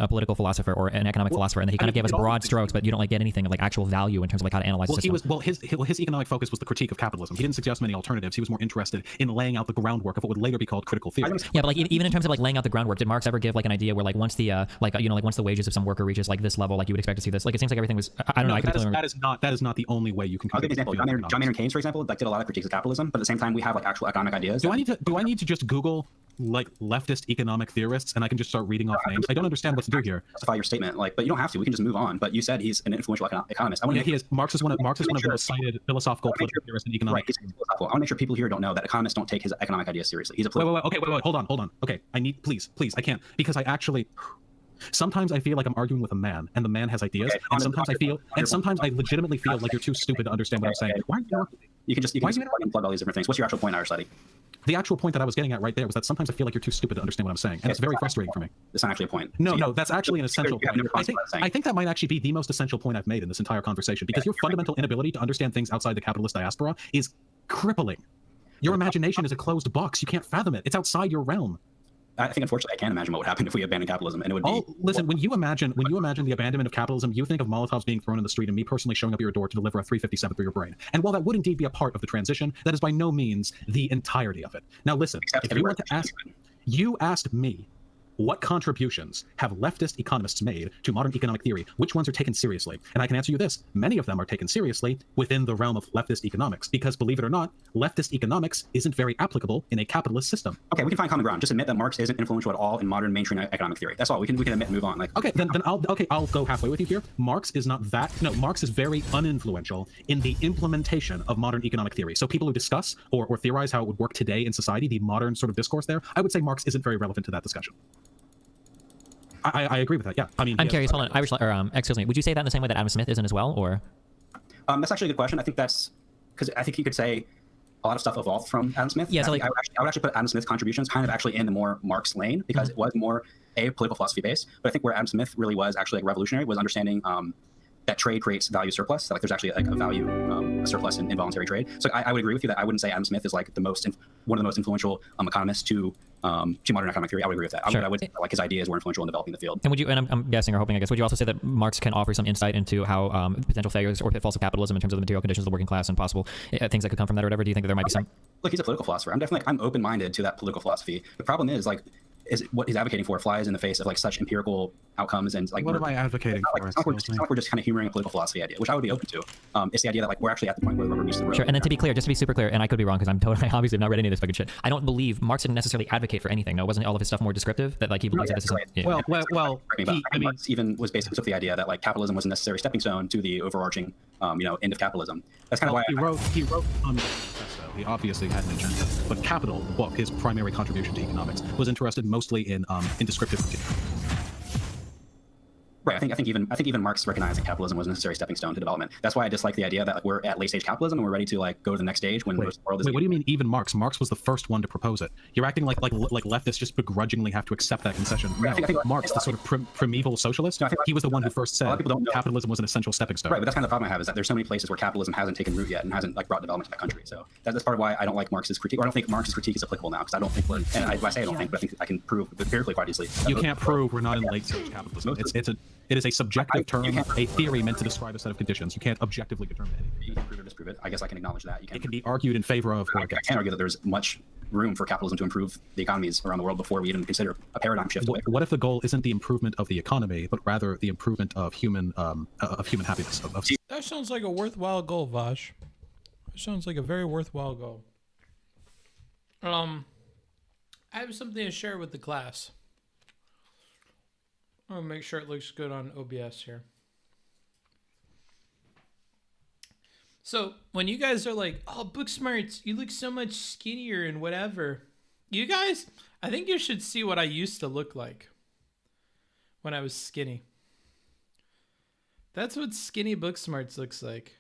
political philosopher or an economic philosopher, and that he kind of gave us broad strokes, but you don't like get anything of like actual value in terms of like how to analyze the system. His economic focus was the critique of capitalism. He didn't suggest many alternatives. He was more interested in laying out the groundwork of what would later be called critical theory. Yeah, but like even in terms of like laying out the groundwork, did Marx ever give like an idea where like once the once the wages of some worker reaches like this level, like you would expect to see this? Like it seems like everything was. I don't know. That is not the only way you can. I'll give an example. John Maynard Keynes, for example, like did a lot of critiques of capitalism, but at the same time we have like actual economic ideas. Do I need to just Google like leftist economic theorists and I can just start reading off names? I don't understand what to do here. Justify your statement, but you don't have to. We can just move on. But you said he's an influential economist. He is. Marx is one of the most cited philosophical political theorists in economics. Right. I want to make sure people here don't know that economists don't take his economic ideas seriously. He's a political. Wait. Hold on. Okay, I need please. I can't because I actually. Sometimes I feel like I'm arguing with a man, and the man has ideas, and sometimes I legitimately feel like you're too stupid to understand what I'm saying. Why are you interrupting me? You can plug all these different things. What's your actual point, Irish Lady? The actual point that I was getting at right there was that sometimes I feel like you're too stupid to understand what I'm saying, and it's very frustrating for me. It's not actually a point. No, that's actually an essential point. I think that might actually be the most essential point I've made in this entire conversation, because your fundamental inability to understand things outside the capitalist diaspora is crippling. Your imagination is a closed box. You can't fathom it. It's outside your realm. I think, unfortunately, I can't imagine what would happen if we abandoned capitalism, and it would be. Listen, when you imagine the abandonment of capitalism, you think of Molotovs being thrown in the street and me personally showing up at your door to deliver a 357 through your brain. And while that would indeed be a part of the transition, that is by no means the entirety of it. Now, listen, if you want to ask, you asked me, what contributions have leftist economists made to modern economic theory? Which ones are taken seriously? And I can answer you this. Many of them are taken seriously within the realm of leftist economics, because believe it or not, leftist economics isn't very applicable in a capitalist system. Okay, we can find common ground. Just admit that Marx isn't influential at all in modern mainstream economic theory. That's all. We can admit and move on. Like, okay, then I'll go halfway with you here. Marx is very uninfluential in the implementation of modern economic theory. So people who discuss or theorize how it would work today in society, the modern sort of discourse there, I would say Marx isn't very relevant to that discussion. I agree with that. Yeah, I mean, I'm curious. Hold on, Exskillsme. Would you say that in the same way that Adam Smith isn't as well, or? That's actually a good question. I think that's because I think you could say a lot of stuff evolved from Adam Smith. Yeah, so like, I would actually put Adam Smith's contributions kind of actually in the more Marx lane, because it was more a political philosophy based. But I think where Adam Smith really was actually like revolutionary was understanding that trade creates value surplus. So like there's actually like a value a surplus in involuntary trade. So I would agree with you that I wouldn't say Adam Smith is like one of the most influential economists to modern economic theory. I would agree with that. Sure. I would say like his ideas were influential in developing the field. And would you? And I'm guessing or hoping, I guess, would you also say that Marx can offer some insight into how potential failures or pitfalls of capitalism in terms of the material conditions of the working class and possible things that could come from that or whatever? Do you think that there might be some? Look, he's a political philosopher. I'm open-minded to that political philosophy. The problem is like what he's advocating for flies in the face of like such empirical outcomes and like what am I advocating for? It's not like we're just kind of humoring a political philosophy idea, which I would be open to. It's the idea that like we're actually at the point where the rubber meets the road. Sure, and then to be clear, just to be super clear, and I could be wrong because I'm totally obviously not read any of this fucking shit. I don't believe Marx didn't necessarily advocate for anything. No, wasn't all of his stuff more descriptive? That like he believes that this is Marx even was basically took the idea that like capitalism was a necessary stepping stone to the overarching end of capitalism. That's kind of why he wrote on the manifesto. He obviously had an agenda, but Capital, the book, his primary contribution to economics, was interested mostly in descriptive critique. Right. I think even Marx recognized that capitalism was a necessary stepping stone to development. That's why I dislike the idea that like, we're at late stage capitalism and we're ready to like go to the next stage when most of the world is. Wait, what do you mean even Marx? Marx was the first one to propose it. You're acting like leftists just begrudgingly have to accept that concession. No, I think Marx, the sort of primeval socialist, No, I think he was the one who first said people don't know. capitalism was an essential stepping stone. Right, but that's kind of the problem I have is that there's so many places where capitalism hasn't taken root yet and hasn't like brought development to that country. So that's part of why I don't like Marx's critique, or I don't think Marx's critique is applicable now because I don't think we're. And I say I don't think, but I think I can prove empirically quite easily. You can't prove we're not in late stage capitalism. It is a subjective term, a theory meant to describe a set of conditions. You can't objectively determine anything. You can prove or disprove it. I guess I can acknowledge that. It can be argued in favor of or against. I can argue that there's much room for capitalism to improve the economies around the world before we even consider a paradigm shift. What if the goal isn't the improvement of the economy, but rather the improvement of human happiness? That sounds like a worthwhile goal, Vaush. That sounds like a very worthwhile goal. I have something to share with the class. I'll make sure it looks good on OBS here. So when you guys are like, oh, Booksmarts, you look so much skinnier and whatever. You guys, I think you should see what I used to look like when I was skinny. That's what skinny Booksmarts looks like.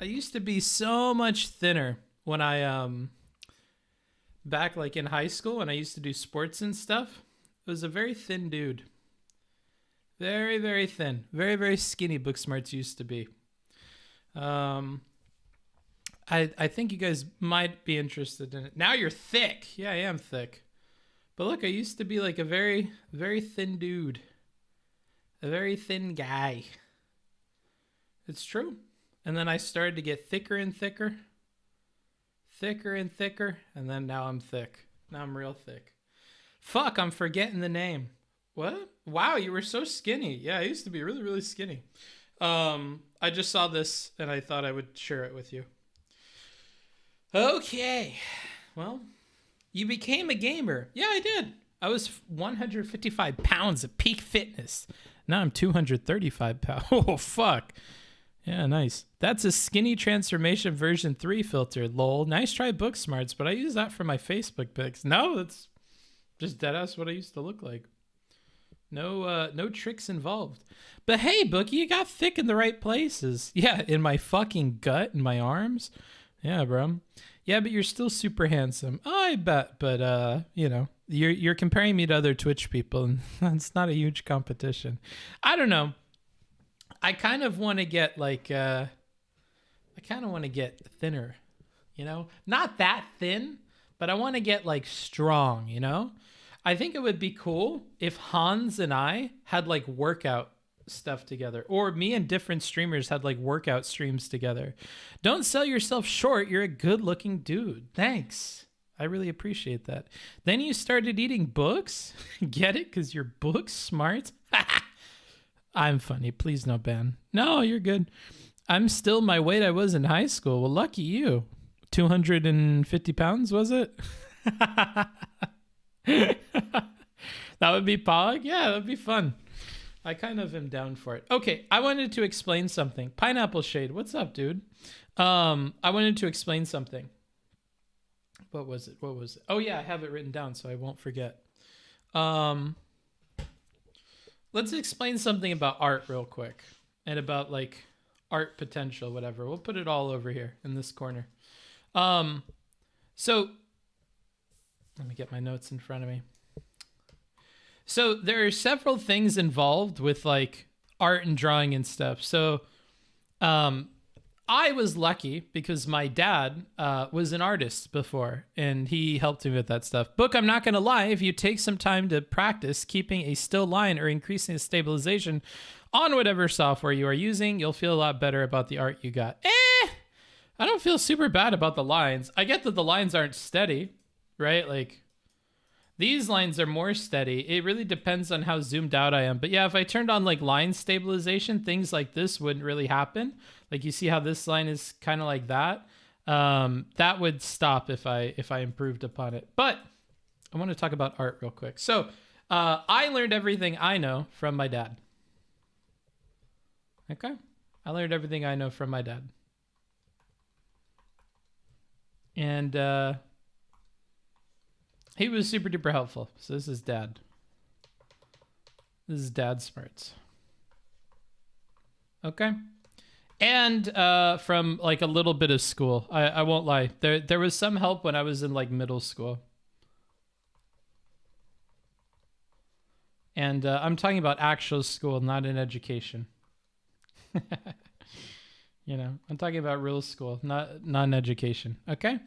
I used to be so much thinner when I, back like in high school when I used to do sports and stuff. It was a very thin dude. Very, very thin. Very, very skinny Booksmarts used to be. I think you guys might be interested in it. Now you're thick. Yeah, I am thick. But look, I used to be like a very, very thin dude. A very thin guy. It's true. And then I started to get thicker and thicker. Thicker and thicker. And then now I'm thick. Now I'm real thick. Fuck, I'm forgetting the name. What? Wow, you were so skinny. Yeah, I used to be really, really skinny. I just saw this and I thought I would share it with you. Okay. Well, you became a gamer. Yeah, I did. I was 155 pounds at peak fitness. Now I'm 235 pounds. Oh, fuck. Yeah, nice. That's a skinny transformation version 3 filter. Lol. Nice try, Booksmarts, but I use that for my Facebook pics. No, that's just deadass what I used to look like. No tricks involved. But hey, Bookie, you got thick in the right places. Yeah, in my fucking gut and my arms. Yeah, bro. Yeah, but you're still super handsome. I bet, but you know, you're comparing me to other Twitch people, and that's not a huge competition. I don't know. I kind of want to get like I kind of want to get thinner, you know? Not that thin, but I want to get like strong, you know? I think it would be cool if Hans and I had like workout stuff together, or me and different streamers had like workout streams together. Don't sell yourself short. You're a good looking dude. Thanks. I really appreciate that. Then you started eating books. Get it? Because you're book smart. I'm funny. Please no ban. No, you're good. I'm still my weight I was in high school. Well, lucky you. 250 pounds, was it? That would be Pog? Yeah, that would be fun. I kind of am down for it. Okay, I wanted to explain something. Pineapple Shade, what's up, dude? I wanted to explain something. What was it? Oh, yeah, I have it written down so I won't forget. Let's explain something about art real quick. And about, like, art potential, whatever. We'll put it all over here in this corner. So, let me get my notes in front of me. So there are several things involved with like art and drawing and stuff. So I was lucky because my dad was an artist before and he helped me with that stuff. Book, I'm not going to lie, if you take some time to practice keeping a still line or increasing the stabilization on whatever software you are using, you'll feel a lot better about the art you got. I don't feel super bad about the lines. I get that the lines aren't steady, right? Like, These lines are more steady. It really depends on how zoomed out I am. But yeah, if I turned on like line stabilization, things like this wouldn't really happen. Like you see how this line is kind of like that. That would stop if I improved upon it. But I want to talk about art real quick. So I learned everything I know from my dad. Okay? I learned everything I know from my dad. And he was super duper helpful. So this is dad. This is dad smarts. Okay. And from like a little bit of school. I won't lie. There was some help when I was in like middle school. And I'm talking about actual school, not in education. You know, I'm talking about real school, not in education. Okay.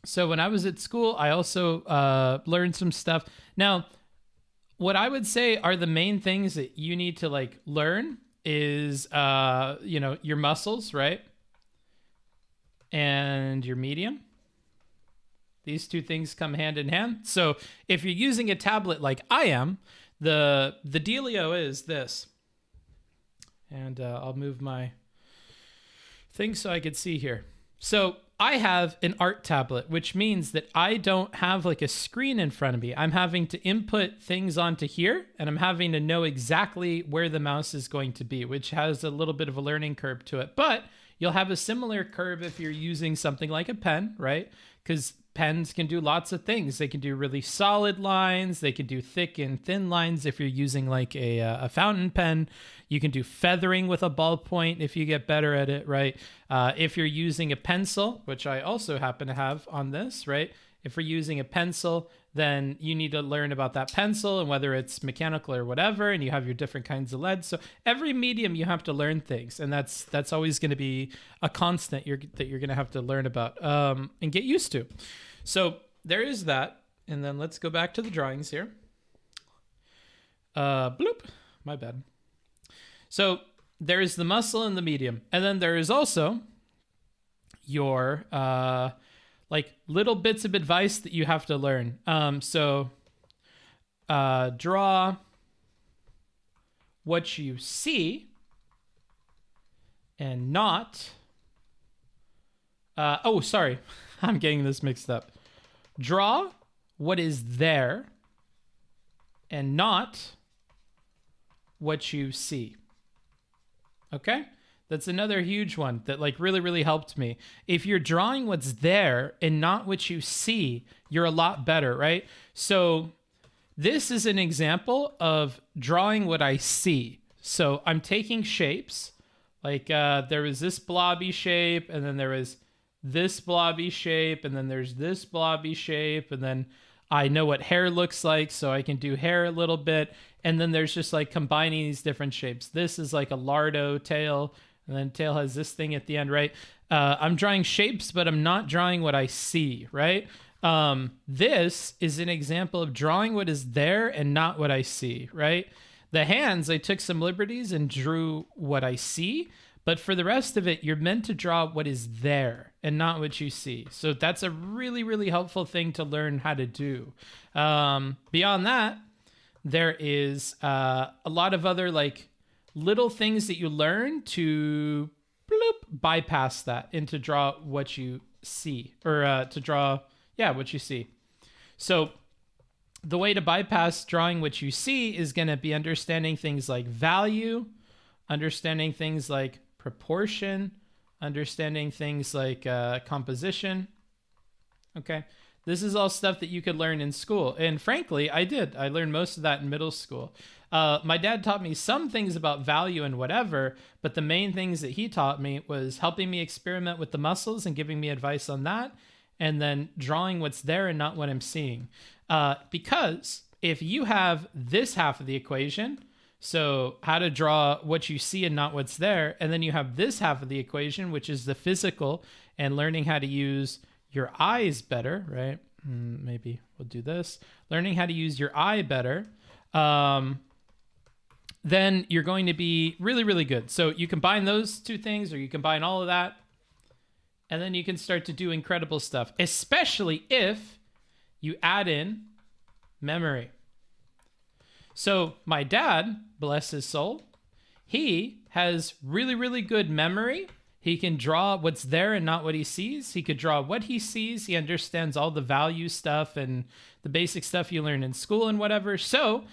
So when I was at school, I also learned some stuff. Now, what I would say are the main things that you need to like learn is, you know, your muscles, right? And your medium. These two things come hand in hand. So if you're using a tablet like I am, the dealio is this. And I'll move my thing so I could see here. So I have an art tablet, which means that I don't have like a screen in front of me. I'm having to input things onto here, and I'm having to know exactly where the mouse is going to be, which has a little bit of a learning curve to it. But you'll have a similar curve if you're using something like a pen, right? Because pens can do lots of things. They can do really solid lines. They can do thick and thin lines if you're using like a fountain pen. You can do feathering with a ballpoint if you get better at it, right? If you're using a pencil, which I also happen to have on this, right? If we're using a pencil, then you need to learn about that pencil and whether it's mechanical or whatever, and you have your different kinds of leads. So every medium you have to learn things, and that's always going to be a constant that you're going to have to learn about and get used to. So there is that, and then let's go back to the drawings here. Bloop, my bad. So there is the muscle and the medium, and then there is also your like little bits of advice that you have to learn. So draw what you see and not, oh, sorry, I'm getting this mixed up. Draw what is there and not what you see. Okay? That's another huge one that like really, really helped me. If you're drawing what's there and not what you see, you're a lot better, right? So this is an example of drawing what I see. So I'm taking shapes, like there was this blobby shape, and then there was this blobby shape, and then there's this blobby shape, and then I know what hair looks like, so I can do hair a little bit. And then there's just like combining these different shapes. This is like a lardo tail, and then tail has this thing at the end, right? I'm drawing shapes, but I'm not drawing what I see, right? This is an example of drawing what is there and not what I see, right? The hands, I took some liberties and drew what I see, but for the rest of it, you're meant to draw what is there and not what you see. So that's a really, really helpful thing to learn how to do. Beyond that, there is a lot of other like little things that you learn to bypass that and to draw what you see, or to draw, what you see. So the way to bypass drawing what you see is going to be understanding things like value, understanding things like proportion, understanding things like composition. Okay. This is all stuff that you could learn in school. And frankly, I did. I learned most of that in middle school. My dad taught me some things about value and whatever, but the main things that he taught me was helping me experiment with the muscles and giving me advice on that, and then drawing what's there and not what I'm seeing. Because if you have this half of the equation, so how to draw what you see and not what's there, and then you have this half of the equation, which is the physical and learning how to use your eyes better, right? Maybe we'll do this. Learning how to use your eye better. Then you're going to be really, really good. So you combine those two things, or you combine all of that, and then you can start to do incredible stuff, especially if you add in memory. So my dad, bless his soul, he has really, really good memory. He can draw what's there and not what he sees. He could draw what he sees. He understands all the value stuff and the basic stuff you learn in school and whatever. So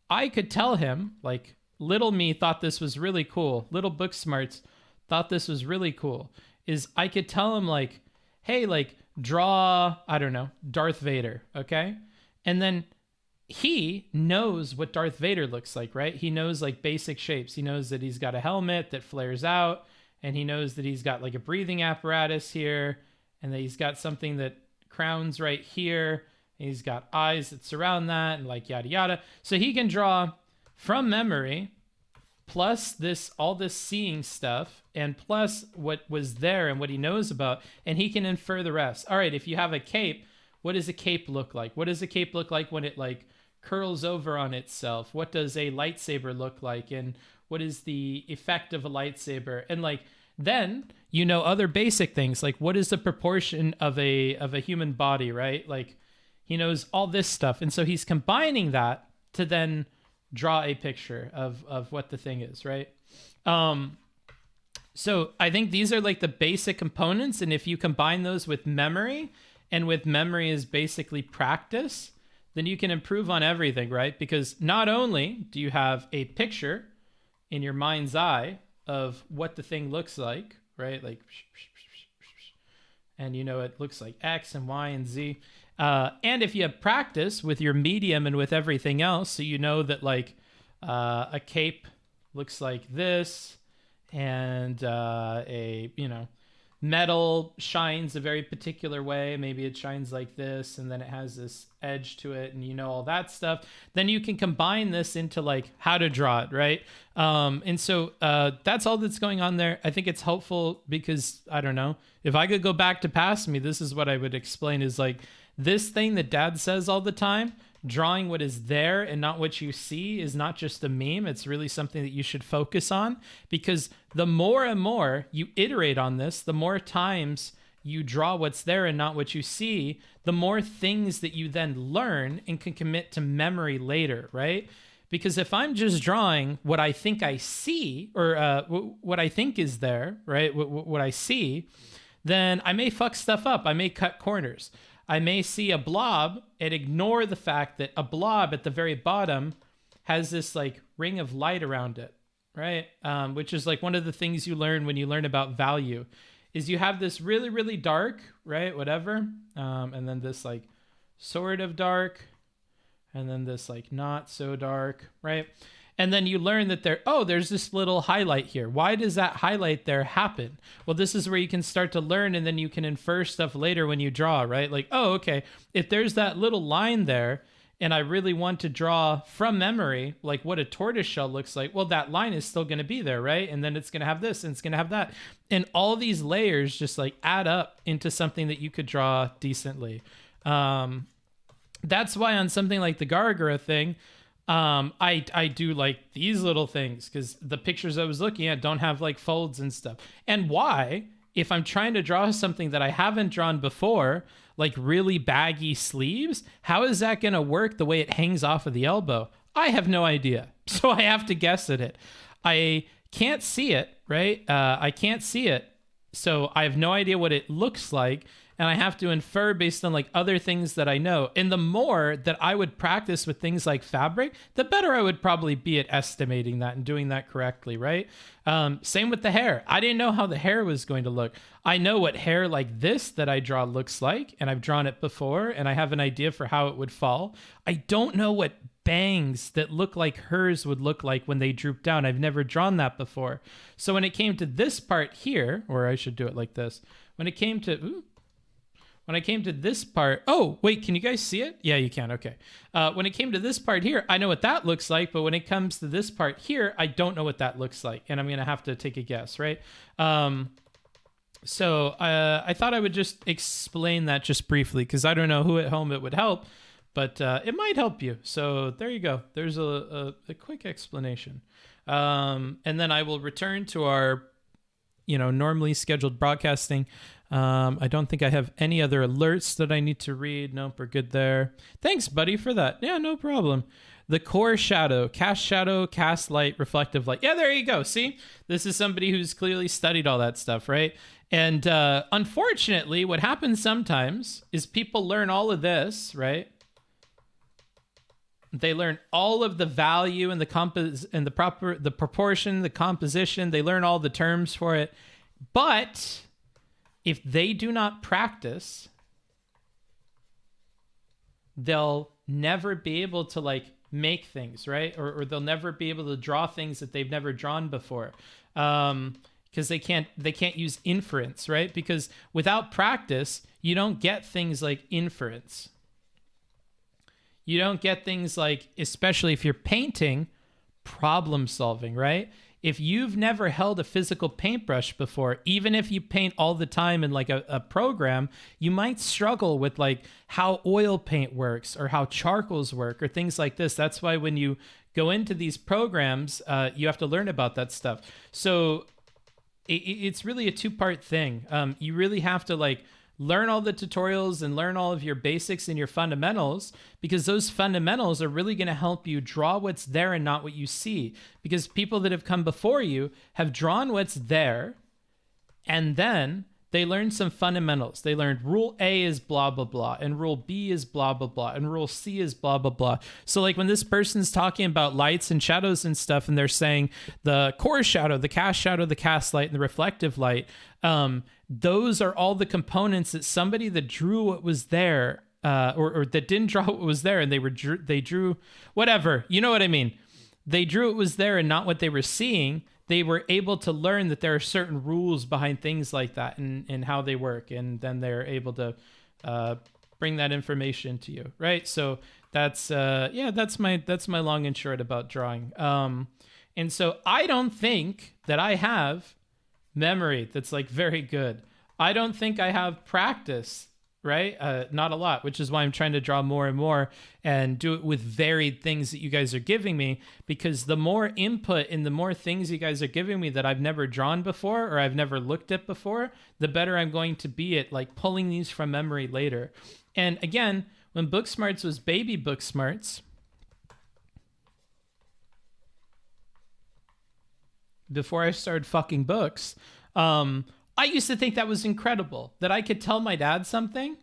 I could tell him, like, little me thought this was really cool. Little book smarts thought this was really cool. Is I could tell him, like, hey, like, draw, I don't know, Darth Vader, okay? And then he knows what Darth Vader looks like, right? He knows, like, basic shapes. He knows that he's got a helmet that flares out, and he knows that he's got, like, a breathing apparatus here, and that he's got something that crowns right here, and he's got eyes that surround that, and, like, yada yada. So he can draw from memory, plus this, all this seeing stuff, and plus what was there and what he knows about, and he can infer the rest. All right, if you have a cape, what does a cape look like? What does a cape look like when it, like, curls over on itself? What does a lightsaber look like? And what is the effect of a lightsaber? And, like, then you know other basic things, like what is the proportion of a human body, right? Like, he knows all this stuff, and so he's combining that to then draw a picture of what the thing is, right? So I think these are, like, the basic components, and if you combine those with memory, and with memory is basically practice, then you can improve on everything, right? Because not only do you have a picture in your mind's eye of what the thing looks like, right? Like, and you know it looks like X and Y and Z. And if you have practice with your medium and with everything else, so you know that, like, a cape looks like this, and a, you know, metal shines a very particular way. Maybe it shines like this, and then it has this edge to it, and you know all that stuff. Then you can combine this into, like, how to draw it, right? And so that's all that's going on there. I think it's helpful because, I don't know, if I could go back to past me, this is what I would explain is, like, this thing that Dad says all the time, drawing what is there and not what you see, is not just a meme. It's really something that you should focus on, because the more and more you iterate on this, the more times you draw what's there and not what you see, the more things that you then learn and can commit to memory later, right? Because if I'm just drawing what I think I see, or what I think is there, right, what I see, then I may fuck stuff up. I may cut corners. I may see a blob and ignore the fact that a blob at the very bottom has this, like, ring of light around it, right? Which is, like, one of the things you learn when you learn about value is you have this really, really dark, right? Whatever. And then this, like, sort of dark, and then this, like, not so dark, right? And then you learn that there's this little highlight here. Why does that highlight there happen? Well, this is where you can start to learn, and then you can infer stuff later when you draw, right? Like, oh, okay, if there's that little line there, and I really want to draw from memory, like what a tortoise shell looks like, well, that line is still going to be there, right? And then it's going to have this, and it's going to have that. And all these layers just, like, add up into something that you could draw decently. That's why on something like the Gargara thing, I do, like, these little things, because the pictures I was looking at don't have, like, folds and stuff. And why, if I'm trying to draw something that I haven't drawn before, like really baggy sleeves, how is that going to work the way it hangs off of the elbow? I have no idea. So I have to guess at it. I can't see it, right? I can't see it. So I have no idea what it looks like. And I have to infer based on, like, other things that I know. And the more that I would practice with things like fabric, the better I would probably be at estimating that and doing that correctly, right? Same with the hair. I didn't know how the hair was going to look. I know what hair like this that I draw looks like, and I've drawn it before, and I have an idea for how it would fall. I don't know what bangs that look like hers would look like when they droop down. I've never drawn that before. So when it came to this part here, or I should do it like this, when it came to... When I came to this part, oh, wait, can you guys see it? Yeah, you can, okay. When it came to this part here, I know what that looks like, but when it comes to this part here, I don't know what that looks like, and I'm gonna have to take a guess, right? So I thought I would just explain that just briefly, because I don't know who at home it would help, but it might help you. So there you go. There's a quick explanation. And then I will return to our normally scheduled broadcasting. I don't think I have any other alerts that I need to read. Nope, we're good there. Thanks, buddy, for that. Yeah, no problem. The core shadow, cast light, reflective light. Yeah, there you go. See, this is somebody who's clearly studied all that stuff, right? And unfortunately, what happens sometimes is people learn all of this, right? They learn all of the value and the proportion, the composition. They learn all the terms for it. But if they do not practice, they'll never be able to like make things, right? Or they'll never be able to draw things that they've never drawn before. Because they can't use inference, right? Because without practice, you don't get things like inference. You don't get things like, especially if you're painting, problem solving, right? If you've never held a physical paintbrush before, even if you paint all the time in like a program, you might struggle with like how oil paint works or how charcoals work or things like this. That's why when you go into these programs, you have to learn about that stuff. So it's really a two-part thing. You really have to like learn all the tutorials and learn all of your basics and your fundamentals, because those fundamentals are really going to help you draw what's there and not what you see. Because people that have come before you have drawn what's there, and then they learned some fundamentals. They learned rule A is blah, blah, blah, and rule B is blah, blah, blah, and rule C is blah, blah, blah. So like when this person's talking about lights and shadows and stuff, and they're saying the core shadow, the cast light, and the reflective light, those are all the components that somebody that drew what was there, or that didn't draw what was there, and they drew whatever, you know what I mean? They drew what was there and not what they were seeing. They were able to learn that there are certain rules behind things like that and how they work, and then they're able to bring that information to you, right? So that's my long and short about drawing. And so I don't think that I have memory that's like very good. I don't think I have practice, right? Not a lot, which is why I'm trying to draw more and more and do it with varied things that you guys are giving me, because the more input and the more things you guys are giving me that I've never drawn before or I've never looked at before, the better I'm going to be at like pulling these from memory later. And again, when Booksmarts was baby Booksmarts, before I started fucking books, I used to think that was incredible, that I could tell my dad something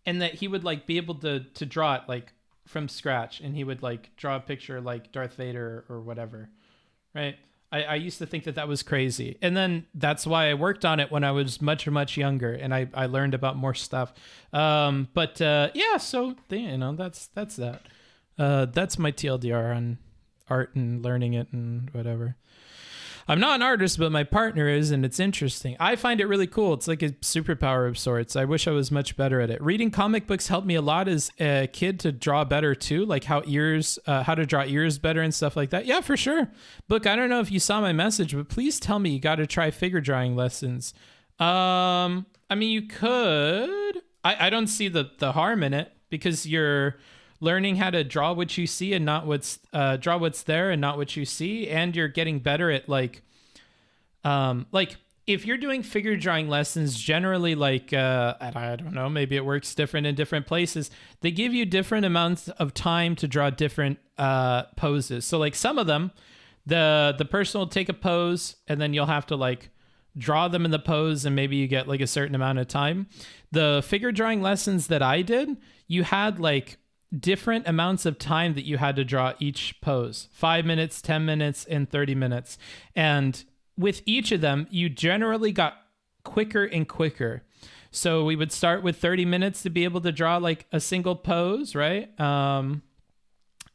and that he would like be able to draw it like from scratch, and he would like draw a picture like Darth Vader or whatever, right? I used to think that was crazy. And then that's why I worked on it when I was much, much younger, and I learned about more stuff. Yeah, so that's that. That's my TLDR on art and learning it and whatever. I'm not an artist, but my partner is, and it's interesting. I find it really cool. It's like a superpower of sorts. I wish I was much better at it. Reading comic books helped me a lot as a kid to draw better too, like how to draw ears better and stuff like that. Yeah, for sure. Book, I don't know if you saw my message, but please tell me you got to try figure drawing lessons. I mean, you could. I don't see the harm in it, because you're learning how to draw what you see and not draw what's there and not what you see, and you're getting better at like if you're doing figure drawing lessons, generally like I don't know, maybe it works different in different places. They give you different amounts of time to draw different poses. So like some of them, the person will take a pose and then you'll have to like draw them in the pose, and maybe you get like a certain amount of time. The figure drawing lessons that I did, you had like different amounts of time that you had to draw each pose: 5 minutes, 10 minutes, and 30 minutes. And with each of them, you generally got quicker and quicker. So we would start with 30 minutes to be able to draw like a single pose, right? And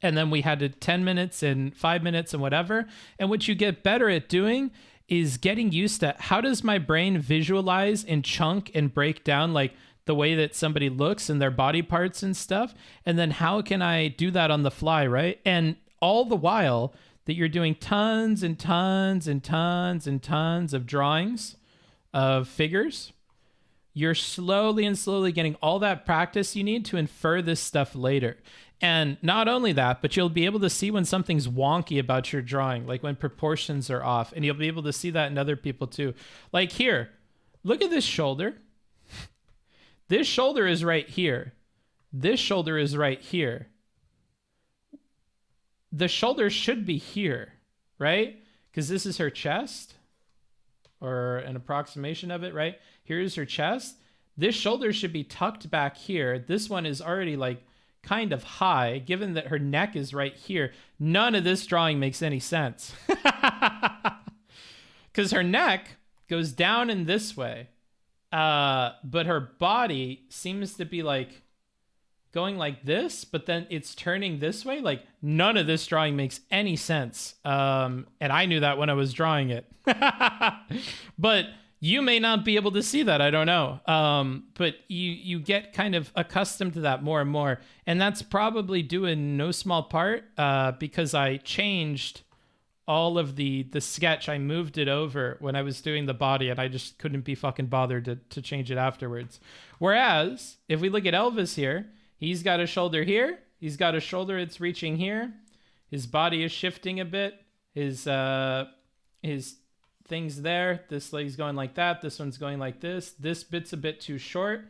then we had to 10 minutes and 5 minutes and whatever. And what you get better at doing is getting used to, how does my brain visualize and chunk and break down like the way that somebody looks and their body parts and stuff. And then how can I do that on the fly, right? And all the while that you're doing tons and tons and tons and tons of drawings of figures, you're slowly and slowly getting all that practice you need to infer this stuff later. And not only that, but you'll be able to see when something's wonky about your drawing, like when proportions are off, and you'll be able to see that in other people too. Like here, look at this shoulder. This shoulder is right here. This shoulder is right here. The shoulder should be here, right? Because this is her chest, or an approximation of it, right? Here's her chest. This shoulder should be tucked back here. This one is already like kind of high, given that her neck is right here. None of this drawing makes any sense. Because her neck goes down in this way, but her body seems to be like going like this, but then it's turning this way. Like none of this drawing makes any sense. And I knew that when I was drawing it. But you may not be able to see that. I don't know. But you get kind of accustomed to that more and more. And that's probably due in no small part because I changed all of the sketch. I moved it over when I was doing the body, and I just couldn't be fucking bothered to change it afterwards. Whereas if we look at Elvis here, he's got a shoulder here. He's got a shoulder that's reaching here. His body is shifting a bit. His things there. This leg's going like that. This one's going like this. This bit's a bit too short.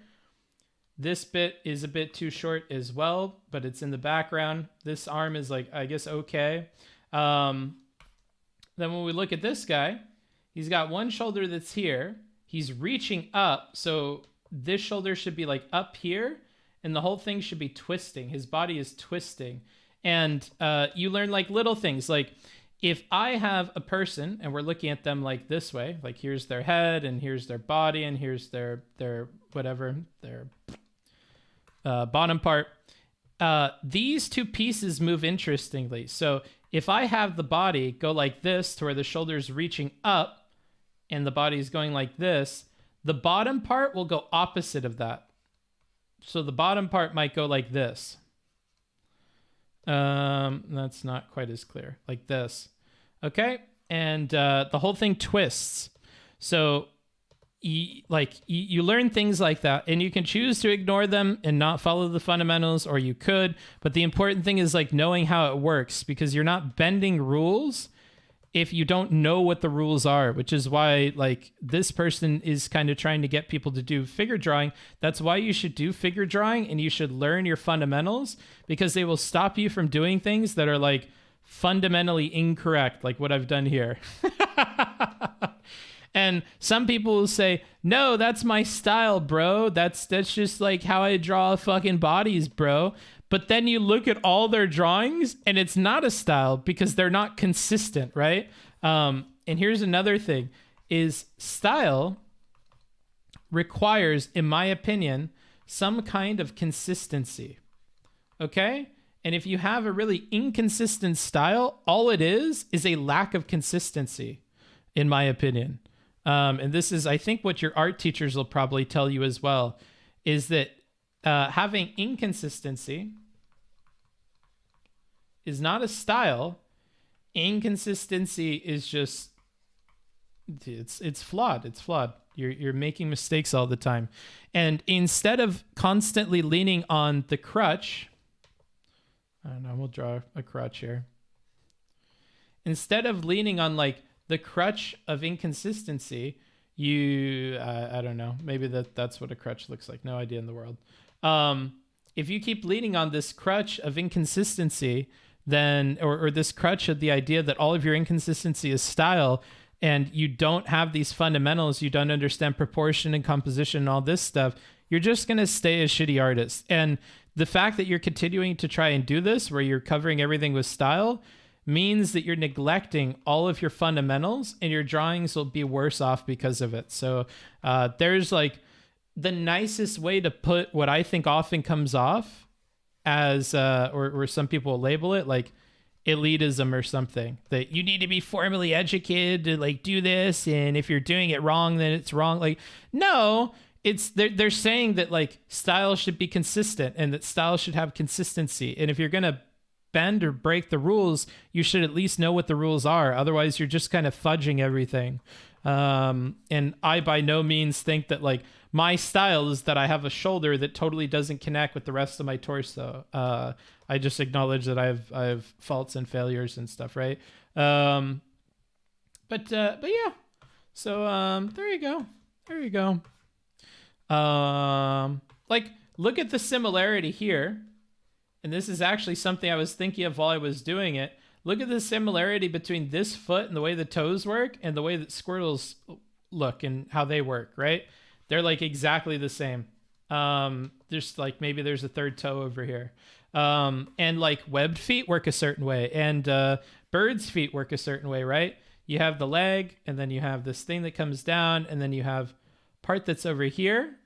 This bit is a bit too short as well, but it's in the background. This arm is like, I guess, okay. Then when we look at this guy, he's got one shoulder that's here. He's reaching up. So this shoulder should be like up here, and the whole thing should be twisting. His body is twisting. And you learn like little things. Like if I have a person and we're looking at them like this way, like here's their head and here's their body and here's their whatever, their bottom part. These two pieces move interestingly. So if I have the body go like this to where the shoulder's reaching up and the body's going like this, the bottom part will go opposite of that. So the bottom part might go like this. That's not quite as clear. Like this. Okay? And the whole thing twists. So you learn things like that, and you can choose to ignore them and not follow the fundamentals, or you could. But the important thing is like knowing how it works, because you're not bending rules if you don't know what the rules are, which is why like this person is kind of trying to get people to do figure drawing. That's why you should do figure drawing, and you should learn your fundamentals, because they will stop you from doing things that are like fundamentally incorrect, like what I've done here. And some people will say, no, that's my style, bro. That's just like how I draw fucking bodies, bro. But then you look at all their drawings and it's not a style because they're not consistent, right? And here's another thing is style requires, in my opinion, some kind of consistency. Okay? And if you have a really inconsistent style, all it is a lack of consistency, in my opinion. And this is, I think, what your art teachers will probably tell you as well, is that having inconsistency is not a style. Inconsistency is just, it's flawed. It's flawed. You're making mistakes all the time. And instead of constantly leaning on the crutch, I don't know, we'll draw a crutch here. Instead of leaning on like the crutch of inconsistency, I don't know, maybe that's what a crutch looks like. No idea in the world. If you keep leaning on this crutch of inconsistency, then, or this crutch of the idea that all of your inconsistency is style, and you don't have these fundamentals, you don't understand proportion and composition and all this stuff, you're just going to stay a shitty artist. And the fact that you're continuing to try and do this, where you're covering everything with style, means that you're neglecting all of your fundamentals, and your drawings will be worse off because of it. So there's like the nicest way to put what I think often comes off as, or some people will label it like elitism or something, that you need to be formally educated to like do this, and if you're doing it wrong, then it's wrong. Like, no, it's they're saying that like style should be consistent, and that style should have consistency. And if you're gonna bend or break the rules, you should at least know what the rules are. Otherwise, you're just kind of fudging everything. And I by no means think that like my style is that I have a shoulder that totally doesn't connect with the rest of my torso. I just acknowledge that I have faults and failures and stuff, right? But yeah. So there you go. There you go. Like, look at the similarity here. And this is actually something I was thinking of while I was doing it. Look at the similarity between this foot and the way the toes work and the way that Squirtles look and how they work, right? They're like exactly the same. There's like, maybe there's a third toe over here. And like webbed feet work a certain way, and birds' feet work a certain way, right? You have the leg, and then you have this thing that comes down, and then you have part that's over here,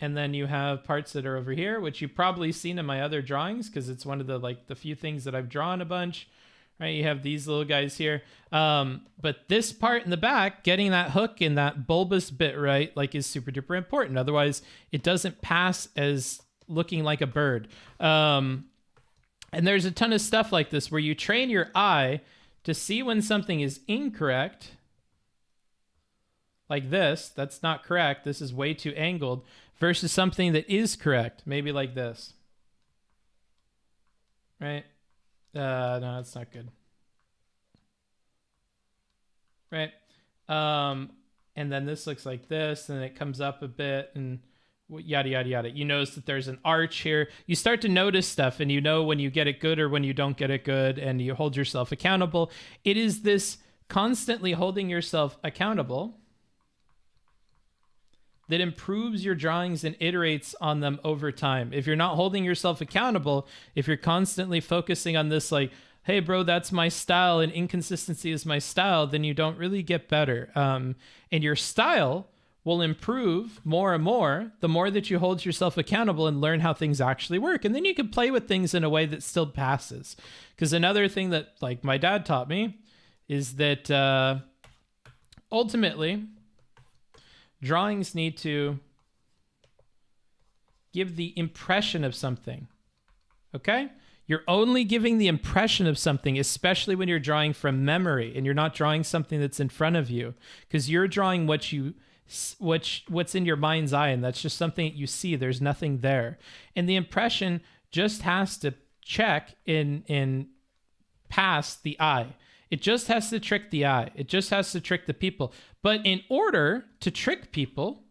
and then you have parts that are over here, which you've probably seen in my other drawings because it's one of the like the few things that I've drawn a bunch, right? You have these little guys here. But this part in the back, getting that hook in that bulbous bit, right, like is super duper important. Otherwise, it doesn't pass as looking like a bird. And there's a ton of stuff like this where you train your eye to see when something is incorrect, like this, that's not correct, this is way too angled, versus something that is correct, maybe like this. Right? No, that's not good. Right? And then this looks like this, and it comes up a bit, and yada, yada, yada. You notice that there's an arch here. You start to notice stuff, and you know when you get it good or when you don't get it good, and you hold yourself accountable. It is this constantly holding yourself accountable that improves your drawings and iterates on them over time. If you're not holding yourself accountable, if you're constantly focusing on this like, hey bro, that's my style and inconsistency is my style, then you don't really get better. And your style will improve more and more the more that you hold yourself accountable and learn how things actually work. And then you can play with things in a way that still passes. Because another thing that like my dad taught me is that ultimately drawings need to give the impression of something. Okay? You're only giving the impression of something, especially when you're drawing from memory and you're not drawing something that's in front of you, because you're drawing what's in your mind's eye, and that's just something that you see. There's nothing there. And the impression just has to check in past the eye. It just has to trick the eye. It just has to trick the people. But in order to trick people,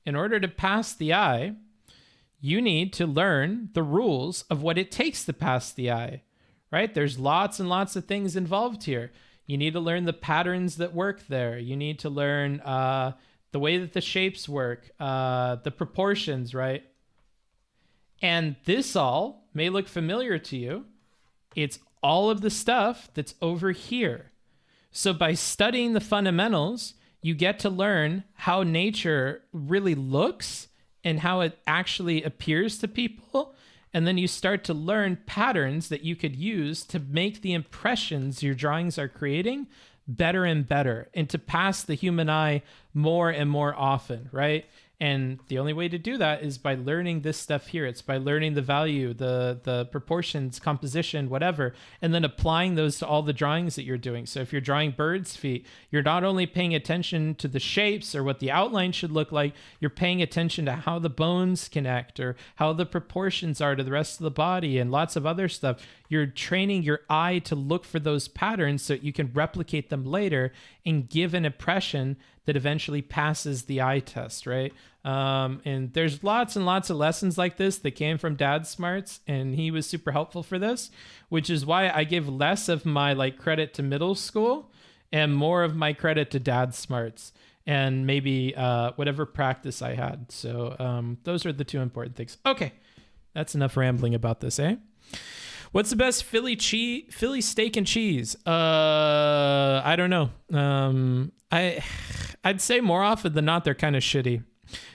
in order to pass the eye, you need to learn the rules of what it takes to pass the eye, right? There's lots and lots of things involved here. You need to learn the patterns that work there. You need to learn the way that the shapes work, the proportions, right? And this all may look familiar to you. It's all of the stuff that's over here. So by studying the fundamentals, you get to learn how nature really looks and how it actually appears to people. And then you start to learn patterns that you could use to make the impressions your drawings are creating better and better, and to pass the human eye more and more often, right? And the only way to do that is by learning this stuff here. It's by learning the value, the proportions, composition, whatever, and then applying those to all the drawings that you're doing. So if you're drawing birds' feet, you're not only paying attention to the shapes or what the outline should look like, you're paying attention to how the bones connect or how the proportions are to the rest of the body and lots of other stuff. You're training your eye to look for those patterns so you can replicate them later and give an impression that eventually passes the eye test, right? And there's lots and lots of lessons like this that came from Dad's Smarts, and he was super helpful for this, which is why I give less of my like credit to middle school and more of my credit to Dad's Smarts and maybe whatever practice I had. So those are the two important things. Okay, that's enough rambling about this, eh? What's the best Philly steak and cheese? I don't know. I'd say more often than not, they're kind of shitty.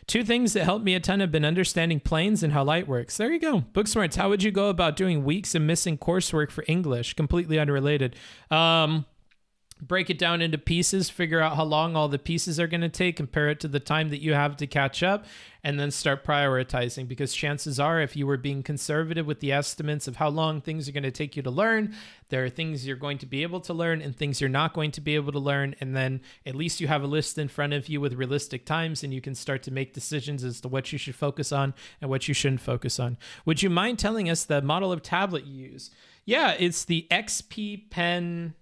Two things that helped me a ton have been understanding planes and how light works. There you go. Booksmarts, how would you go about doing weeks and missing coursework for English? Completely unrelated. break it down into pieces, figure out how long all the pieces are going to take, compare it to the time that you have to catch up, and then start prioritizing. Because chances are, if you were being conservative with the estimates of how long things are going to take you to learn, there are things you're going to be able to learn and things you're not going to be able to learn. And then at least you have a list in front of you with realistic times, and you can start to make decisions as to what you should focus on and what you shouldn't focus on. Would you mind telling us the model of tablet you use? Yeah, it's the XP Pen.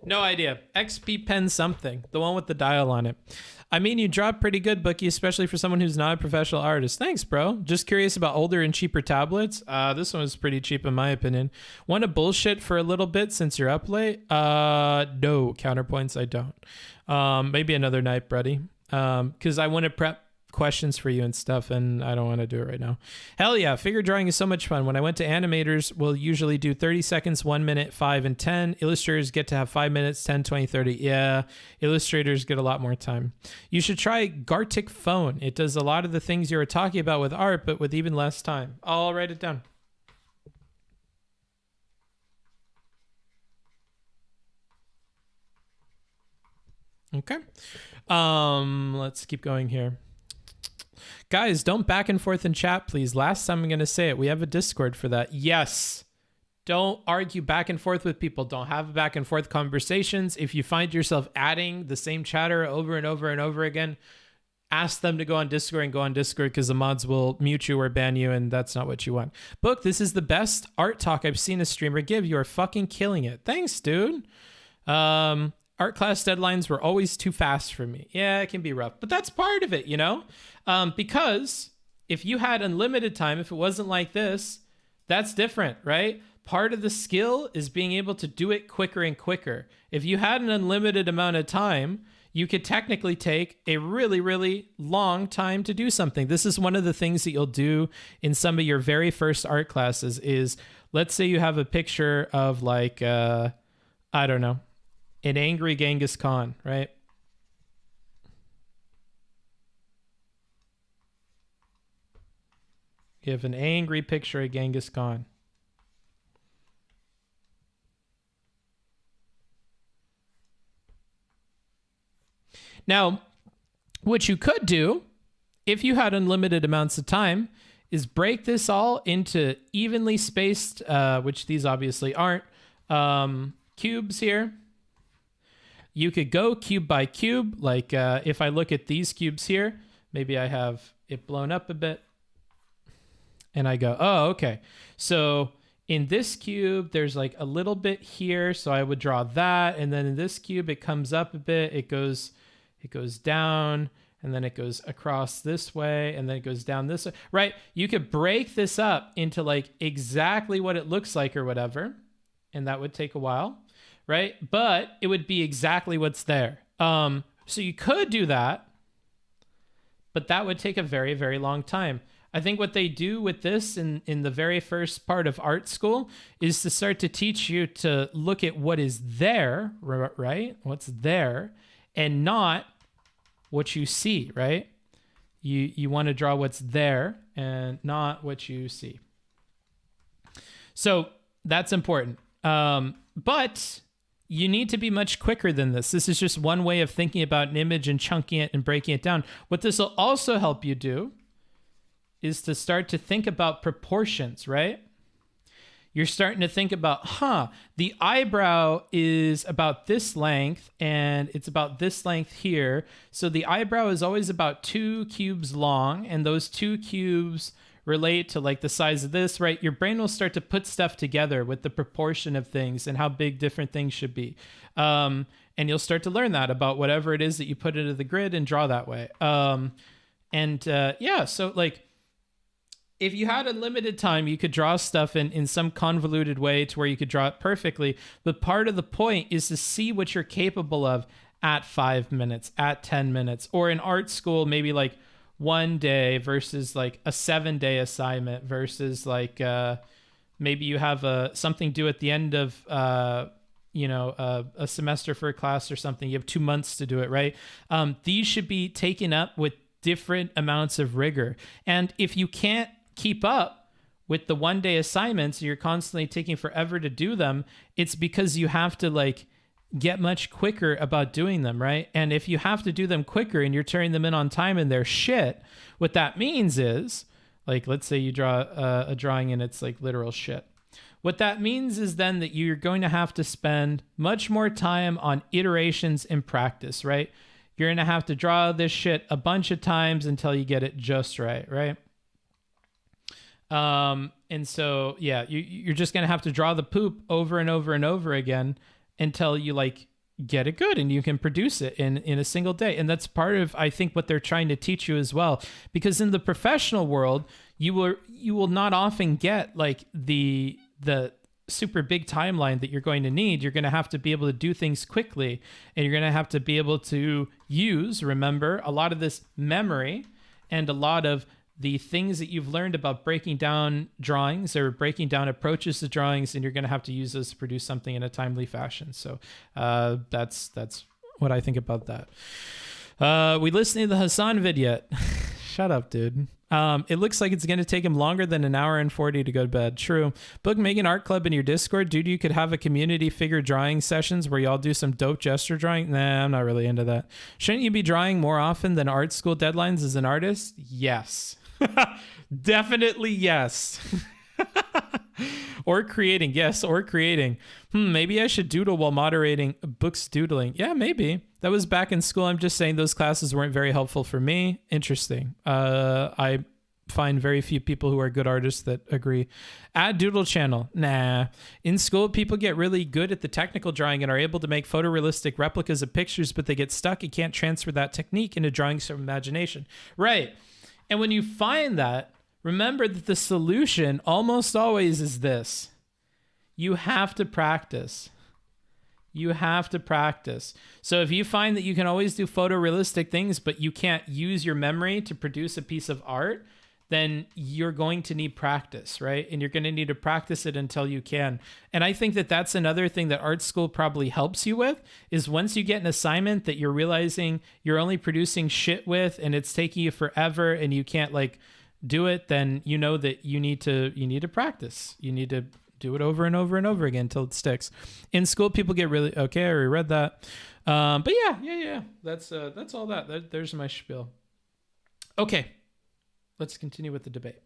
No idea. XP Pen something. The one with the dial on it. I mean, you draw pretty good, Bookie, especially for someone who's not a professional artist. Thanks, bro. Just curious about older and cheaper tablets. This one was pretty cheap in my opinion. Want to bullshit for a little bit since you're up late? No. Counterpoints, I don't. Maybe another night, buddy. Because I want to prep questions for you and stuff, and I don't want to do it right now. Hell yeah, figure drawing is so much fun. When I went to animators, we'll usually do 30 seconds, 1 minute, 5, and 10. Illustrators get to have 5 minutes, 10, 20, 30. Yeah, illustrators get a lot more time. You should try Gartic Phone. It does a lot of the things you were talking about with art, but with even less time. I'll write it down. Okay. Let's keep going here. Guys, don't back and forth in chat, please. Last time I'm going to say it. We have a Discord for that. Yes. Don't argue back and forth with people. Don't have back and forth conversations. If you find yourself adding the same chatter over and over and over again, ask them to go on Discord and go on Discord, because the mods will mute you or ban you, and that's not what you want. Book, this is the best art talk I've seen a streamer give. You are fucking killing it. Thanks, dude. Art class deadlines were always too fast for me. Yeah, it can be rough, but that's part of it, you know? Because if you had unlimited time, if it wasn't like this, that's different, right? Part of the skill is being able to do it quicker and quicker. If you had an unlimited amount of time, you could technically take a really, really long time to do something. This is one of the things that you'll do in some of your very first art classes is, let's say you have a picture of like, I don't know, an angry Genghis Khan, right? You have an angry picture of Genghis Khan. Now, what you could do, if you had unlimited amounts of time, is break this all into evenly spaced, which these obviously aren't, cubes here. You could go cube by cube. Like if I look at these cubes here, maybe I have it blown up a bit. And I go, oh, okay. So in this cube, there's like a little bit here. So I would draw that. And then in this cube, it comes up a bit. It goes down, and then it goes across this way, and then it goes down this way, right? You could break this up into like exactly what it looks like or whatever. And that would take a while, right? But it would be exactly what's there. So you could do that, but that would take a very, very long time. I think what they do with this in the very first part of art school is to start to teach you to look at what is there, right? What's there, and not what you see, right? You want to draw what's there and not what you see. So that's important. But you need to be much quicker than this. This is just one way of thinking about an image and chunking it and breaking it down. What this will also help you do is to start to think about proportions, right? You're starting to think about, the eyebrow is about this length and it's about this length here. So the eyebrow is always about 2 cubes long, and those 2 cubes relate to like the size of this, right? Your brain will start to put stuff together with the proportion of things and how big different things should be. And you'll start to learn that about whatever it is that you put into the grid and draw that way. So like, if you had unlimited time, you could draw stuff in some convoluted way to where you could draw it perfectly. But part of the point is to see what you're capable of at 5 minutes, at 10 minutes, or in art school, maybe like 1 day versus like a 7-day assignment versus like maybe you have something due at the end of a semester for a class or something. You have 2 months to do it, right? These should be taken up with different amounts of rigor. And if you can't keep up with the one-day assignments, you're constantly taking forever to do them, it's because you have to like get much quicker about doing them, right? And if you have to do them quicker and you're turning them in on time and they're shit, what that means is, like, let's say you draw a drawing and it's like literal shit. What that means is then that you're going to have to spend much more time on iterations and practice, right? You're going to have to draw this shit a bunch of times until you get it just right, right? And so, yeah, you're just going to have to draw the poop over and over and over again until you like get it good and you can produce it in a single day. And that's part of, I think, what they're trying to teach you as well, because in the professional world, you will not often get like the super big timeline that you're going to need. You're going to have to be able to do things quickly, and you're going to have to be able to remember a lot of this memory and a lot of the things that you've learned about breaking down drawings or breaking down approaches to drawings, and you're going to have to use those to produce something in a timely fashion. So that's what I think about that. We listened to the Hasan vid yet? Shut up, dude. It looks like it's going to take him longer than an hour and 40 to go to bed. True. Book Megan Art Club in your Discord. Dude, you could have a community figure drawing sessions where y'all do some dope gesture drawing. Nah, I'm not really into that. Shouldn't you be drawing more often than art school deadlines as an artist? Yes. Definitely yes. Or creating. Yes, or creating. Maybe I should doodle while moderating books doodling. Yeah, maybe. That was back in school. I'm just saying those classes weren't very helpful for me. Interesting. I find very few people who are good artists that agree. Add doodle channel. Nah. In school, people get really good at the technical drawing and are able to make photorealistic replicas of pictures, but they get stuck and can't transfer that technique into drawings from imagination. Right. And when you find that, remember that the solution almost always is this. You have to practice. You have to practice. So if you find that you can always do photorealistic things, but you can't use your memory to produce a piece of art, then you're going to need practice, right? And you're going to need to practice it until you can. And I think that that's another thing that art school probably helps you with, is once you get an assignment that you're realizing you're only producing shit with and it's taking you forever and you can't like do it, then you know that you need to practice. You need to do it over and over and over again until it sticks. In school, people get really, okay, I already read that. But yeah. That's all that. There's my spiel. Okay. Let's continue with the debate.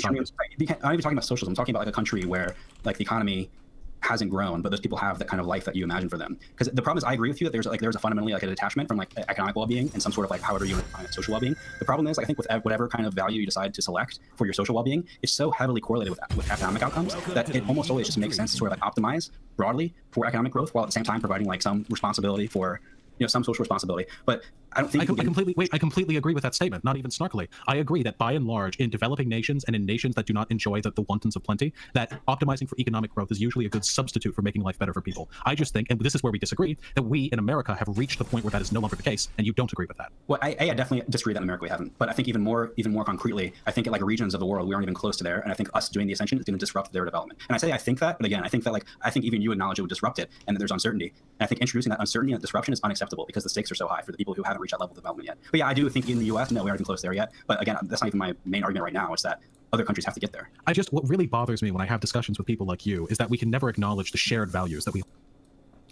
I'm not even talking about socialism. I'm talking about like a country where like the economy hasn't grown, but those people have that kind of life that you imagine for them. Because the problem is, I agree with you that there's a fundamentally like a detachment from like economic well-being and some sort of like however you define it, social well-being. The problem is, like, I think with whatever kind of value you decide to select for your social well-being, it's so heavily correlated with economic outcomes that it almost always just makes sense to sort of like optimize broadly for economic growth while at the same time providing like some responsibility for, you know, some social responsibility. But I don't think I completely agree with that statement, not even snarkily. I agree that by and large, in developing nations and in nations that do not enjoy the wantons of plenty, that optimizing for economic growth is usually a good substitute for making life better for people. I just think, and this is where we disagree, that we in America have reached the point where that is no longer the case, and you don't agree with that. Well, I definitely disagree that in America we haven't. But I think even more concretely, I think in like regions of the world, we aren't even close to there. And I think us doing the ascension is going to disrupt their development. And I think that, but again, I think even you acknowledge it would disrupt it and that there's uncertainty. And I think introducing that uncertainty and disruption is unacceptable because the stakes are so high for the people who haven't reached that level of development yet. But yeah, I do think in the US, no, we aren't even close there yet. But again, that's not even my main argument right now. It's that other countries have to get there. What really bothers me when I have discussions with people like you is that we can never acknowledge the shared values that we.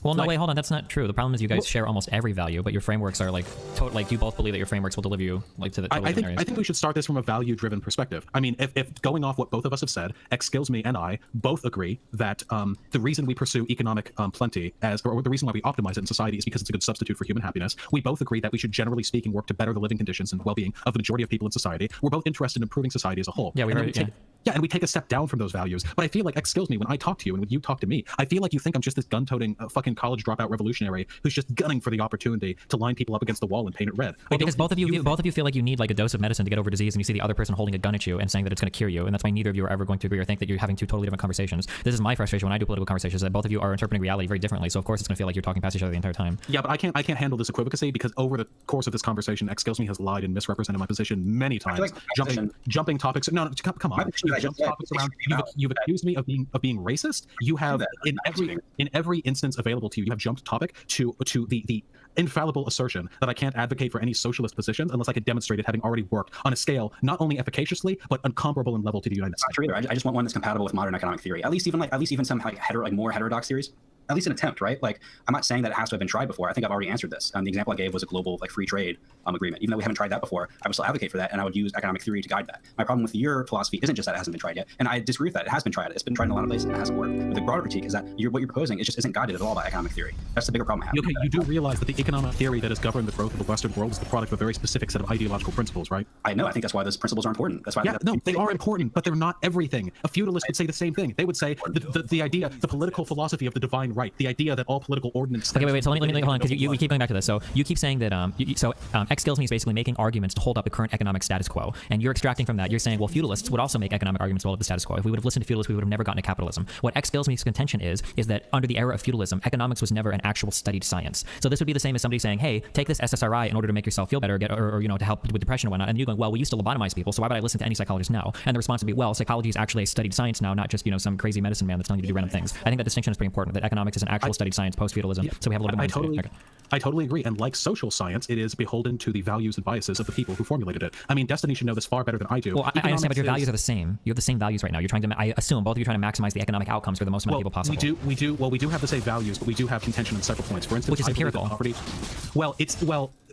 Well, no, wait, hold on. That's not true. The problem is you guys share almost every value, but your frameworks are like, like you both believe that your frameworks will deliver you like to the. I think we should start this from a value-driven perspective. I mean, if going off what both of us have said, Exskillsme and I both agree that the reason we pursue economic plenty or the reason why we optimize it in society is because it's a good substitute for human happiness. We both agree that we should, generally speaking, work to better the living conditions and well-being of the majority of people in society. We're both interested in improving society as a whole. Yeah, and we take a step down from those values. But I feel like, Exskillsme, when I talk to you and when you talk to me, I feel like you think I'm just this gun-toting fucking college dropout revolutionary who's just gunning for the opportunity to line people up against the wall and paint it red. Wait, because both of you feel like you need like a dose of medicine to get over disease, and you see the other person holding a gun at you and saying that it's going to cure you, and that's why neither of you are ever going to agree or think that you're having two totally different conversations. This is my frustration when I do political conversations, that both of you are interpreting reality very differently. So of course it's going to feel like you're talking past each other the entire time. Yeah, but I can't handle this equivocacy because over the course of this conversation, Exskillsme has lied and misrepresented my position many times, jumping topics. No, come on. You've jumped topics around. You've accused me of being racist. You have in every instance available to you. You have jumped topic to the infallible assertion that I can't advocate for any socialist positions unless I could demonstrate it having already worked on a scale not only efficaciously but incomparable in level to the United States. Not true either. I just want one that's compatible with modern economic theory. At least even some more heterodox theories. At least an attempt, right? Like, I'm not saying that it has to have been tried before. I think I've already answered this. The example I gave was a global free trade agreement. Even though we haven't tried that before, I would still advocate for that, and I would use economic theory to guide that. My problem with your philosophy isn't just that it hasn't been tried yet, and I disagree with that. It has been tried. It's been tried in a lot of places, and it hasn't worked. But the broader critique is that what you're proposing just isn't guided at all by economic theory. That's the bigger problem I have. Okay, you do realize that the economic theory that has governed the growth of the Western world is the product of a very specific set of ideological principles, right? I know. I think that's why those principles are important. That's why. They are important, but they're not everything. A feudalist would say the same thing. They would say the idea, the political philosophy of the divine right, the idea that all political ordinance. Okay, wait. So let me hold on, because you keep going back to this. So you keep saying that Exskillsme is basically making arguments to hold up the current economic status quo, and you're extracting from that. You're saying, well, feudalists would also make economic arguments to hold up the status quo. If we would have listened to feudalists, we would have never gotten to capitalism. What Exskillsme's contention is that under the era of feudalism, economics was never an actual studied science. So this would be the same as somebody saying, hey, take this SSRI in order to make yourself feel better, or to help with depression and whatnot. And you're going, well, we used to lobotomize people, so why would I listen to any psychologist now? And the response would be, well, psychology is actually a studied science now, not just some crazy medicine man that's telling you to do random things. I think that distinction is pretty important. That economics is an actual studied science post feudalism. So we have a little bit more. I totally agree. And like social science, it is beholden to the values and biases of the people who formulated it. I mean, Destiny should know this far better than I do. Well, I understand, but your values are the same. You have the same values right now. You're trying to, I assume, both of you are trying to maximize the economic outcomes for the most amount of people possible. We do have the same values, but we do have contention on several points. For instance, which is empirical.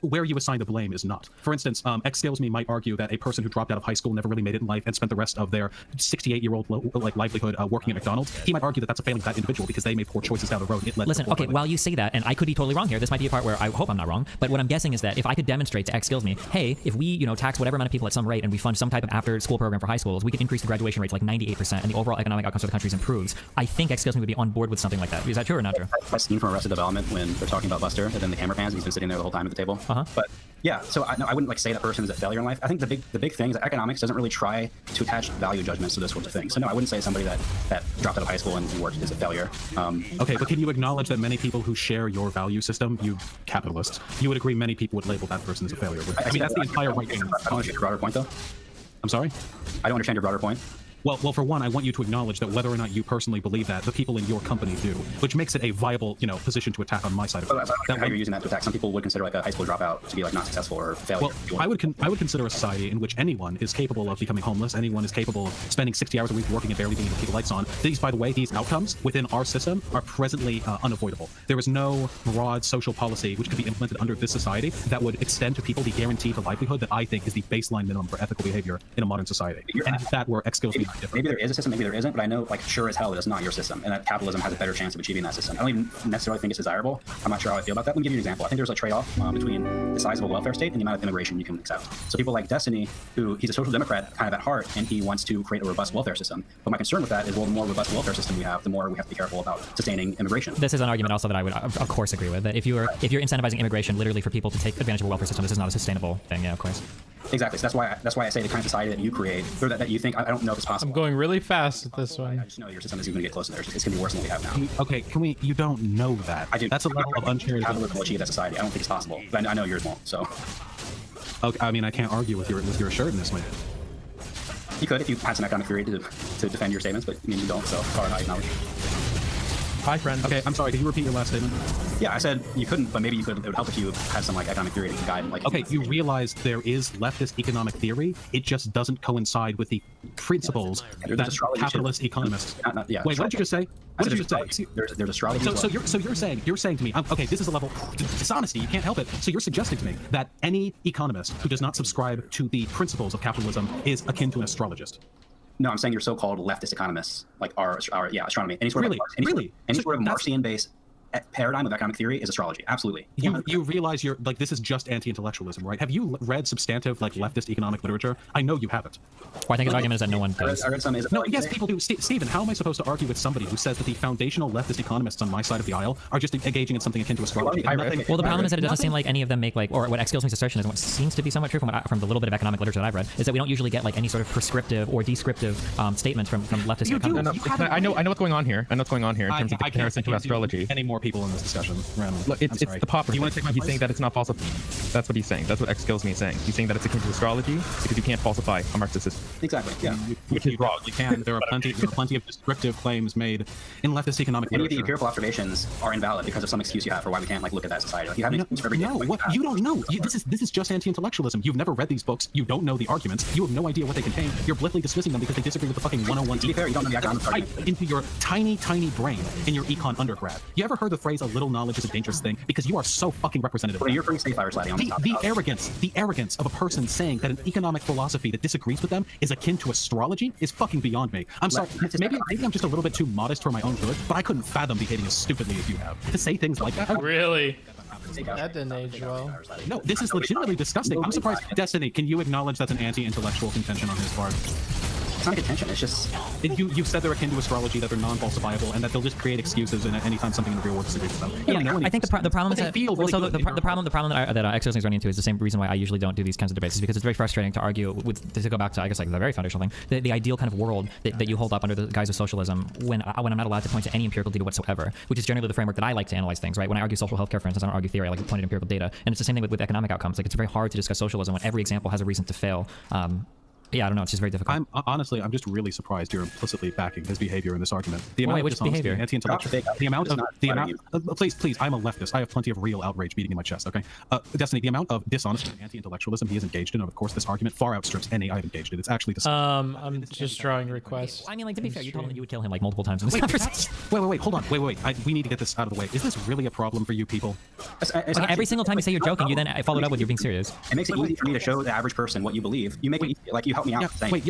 Where you assign the blame is not. For instance, Exskillsme might argue that a person who dropped out of high school never really made it in life and spent the rest of their 68-year-old livelihood working at McDonald's. He might argue that that's a failing of that individual because they made poor choices down the road. Listen, okay, while you say that, and I could be totally wrong here, this might be a part where I hope I'm not wrong, but what I'm guessing is that if I could demonstrate to Exskillsme, hey, if we tax whatever amount of people at some rate and we fund some type of after-school program for high schools, we can increase the graduation rate to 98%, and the overall economic outcomes for the country improves. I think Exskillsme would be on board with something like that. Is that true or not true? I've seen from Arrested Development when they're talking about Buster, and then the camera pans, and he's been sitting there the whole time at the table. But yeah, so I wouldn't say that person is a failure in life. I think the big thing is that economics doesn't really try to attach value judgments to this sort of thing. So no, I wouldn't say somebody that dropped out of high school and worked is a failure. Okay, but can you acknowledge that many people who share your value system, you capitalists, you would agree many people would label that person as a failure? I mean, that's the entire right. I don't understand your broader point, though. I'm sorry? I don't understand your broader point. Well, for one, I want you to acknowledge that whether or not you personally believe that, the people in your company do, which makes it a viable, position to attack on my side of it. How you're using that to attack? Some people would consider a high school dropout to be not successful or a failure. Well, I would consider a society in which anyone is capable of becoming homeless, anyone is capable of spending 60 hours a week working and barely being able to keep the lights on. By the way, these outcomes within our system are presently unavoidable. There is no broad social policy which could be implemented under this society that would extend to people the guarantee to livelihood that I think is the baseline minimum for ethical behavior in a modern society. And if that were Exskillsme, maybe there is a system. Maybe there isn't, but I know, sure as hell, it is not your system, and that capitalism has a better chance of achieving that system. I don't even necessarily think it's desirable. I'm not sure how I feel about that. Let me give you an example. I think there's a trade-off between the size of a welfare state and the amount of immigration you can accept. So people like Destiny, he's a social democrat kind of at heart, and he wants to create a robust welfare system. But my concern with that is, well, the more robust welfare system we have, the more we have to be careful about sustaining immigration. This is an argument also that I would, of course, agree with. That if you're incentivizing immigration literally for people to take advantage of a welfare system, this is not a sustainable thing. Yeah, of course. Exactly. So that's why I say the kind of society that you create, or that you think, I don't know if it's possible. I'm going really fast with this one. I just know your system is going to get close to theirs. It's going to be worse than what we have now. Okay, you don't know that. I do. That's a level of uncharitable. Capitalism will achieve that society. I don't think it's possible. But I know yours won't, so. Okay, I mean, I can't argue with your assuredness, mate. You could if you had some economic theory to defend your statements, but you don't, so far I acknowledge. Hi, friend. Okay, I'm sorry. Could you repeat your last statement? Yeah, I said you couldn't, but maybe you could. It would help if you had some economic theory to guide. Okay, you realize there is leftist economic theory. It just doesn't coincide with the principles that capitalist economists. Yeah. Wait, what did you just say? What did you just say? There's astrology. So you're saying to me, okay, this is a level dishonesty. You can't help it. So you're suggesting to me that any economist who does not subscribe to the principles of capitalism is akin to an astrologist. No, I'm saying your so-called leftist economists, are astronomy. Any sort of Marxian-based paradigm of economic theory is astrology. Absolutely. You realize this is just anti-intellectualism, right? Have you read substantive leftist economic literature? I know you haven't. Well, I think his argument is that no one does. I read some. No, yes, people do. Stephen, how am I supposed to argue with somebody who says that the foundational leftist economists on my side of the aisle are just engaging in something akin to astrology? Well, the problem is that it doesn't seem like any of them make or what Exskillsme's assertion is, and what seems to be somewhat true from the little bit of economic literature that I've read, is that we don't usually get any sort of prescriptive or descriptive statements from leftist economists. I know what's going on here. I know what's going on here in terms of the comparison to astrology. Any more people in this discussion. Look, it's the pauper. He's saying that it's not falsified. That's what he's saying. That's what Exskillsme is saying. He's saying that it's akin to astrology because you can't falsify a Marxist system. Exactly. Yeah. Which is wrong. You can. There are plenty of descriptive claims made in leftist economic Any of literature. the empirical observations are invalid because of some excuse you have for why we can't like look at that society. Like you have an excuse for every day. No, what you don't know. This is just anti-intellectualism. You've never read these books. You don't know the arguments. You have no idea what they contain. You're blithely dismissing them because they disagree with the fucking 101. To be fair, you don't know the economics argument. Into your tiny brain in your econ undergrad. You ever heard the phrase "a little knowledge is a dangerous thing"? Because you are so fucking representative. Well, you're pretty safe fire sliding on this topic. The arrogance of a person saying that an economic philosophy that disagrees with them is akin to astrology is fucking beyond me. I'm sorry. Maybe I'm just a little bit too modest for my own good, but I couldn't fathom behaving as stupidly as you have. To say things like that. Really? That didn't age well. No, this is legitimately disgusting. I'm surprised. Destiny, can you acknowledge that's an anti-intellectual contention on his part? It's not a contention. It's just you've said they're akin to astrology, that they're non-falsifiable, and that they'll just create excuses anytime something in the real world disagrees with them. Yeah, I think the problem is that the problem that Exskillsme is running into is the same reason why I usually don't do these kinds of debates, is because it's very frustrating to argue with, to go back to, I guess, like the very foundational thing, the ideal kind of world that you hold up under the guise of socialism when I'm not allowed to point to any empirical data whatsoever, which is generally the framework that I like to analyze things, right? When I argue social healthcare, for instance, I don't argue theory, I like to point at empirical data, and it's the same thing with economic outcomes. Like, it's very hard to discuss socialism when every example has a reason to fail. Yeah, I don't know. It's just very difficult. I'm just really surprised you're implicitly backing his behavior in this argument. The amount which of dishonesty, behavior? anti-intellectual, the amount. Please, I'm a leftist. I have plenty of real outrage beating in my chest. Okay, Destiny, the amount of dishonesty and anti-intellectualism he is engaged in, and of course, this argument far outstrips any I've engaged in. It's actually disgusting. I'm just drawing requests. I mean, like, to be fair, you told him that you would kill him like multiple times in this conversation. Wait, hold on. Wait. We need to get this out of the way. Is this really a problem for you people? Okay, every single time you say you're joking, you then follow it up with you're being serious. It makes it easy for me to show the average person what you believe. You make it like you help me out.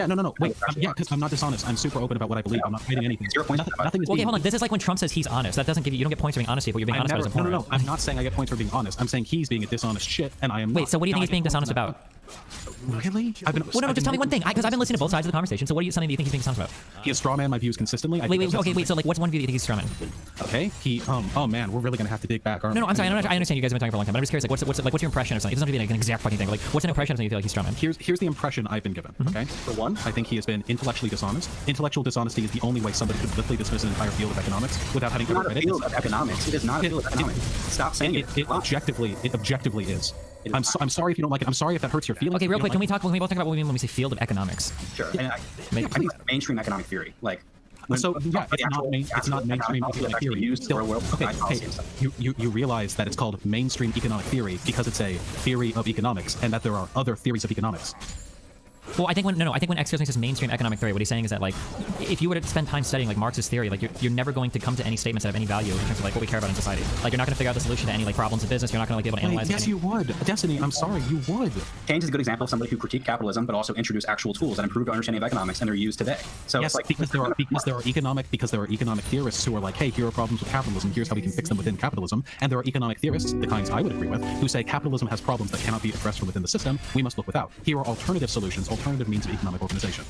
No. Wait, because I'm not dishonest. I'm super open about what I believe. I'm not hiding anything. Nothing is okay, hold on. This is like when Trump says he's honest. That doesn't give you don't get points for being honest, but you're being honest about his point. No. I'm not saying I get points for being honest. I'm saying he's being a dishonest shit, and I am. Wait, so what do you think he's being dishonest about? Really? Just tell me one thing, because I've been listening to both sides of the conversation. So something do you think he's being dishonest about? He has strawman my views consistently. Wait. So like, what's one view that you think he's strawman? Okay. He oh man, we're really gonna have to dig back, aren't we? No, I'm sorry. I understand you guys have been talking for a long time, but I'm just curious. Like, what's your impression of something? It doesn't have to be like an exact fucking thing. But like, what's an impression of something you feel like he's strawman? Here's the impression I've been given. Okay. For one, I think he has been intellectually dishonest. Intellectual dishonesty is the only way somebody could literally dismiss an entire field of economics without having to read it. It is not a field of economics. It is not a field of economics. Stop saying it. It objectively is. I'm sorry if you don't like it. I'm sorry if that hurts your feelings. Okay, real quick, can we both talk about what we mean when we say field of economics? Sure. And I think it's mainstream economic theory. Like, it's not mainstream economic theory. You realize that it's called mainstream economic theory because it's a theory of economics, and that there are other theories of economics. Well, I think when Exskillsme says mainstream economic theory, what he's saying is that, like, if you were to spend time studying like Marxist theory, like you're never going to come to any statements that have any value in terms of like what we care about in society. Like, you're not going to figure out the solution to any like problems in business. You're not going to like be able to analyze. Yes, you would. Destiny, I'm sorry, you would. Keynes is a good example of somebody who critiqued capitalism, but also introduced actual tools that improved our understanding of economics, and they're used today. So yes, it's like because there are economic theorists who are like, hey, here are problems with capitalism. Here's how we can fix them within capitalism. And there are economic theorists, the kinds I would agree with, who say capitalism has problems that cannot be addressed from within the system. We must look without. Here are alternative solutions, alternative means of economic organization.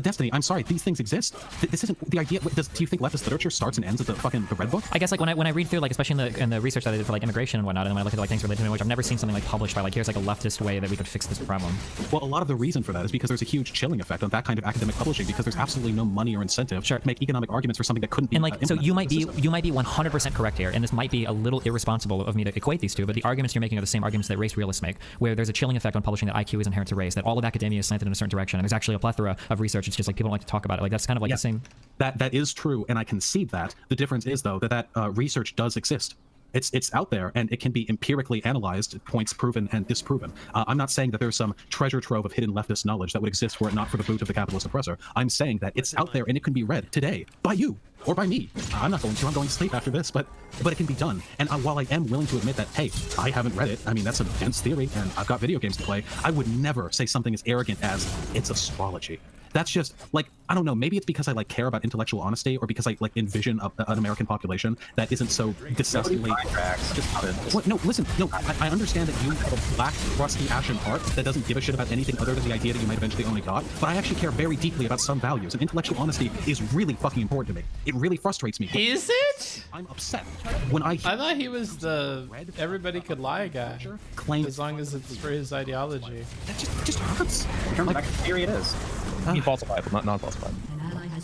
Destiny, I'm sorry, these things exist. This isn't the idea. Do you think leftist literature starts and ends at the Red Book? I guess like when I read through, like, especially in the research that I did for like immigration and whatnot, and when I look at like things related to language, I've never seen something like published by like, here's like a leftist way that we could fix this problem. Well, a lot of the reason for that is because there's a huge chilling effect on that kind of academic publishing, because there's absolutely no money or incentive to make economic arguments for something that couldn't be. And like, so you might be 100% correct here, and this might be a little irresponsible of me to equate these two, but the arguments you're making are the same arguments that race realists make, where there's a chilling effect on publishing that IQ is inherent to race, that all of academia is slanted in a certain direction, and there's actually a plethora of research. It's just like people don't like to talk about it. Like, that's kind of like the same. That is true, and I concede that. The difference is, though, that research does exist. It's out there, and it can be empirically analyzed, points proven and disproven. I'm not saying that there's some treasure trove of hidden leftist knowledge that would exist were it not for the boot of the capitalist oppressor. I'm saying that it's out there, and it can be read today by you or by me. I'm going to sleep after this, but it can be done. And while I am willing to admit that, hey, I haven't read it, I mean, that's a dense theory, and I've got video games to play, I would never say something as arrogant as it's astrology. That's just like, I don't know, maybe it's because I like care about intellectual honesty, or because I like envision an American population that isn't so disgustingly. I understand that you have a black, rusty, ashen heart that doesn't give a shit about anything other than the idea that you might eventually own a god, but I actually care very deeply about some values, and intellectual honesty is really fucking important to me. It really frustrates me. Is it? I'm upset when I thought he was the everybody could lie guy. Claim as long as it's for his ideology. That just hurts. In terms of theory, it is. Falsifiable, not non-falsifiable.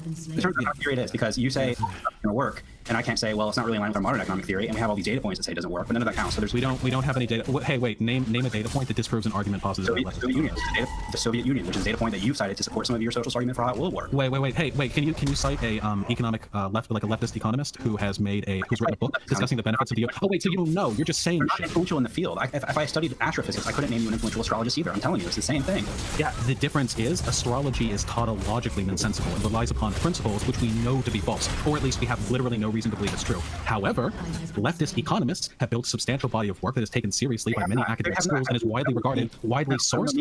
In terms of how theory it is, because you say it's not going to work, and I can't say, well, it's not really in line with our modern economic theory, and we have all these data points that say it doesn't work, but none of that counts. So we don't have any data. Hey, wait, name a data point that disproves an argument positive. The Soviet Union, which is a data point that you've cited to support some of your socialist argument for how it will work. Wait. Hey, wait. Can you cite a economic leftist economist who's written a book discussing the benefits of the? Oh wait, so you don't know? You're just saying. I'm not influential in the field. If I studied astrophysics, I couldn't name you an influential astrologist either. I'm telling you, it's the same thing. Yeah, the difference is astrology is tautologically nonsensical and relies upon principles which we know to be false, or at least we have literally no reason to believe it's true. However, leftist economists have built a substantial body of work that is taken seriously by many academic schools and is widely regarded, widely sourced.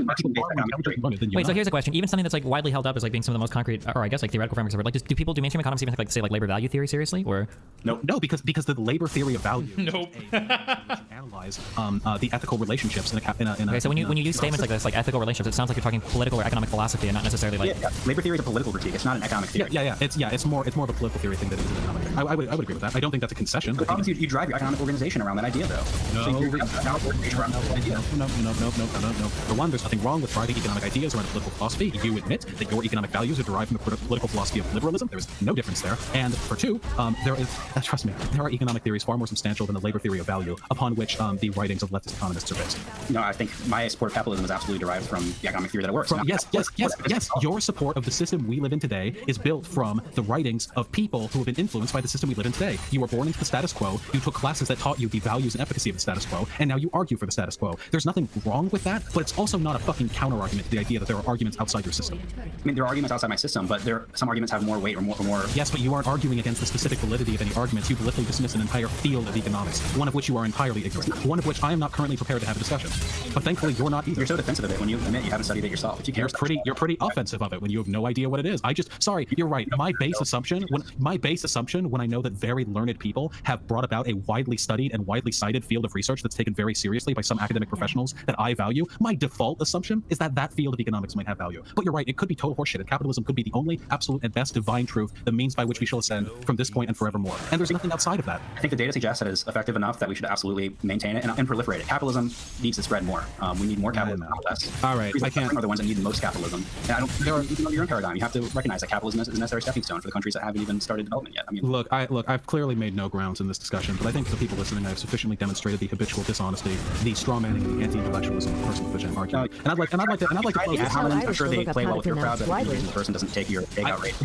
Wait, so here's a question. Even something that's like widely held up as like being some of the most concrete, or I guess like theoretical frameworks ever. Like, do people do mainstream economists even like say like labor value theory seriously, or no, because the labor theory of value. Nope. Analyze the ethical relationships in a. Okay, so when you use statements like this, like ethical relationships, it sounds like you're talking political or economic philosophy, and not necessarily like. Yeah. Labor theory is a political critique. It's not an economic theory. It's more of a political theory thing than it is an economic thing. I would agree with that. I don't think that's a concession. The problem is you drive your economic organization around that idea, though. No. For one, there's nothing wrong with driving economic ideas around a political philosophy. You admit that your economic values are derived from the political philosophy of liberalism. There is no difference there. And for two, trust me, there are economic theories far more substantial than the labor theory of value upon which the writings of leftist economists are based. No, I think my support of capitalism is absolutely derived from the economic theory that it works. Yes. Your support of the system we live in today is built from the writings of people who have been influenced by the system we live in today. You were born into the status quo. You took classes that taught you the values and efficacy of the status quo, and now you argue for the status quo. There's nothing wrong with that, but it's also not a fucking counter-argument to the idea that there are arguments outside your system. I mean, there are arguments outside my system, but some arguments have more weight or more. Yes, but you aren't arguing against the specific validity of any arguments. You literally dismiss an entire field of economics, one of which you are entirely ignorant, one of which I am not currently prepared to have a discussion. But thankfully, you're not either. You're so defensive of it when you admit you haven't studied it yourself. You're pretty offensive of it when you have no idea what it is. Sorry, you're right. My base assumption when I know that very learned people have brought about a widely studied and widely cited field of research that's taken very seriously by some academic professionals that I value, my default assumption is that field of economics might have value. But you're right, it could be total horseshit, and capitalism could be the only absolute and best divine truth, the means by which we shall ascend from this point and forevermore. And there's nothing outside of that. I think the data suggests that it's effective enough that we should absolutely maintain it and proliferate it. Capitalism needs to spread more. We need more capitalism, not less. All right, I can't. Are the ones that need the most capitalism. And even though you're in paradigm, you have to recognize that capitalism is a necessary stepping stone for the countries that haven't even started development yet. I mean, look, I've clearly made no grounds in this discussion, but I think for the people listening, I've sufficiently demonstrated the habitual dishonesty, the straw manning, and the anti-intellectualism of personal vision argument. And I'd like to close this. I'm sure they play well with your crowd, but the person doesn't take your takeout rate.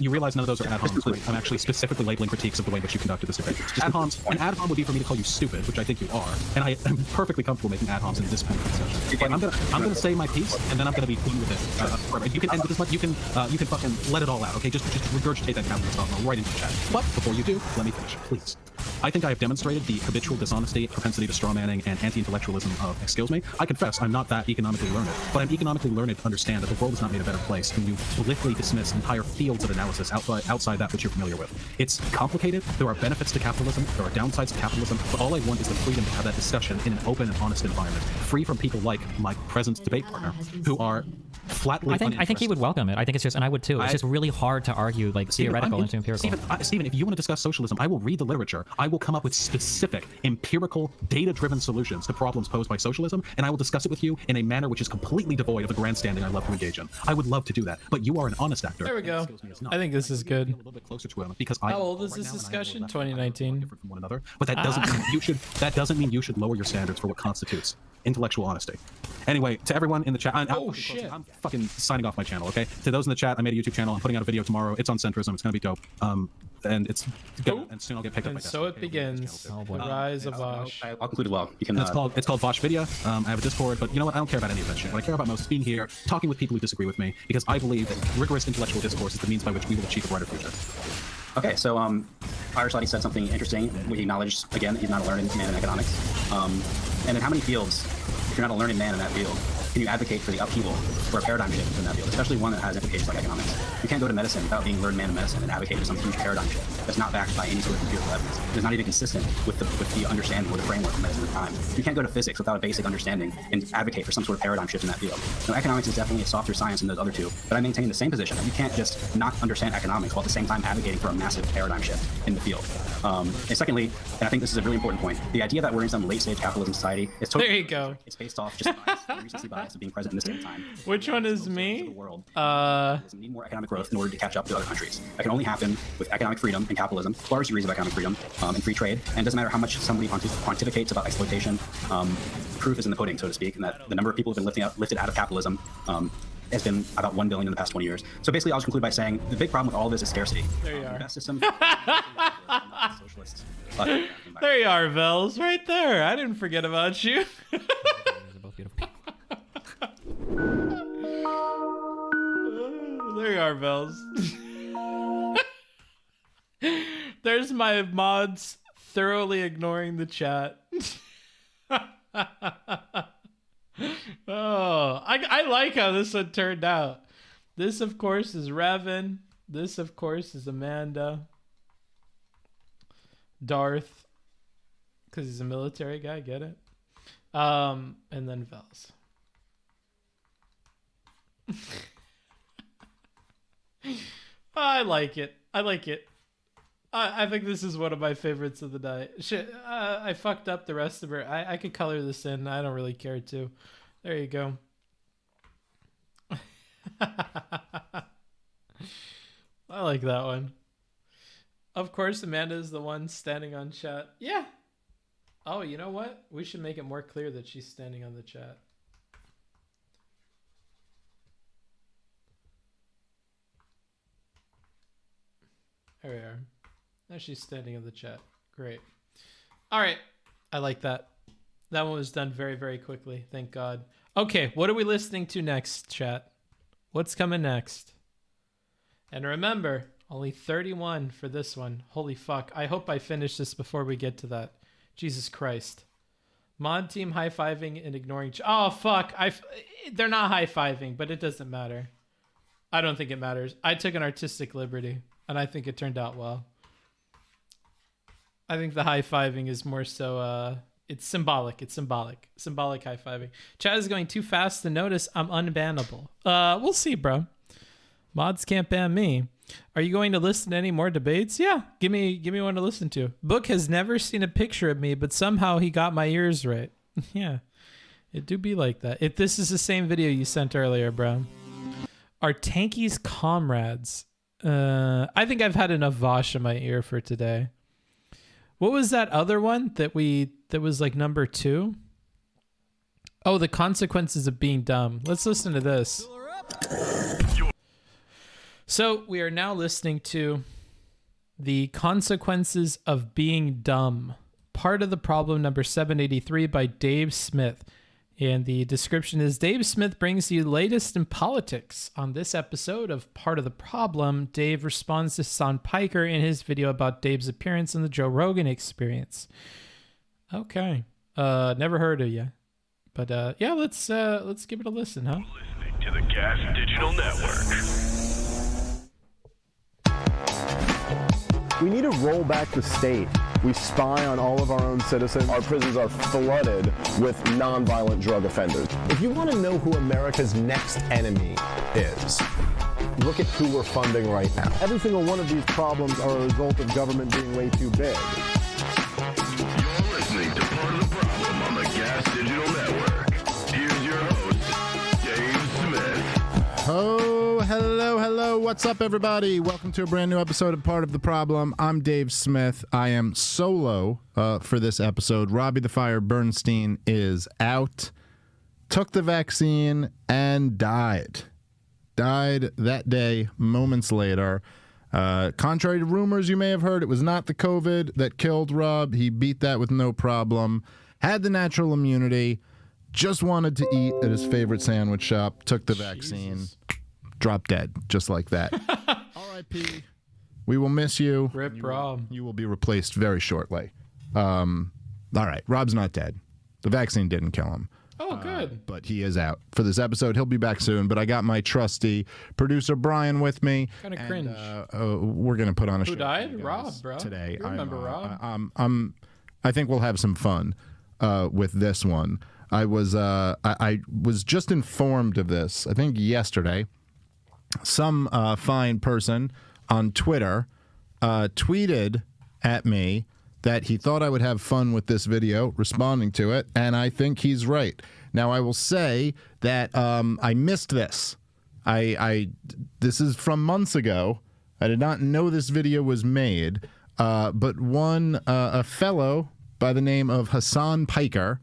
You realize none of those are ad homs. I'm actually specifically labeling critiques of the way in which you conducted this debate. Ad homs, an ad hom would be for me to call you stupid, which I think you are, and I am perfectly comfortable making ad homs in this kind of discussion. But I'm gonna say my piece, and then I'm gonna be done with it. You can end with this much. You can fucking let it all out. Okay, just regurgitate that capitalist dogma right into the chat. But before you do, let me finish, please. I think I have demonstrated the habitual dishonesty, propensity to strawmanning, and anti-intellectualism of Exskillsme. I confess I'm not that economically learned, but I'm economically learned to understand that the world is not made a better place when you politically dismiss entire fields of analysis outside that which you're familiar with. It's complicated. There are benefits to capitalism. There are downsides to capitalism. But all I want is the freedom to have that discussion in an open and honest environment, free from people like my present debate partner, who are flatly I think he would welcome it. I think it's just, and I would too. It's just really hard to argue like theoretical into empirical. Stephen, if you want to discuss socialism, I will read the literature. I will come up with specific, empirical, data-driven solutions to problems posed by socialism, and I will discuss it with you in a manner which is completely devoid of the grandstanding I love to engage in. I would love to do that, but you are an honest actor. There we go. I think this is good. A little bit closer to him because how old is this discussion? 2019. Different from one another, but that doesn't mean you should. That doesn't mean you should lower your standards for what constitutes intellectual honesty. Anyway, to everyone in the chat, I'm fucking signing off my channel, okay? To those in the chat, I made a YouTube channel. I'm putting out a video tomorrow. It's on centrism. It's gonna be dope. And it's good. And soon I'll get picked up by so it begins. The rise of Vaush. I'll conclude well. You can. It's called Vaush Video. I have a Discord, but you know what? I don't care about any of that shit. What I care about most is being here, talking with people who disagree with me, because I believe that rigorous intellectual discourse is the means by which we will achieve a brighter future. Okay, so Irish Lottie said something interesting. We acknowledged again he's not a learned man in economics. And in how many fields, if you're not a learned man in that field, can you advocate for the upheaval or a paradigm shift in that field, especially one that has implications like economics? You can't go to medicine without being a learned man in medicine and advocate for some huge paradigm shift that's not backed by any sort of empirical evidence. It's not even consistent with the understanding or the framework of medicine at the time. You can't go to physics without a basic understanding and advocate for some sort of paradigm shift in that field. Now, economics is definitely a softer science than those other two, but I maintain the same position. You can't just not understand economics while at the same time advocating for a massive paradigm shift in the field. And secondly, and I think this is a really important point, the idea that we're in some late-stage capitalism society is totally... There you go. It's based off just bias, recency bias. of being present in this same time. Which one is me? We need more economic growth in order to catch up to other countries. That can only happen with economic freedom and capitalism, large degrees of economic freedom and free trade. And it doesn't matter how much somebody pontificates about exploitation. Proof is in the pudding, so to speak, and that the number of people who have been lifted out of capitalism has been about 1 billion in the past 20 years. So basically, I'll just conclude by saying the big problem with all of this is scarcity. There you are. The best system socialists. There you are, Vels, right there. I didn't forget about you. There you are, Vels. There's my mods thoroughly ignoring the chat. Oh, I like how this one turned out. This, of course, is Revan. This, of course, is Amanda. Darth, because he's a military guy, get it? And then Vels. I like it. I like it. I think this is one of my favorites of the night. Shit, I fucked up the rest of it. I could color this in. I don't really care to. There you go. I like that one. Of course, Amanda is the one standing on chat. Yeah. Oh, you know what? We should make it more clear that she's standing on the chat. There we are. Now she's standing in the chat. Great. All right. I like that. That one was done very, very quickly. Thank God. Okay. What are we listening to next, chat? What's coming next? And remember, only 31 for this one. Holy fuck. I hope I finish this before we get to that. Jesus Christ. Mod team high-fiving and ignoring... Oh, fuck. They're not high-fiving, but it doesn't matter. I don't think it matters. I took an artistic liberty, and I think it turned out well. I think the high-fiving is more so... it's symbolic. It's symbolic. Symbolic high-fiving. Chat is going too fast to notice I'm unbannable. We'll see, bro. Mods can't ban me. Are you going to listen to any more debates? Yeah, give me one to listen to. Book has never seen a picture of me, but somehow he got my ears right. Yeah, it do be like that. If this is the same video you sent earlier, bro. Are tankies comrades? I think I've had enough Vaush in my ear for today. What was that other one that was like number 2? Oh, the consequences of being dumb. Let's listen to this. So we are now listening to The Consequences of Being Dumb, Part of the Problem, number 783 by Dave Smith. And the description is, Dave Smith brings you the latest in politics. On this episode of Part of the Problem, Dave responds to Hasan Piker in his video about Dave's appearance in the Joe Rogan Experience. Okay. Never heard of you. But yeah, let's give it a listen, huh? Listening to the Gas Digital Network. We need to roll back the state. We spy on all of our own citizens. Our prisons are flooded with nonviolent drug offenders. If you want to know who America's next enemy is, look at who we're funding right now. Every single one of these problems are a result of government being way too big. You're listening to Part of the Problem on the Gas Digital Network. Here's your host, Dave Smith. Oh, hello. What's up, everybody? Welcome to a brand new episode of Part of the Problem. I'm Dave Smith. I am solo for this episode. Robbie the Fire Bernstein is out, took the vaccine, and died. Died that day, moments later. Contrary to rumors you may have heard, it was not the COVID that killed Rob. He beat that with no problem. Had the natural immunity. Just wanted to eat at his favorite sandwich shop. Took the vaccine. Dropped dead. Just like that. R.I.P. We will miss you. Rip Rob. You will be replaced very shortly. All right. Rob's not dead. The vaccine didn't kill him. Oh, good. But he is out for this episode. He'll be back soon. But I got my trusty producer Brian with me. Kind of cringe. We're gonna put on a show. Who died? Rob, bro. Today. You remember Rob? I think we'll have some fun with this one. I was just informed of this. I think yesterday, some fine person on Twitter tweeted at me that he thought I would have fun with this video, responding to it, and I think he's right. Now, I will say that I missed this. This is from months ago. I did not know this video was made, but a fellow by the name of Hasan Piker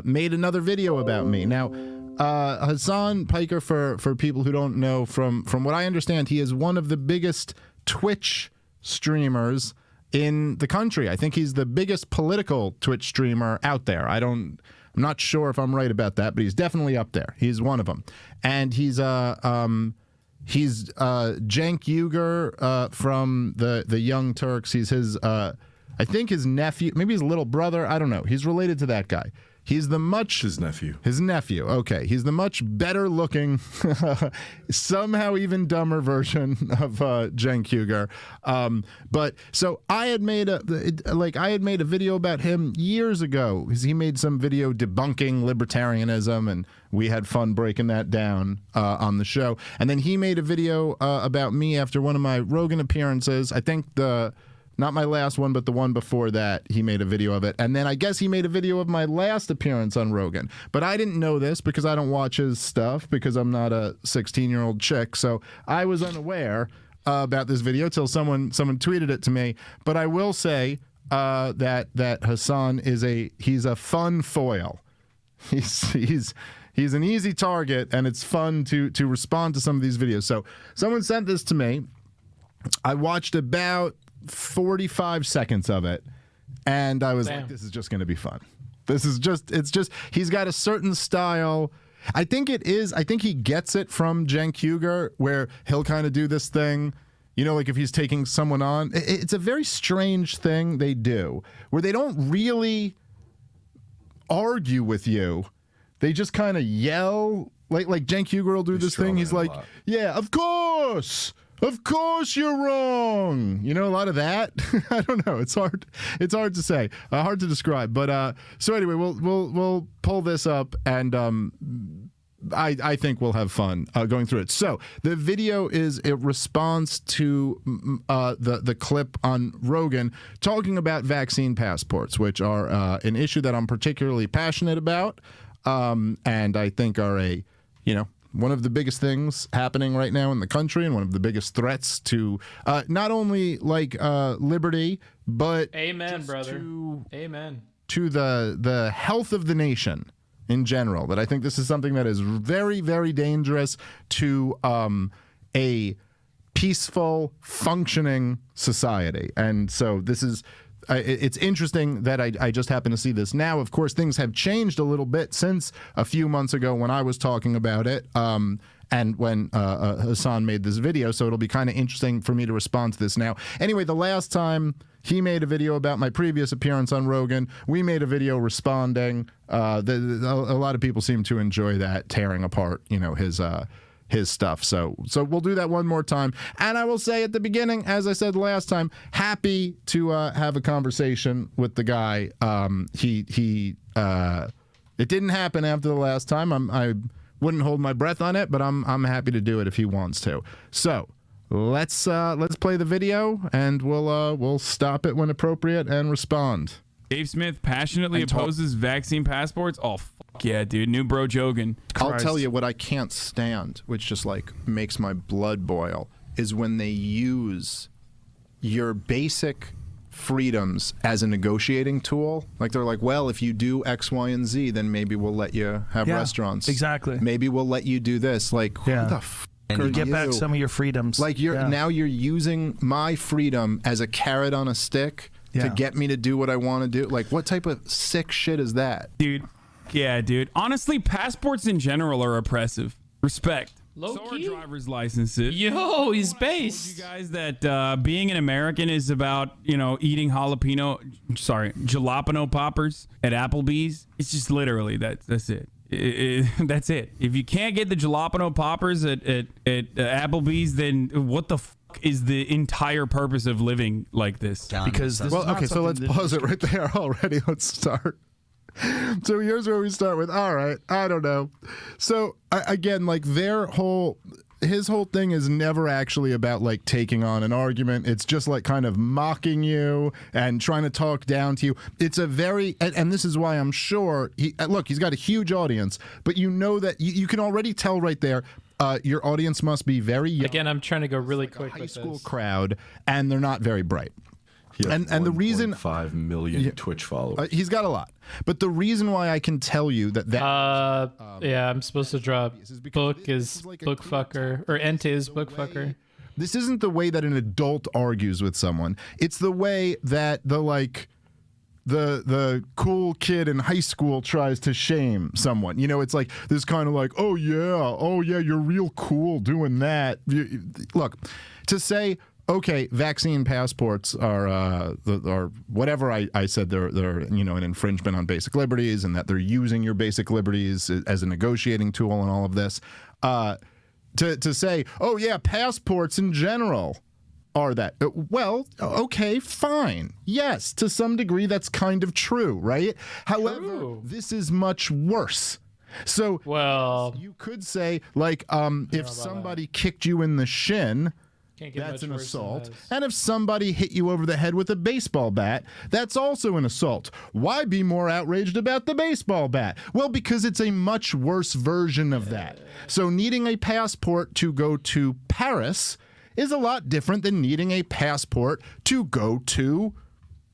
made another video about me. Now, Hasan Piker, for people who don't know, from what I understand, he is one of the biggest Twitch streamers in the country. I think he's the biggest political Twitch streamer out there. I'm not sure if I'm right about that, but he's definitely up there. He's one of them. And he's Cenk Uygur from the Young Turks. He's his I think his nephew, maybe his little brother, I don't know. He's related to that guy. He's the much... His nephew. His nephew, okay. He's the much better looking, somehow even dumber version of Cenk Uygur. But so I had made a video about him years ago, because he made some video debunking libertarianism, and we had fun breaking that down on the show. And then he made a video about me after one of my Rogan appearances. I think not my last one, but the one before that, he made a video of it. And then I guess he made a video of my last appearance on Rogan. But I didn't know this because I don't watch his stuff, because I'm not a 16-year-old chick. So I was unaware about this video till someone tweeted it to me. But I will say that Hasan he's a fun foil. He's an easy target, and it's fun to respond to some of these videos. So someone sent this to me. I watched about 45 seconds of it, and I was like, this is just going to be fun. He's got a certain style. I think he gets it from Cenk Uygur, where he'll kind of do this thing, like if he's taking someone on. It's a very strange thing they do, where they don't really argue with you. They just kind of yell, like Cenk Uygur will do this thing. He's like, yeah, of course you're wrong. A lot of that. I don't know. It's hard to say, hard to describe. But so anyway, we'll pull this up, and I think we'll have fun going through it. So the video is a response to the clip on Rogan talking about vaccine passports, which are an issue that I'm particularly passionate about, and I think are one of the biggest things happening right now in the country, and one of the biggest threats to not only liberty, but amen, brother. Amen. To the health of the nation in general. That I think this is something that is very, very dangerous to a peaceful, functioning society. And so this is... it's interesting that I just happen to see this now. Of course, things have changed a little bit since a few months ago when I was talking about it, and when Hasan made this video, so it'll be kind of interesting for me to respond to this now. Anyway, the last time he made a video about my previous appearance on Rogan, we made a video responding. A lot of people seem to enjoy that, tearing apart, his stuff. So we'll do that one more time. And I will say at the beginning, as I said last time, happy to have a conversation with the guy. It didn't happen after the last time. I wouldn't hold my breath on it, but I'm happy to do it if he wants to. So let's play the video, and we'll stop it when appropriate and respond. Dave Smith passionately opposes vaccine passports. Oh, fuck yeah, dude. New bro Jogan. I'll tell you what I can't stand, which just makes my blood boil, is when they use your basic freedoms as a negotiating tool. Like they're like, well, if you do X, Y, and Z, then maybe we'll let you have restaurants. Exactly. Maybe we'll let you do this. Like, who the fuck and are get you? Back some of your freedoms. Like now you're using my freedom as a carrot on a stick to get me to do what I want to do. Like, what type of sick shit is that? Dude, yeah, dude. Honestly, passports in general are oppressive. Respect. So are driver's licenses. Yo, he's based. You guys that being an American is about, eating jalapeno poppers at Applebee's. It's just literally that's it. That's it. If you can't get the jalapeno poppers at Applebee's, then what the is the entire purpose of living like this? Because this so let's pause it right there already. Let's start. So here's where we start with, all right, I don't know. So again, like their whole, his whole thing is never actually about like taking on an argument. It's just like kind of mocking you and trying to talk down to you. It's a very, and this is why I'm sure he's got a huge audience, but you know that you can already tell right there. Your audience must be very young. Again, I'm trying to go really quick high with school this. Crowd, and they're not very bright. And the reason 5 million Twitch followers. He's got a lot, but the reason why I can tell you that I'm supposed to drop book is book fucker or ente is book fucker. This isn't the way that an adult argues with someone. It's the way that the cool kid in high school tries to shame someone. You know, it's like this kind of like, oh yeah, you're real cool doing that. Look, to say, okay, vaccine passports are whatever I said they're an infringement on basic liberties, and that they're using your basic liberties as a negotiating tool and all of this. To say, oh yeah, passports in general are that. Well, okay, fine. Yes, to some degree that's kind of true, right? However, this is much worse. So you could say, like, if somebody kicked you in the shin, that's an assault. And if somebody hit you over the head with a baseball bat, that's also an assault. Why be more outraged about the baseball bat? Well, because it's a much worse version of that. So needing a passport to go to Paris is a lot different than needing a passport to go to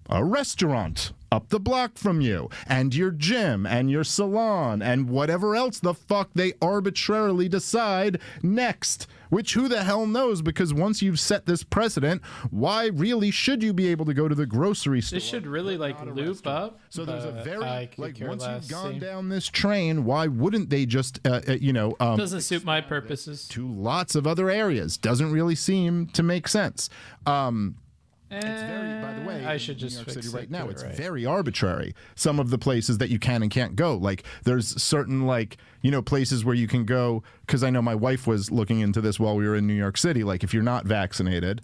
a restaurant up the block from you, and your gym, and your salon, and whatever else the fuck they arbitrarily decide next. Which who the hell knows, because once you've set this precedent, why really should you be able to go to the grocery store? This should really like loop up. So there's a very, like, once you've gone down this train, why wouldn't they just, doesn't suit my purposes. To lots of other areas. Doesn't really seem to make sense. It's very, by the way, I should just New York fix City right it now. too, It's right? very arbitrary. Some of the places that you can and can't go. Like there's certain places where you can go. Because I know my wife was looking into this while we were in New York City. Like if you're not vaccinated,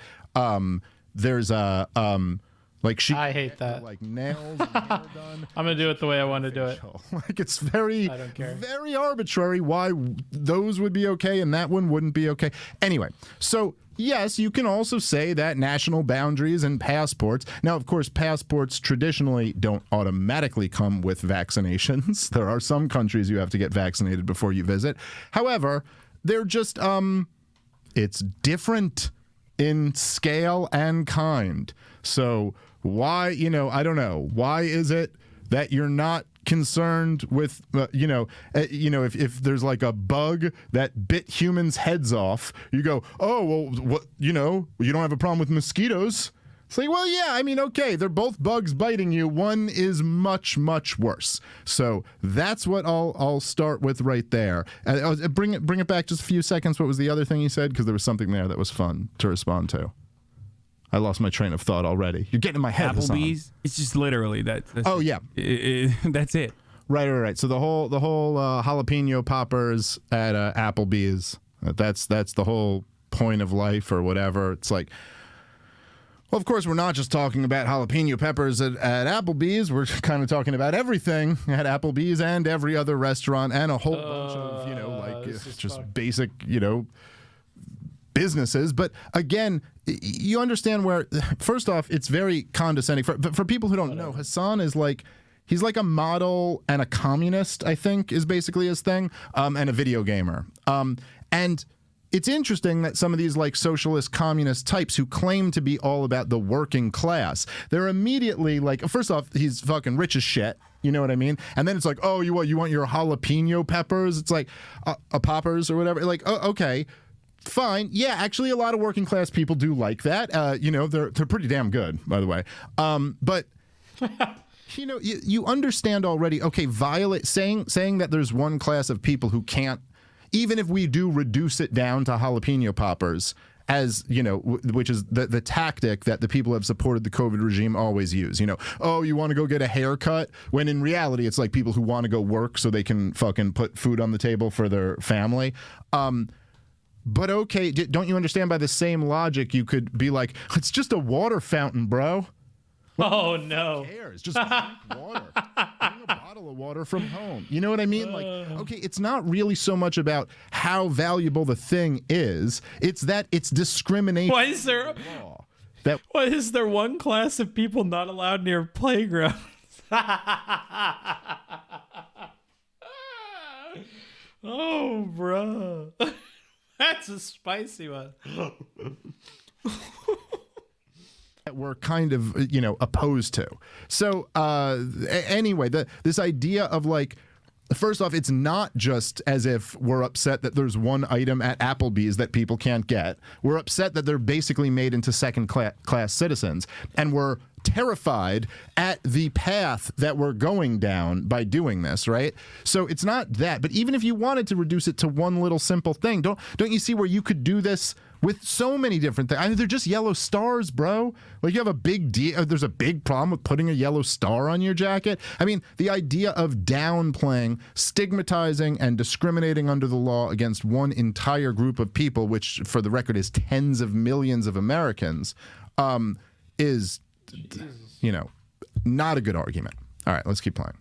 there's a I hate that. Like nails and hair done. I'm gonna do it the way I want to do it. Like it's very, I don't care. very arbitrary why those would be okay and that one wouldn't be okay. Anyway, so yes, you can also say that national boundaries and passports. Now, of course, passports traditionally don't automatically come with vaccinations. There are some countries you have to get vaccinated before you visit. However, they're just it's different in scale and kind. So why, I don't know. Why is it that you're not concerned with, if there's like a bug that bit humans' heads off, you go, oh, well, what, you don't have a problem with mosquitoes. It's like, well, yeah, I mean, okay, they're both bugs biting you. One is much, much worse. So that's what I'll start with right there. Bring it back just a few seconds. What was the other thing you said? Because there was something there that was fun to respond to. I lost my train of thought already. You're getting in my head. Applebee's. Hassan. It's just literally that. Oh yeah, that's it. Right. So the whole jalapeno poppers at Applebee's. That's the whole point of life or whatever. It's like, well, of course, we're not just talking about jalapeno peppers at Applebee's. We're kind of talking about everything at Applebee's and every other restaurant and a whole bunch of just basic businesses. But again, you understand where, first off, it's very condescending. For people who don't know, Hasan is like, he's like a model and a communist, I think, is basically his thing, and a video gamer. And it's interesting that some of these like socialist communist types who claim to be all about the working class, they're immediately like, first off, he's fucking rich as shit. You know what I mean? And then it's like, oh, you want your jalapeno peppers? It's like poppers or whatever. Like, oh, okay. Fine. Yeah, actually, a lot of working class people do like that. They're pretty damn good, by the way. But you understand already. Okay, saying that there's one class of people who can't, even if we do reduce it down to jalapeno poppers, as which is the tactic that the people who have supported the COVID regime always use. Oh, you want to go get a haircut? When in reality, it's like people who want to go work so they can fucking put food on the table for their family. But okay, don't you understand by the same logic, you could be like, it's just a water fountain, bro. Oh, no. Who cares? Just drink water. Bring a bottle bottle of water from home. You know what I mean? Like, okay, it's not really so much about how valuable the thing is. It's that it's discrimination. Why is there one class of people not allowed near playgrounds? Oh, bro. That's a spicy one. That we're kind of, opposed to. So anyway, this idea of like, first off, it's not just as if we're upset that there's one item at Applebee's that people can't get. We're upset that they're basically made into second-class citizens. And we're terrified at the path that we're going down by doing this, right? So it's not that. But even if you wanted to reduce it to one little simple thing, don't you see where you could do this with so many different things? I mean, they're just yellow stars, bro. Like, you have a big deal. There's a big problem with putting a yellow star on your jacket. I mean, the idea of downplaying, stigmatizing, and discriminating under the law against one entire group of people, which, for the record, is tens of millions of Americans, is, not a good argument. All right, let's keep playing.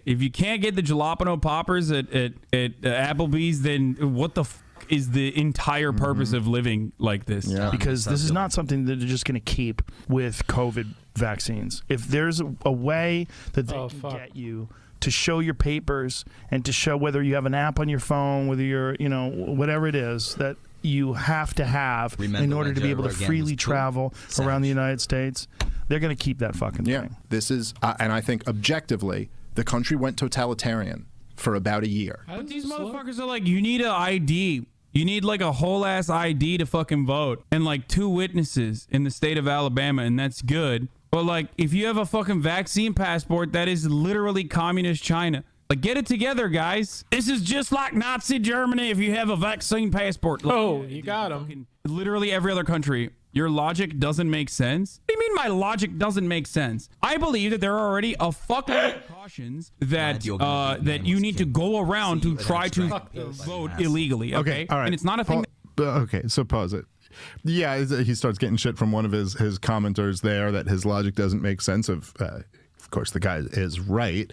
If you can't get the jalapeno poppers at Applebee's, then what the is the entire purpose of living like this? Yeah. Because this is not something that they're just going to keep with COVID vaccines. If there's a way that they can get you to show your papers and to show whether you have an app on your phone, whether you're, whatever it is that you have to have in order to be able to freely travel around the United States, they're going to keep that fucking thing. This is, and I think objectively, the country went totalitarian for about a year. But these motherfuckers are like, you need an ID. You need like a whole ass ID to fucking vote, and like 2 witnesses in the state of Alabama, and that's good. But like, if you have a fucking vaccine passport, that is literally communist China. Like, get it together, guys. This is just like Nazi Germany if you have a vaccine passport. Like, you got them. Literally every other country. Your logic doesn't make sense. What do you mean my logic doesn't make sense? I believe that there are already a fuckload of precautions that that you need to go around to try to vote illegally. Okay, all right. And it's not a thing. Okay, so pause it. Yeah, he starts getting shit from one of his commenters there that his logic doesn't make sense of course, the guy is right.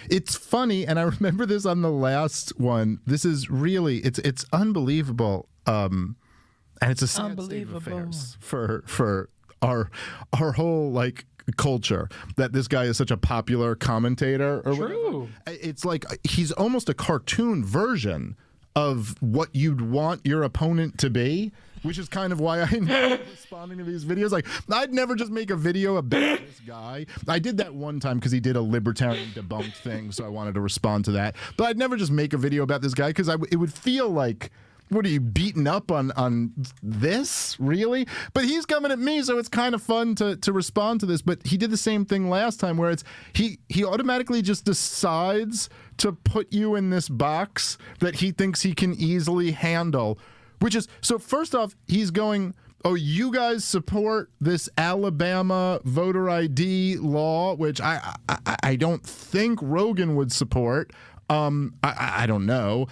It's funny, and I remember this on the last one. This is really, it's unbelievable. And it's a sad state of affairs for our whole like culture that this guy is such a popular commentator or whatever. It's like he's almost a cartoon version of what you'd want your opponent to be, which is kind of why I'm responding to these videos. Like, I'd never just make a video about this guy. I did that one time because he did a libertarian debunked thing, so I wanted to respond to that. But I'd never just make a video about this guy because it would feel like, what are you, beating up on this? Really? But he's coming at me, so it's kind of fun to respond to this. But he did the same thing last time where it's he automatically just decides to put you in this box that he thinks he can easily handle. Which is, so first off, he's going, oh, you guys support this Alabama voter ID law, which I don't think Rogan would support. I don't know.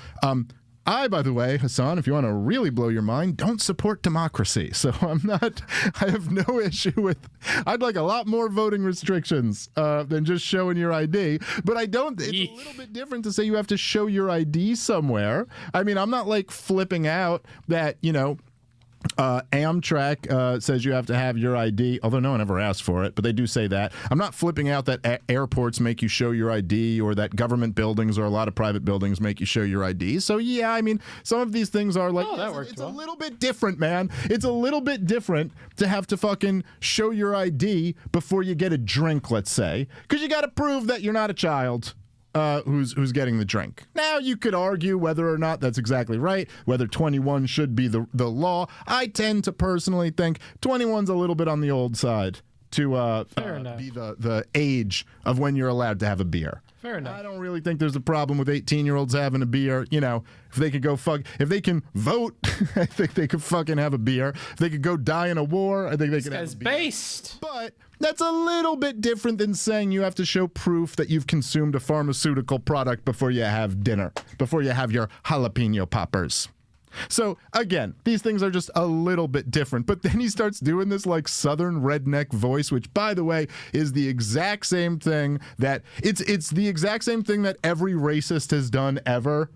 I, by the way, Hasan, if you want to really blow your mind, don't support democracy. So I have no issue with, I'd like a lot more voting restrictions than just showing your ID. But it's a little bit different to say you have to show your ID somewhere. I mean, I'm not like flipping out that, Amtrak says you have to have your ID, although no one ever asked for it, but they do say that. I'm not flipping out that airports make you show your ID or that government buildings or a lot of private buildings make you show your ID. So yeah, I mean, some of these things are like, it's a little bit different, man. It's a little bit different to have to fucking show your ID before you get a drink, let's say, because you got to prove that you're not a child. Who's getting the drink. Now, you could argue whether or not that's exactly right, whether 21 should be the law. I tend to personally think 21's a little bit on the old side to be the age of when you're allowed to have a beer. Fair enough. I don't really think there's a problem with 18-year-olds having a beer. If they could go if they can vote, I think they could fucking have a beer. If they could go die in a war, I think they could have a beer. Based. But that's a little bit different than saying you have to show proof that you've consumed a pharmaceutical product before you have dinner, before you have your jalapeno poppers. So again, these things are just a little bit different, but then he starts doing this like southern redneck voice, which by the way is the exact same thing that it's the exact same thing that every racist has done ever.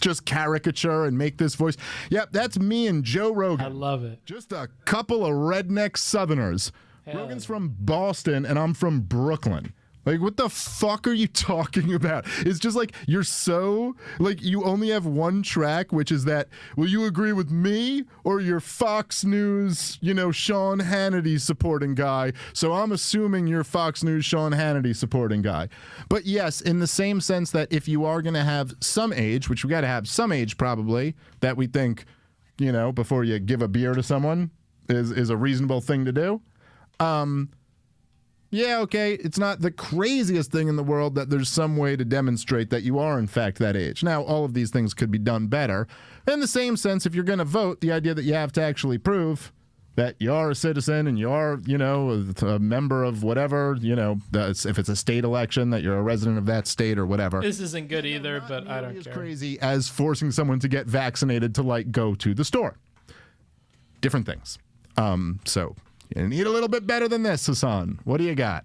Just caricature and make this voice. Yep, that's me and Joe Rogan. I love it. Just a couple of redneck southerners. Rogan's from Boston and I'm from Brooklyn. Like, what the fuck are you talking about? It's just like, you're so, like, you only have one track, which is that, will you agree with me or your Fox News, you know, Sean Hannity supporting guy? So I'm assuming you're Fox News, Sean Hannity supporting guy. But yes, in the same sense that if you are going to have some age, which we got to have some age probably, that we think, you know, before you give a beer to someone is a reasonable thing to do. Yeah, okay, it's not the craziest thing in the world that there's some way to demonstrate that you are, in fact, that age. Now, all of these things could be done better. In the same sense, if you're going to vote, the idea that you have to actually prove that you are a citizen and you are, you know, a member of whatever, you know, if it's a state election, that you're a resident of that state or whatever. This isn't good either, but I don't care. As crazy as forcing someone to get vaccinated to, like, go to the store. Different things. So... you need a little bit better than this, Hasan. What do you got?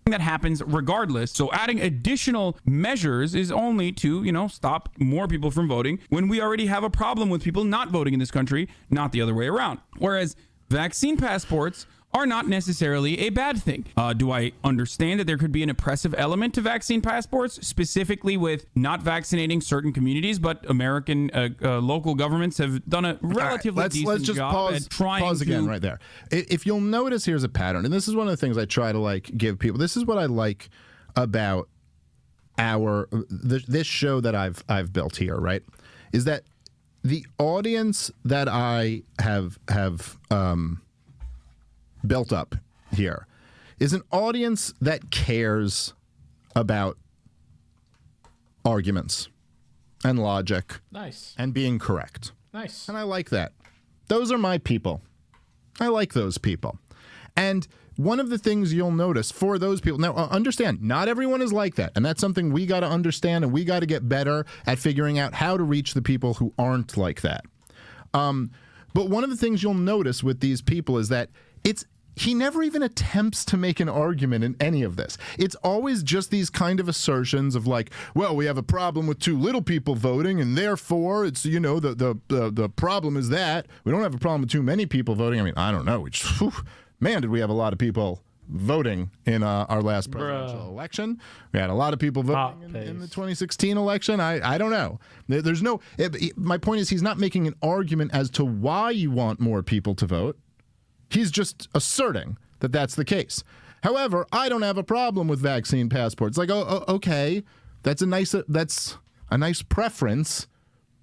That happens regardless. So adding additional measures is only to, you know, stop more people from voting when we already have a problem with people not voting in this country, not the other way around. Whereas vaccine passports are not necessarily a bad thing. Do I understand that there could be an oppressive element to vaccine passports, specifically with not vaccinating certain communities, but American local governments have done a relatively decent job at trying to... Pause again right there. If you'll notice, here's a pattern, and this is one of the things I try to like give people. This is what I like about this show that I've built here, right? Is that the audience that I have built up here is an audience that cares about arguments and logic. Nice. And being correct. Nice. And I like that. Those are my people. I like those people. And one of the things you'll notice for those people, now understand, not everyone is like that. And that's something we got to understand, and we got to get better at figuring out how to reach the people who aren't like that. But one of the things you'll notice with these people is that he never even attempts to make an argument in any of this. It's always just these kind of assertions of like, well, we have a problem with too little people voting, and therefore it's, you know, the problem is that we don't have a problem with too many people voting. I mean, I don't know. Man, did we have a lot of people voting in our last presidential election. We had a lot of people voting in the 2016 election. I don't know. There's no... my point is, he's not making an argument as to why you want more people to vote. He's just asserting that that's the case. However, I don't have a problem with vaccine passports. Like, okay, that's a nice preference.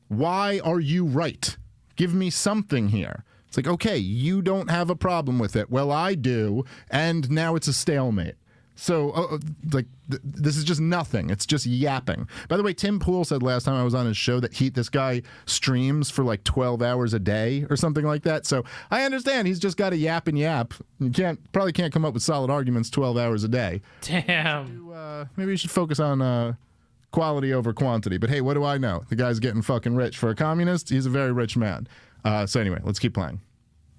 Why are you right? Give me something here. It's like, okay, you don't have a problem with it. Well, I do, and now it's a stalemate. So, this is just nothing. It's just yapping. By the way, Tim Pool said last time I was on his show that this guy streams for like 12 hours a day or something like that. So I understand he's just got to yap and yap. You probably can't come up with solid arguments 12 hours a day. Damn. Maybe you should focus on quality over quantity. But hey, what do I know? The guy's getting fucking rich. For a communist, he's a very rich man. So anyway, let's keep playing.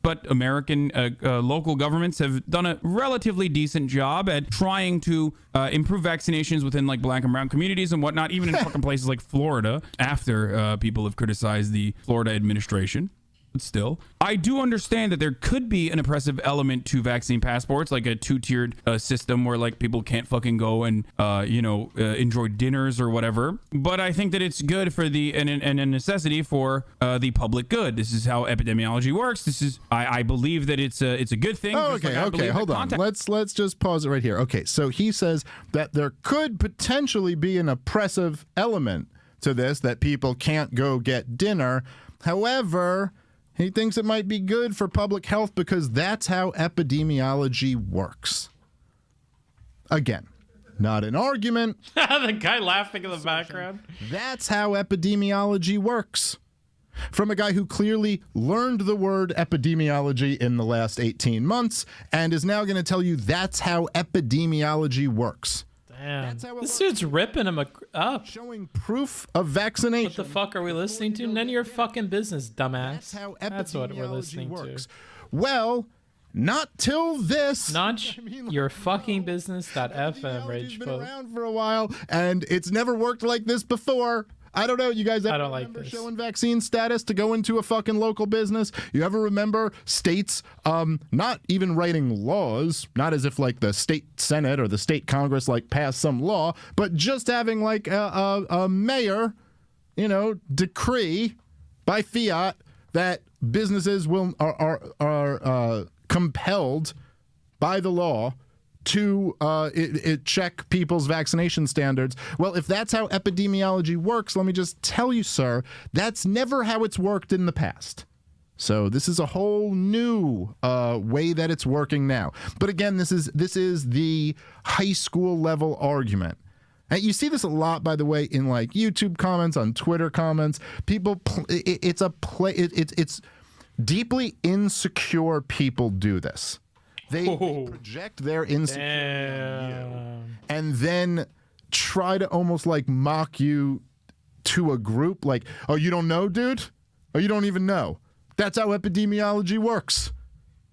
But American local governments have done a relatively decent job at trying to improve vaccinations within like black and brown communities and whatnot, even in fucking places like Florida, after people have criticized the Florida administration. But still, I do understand that there could be an oppressive element to vaccine passports, like a two-tiered system where like people can't fucking go and enjoy dinners or whatever. But I think that it's good for and a necessity for the public good. This is how epidemiology works. This is I believe that it's a good thing. Oh, okay, hold on. Let's just pause it right here. Okay, so he says that there could potentially be an oppressive element to this, that people can't go get dinner. However, he thinks it might be good for public health because that's how epidemiology works. Again, not an argument. The guy laughing in the background. That's how epidemiology works. From a guy who clearly learned the word epidemiology in the last 18 months and is now going to tell you that's how epidemiology works. Man, this dude's ripping him up. Showing proof of vaccination. What the fuck are we listening to? None of your fucking business, dumbass. That's what we're listening works. to. Well, not till this. Not your fucking business.fm, Rage been around for a while, and it's never worked like this before. I don't know. You guys ever remember showing vaccine status to go into a fucking local business? You ever remember states not even writing laws, not as if like the state senate or the state congress like passed some law, but just having like a mayor, decree by fiat that businesses are compelled by the law to check people's vaccination standards. Well, if that's how epidemiology works, let me just tell you, sir, that's never how it's worked in the past. So this is a whole new way that it's working now. But again, this is the high school level argument. And you see this a lot, by the way, in like YouTube comments, on Twitter comments. People, it's deeply insecure people do this. They project their insecurity on you and then try to almost like mock you to a group like, oh, you don't know, dude? Oh, you don't even know. That's how epidemiology works.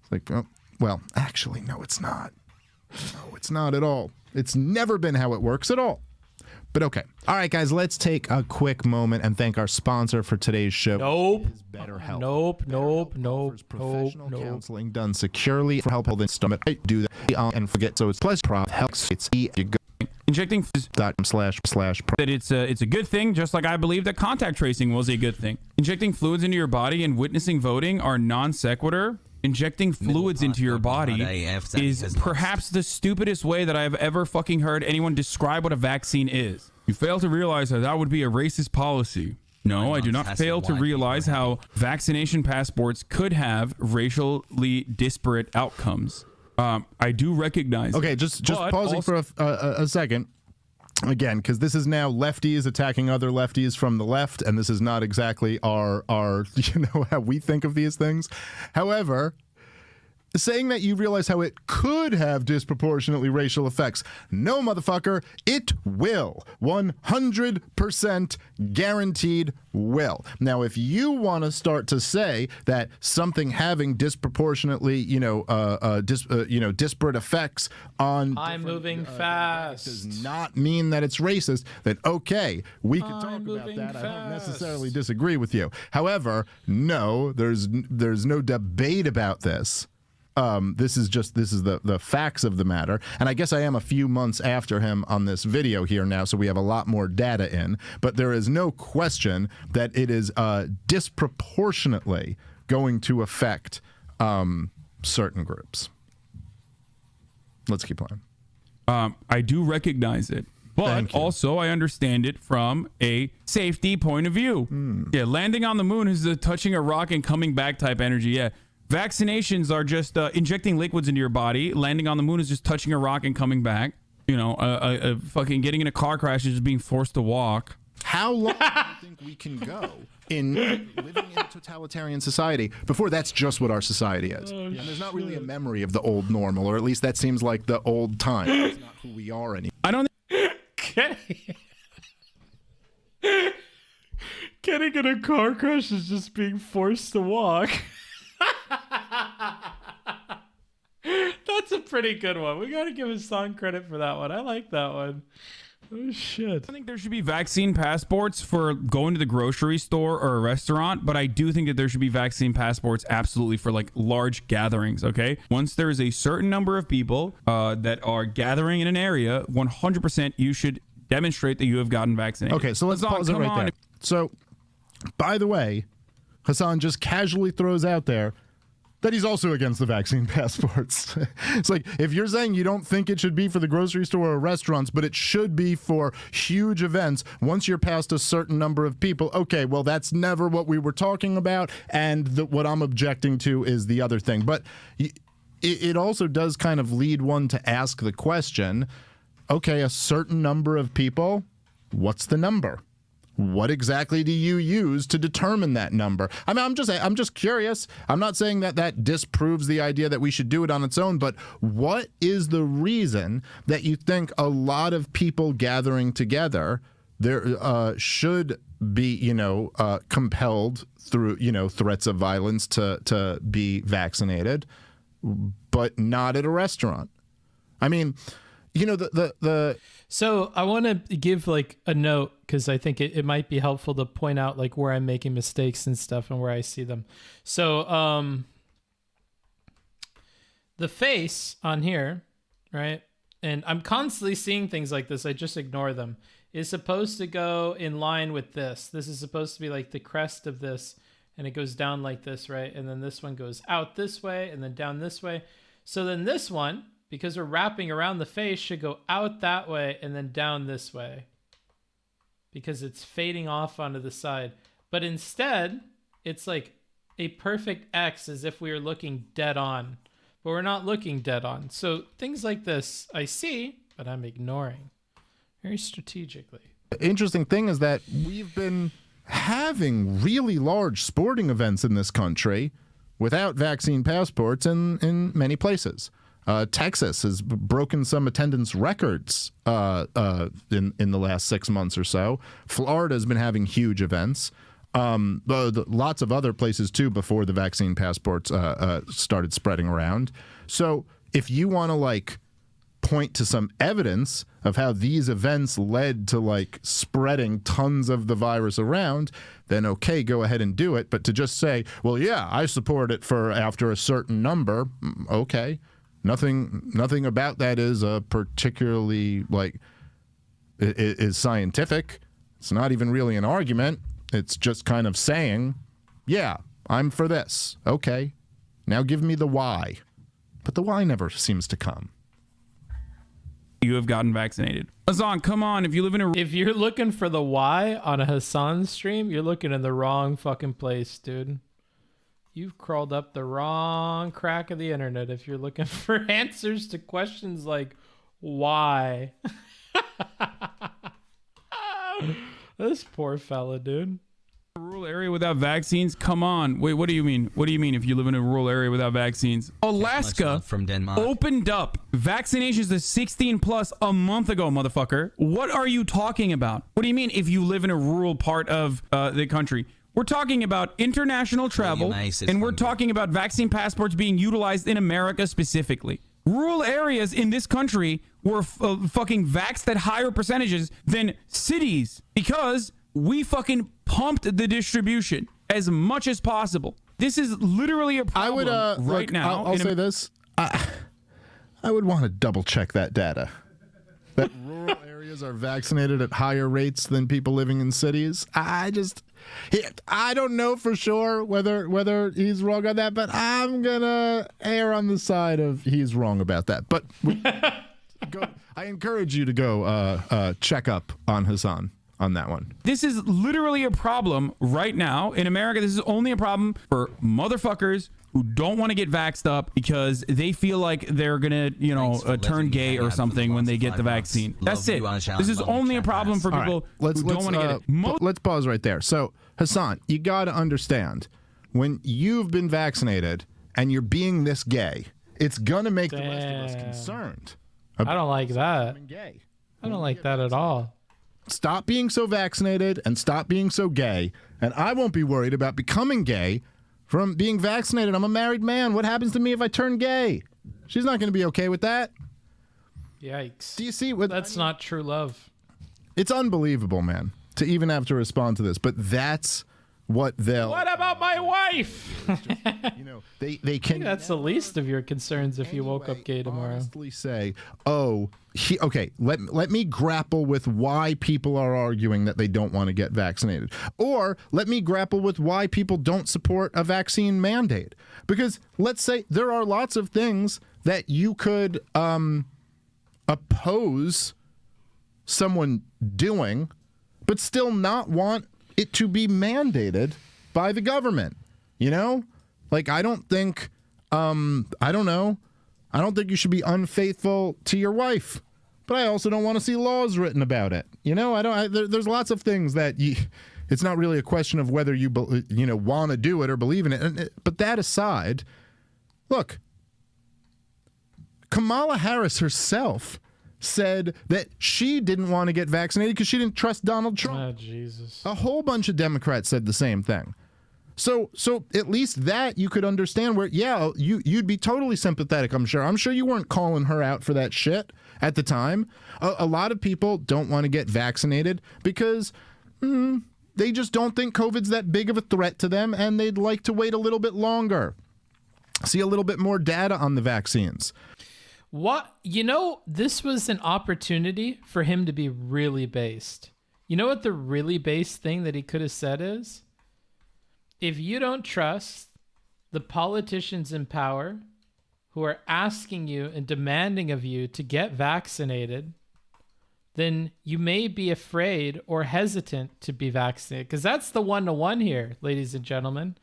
It's like, oh, well, actually, no, it's not. No, it's not at all. It's never been how it works at all. But okay. All right, guys, let's take a quick moment and thank our sponsor for today's show. Nope. BetterHelp. Nope. Professional counseling done securely for help with stomach. Do that and forget. So it's plus helps. It's you go. Injecting that it's a good thing, just like I believe that contact tracing was a good thing. Injecting fluids into your body and witnessing voting are non sequitur. Injecting fluids into your body is perhaps the stupidest way that I have ever fucking heard anyone describe what a vaccine is. You fail to realize that would be a racist policy. No, I do not fail to realize how vaccination passports could have racially disparate outcomes. I do recognize. Okay, just pausing for a second. Again, because this is now lefties attacking other lefties from the left, and this is not exactly our how we think of these things. However, saying that you realize how it could have disproportionately racial effects. No, motherfucker, it will. 100% guaranteed will. Now, if you want to start to say that something having disproportionately, disparate effects on I'm moving fast does not mean that it's racist, then okay, we can talk about that. I don't necessarily disagree with you. However, no, there's no debate about this. This is the facts of the matter, and I guess I am a few months after him on this video here now, so we have a lot more data in, but there is no question that it is disproportionately going to affect certain groups. Let's keep playing. I do recognize it, but also I understand it from a safety point of view. Yeah, landing on the moon is touching a rock and coming back type energy. Yeah. Vaccinations are just injecting liquids into your body. Landing on the moon is just touching a rock and coming back. Fucking getting in a car crash is just being forced to walk. How long do you think we can go in living in a totalitarian society before that's just what our society is? And there's not really a memory of the old normal, or at least that seems like the old time. It's not who we are anymore. I don't Getting in a car crash is just being forced to walk. That's a pretty good one. We gotta give Hasan credit for that one. I like that one. Oh shit. I think there should be vaccine passports for going to the grocery store or a restaurant, but I do think that there should be vaccine passports absolutely for like large gatherings, okay? Once there is a certain number of people that are gathering in an area, 100% you should demonstrate that you have gotten vaccinated. Okay, so let's pause it right there. So, by the way, Hasan just casually throws out there that he's also against the vaccine passports. It's like, if you're saying you don't think it should be for the grocery store or restaurants, but it should be for huge events once you're past a certain number of people, okay, well, that's never what we were talking about, and what I'm objecting to is the other thing. But it also does kind of lead one to ask the question, okay, a certain number of people, what's the number? what exactly do you use to determine that number? I mean, I'm just curious. I'm not saying that disproves the idea that we should do it on its own, but what is the reason that you think a lot of people gathering together there should be, compelled through, threats of violence to be vaccinated, but not at a restaurant? I mean, So I want to give like a note, because I think it might be helpful to point out like where I'm making mistakes and stuff and where I see them. So the face on here, right? And I'm constantly seeing things like this. I just ignore them. Is supposed to go in line with this. This is supposed to be like the crest of this, and it goes down like this, right? And then this one goes out this way and then down this way. So then this one, because we're wrapping around the face, should go out that way and then down this way, because it's fading off onto the side. But instead, it's like a perfect X, as if we were looking dead on, but we're not looking dead on. So things like this I see, but I'm ignoring very strategically. The interesting thing is that we've been having really large sporting events in this country without vaccine passports in many places. Texas has broken some attendance records in the last 6 months or so. Florida has been having huge events. Lots of other places too before the vaccine passports started spreading around. So if you want to point to some evidence of how these events led to spreading tons of the virus around, then okay, go ahead and do it. But to just say, well, yeah, I support it for after a certain number, okay. Nothing about that is particularly is scientific. It's not even really an argument. It's just kind of saying, yeah, I'm for this. Okay, now give me the why. But the why never seems to come. You have gotten vaccinated. Hasan, come on. If you're looking for the why on a Hasan stream, you're looking in the wrong fucking place, dude. You've crawled up the wrong crack of the internet if you're looking for answers to questions like why. This poor fella, dude. A rural area without vaccines? Come on. Wait, what do you mean? What do you mean if you live in a rural area without vaccines? Alaska from Denmark opened up vaccinations to 16 plus a month ago, motherfucker. What are you talking about? What do you mean if you live in a rural part of the country? We're talking about international travel, and we're talking about vaccine passports being utilized in America specifically. Rural areas in this country were fucking vaxxed at higher percentages than cities because we fucking pumped the distribution as much as possible. This is literally a problem now. I'll say this. I would want to double check that data. That rural areas are vaccinated at higher rates than people living in cities. I don't know for sure whether he's wrong on that, but I'm gonna err on the side of he's wrong about that. But I encourage you to go check up on Hasan on that one. This is literally a problem right now in America. This is only a problem for motherfuckers who don't want to get vaxxed up because they feel like they're gonna, turn gay or something when they get the vaccine. That's it. This is only a problem for people who don't want to get it. Let's pause right there. So, Hasan, you got to understand, when you've been vaccinated and you're being this gay, it's gonna make the rest of us concerned. I don't like that. I don't like that at all. Stop being so vaccinated and stop being so gay, and I won't be worried about becoming gay from being vaccinated. I'm a married man. What happens to me if I turn gay? She's not going to be okay with that. Yikes. Do you see that's not true love? It's unbelievable, man, to even have to respond to this, but that's what they'll... What about my wife? They can... That's the least of your concerns if you woke up gay tomorrow. Honestly say, let me grapple with why people are arguing that they don't want to get vaccinated. Or let me grapple with why people don't support a vaccine mandate. Because let's say there are lots of things that you could oppose someone doing, but still not want it to be mandated by the government. I don't think, I don't think you should be unfaithful to your wife, but I also don't want to see laws written about it. You know, there's lots of things that it's not really a question of whether you want to do it or believe in it. But that aside, look, Kamala Harris herself said that she didn't want to get vaccinated because she didn't trust Donald Trump. Oh, Jesus. A whole bunch of Democrats said the same thing. So at least that you could understand where, yeah, you'd be totally sympathetic, I'm sure. I'm sure you weren't calling her out for that shit at the time. A lot of people don't want to get vaccinated because they just don't think COVID's that big of a threat to them, and they'd like to wait a little bit longer. See a little bit more data on the vaccines. What? You know, this was an opportunity for him to be really based. You know what the really based thing that he could have said is? If you don't trust the politicians in power who are asking you and demanding of you to get vaccinated, then you may be afraid or hesitant to be vaccinated. Because that's the one-to-one here, ladies and gentlemen,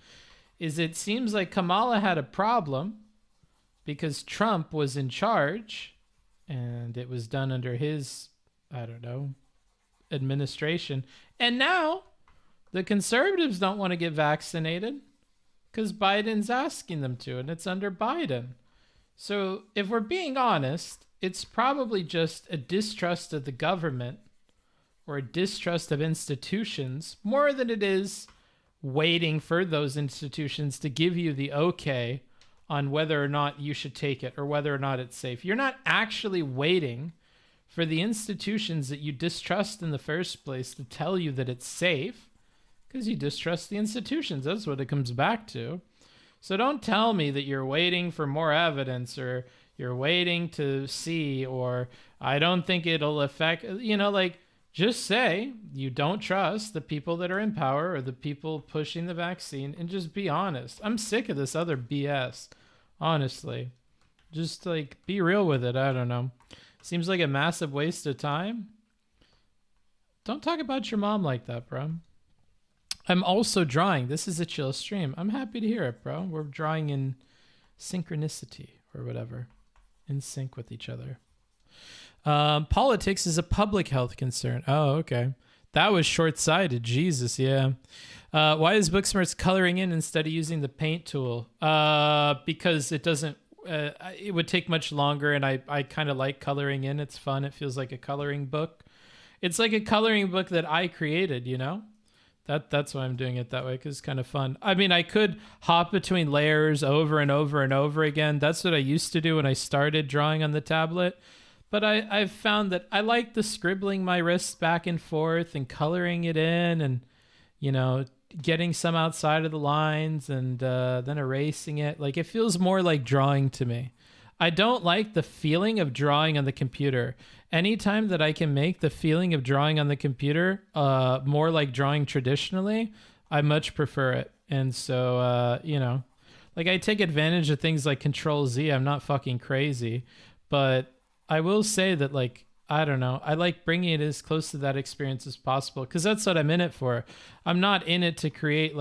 is it seems like Kamala had a problem because Trump was in charge and it was done under his, I don't know, administration. And now the conservatives don't want to get vaccinated because Biden's asking them to, and it's under Biden. So if we're being honest, it's probably just a distrust of the government or a distrust of institutions more than it is waiting for those institutions to give you the okay on whether or not you should take it or whether or not it's safe. You're not actually waiting for the institutions that you distrust in the first place to tell you that it's safe because you distrust the institutions. That's what it comes back to. So don't tell me that you're waiting for more evidence or you're waiting to see or I don't think it'll affect, just say you don't trust the people that are in power or the people pushing the vaccine and just be honest. I'm sick of this other BS, honestly. Just be real with it. I don't know. Seems like a massive waste of time. Don't talk about your mom like that, bro. I'm also drawing. This is a chill stream. I'm happy to hear it, bro. We're drawing in synchronicity or whatever. In sync with each other. Politics is a public health concern. Oh, okay. That was short-sighted. Jesus, yeah. Why is Booksmarts coloring in instead of using the paint tool? Because it doesn't... it would take much longer, and I kind of like coloring in. It's fun. It feels like a coloring book. It's like a coloring book that I created, you know? That's why I'm doing it that way, because it's kind of fun. I mean, I could hop between layers over and over and over again. That's what I used to do when I started drawing on the tablet. But I've found that I like the scribbling my wrists back and forth and coloring it in and, getting some outside of the lines and then erasing it. Like, it feels more like drawing to me. I don't like the feeling of drawing on the computer. Anytime that I can make the feeling of drawing on the computer more like drawing traditionally, I much prefer it. And so, I take advantage of things like Control-Z. I'm not fucking crazy. But I will say that, I don't know, I like bringing it as close to that experience as possible because that's what I'm in it for. I'm not in it to create,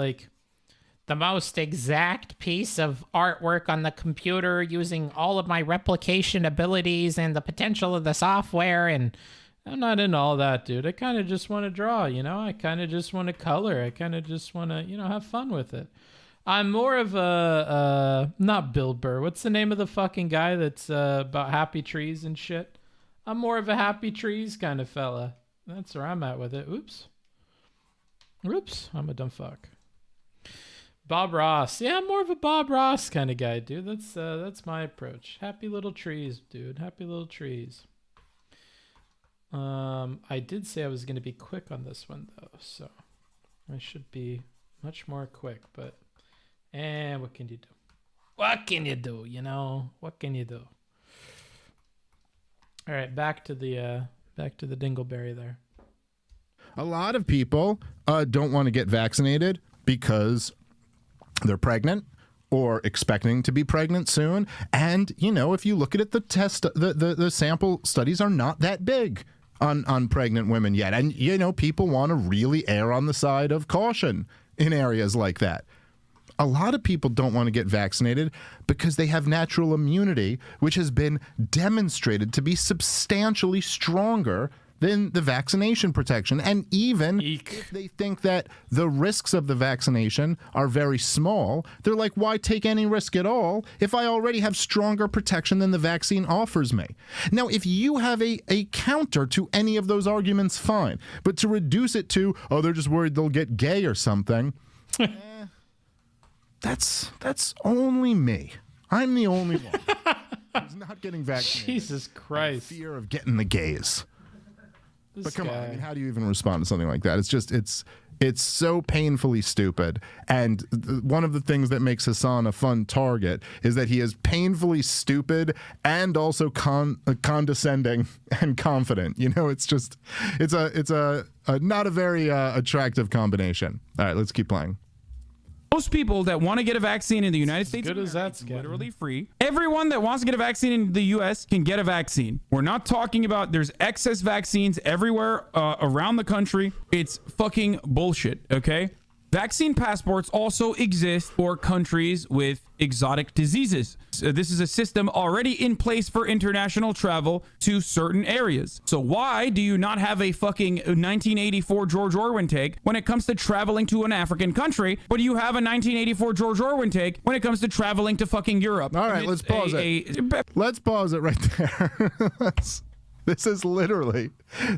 the most exact piece of artwork on the computer using all of my replication abilities and the potential of the software. And I'm not into all that, dude. I kind of just want to draw, I kind of just want to color. I kind of just want to, have fun with it. I'm more of a, not Bill Burr. What's the name of the fucking guy that's about happy trees and shit? I'm more of a happy trees kind of fella. That's where I'm at with it. Oops, I'm a dumb fuck. Bob Ross. Yeah, I'm more of a Bob Ross kind of guy, dude. That's my approach. Happy little trees, dude. Happy little trees. I did say I was going to be quick on this one, though, so I should be much more quick, but what can you do? What can you do, What can you do? All right, back to the dingleberry there. A lot of people don't want to get vaccinated because they're pregnant or expecting to be pregnant soon. And, if you look at it, the sample studies are not that big on pregnant women yet. And, people want to really err on the side of caution in areas like that. A lot of people don't want to get vaccinated because they have natural immunity, which has been demonstrated to be substantially stronger than the vaccination protection. And even if they think that the risks of the vaccination are very small, they're like, why take any risk at all if I already have stronger protection than the vaccine offers me? Now, if you have a counter to any of those arguments, fine. But to reduce it to, oh, they're just worried they'll get gay or something, that's only me. I'm the only one who's not getting vaccinated. Jesus Christ. Fear of getting the gays. But come on, I guy. mean, how do you even respond to something like that? It's just, it's so painfully stupid. And one of the things that makes Hasan a fun target is that he is painfully stupid and also condescending and confident. You know, it's just, it's a not a very attractive combination. All right, let's keep playing. Most people that want to get a vaccine in the United States good as that's literally free. Everyone that wants to get a vaccine in the U.S. can get a vaccine. We're not talking about there's excess vaccines everywhere around the country. It's fucking bullshit, okay? Vaccine passports also exist for countries with exotic diseases. So this is a system already in place for international travel to certain areas. So why do you not have a fucking 1984 George Orwell take when it comes to traveling to an African country, but you have a 1984 George Orwell take when it comes to traveling to fucking Europe? All right, let's pause it. Let's pause it right there. This is literally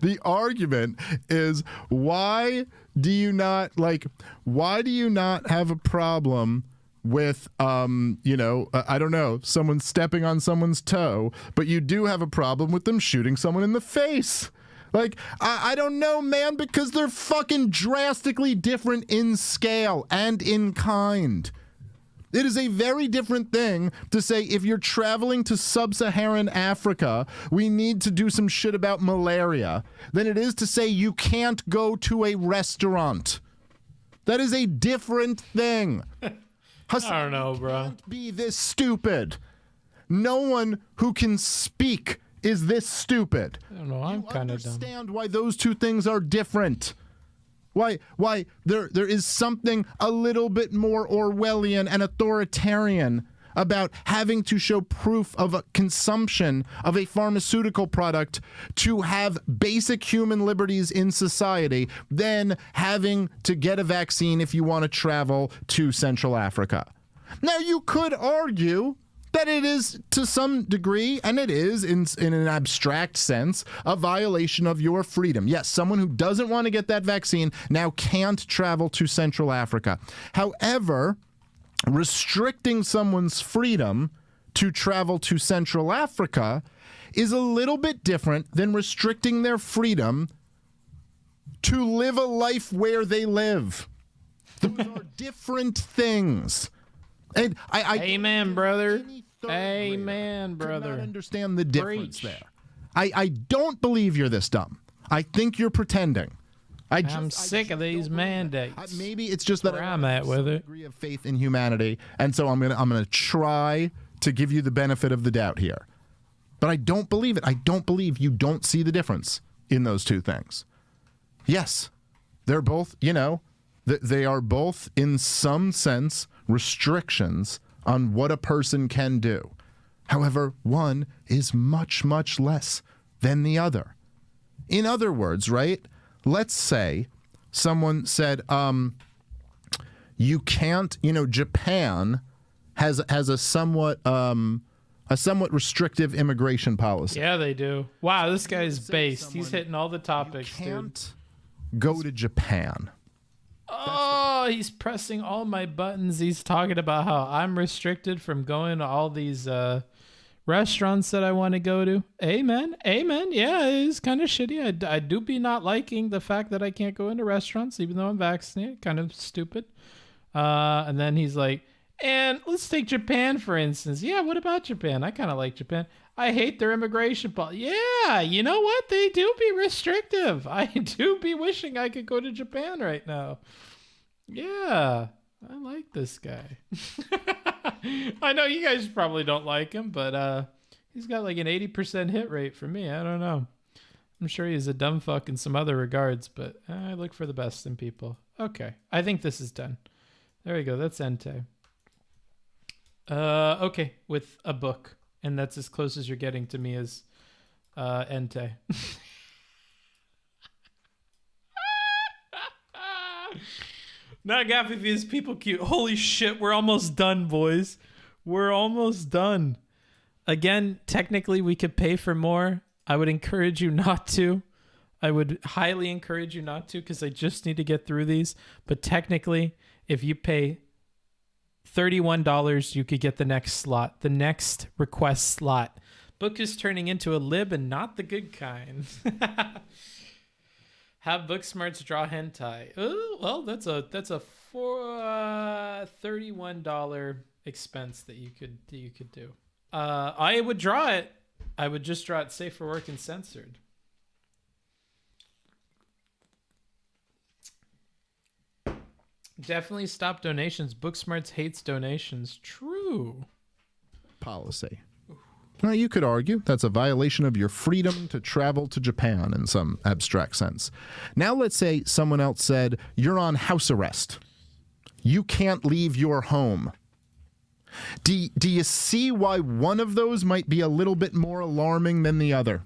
the argument is why do you not have a problem with I don't know, someone stepping on someone's toe, but you do have a problem with them shooting someone in the face? Like, I don't know, man, because they're fucking drastically different in scale and in kind. It is a very different thing to say if you're traveling to sub-Saharan Africa, we need to do some shit about malaria, than it is to say you can't go to a restaurant. That is a different thing. Hasan, I don't know, bro. Can't be this stupid. No one who can speak is this stupid. I don't know. I'm kind of dumb. Understand why those two things are different. Why there is something a little bit more Orwellian and authoritarian about having to show proof of a consumption of a pharmaceutical product to have basic human liberties in society than having to get a vaccine if you want to travel to Central Africa. Now, you could argue that it is to some degree, and it is in an abstract sense, a violation of your freedom. Yes, someone who doesn't want to get that vaccine now can't travel to Central Africa. However, restricting someone's freedom to travel to Central Africa is a little bit different than restricting their freedom to live a life where they live. Those are different things. And Amen, brother. Amen, brother. I understand the difference there. I don't believe you're this dumb. I think you're pretending. I'm sick of these mandates. Maybe it's just that I'm at with it. Degree of faith in humanity, and so I'm gonna try to give you the benefit of the doubt here. But I don't believe it. I don't believe you don't see the difference in those two things. Yes, they're both. They are both in some sense restrictions on what a person can do. However, one is much, much less than the other. In other words, right? Let's say someone said, you can't, Japan has a somewhat restrictive immigration policy. Yeah, they do. Wow, this guy's based. He's hitting all the topics, dude. Go to Japan. Oh, he's pressing all my buttons. He's talking about how I'm restricted from going to all these restaurants that I want to go to. Amen. Amen. Yeah, it is kind of shitty. I do be not liking the fact that I can't go into restaurants even though I'm vaccinated. Kind of stupid. And then he's like, and let's take Japan, for instance. Yeah, what about Japan? I kind of like Japan. I hate their immigration policy. Yeah, you know what? They do be restrictive. I do be wishing I could go to Japan right now. Yeah, I like this guy. I know you guys probably don't like him, but he's got like an 80% hit rate for me. I don't know. I'm sure he's a dumb fuck in some other regards, but I look for the best in people. Okay, I think this is done. There we go. That's Ente. Okay, with a book, and that's as close as you're getting to me as Ente. Not Gaffy Views, people cute. Holy shit, we're almost done, boys. We're almost done. Again, technically we could pay for more. I would encourage you not to. I would highly encourage you not to, because I just need to get through these. But technically, if you pay $31, you could get the next slot, the next request slot. Book is turning into a lib and not the good kind. Have Booksmarts draw hentai. Oh, well, that's a $31 expense that you could do. I would draw it. I would just draw it safe for work and censored. Definitely stop donations. Booksmarts hates donations. True. Policy. Now, you could argue that's a violation of your freedom to travel to Japan in some abstract sense. Now, let's say someone else said, you're on house arrest. You can't leave your home. Do you see why one of those might be a little bit more alarming than the other?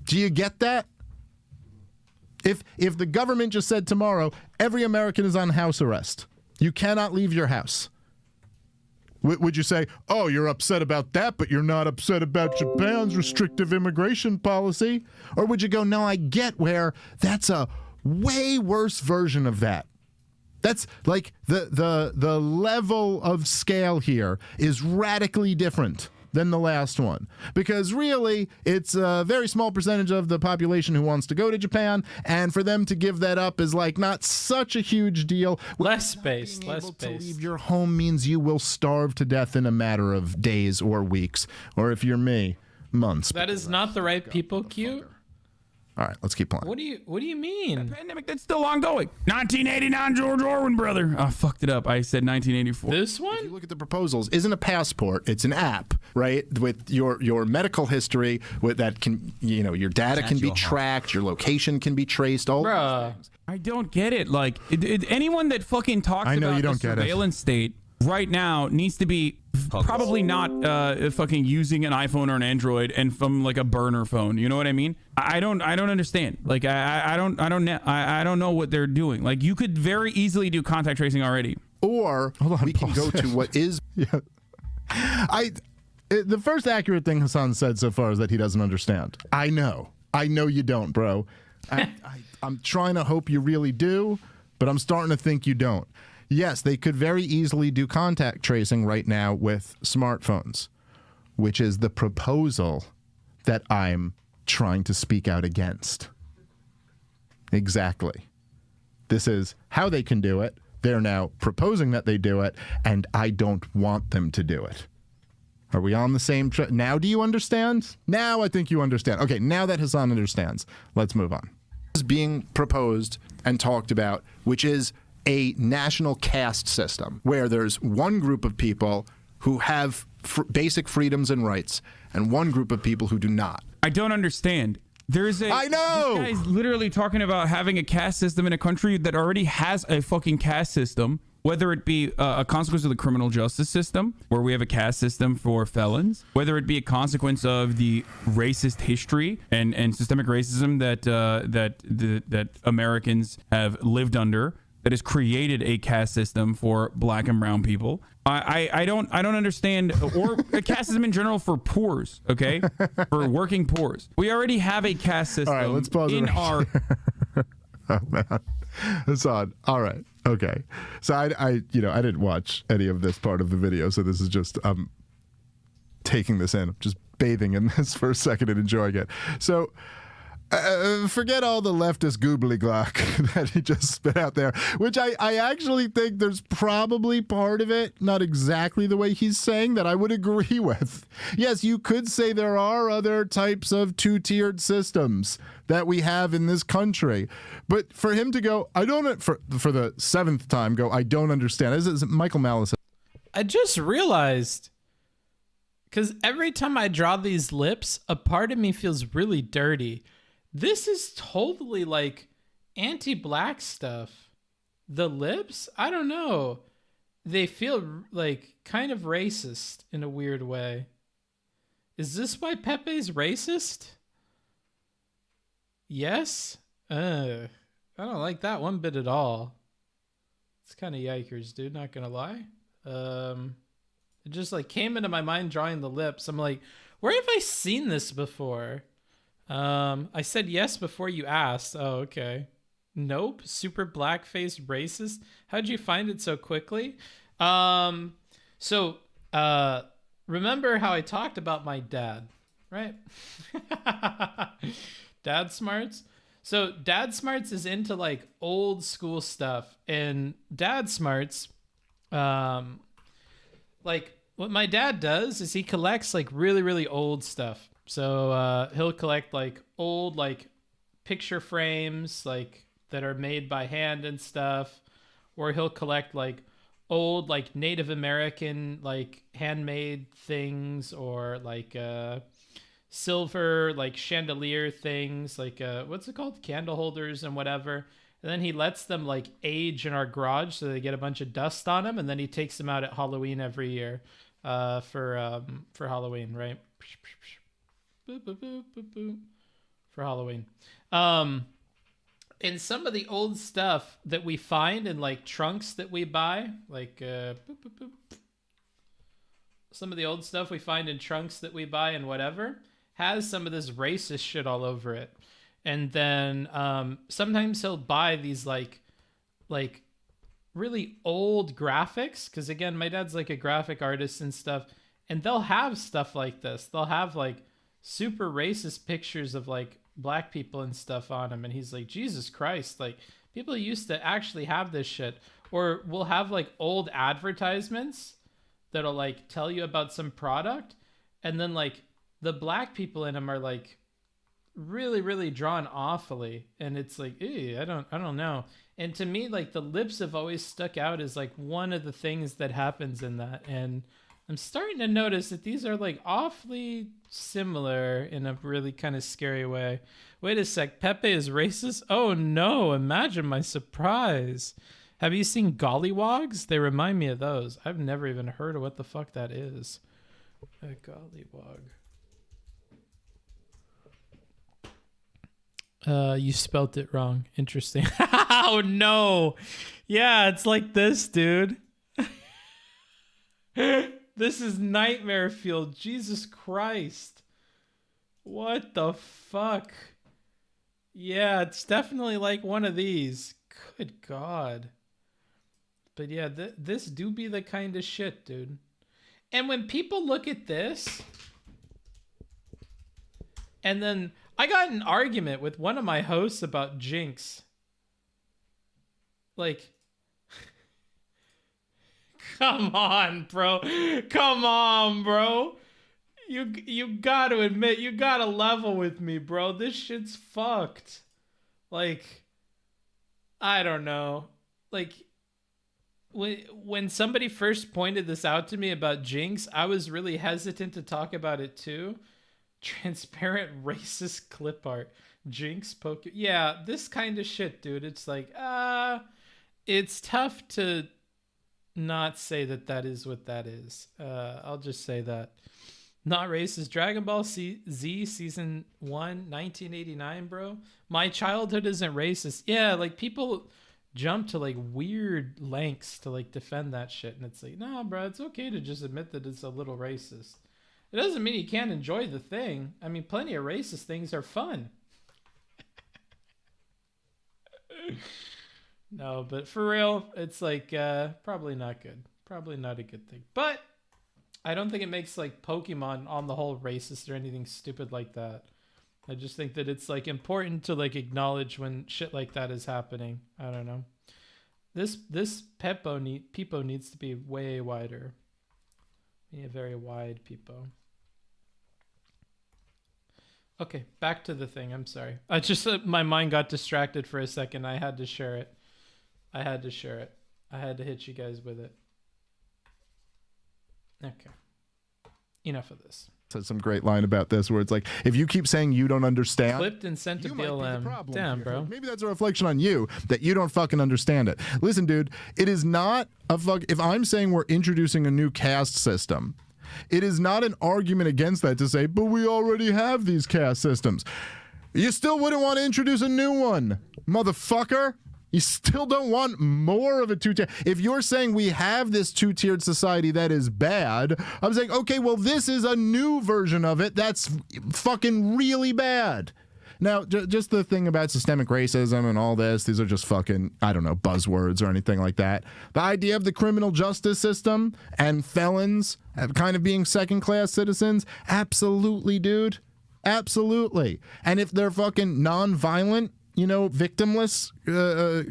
Do you get that? If the government just said tomorrow, every American is on house arrest, you cannot leave your house. Would you say, oh, you're upset about that, but you're not upset about Japan's restrictive immigration policy? Or would you go, no, I get where that's a way worse version of that. That's like the level of scale here is radically different than the last one. Because really, it's a very small percentage of the population who wants to go to Japan, and for them to give that up is like not such a huge deal. Less space. To leave your home means you will starve to death in a matter of days or weeks, or if you're me, months. That is not the right people cute. All right, let's keep playing. What do you mean? The pandemic that's still ongoing. 1989 George Orwin, brother. I fucked it up. I said 1984. This one? If you look at the proposals, isn't a passport, it's an app, right? With your medical history, with that can, your data can be tracked, your location can be traced, all those things. I don't get it. Like, anyone that fucking talks about the surveillance state right now needs to be probably not fucking using an iPhone or an Android and from like a burner phone. You know what I mean? I don't understand. Like I don't know what they're doing. Like you could very easily do contact tracing already. Or we can go to what is the first accurate thing Hasan said so far is that he doesn't understand. I know you don't, bro. I'm trying to hope you really do, but I'm starting to think you don't. Yes, they could very easily do contact tracing right now with smartphones, which is the proposal that I'm trying to speak out against. Exactly. This is how they can do it. They're now proposing that they do it, and I don't want them to do it. Are we on the same track? Now do you understand? Now I think you understand. Okay, now that Hasan understands, let's move on. This is being proposed and talked about, which is a national caste system where there's one group of people who have basic freedoms and rights and one group of people who do not. I don't understand. I know! This guy's literally talking about having a caste system in a country that already has a fucking caste system, whether it be a consequence of the criminal justice system, where we have a caste system for felons, whether it be a consequence of the racist history and systemic racism that Americans have lived under, that has created a caste system for black and brown people. I don't understand, or a caste system in general for poors, okay? For working poors. We already have a caste system. All right, let's pause in our... Oh, man. Hasan. All right. Okay. So I didn't watch any of this part of the video, so this is just taking this in, just bathing in this for a second and enjoying it. So forget all the leftist goobly glock that he just spit out there, which I actually think there's probably part of it, not exactly the way he's saying, that I would agree with. Yes, you could say there are other types of two-tiered systems that we have in this country, but for him to go, I don't, for the seventh time, go, I don't understand. This is Michael Malice. I just realized, because every time I draw these lips, a part of me feels really dirty. This is totally like anti-black stuff. The lips? I don't know. They feel like kind of racist in a weird way. Is this why Pepe's racist? Yes? I don't like that one bit at all. It's kind of yikers, dude, not gonna lie. It just like came into my mind drawing the lips. I'm like, where have I seen this before? I said yes before you asked. Oh, okay. Nope. Super blackface racist. How'd you find it so quickly? Remember how I talked about my dad, right? Dad Smarts. So Dad Smarts is into like old school stuff, and Dad Smarts, like what my dad does is he collects like really, really old stuff. So he'll collect like old like picture frames like that are made by hand and stuff, or he'll collect like old like Native American like handmade things, or like silver like chandelier things, like what's it called, candle holders and whatever. And then he lets them like age in our garage so they get a bunch of dust on them, and then he takes them out at Halloween every year for Halloween, right? Boop, boop, boop, boop, boop. For Halloween. And some of the old stuff that we find in like trunks that we buy, like boop, boop, boop. Some of the old stuff we find in trunks that we buy and whatever has some of this racist shit all over it. And then sometimes he'll buy these like really old graphics, because again, my dad's like a graphic artist and stuff, and they'll have stuff like this. They'll have like super racist pictures of like black people and stuff on them, and he's like, Jesus Christ, like people used to actually have this shit. Or we'll have like old advertisements that'll like tell you about some product, and then like the black people in them are like really, really drawn awfully, and it's like, ew, I don't know. And to me, like the lips have always stuck out as like one of the things that happens in that, and I'm starting to notice that these are like awfully similar in a really kind of scary way. Wait a sec, Pepe is racist? Oh no, imagine my surprise. Have you seen gollywogs? They remind me of those. I've never even heard of what the fuck that is. A gollywog. You spelt it wrong. Interesting. Oh no. Yeah, it's like this, dude. This is nightmare fuel. Jesus Christ. What the fuck? Yeah, it's definitely like one of these. Good God. But yeah, this do be the kind of shit, dude. And when people look at this, and then I got in an argument with one of my hosts about Jinx. Like, come on, bro. Come on, bro. You got to admit, you got to level with me, bro. This shit's fucked. Like, I don't know. Like, when somebody first pointed this out to me about Jinx, I was really hesitant to talk about it too. Transparent racist clip art. Jinx poke. Yeah, this kind of shit, dude. It's like, it's tough to not say that is what that is. I'll just say that. Not racist. Dragon Ball Z Season 1, 1989, bro. My childhood isn't racist. Yeah, like people jump to like weird lengths to like defend that shit, and it's like, nah, bro, it's okay to just admit that it's a little racist. It doesn't mean you can't enjoy the thing. I mean, plenty of racist things are fun. No, but for real, it's like probably not good. Probably not a good thing. But I don't think it makes like Pokemon on the whole racist or anything stupid like that. I just think that it's like important to like acknowledge when shit like that is happening. I don't know. This Peepo needs to be way wider. Yeah, very wide Peepo. Okay, back to the thing. I'm sorry. I just my mind got distracted for a second. I had to share it. I had to hit you guys with it. Okay. enough of this. Says some great line about this where it's like, if you keep saying you don't understand, Clipped and sent to BLM. Damn, bro. Maybe that's a reflection on you that you don't fucking understand it. Listen, dude, it is not a if I'm saying we're introducing a new caste system, it is not an argument against that to say, but we already have these caste systems. You still wouldn't want to introduce a new one, motherfucker. You still don't want more of a two-tier. If you're saying we have this two-tiered society that is bad, I'm saying, okay, well, this is a new version of it that's fucking really bad. Now, just the thing about systemic racism and all this, these are just fucking, I don't know, buzzwords or anything like that. The idea of the criminal justice system and felons kind of being second-class citizens, absolutely, dude. Absolutely. And if they're fucking non-violent, you know, victimless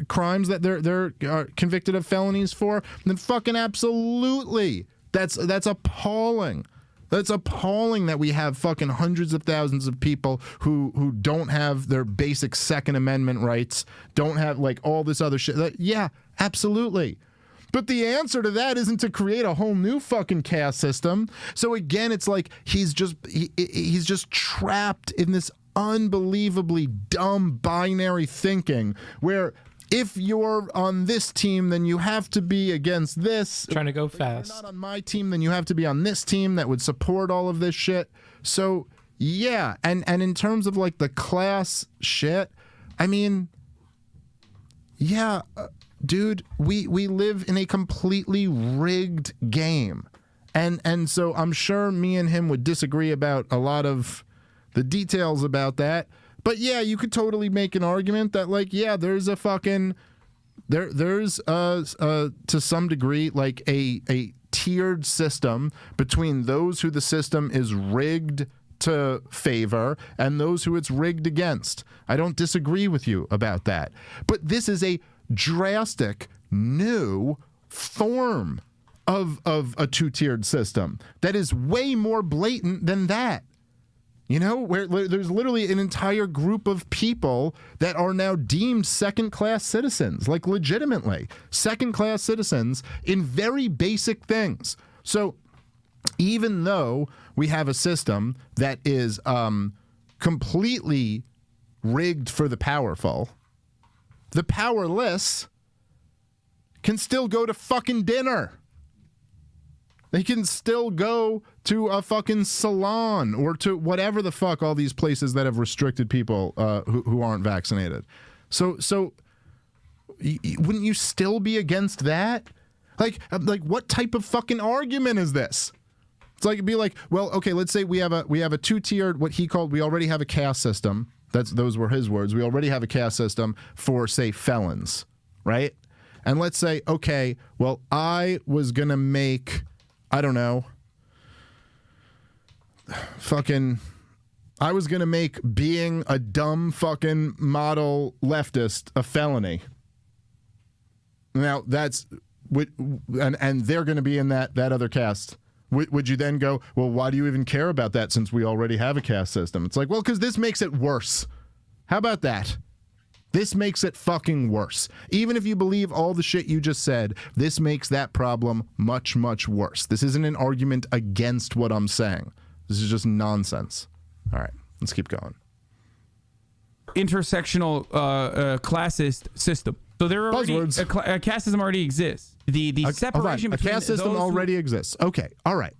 crimes that they're convicted of felonies for, then fucking absolutely. That's appalling. That's appalling that we have fucking hundreds of thousands of people who don't have their basic Second Amendment rights, don't have like all this other shit. Yeah, absolutely. But the answer to that isn't to create a whole new fucking caste system. So again, it's like he's just trapped in this unbelievably dumb binary thinking where if you're on this team, then you have to be against this. Trying to go fast. If you're not on my team, then you have to be on this team that would support all of this shit. So yeah, and in terms of like the class shit, I mean, yeah, dude, we live in a completely rigged game, and so I'm sure me and him would disagree about a lot of the details about that. But yeah, you could totally make an argument that like, yeah, there's a fucking there's to some degree like a tiered system between those who the system is rigged to favor and those who it's rigged against. I don't disagree with you about that. But this is a drastic new form of a two-tiered system that is way more blatant than that. You know, where there's literally an entire group of people that are now deemed second-class citizens, like legitimately second-class citizens in very basic things. So even though we have a system that is completely rigged for the powerful, the powerless can still go to fucking dinner. They can still go to a fucking salon or to whatever the fuck, all these places that have restricted people who aren't vaccinated. So wouldn't you still be against that? Like what type of fucking argument is this? It's like it'd be like, well, okay, let's say we have a two-tiered, what he called, we already have a caste system. Those were his words. We already have a caste system for, say, felons, right? And let's say, okay, well, I was gonna make, I don't know, I was gonna make being a dumb fucking model leftist a felony. Now that's, and they're gonna be in that other caste. Would you then go, well, why do you even care about that since we already have a caste system? It's like, well, because this makes it worse. How about that? This makes it fucking worse. Even if you believe all the shit you just said, this makes that problem much, much worse. This isn't an argument against what I'm saying. This is just nonsense. All right, let's keep going. Intersectional classist system. So there are already a caste system already exists. The separation between a caste system already exists. Okay, all right.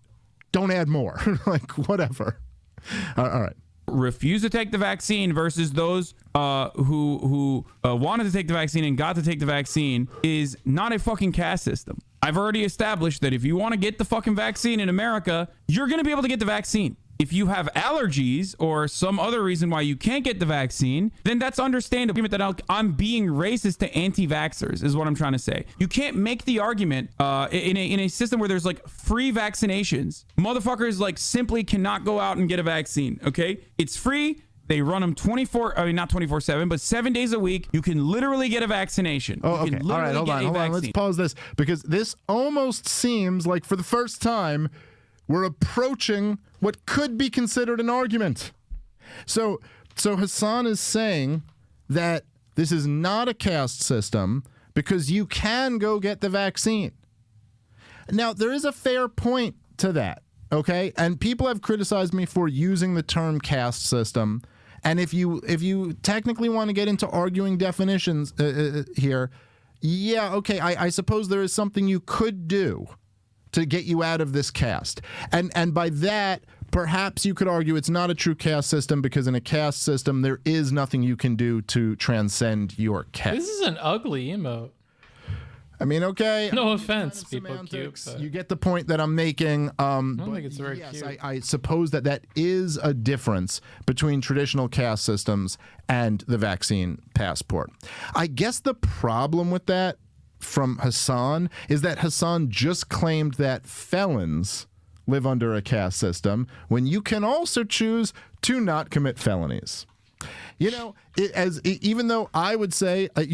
Don't add more. Like whatever. All right. Refuse to take the vaccine versus those who wanted to take the vaccine and got to take the vaccine is not a fucking caste system. I've already established that if you want to get the fucking vaccine in America, you're going to be able to get the vaccine. If you have allergies or some other reason why you can't get the vaccine, then that's understandable. That I'm being racist to anti-vaxxers is what I'm trying to say. You can't make the argument in a system where there's like free vaccinations. Motherfuckers like simply cannot go out and get a vaccine. Okay, it's free. They run them not 24/7, but 7 days a week. You can literally get a vaccination. Oh, okay. All right, hold on. Let's pause this because this almost seems like for the first time we're approaching what could be considered an argument. So Hasan is saying that this is not a caste system because you can go get the vaccine. Now, there is a fair point to that, Okay, and people have criticized me for using the term caste system. And if you technically want to get into arguing definitions here, yeah, okay, I suppose there is something you could do to get you out of this caste. And by that, perhaps you could argue it's not a true caste system, because in a caste system, there is nothing you can do to transcend your caste. This is an ugly emote. I mean, okay. No offense, people cute. But you get the point that I'm making. I don't think it's very cute. I suppose that is a difference between traditional caste systems and the vaccine passport. I guess the problem with that from Hasan is that Hasan just claimed that felons live under a caste system when you can also choose to not commit felonies. You know, even though I would say, I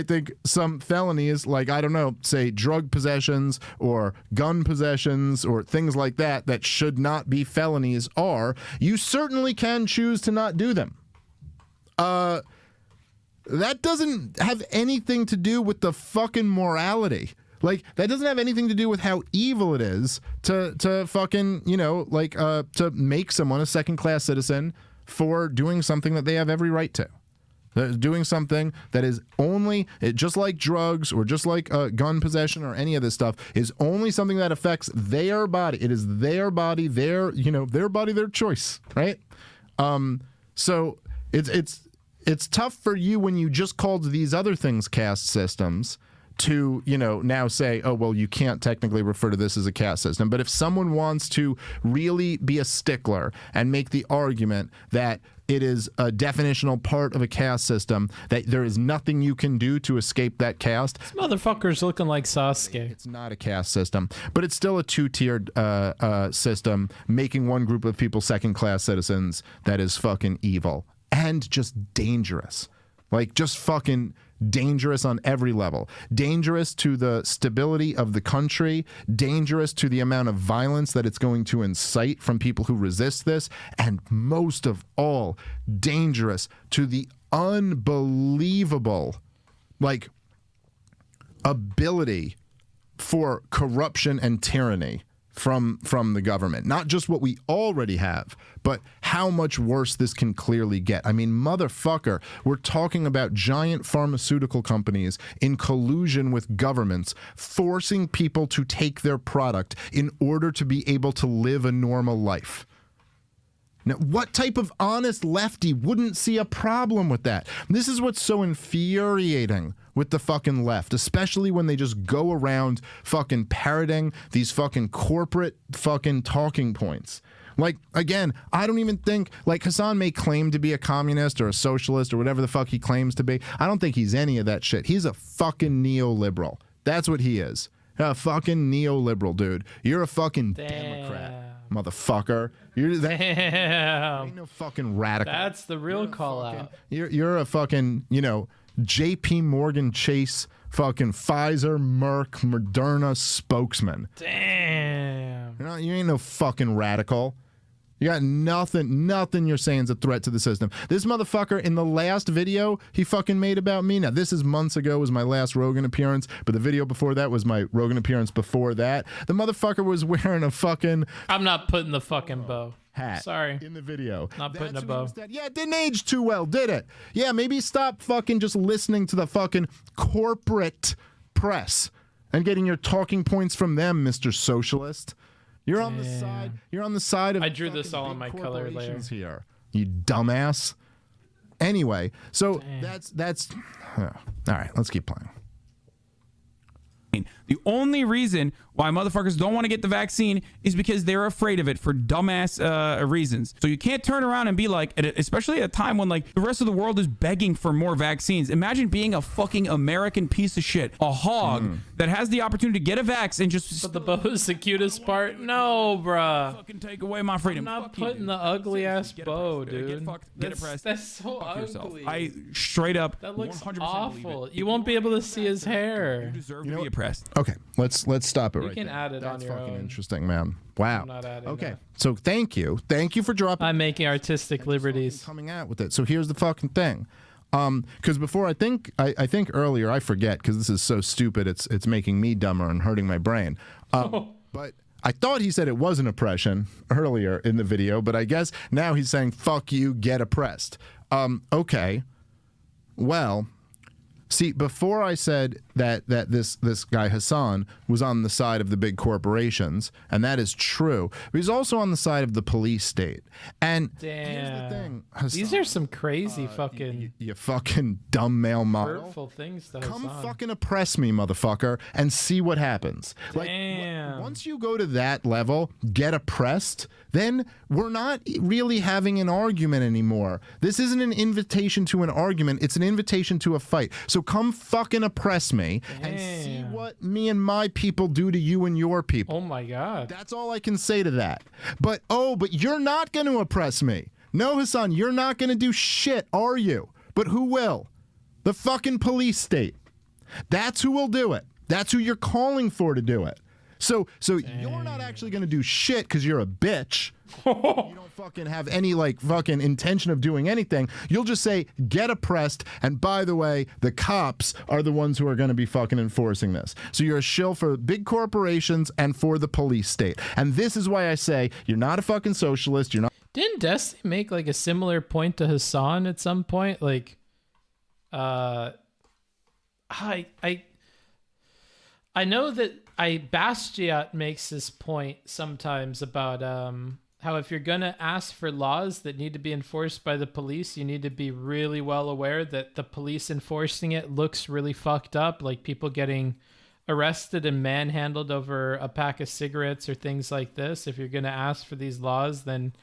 think some felonies, like, I don't know, say drug possessions or gun possessions or things like that should not be felonies you certainly can choose to not do them. That doesn't have anything to do with the fucking morality. Like, that doesn't have anything to do with how evil it is to fucking, to make someone a second-class citizen for doing something that they have every right to. Doing something that is only, just like drugs or just like gun possession or any of this stuff, is only something that affects their body. It is their body, their body, their choice, right? So it's tough for you when you just called these other things caste systems to, now say, oh, well, you can't technically refer to this as a caste system. But if someone wants to really be a stickler and make the argument that it is a definitional part of a caste system, that there is nothing you can do to escape that caste. This motherfucker's looking like Sasuke. It's not a caste system, but it's still a two-tiered system, making one group of people second-class citizens that is fucking evil and just dangerous. Like, just fucking dangerous on every level. Dangerous to the stability of the country, dangerous to the amount of violence that it's going to incite from people who resist this, and most of all, dangerous to the unbelievable, ability for corruption and tyranny from the government. Not just what we already have, but how much worse this can clearly get. I mean, motherfucker, we're talking about giant pharmaceutical companies in collusion with governments, forcing people to take their product in order to be able to live a normal life. Now, what type of honest lefty wouldn't see a problem with that? This is what's so infuriating with the fucking left, especially when they just go around fucking parroting these fucking corporate fucking talking points. Like, again, I don't even think, Hasan may claim to be a communist or a socialist or whatever the fuck he claims to be. I don't think he's any of that shit. He's a fucking neoliberal. That's what he is. A fucking neoliberal, dude. You're a fucking Democrat. Motherfucker. Damn. Ain't no fucking radical. That's the real call out. You're a fucking, JP Morgan Chase, fucking Pfizer, Merck, Moderna spokesman. Damn. You ain't no fucking radical. You got nothing you're saying is a threat to the system. This motherfucker, in the last video he fucking made about me, now this is months ago, was my last Rogan appearance, but the video before that was my Rogan appearance before that. The motherfucker was wearing a fucking... I'm not putting the fucking bow. Hat. Sorry. In the video. Not putting a bow. Yeah, it didn't age too well, did it? Yeah, maybe stop fucking just listening to the fucking corporate press and getting your talking points from them, Mr. Socialist. You're on the side. You're on the side of. I drew this all in my color layer here. You dumbass. Anyway, so that's. All right, let's keep playing. The only reason why motherfuckers don't want to get the vaccine is because they're afraid of it for dumbass reasons. So you can't turn around and be like, especially at a time when the rest of the world is begging for more vaccines. Imagine being a fucking American piece of shit, a hog that has the opportunity to get a vax and just. But the bow is the cutest part. No, bruh. Fucking take away my freedom. I'm not putting the ugly ass bow, dude. Get oppressed. That's so ugly. I straight up. That looks awful. You won't be able to see his hair. You deserve to be oppressed. Okay, let's stop it right there. You can add it on your own. That's fucking interesting, man. Wow. I'm not adding okay, that. so thank you for dropping. I'm making artistic liberties. Coming out with it. So here's the fucking thing. Because before I think earlier, I forget because this is so stupid. It's making me dumber and hurting my brain. But I thought he said it wasn't oppression earlier in the video, but I guess now he's saying, fuck you, get oppressed. Okay. Well, see, before I said that this guy Hasan was on the side of the big corporations, and that is true, but he's also on the side of the police state. And here's the thing, Hasan, these are some crazy fucking you fucking dumb male model. hurtful things to Come Hasan. fucking oppress me, motherfucker, and see what happens. Damn. Once you go to that level, get oppressed, then we're not really having an argument anymore. This isn't an invitation to an argument, it's an invitation to a fight. So come fucking oppress me and see what me and my people do to you and your people. Oh my God. That's all I can say to that. But you're not going to oppress me. No, Hasan, you're not going to do shit, are you? But who will? The fucking police state. That's who will do it. That's who you're calling for to do it. So you're not actually going to do shit because you're a bitch. You don't fucking have any fucking intention of doing anything. You'll just say, get oppressed. And by the way, the cops are the ones who are going to be fucking enforcing this. So you're a shill for big corporations and for the police state. And this is why I say you're not a fucking socialist. You're not. Didn't Destiny make a similar point to Hasan at some point? I know that Bastiat makes this point sometimes about how if you're going to ask for laws that need to be enforced by the police, you need to be really well aware that the police enforcing it looks really fucked up, like people getting arrested and manhandled over a pack of cigarettes or things like this. If you're going to ask for these laws, then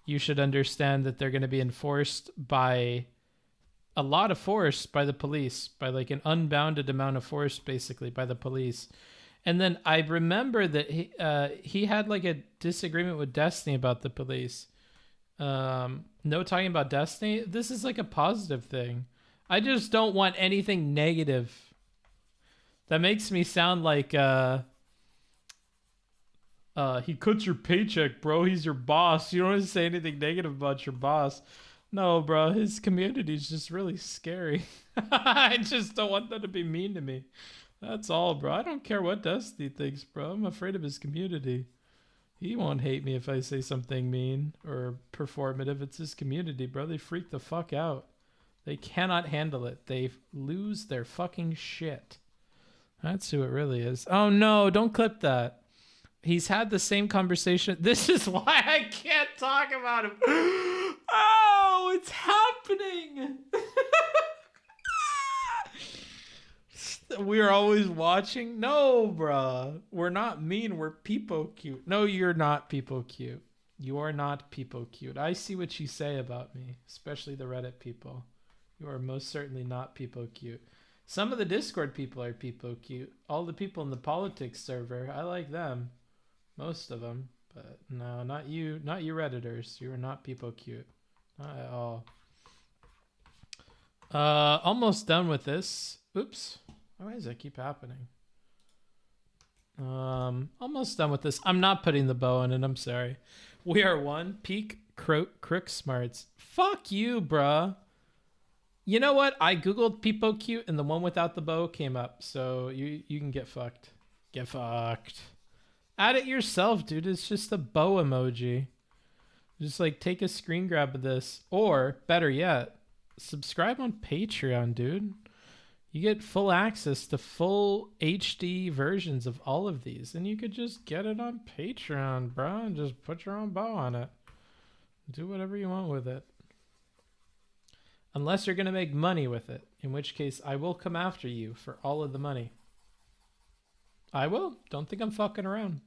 you should understand that they're going to be enforced by a lot of force by the police, by an unbounded amount of force, basically, by the police. And then I remember that he had a disagreement with Destiny about the police. No talking about Destiny. This is a positive thing. I just don't want anything negative. That makes me sound like he cuts your paycheck, bro. He's your boss. You don't want to say anything negative about your boss. No, bro, his community is just really scary. I just don't want them to be mean to me. That's all, bro. I don't care what Dusty thinks, bro. I'm afraid of his community. He won't hate me if I say something mean or performative. It's his community, bro. They freak the fuck out. They cannot handle it. They lose their fucking shit. That's who it really is. Oh, no, don't clip that. He's had the same conversation. This is why I can't talk about him. Oh, it's happening. We're always watching. No, bruh. We're not mean. We're people cute. No, you're not people cute. You are not people cute. I see what you say about me, especially the Reddit people. You are most certainly not people cute. Some of the Discord people are people cute. All the people in the politics server, I like them. Most of them. But no, not you. Not you Redditors. You are not people cute. Not at all. Almost done with this. Oops. Why does that keep happening? Almost done with this. I'm not putting the bow in it. I'm sorry. We are one. Peak crook smarts. Fuck you, bruh. You know what? I googled people cute and the one without the bow came up. So you can get fucked. Get fucked. Add it yourself, dude. It's just a bow emoji. Just take a screen grab of this. Or, better yet, subscribe on Patreon, dude. You get full access to full HD versions of all of these. And you could just get it on Patreon, bro. And just put your own bow on it. Do whatever you want with it. Unless you're going to make money with it. In which case, I will come after you for all of the money. I will. Don't think I'm fucking around.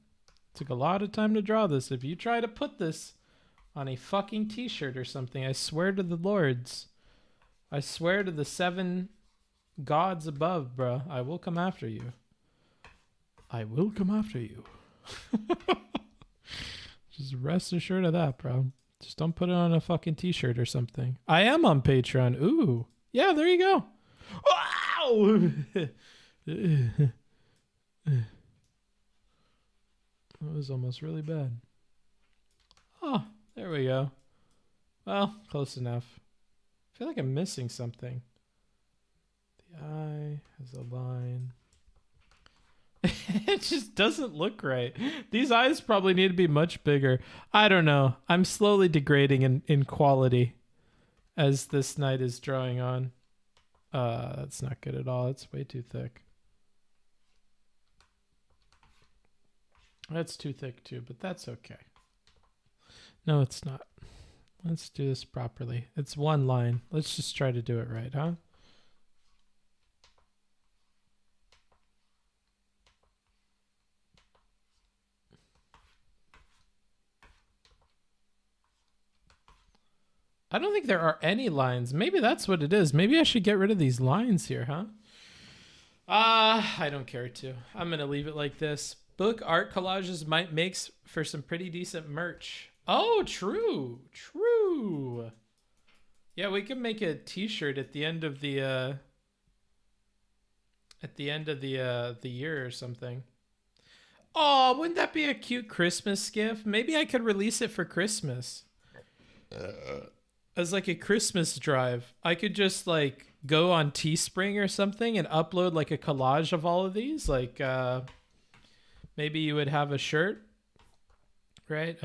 Took a lot of time to draw this. If you try to put this on a fucking t-shirt or something, I swear to the lords. I swear to the 7 gods above, bro. I will come after you. I will come after you. Just rest assured of that, bro. Just don't put it on a fucking t-shirt or something. I am on Patreon. Ooh. Yeah, there you go. Wow! That was almost really bad. Oh, there we go. Well, close enough. I feel like I'm missing something. The eye has a line. It just doesn't look right. These eyes probably need to be much bigger. I don't know. I'm slowly degrading in quality as this night is drawing on. That's not good at all. It's way too thick. That's too thick too, but that's okay. No, it's not. Let's do this properly. It's one line. Let's just try to do it right, huh? I don't think there are any lines. Maybe that's what it is. Maybe I should get rid of these lines here, huh? I don't care to. I'm going to leave it like this. Book art collages might make for some pretty decent merch. Oh, true. True. Yeah, we could make a t-shirt at the end of the year or something. Oh, wouldn't that be a cute Christmas gift? Maybe I could release it for Christmas. As like a Christmas drive. I could just like go on Teespring or something and upload like a collage of all of these. Like maybe you would have a shirt, right?